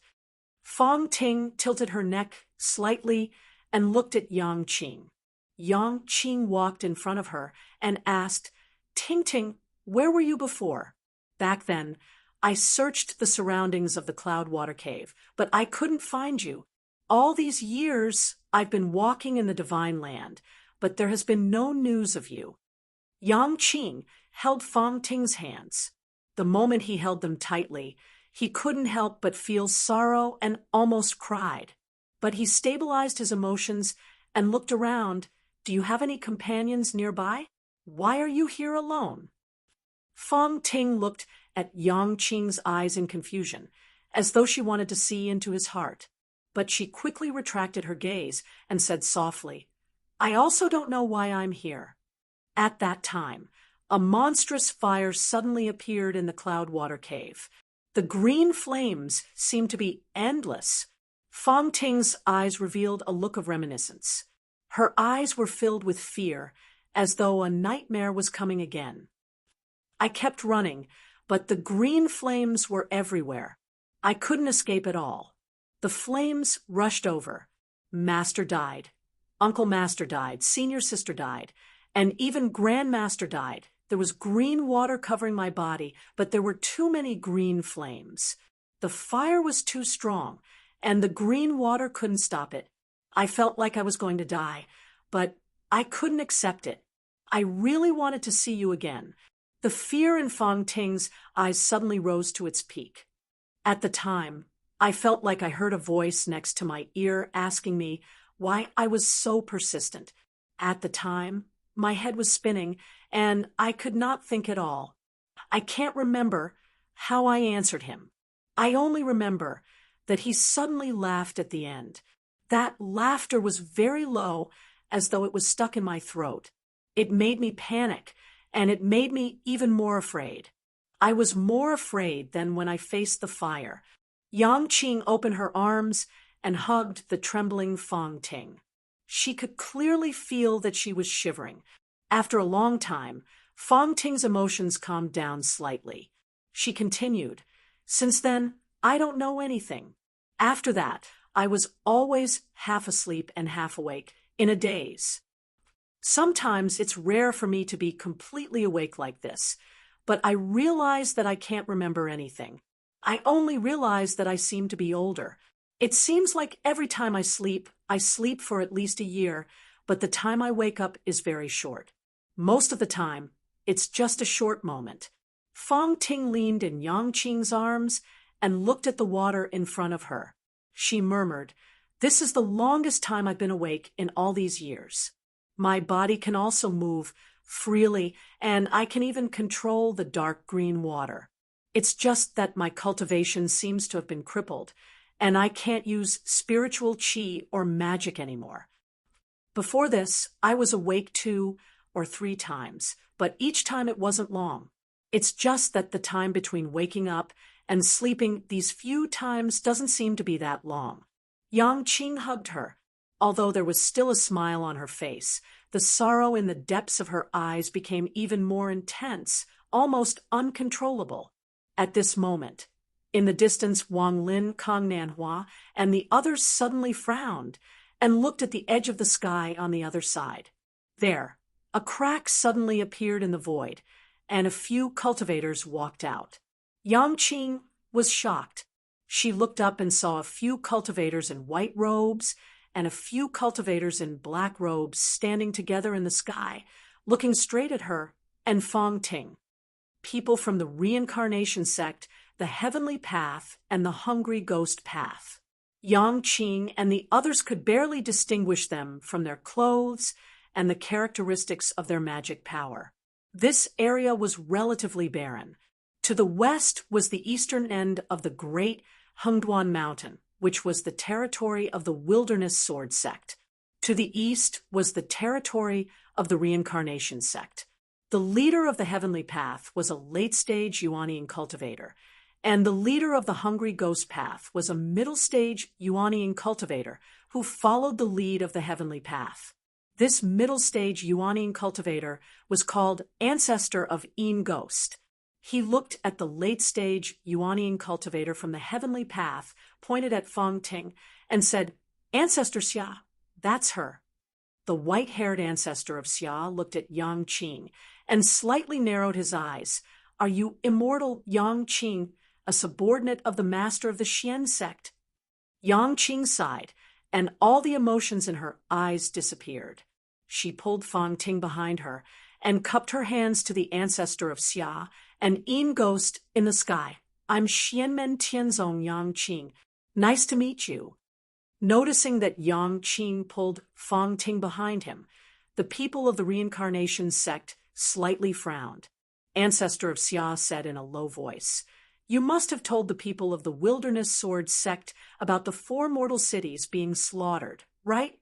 Fong Ting tilted her neck slightly and looked at Yang Qing. Yang Qing walked in front of her and asked, "Ting Ting, where were you before?" "Back then, I searched the surroundings of the Cloudwater Cave, but I couldn't find you. All these years, I've been walking in the Divine Land, but there has been no news of you." Yang Qing held Fong Ting's hands. The moment he held them tightly, he couldn't help but feel sorrow and almost cried. But he stabilized his emotions and looked around. "Do you have any companions nearby? Why are you here alone?" Fong Ting looked at Yang Qing's eyes in confusion, as though she wanted to see into his heart. But she quickly retracted her gaze and said softly, "I also don't know why I'm here." At that time, a monstrous fire suddenly appeared in the Cloudwater Cave. The green flames seemed to be endless. Fong Ting's eyes revealed a look of reminiscence. Her eyes were filled with fear, as though a nightmare was coming again. "I kept running, but the green flames were everywhere. I couldn't escape at all. The flames rushed over. Master died. Uncle Master died. Senior Sister died. And even Grandmaster died. There was green water covering my body, but there were too many green flames. The fire was too strong, and the green water couldn't stop it. I felt like I was going to die, but I couldn't accept it. I really wanted to see you again." The fear in Fong Ting's eyes suddenly rose to its peak. "At the time, I felt like I heard a voice next to my ear asking me why I was so persistent. At the time, my head was spinning, and I could not think at all. I can't remember how I answered him. I only remember that he suddenly laughed at the end. That laughter was very low, as though it was stuck in my throat. It made me panic, and it made me even more afraid. I was more afraid than when I faced the fire." Yang Qing opened her arms and hugged the trembling Fong Ting. She could clearly feel that she was shivering. After a long time, Fong Ting's emotions calmed down slightly. She continued, "Since then, I don't know anything. After that, I was always half asleep and half awake, in a daze. Sometimes it's rare for me to be completely awake like this, but I realize that I can't remember anything. I only realize that I seem to be older. It seems like every time I sleep for at least a year, but the time I wake up is very short. Most of the time, it's just a short moment." Fong Ting leaned in Yang Qing's arms and looked at the water in front of her. She murmured, "This is the longest time I've been awake in all these years. My body can also move freely, and I can even control the dark green water. It's just that my cultivation seems to have been crippled, and I can't use spiritual qi or magic anymore. Before this, I was awake 2 or 3 times, but each time it wasn't long. It's just that the time between waking up and sleeping these few times doesn't seem to be that long." Yang Qing hugged her. Although there was still a smile on her face, the sorrow in the depths of her eyes became even more intense, almost uncontrollable. At this moment, in the distance, Wang Lin, Kang Nanhua, and the others suddenly frowned and looked at the edge of the sky on the other side. There, a crack suddenly appeared in the void, and a few cultivators walked out. Yang Qing was shocked. She looked up and saw a few cultivators in white robes and a few cultivators in black robes standing together in the sky, looking straight at her and Fong Ting. People from the reincarnation sect, the heavenly path, and the hungry ghost path. Yang Qing and the others could barely distinguish them from their clothes and the characteristics of their magic power. This area was relatively barren. To the west was the eastern end of the great Hengduan Mountain, which was the territory of the Wilderness Sword sect. To the east was the territory of the Reincarnation sect. The leader of the Heavenly Path was a late-stage Yuanian cultivator, and the leader of the Hungry Ghost Path was a middle-stage Yuanian cultivator who followed the lead of the Heavenly Path. This middle-stage Yuanian cultivator was called Ancestor of Yin Ghost. He looked at the late-stage Yuanian cultivator from the Heavenly Path, pointed at Fong Ting, and said, "Ancestor Xia, that's her." The white-haired ancestor of Xia looked at Yang Qing and slightly narrowed his eyes. "Are you immortal Yang Qing, a subordinate of the master of the Xian sect?" Yang Qing sighed, and all the emotions in her eyes disappeared. She pulled Fong Ting behind her and cupped her hands to the ancestor of Xia and Yin Ghost in the sky. "I'm Xianmen Tianzong Yang Qing. Nice to meet you." Noticing that Yang Qing pulled Fong Ting behind him, the people of the reincarnation sect slightly frowned. Ancestor of Xia said in a low voice, "You must have told the people of the Wilderness Sword sect about the 4 mortal cities being slaughtered, right?"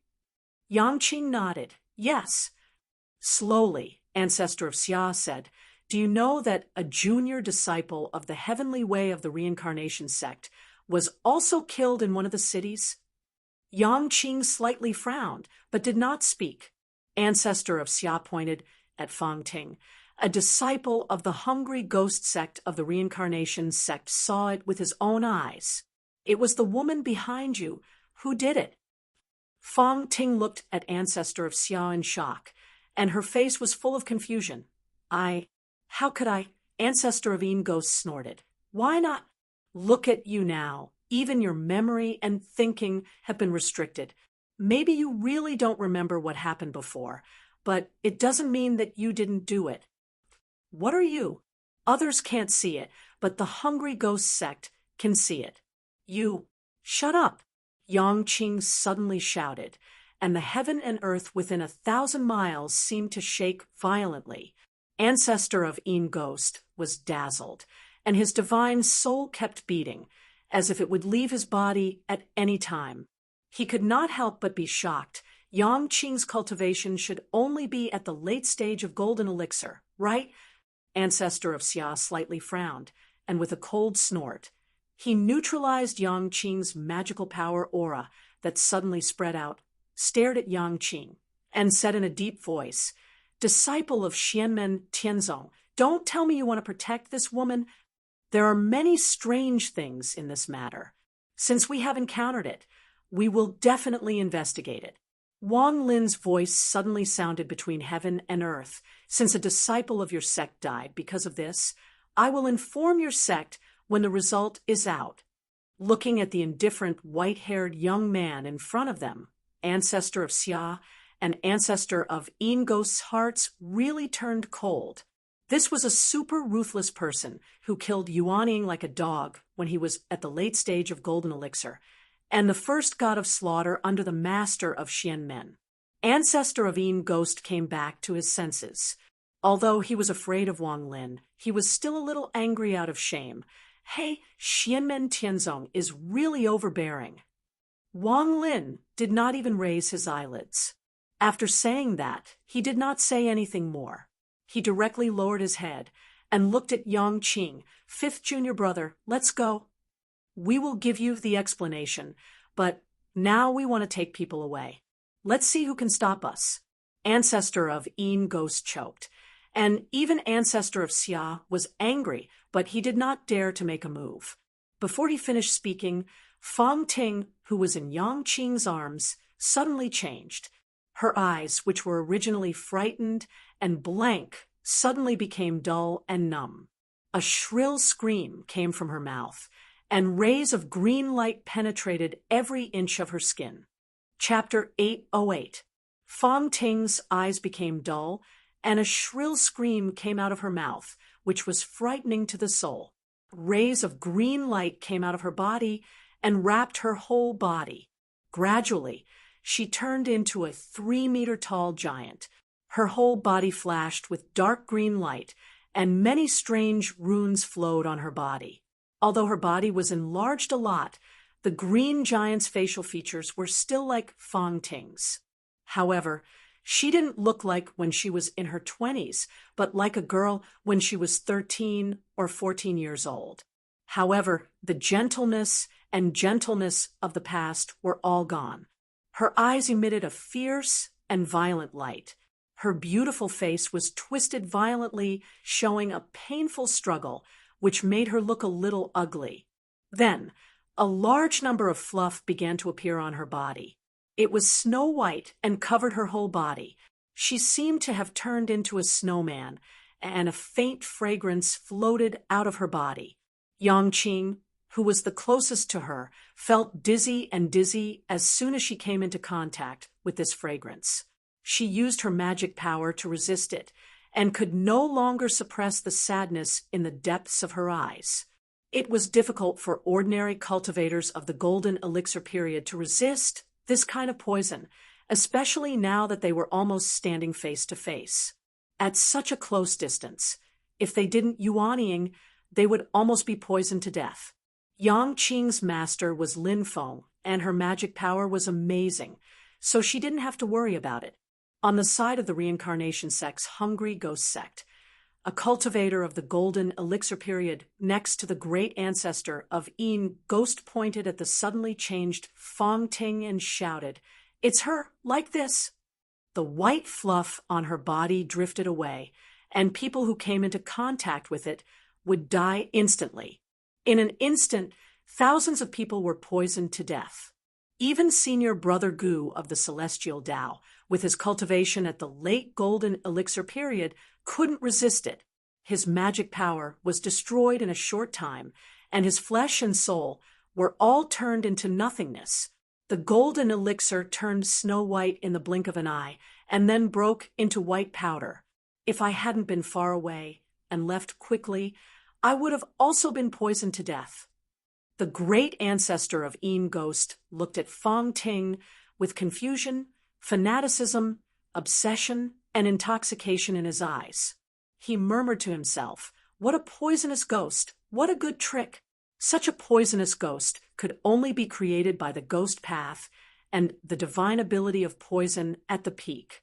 Yang Qing nodded. "Yes." Slowly, Ancestor of Xia said, "Do you know that a junior disciple of the heavenly way of the reincarnation sect was also killed in one of the cities?" Yang Qing slightly frowned, but did not speak. Ancestor of Xia pointed at Fong Ting. "A disciple of the hungry ghost sect of the reincarnation sect saw it with his own eyes. It was the woman behind you. Who did it?" Fong Ting looked at Ancestor of Xia in shock, and her face was full of confusion. How could I? Ancestor of Yin Ghost snorted. "Why not? Look at you now. Even your memory and thinking have been restricted. Maybe you really don't remember what happened before, but it doesn't mean that you didn't do it. What are you? Others can't see it, but the hungry ghost sect can see it. You, shut up!" Yang Qing suddenly shouted, and the heaven and earth within 1,000 miles seemed to shake violently. Ancestor of Yin Ghost was dazzled, and his divine soul kept beating, as if it would leave his body at any time. He could not help but be shocked. Yang Qing's cultivation should only be at the late stage of golden elixir, right? Ancestor of Xia slightly frowned, and with a cold snort, he neutralized Yang Qing's magical power aura that suddenly spread out, stared at Yang Qing, and said in a deep voice, "Disciple of Xianmen Tianzong, don't tell me you want to protect this woman. There are many strange things in this matter. Since we have encountered it, we will definitely investigate it." Wang Lin's voice suddenly sounded between heaven and earth. "Since a disciple of your sect died because of this, I will inform your sect when the result is out." Looking at the indifferent, white-haired young man in front of them, Ancestor of Xia and Ancestor of Yin Ghost's hearts really turned cold. This was a super ruthless person who killed Yuaning like a dog when he was at the late stage of golden elixir, and the first god of slaughter under the master of Xianmen. Ancestor of Yin Ghost came back to his senses. Although he was afraid of Wang Lin, he was still a little angry out of shame. Hey, Xianmen Tianzong is really overbearing. Wang Lin did not even raise his eyelids. After saying that, he did not say anything more. He directly lowered his head and looked at Yang Qing. "Fifth junior brother, let's go. We will give you the explanation, but now we want to take people away. Let's see who can stop us." Ancestor of Yin Ghost choked, and even ancestor of Xia was angry, but he did not dare to make a move. Before he finished speaking, Fang Ting, who was in Yang Qing's arms, suddenly changed. Her eyes, which were originally frightened and blank, suddenly became dull and numb. A shrill scream came from her mouth, and rays of green light penetrated every inch of her skin. Chapter 808. Fang Ting's eyes became dull, and a shrill scream came out of her mouth, which was frightening to the soul. Rays of green light came out of her body and wrapped her whole body. Gradually, she turned into a 3-meter-tall giant. Her whole body flashed with dark green light, and many strange runes flowed on her body. Although her body was enlarged a lot, the green giant's facial features were still like Fang Ting's. However, she didn't look like when she was in her 20s, but like a girl when she was 13 or 14 years old. However, the gentleness of the past were all gone. Her eyes emitted a fierce and violent light. Her beautiful face was twisted violently, showing a painful struggle, which made her look a little ugly. Then, a large number of fluff began to appear on her body. It was snow white and covered her whole body. She seemed to have turned into a snowman, and a faint fragrance floated out of her body. Yang Qing, who was the closest to her, felt dizzy as soon as she came into contact with this fragrance. She used her magic power to resist it, and could no longer suppress the sadness in the depths of her eyes. It was difficult for ordinary cultivators of the golden elixir period to resist this kind of poison, especially now that they were almost standing face to face. At such a close distance, if they didn't yuanying, they would almost be poisoned to death. Yang Qing's master was Lin Feng, and her magic power was amazing, so she didn't have to worry about it. On the side of the reincarnation sect's hungry ghost sect, a cultivator of the golden elixir period next to the great ancestor of Yin ghost pointed at the suddenly changed Fang Ting and shouted, "It's her, like this!" The white fluff on her body drifted away, and people who came into contact with it would die instantly. In an instant, thousands of people were poisoned to death. Even Senior Brother Gu of the Celestial Tao, with his cultivation at the late golden elixir period, couldn't resist it. His magic power was destroyed in a short time, and his flesh and soul were all turned into nothingness. The golden elixir turned snow white in the blink of an eye, and then broke into white powder. If I hadn't been far away and left quickly, I would have also been poisoned to death. The great ancestor of Yin Ghost looked at Fang Ting with confusion, fanaticism, obsession, and intoxication in his eyes. He murmured to himself, "What a poisonous ghost! What a good trick!" Such a poisonous ghost could only be created by the ghost path and the divine ability of poison at the peak.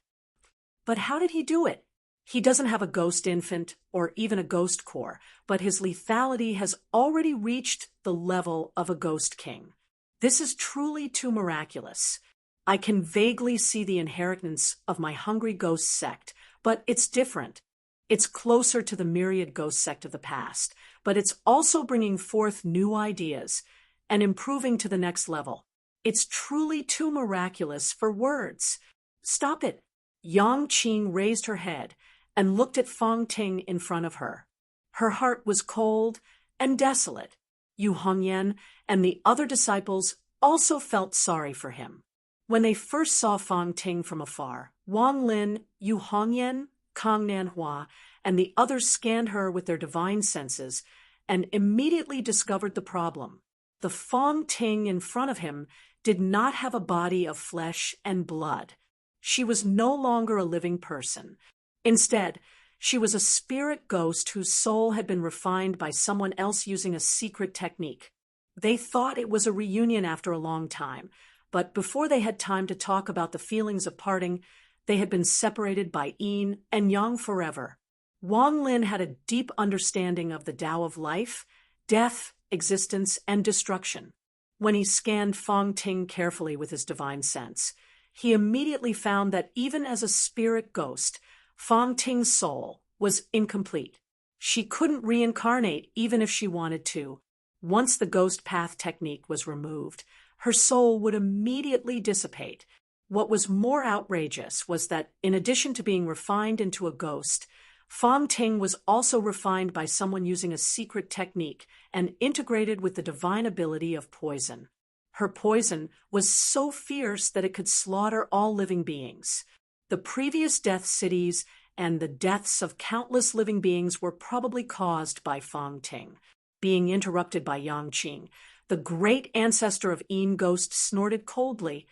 But how did he do it? He doesn't have a ghost infant or even a ghost core, but his lethality has already reached the level of a ghost king. This is truly too miraculous. I can vaguely see the inheritance of my hungry ghost sect, but it's different. It's closer to the myriad ghost sect of the past, but it's also bringing forth new ideas and improving to the next level. It's truly too miraculous for words. Stop it. Yang Qing raised her head and looked at Fang Ting in front of her. Her heart was cold and desolate. Yu Hongyan and the other disciples also felt sorry for him. When they first saw Fang Ting from afar, Wang Lin, Yu Hongyan, Kang Nanhua, and the others scanned her with their divine senses and immediately discovered the problem. The Fang Ting in front of him did not have a body of flesh and blood. She was no longer a living person. Instead, she was a spirit ghost whose soul had been refined by someone else using a secret technique. They thought it was a reunion after a long time, but before they had time to talk about the feelings of parting, they had been separated by yin and yang forever. Wang Lin had a deep understanding of the Tao of life, death, existence, and destruction. When he scanned Fang Ting carefully with his divine sense, he immediately found that even as a spirit ghost, Fang Ting's soul was incomplete. She couldn't reincarnate even if she wanted to. Once the ghost path technique was removed, her soul would immediately dissipate. What was more outrageous was that, in addition to being refined into a ghost, Fong Ting was also refined by someone using a secret technique and integrated with the divine ability of poison. Her poison was so fierce that it could slaughter all living beings. The previous death cities and the deaths of countless living beings were probably caused by Fong Ting. Being interrupted by Yang Qing, the great ancestor of Yin Ghost snorted coldly.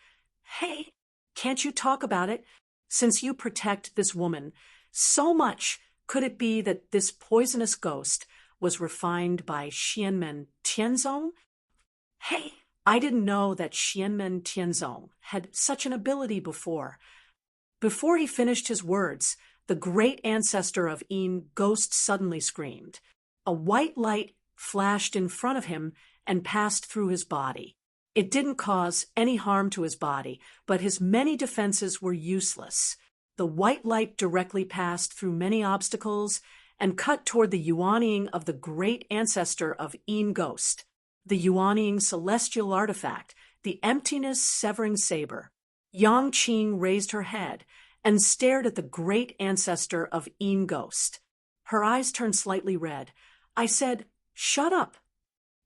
"Hey, can't you talk about it? Since you protect this woman so much, could it be that this poisonous ghost was refined by Xianmen Tianzong? Hey, I didn't know that Xianmen Tianzong had such an ability before." Before he finished his words, the great ancestor of Yin Ghost suddenly screamed. A white light flashed in front of him and passed through his body. It didn't cause any harm to his body, but his many defenses were useless. The white light directly passed through many obstacles and cut toward the Yuanying of the great ancestor of Yin Ghost, the Yuanying celestial artifact, the emptiness-severing saber. Yang Qing raised her head and stared at the great ancestor of Yin Ghost. Her eyes turned slightly red. I said, "Shut up."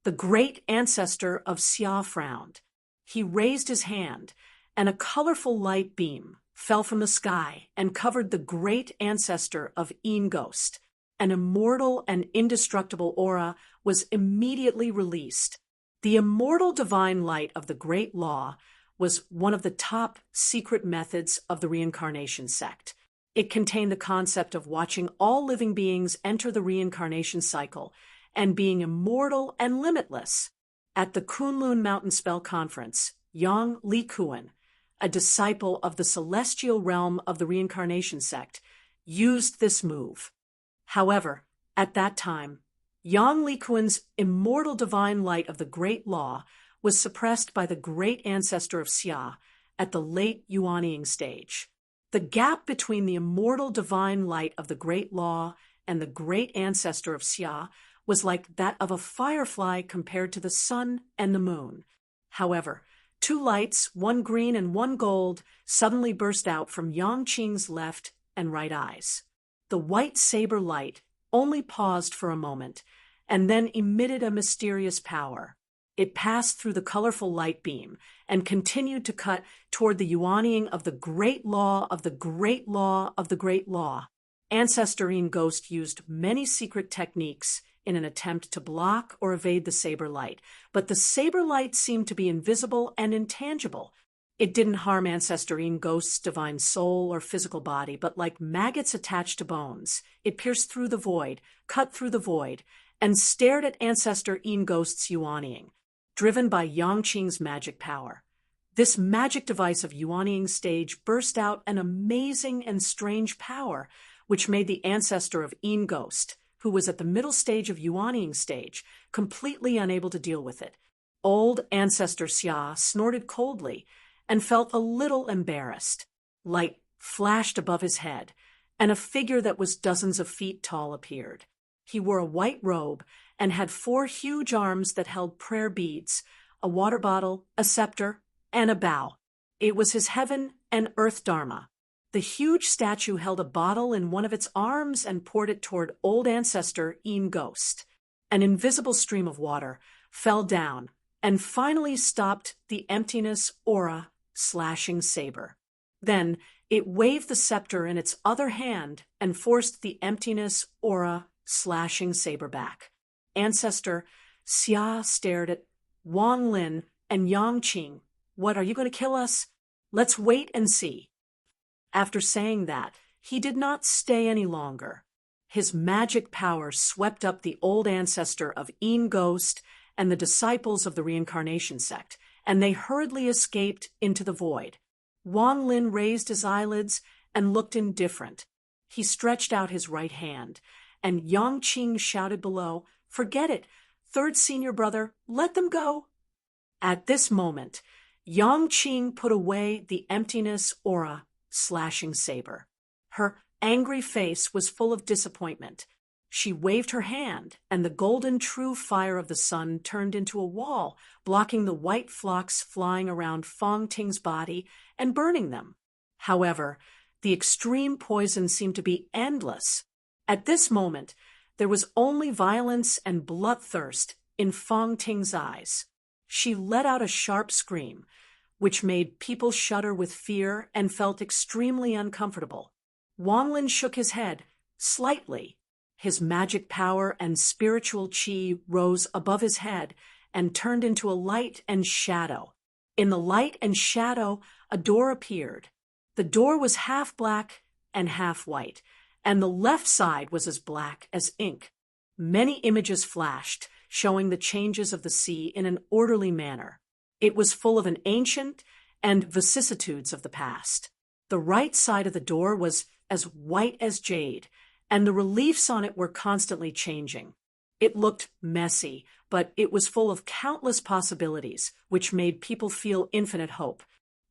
The great ancestor of Xia frowned. He raised his hand, and a colorful light beam fell from the sky and covered the great ancestor of Yin Ghost. An immortal and indestructible aura was immediately released. The immortal divine light of the Great Law was one of the top secret methods of the reincarnation sect. It contained the concept of watching all living beings enter the reincarnation cycle and being immortal and limitless. At the Kunlun Mountain Spell Conference, Yang Likuan, a disciple of the celestial realm of the reincarnation sect, used this move. However, at that time, Yang Likuan's immortal divine light of the Great Law was suppressed by the great ancestor of Xia at the late Yuanying stage. The gap between the immortal divine light of the Great Law and the great ancestor of Xia was like that of a firefly compared to the sun and the moon. However, two lights, one green and one gold, suddenly burst out from Yang Qing's left and right eyes. The white saber light only paused for a moment and then emitted a mysterious power. It passed through the colorful light beam and continued to cut toward the Yuanying of the Great Law of the Great Law of the Great Law. Ancestor Yin Ghost used many secret techniques in an attempt to block or evade the saber light, but the saber light seemed to be invisible and intangible. It didn't harm Ancestor Yin Ghost's divine soul or physical body, but like maggots attached to bones, it pierced through the void, cut through the void, and stared at Ancestor Yin Ghost's Yuanying, driven by Yang Qing's magic power. This magic device of Yuanying stage burst out an amazing and strange power, which made the ancestor of Yin Ghost, who was at the middle stage of Yuanying stage, completely unable to deal with it. Old Ancestor Xia snorted coldly and felt a little embarrassed. Light flashed above his head, and a figure that was dozens of feet tall appeared. He wore a white robe and had 4 huge arms that held prayer beads, a water bottle, a scepter, and a bow. It was his heaven and earth dharma. The huge statue held a bottle in one of its arms and poured it toward old ancestor Yin Ghost. An invisible stream of water fell down and finally stopped the emptiness aura slashing saber. Then it waved the scepter in its other hand and forced the emptiness aura slashing saber back. Ancestor Xia stared at Wang Lin and Yang Qing. "What, are you going to kill us? Let's wait and see." After saying that, he did not stay any longer. His magic power swept up the old ancestor of Yin Ghost and the disciples of the reincarnation sect, and they hurriedly escaped into the void. Wang Lin raised his eyelids and looked indifferent. He stretched out his right hand, and Yang Qing shouted below, "Forget it, third senior brother, let them go." At this moment, Yang Qing put away the emptiness aura slashing saber. Her angry face was full of disappointment. She waved her hand, and the golden true fire of the sun turned into a wall, blocking the white flocks flying around Fong Ting's body and burning them. However, the extreme poison seemed to be endless. At this moment, there was only violence and bloodthirst in Fong Ting's eyes. She let out a sharp scream, which made people shudder with fear and felt extremely uncomfortable. Wang Lin shook his head, slightly. His magic power and spiritual qi rose above his head and turned into a light and shadow. In the light and shadow, a door appeared. The door was half black and half white, and the left side was as black as ink. Many images flashed, showing the changes of the sea in an orderly manner. It was full of an ancient and vicissitudes of the past. The right side of the door was as white as jade, and the reliefs on it were constantly changing. It looked messy, but it was full of countless possibilities, which made people feel infinite hope.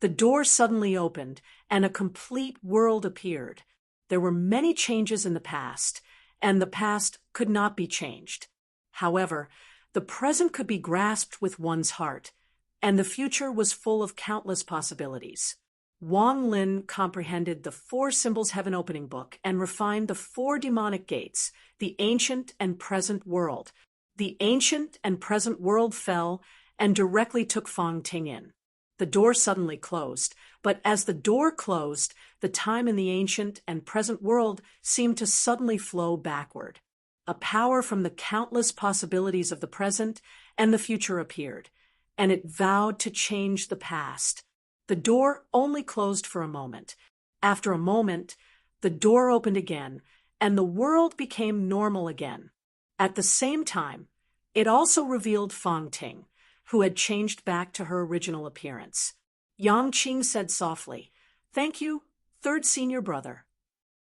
The door suddenly opened, and a complete world appeared. There were many changes in the past, and the past could not be changed. However, the present could be grasped with one's heart, and the future was full of countless possibilities. Wang Lin comprehended the 4 symbols heaven opening book and refined the 4 demonic gates, the ancient and present world. The ancient and present world fell and directly took Fong Ting in. The door suddenly closed, but as the door closed, the time in the ancient and present world seemed to suddenly flow backward. A power from the countless possibilities of the present and the future appeared, and it vowed to change the past. The door only closed for a moment. After a moment, the door opened again, and the world became normal again. At the same time, it also revealed Fong Ting, who had changed back to her original appearance. Yang Qing said softly, "Thank you, third senior brother."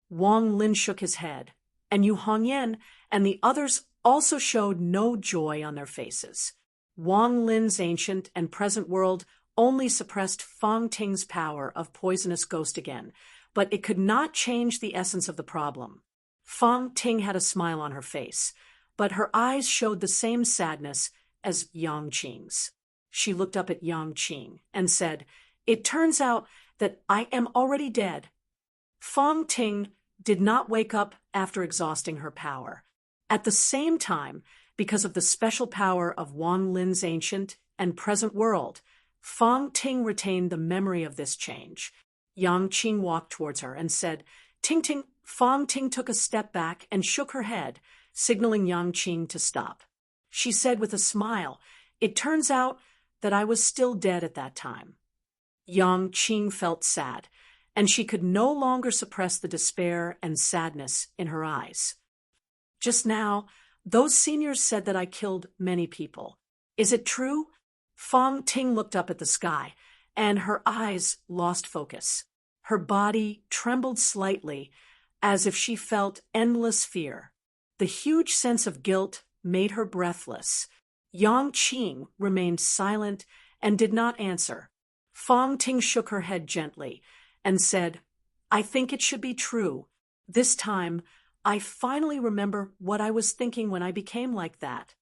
Wang Lin shook his head, and Yu Hongyan and the others also showed no joy on their faces. Wang Lin's ancient and present world only suppressed Fong Ting's power of poisonous ghost again, but it could not change the essence of the problem. Fong Ting had a smile on her face, but her eyes showed the same sadness as Yang Qing's. She looked up at Yang Qing and said, "It turns out that I am already dead." Fong Ting did not wake up after exhausting her power. At the same time, because of the special power of Wang Lin's ancient and present world, Fong Ting retained the memory of this change. Yang Qing walked towards her and said, "Ting Ting." Fong Ting took a step back and shook her head, signaling Yang Qing to stop. She said with a smile, "It turns out that I was still dead at that time." Yang Qing felt sad, and she could no longer suppress the despair and sadness in her eyes. "Just now, those seniors said that I killed many people. Is it true?" Fong Ting looked up at the sky, and her eyes lost focus. Her body trembled slightly, as if she felt endless fear. The huge sense of guilt made her breathless. Yang Qing remained silent and did not answer. Fong Ting shook her head gently and said, "I think it should be true. This time, I finally remember what I was thinking when I became like that.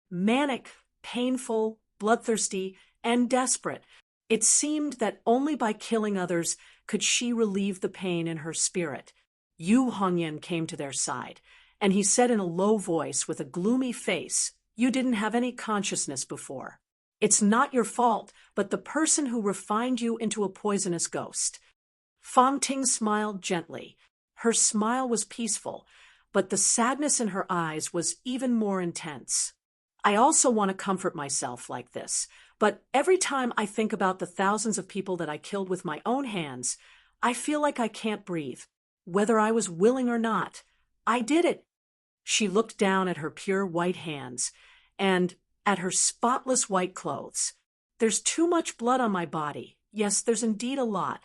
Manic, painful, bloodthirsty, and desperate. It seemed that only by killing others could she relieve the pain in her spirit." Yu Hongyan came to their side, and he said in a low voice with a gloomy face, "You didn't have any consciousness before. It's not your fault, but the person who refined you into a poisonous ghost." Fong Ting smiled gently. Her smile was peaceful, but the sadness in her eyes was even more intense. "I also want to comfort myself like this, but every time I think about the thousands of people that I killed with my own hands, I feel like I can't breathe. Whether I was willing or not, I did it." She looked down at her pure white hands and at her spotless white clothes. "There's too much blood on my body. Yes, there's indeed a lot."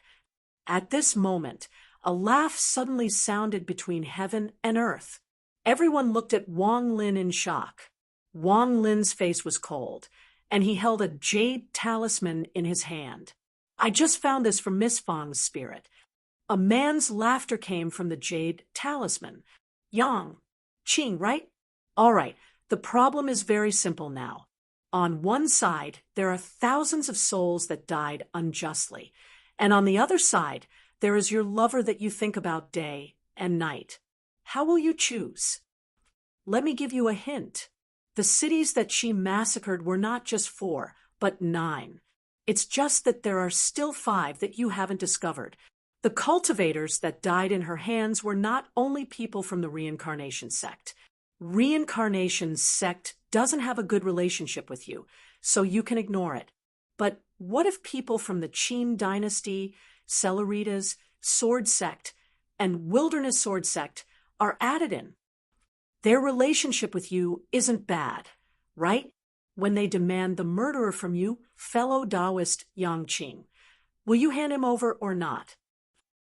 At this moment, a laugh suddenly sounded between heaven and earth. Everyone looked at Wang Lin in shock. Wang Lin's face was cold, and he held a jade talisman in his hand. "I just found this from Miss Fong's spirit." A man's laughter came from the jade talisman. Yang, Qing, right? All right, the problem is very simple now. On one side, there are thousands of souls that died unjustly. And on the other side, there is your lover that you think about day and night. How will you choose? Let me give you a hint. The cities that she massacred were not just 4, but 9. It's just that there are still 5 that you haven't discovered. The cultivators that died in her hands were not only people from the reincarnation sect. Reincarnation sect doesn't have a good relationship with you, so you can ignore it. But what if people from the Qin dynasty, Celeritas, Sword Sect, and Wilderness Sword Sect are added in? Their relationship with you isn't bad, right? When they demand the murderer from you, fellow Taoist Yang Qing. Will you hand him over or not?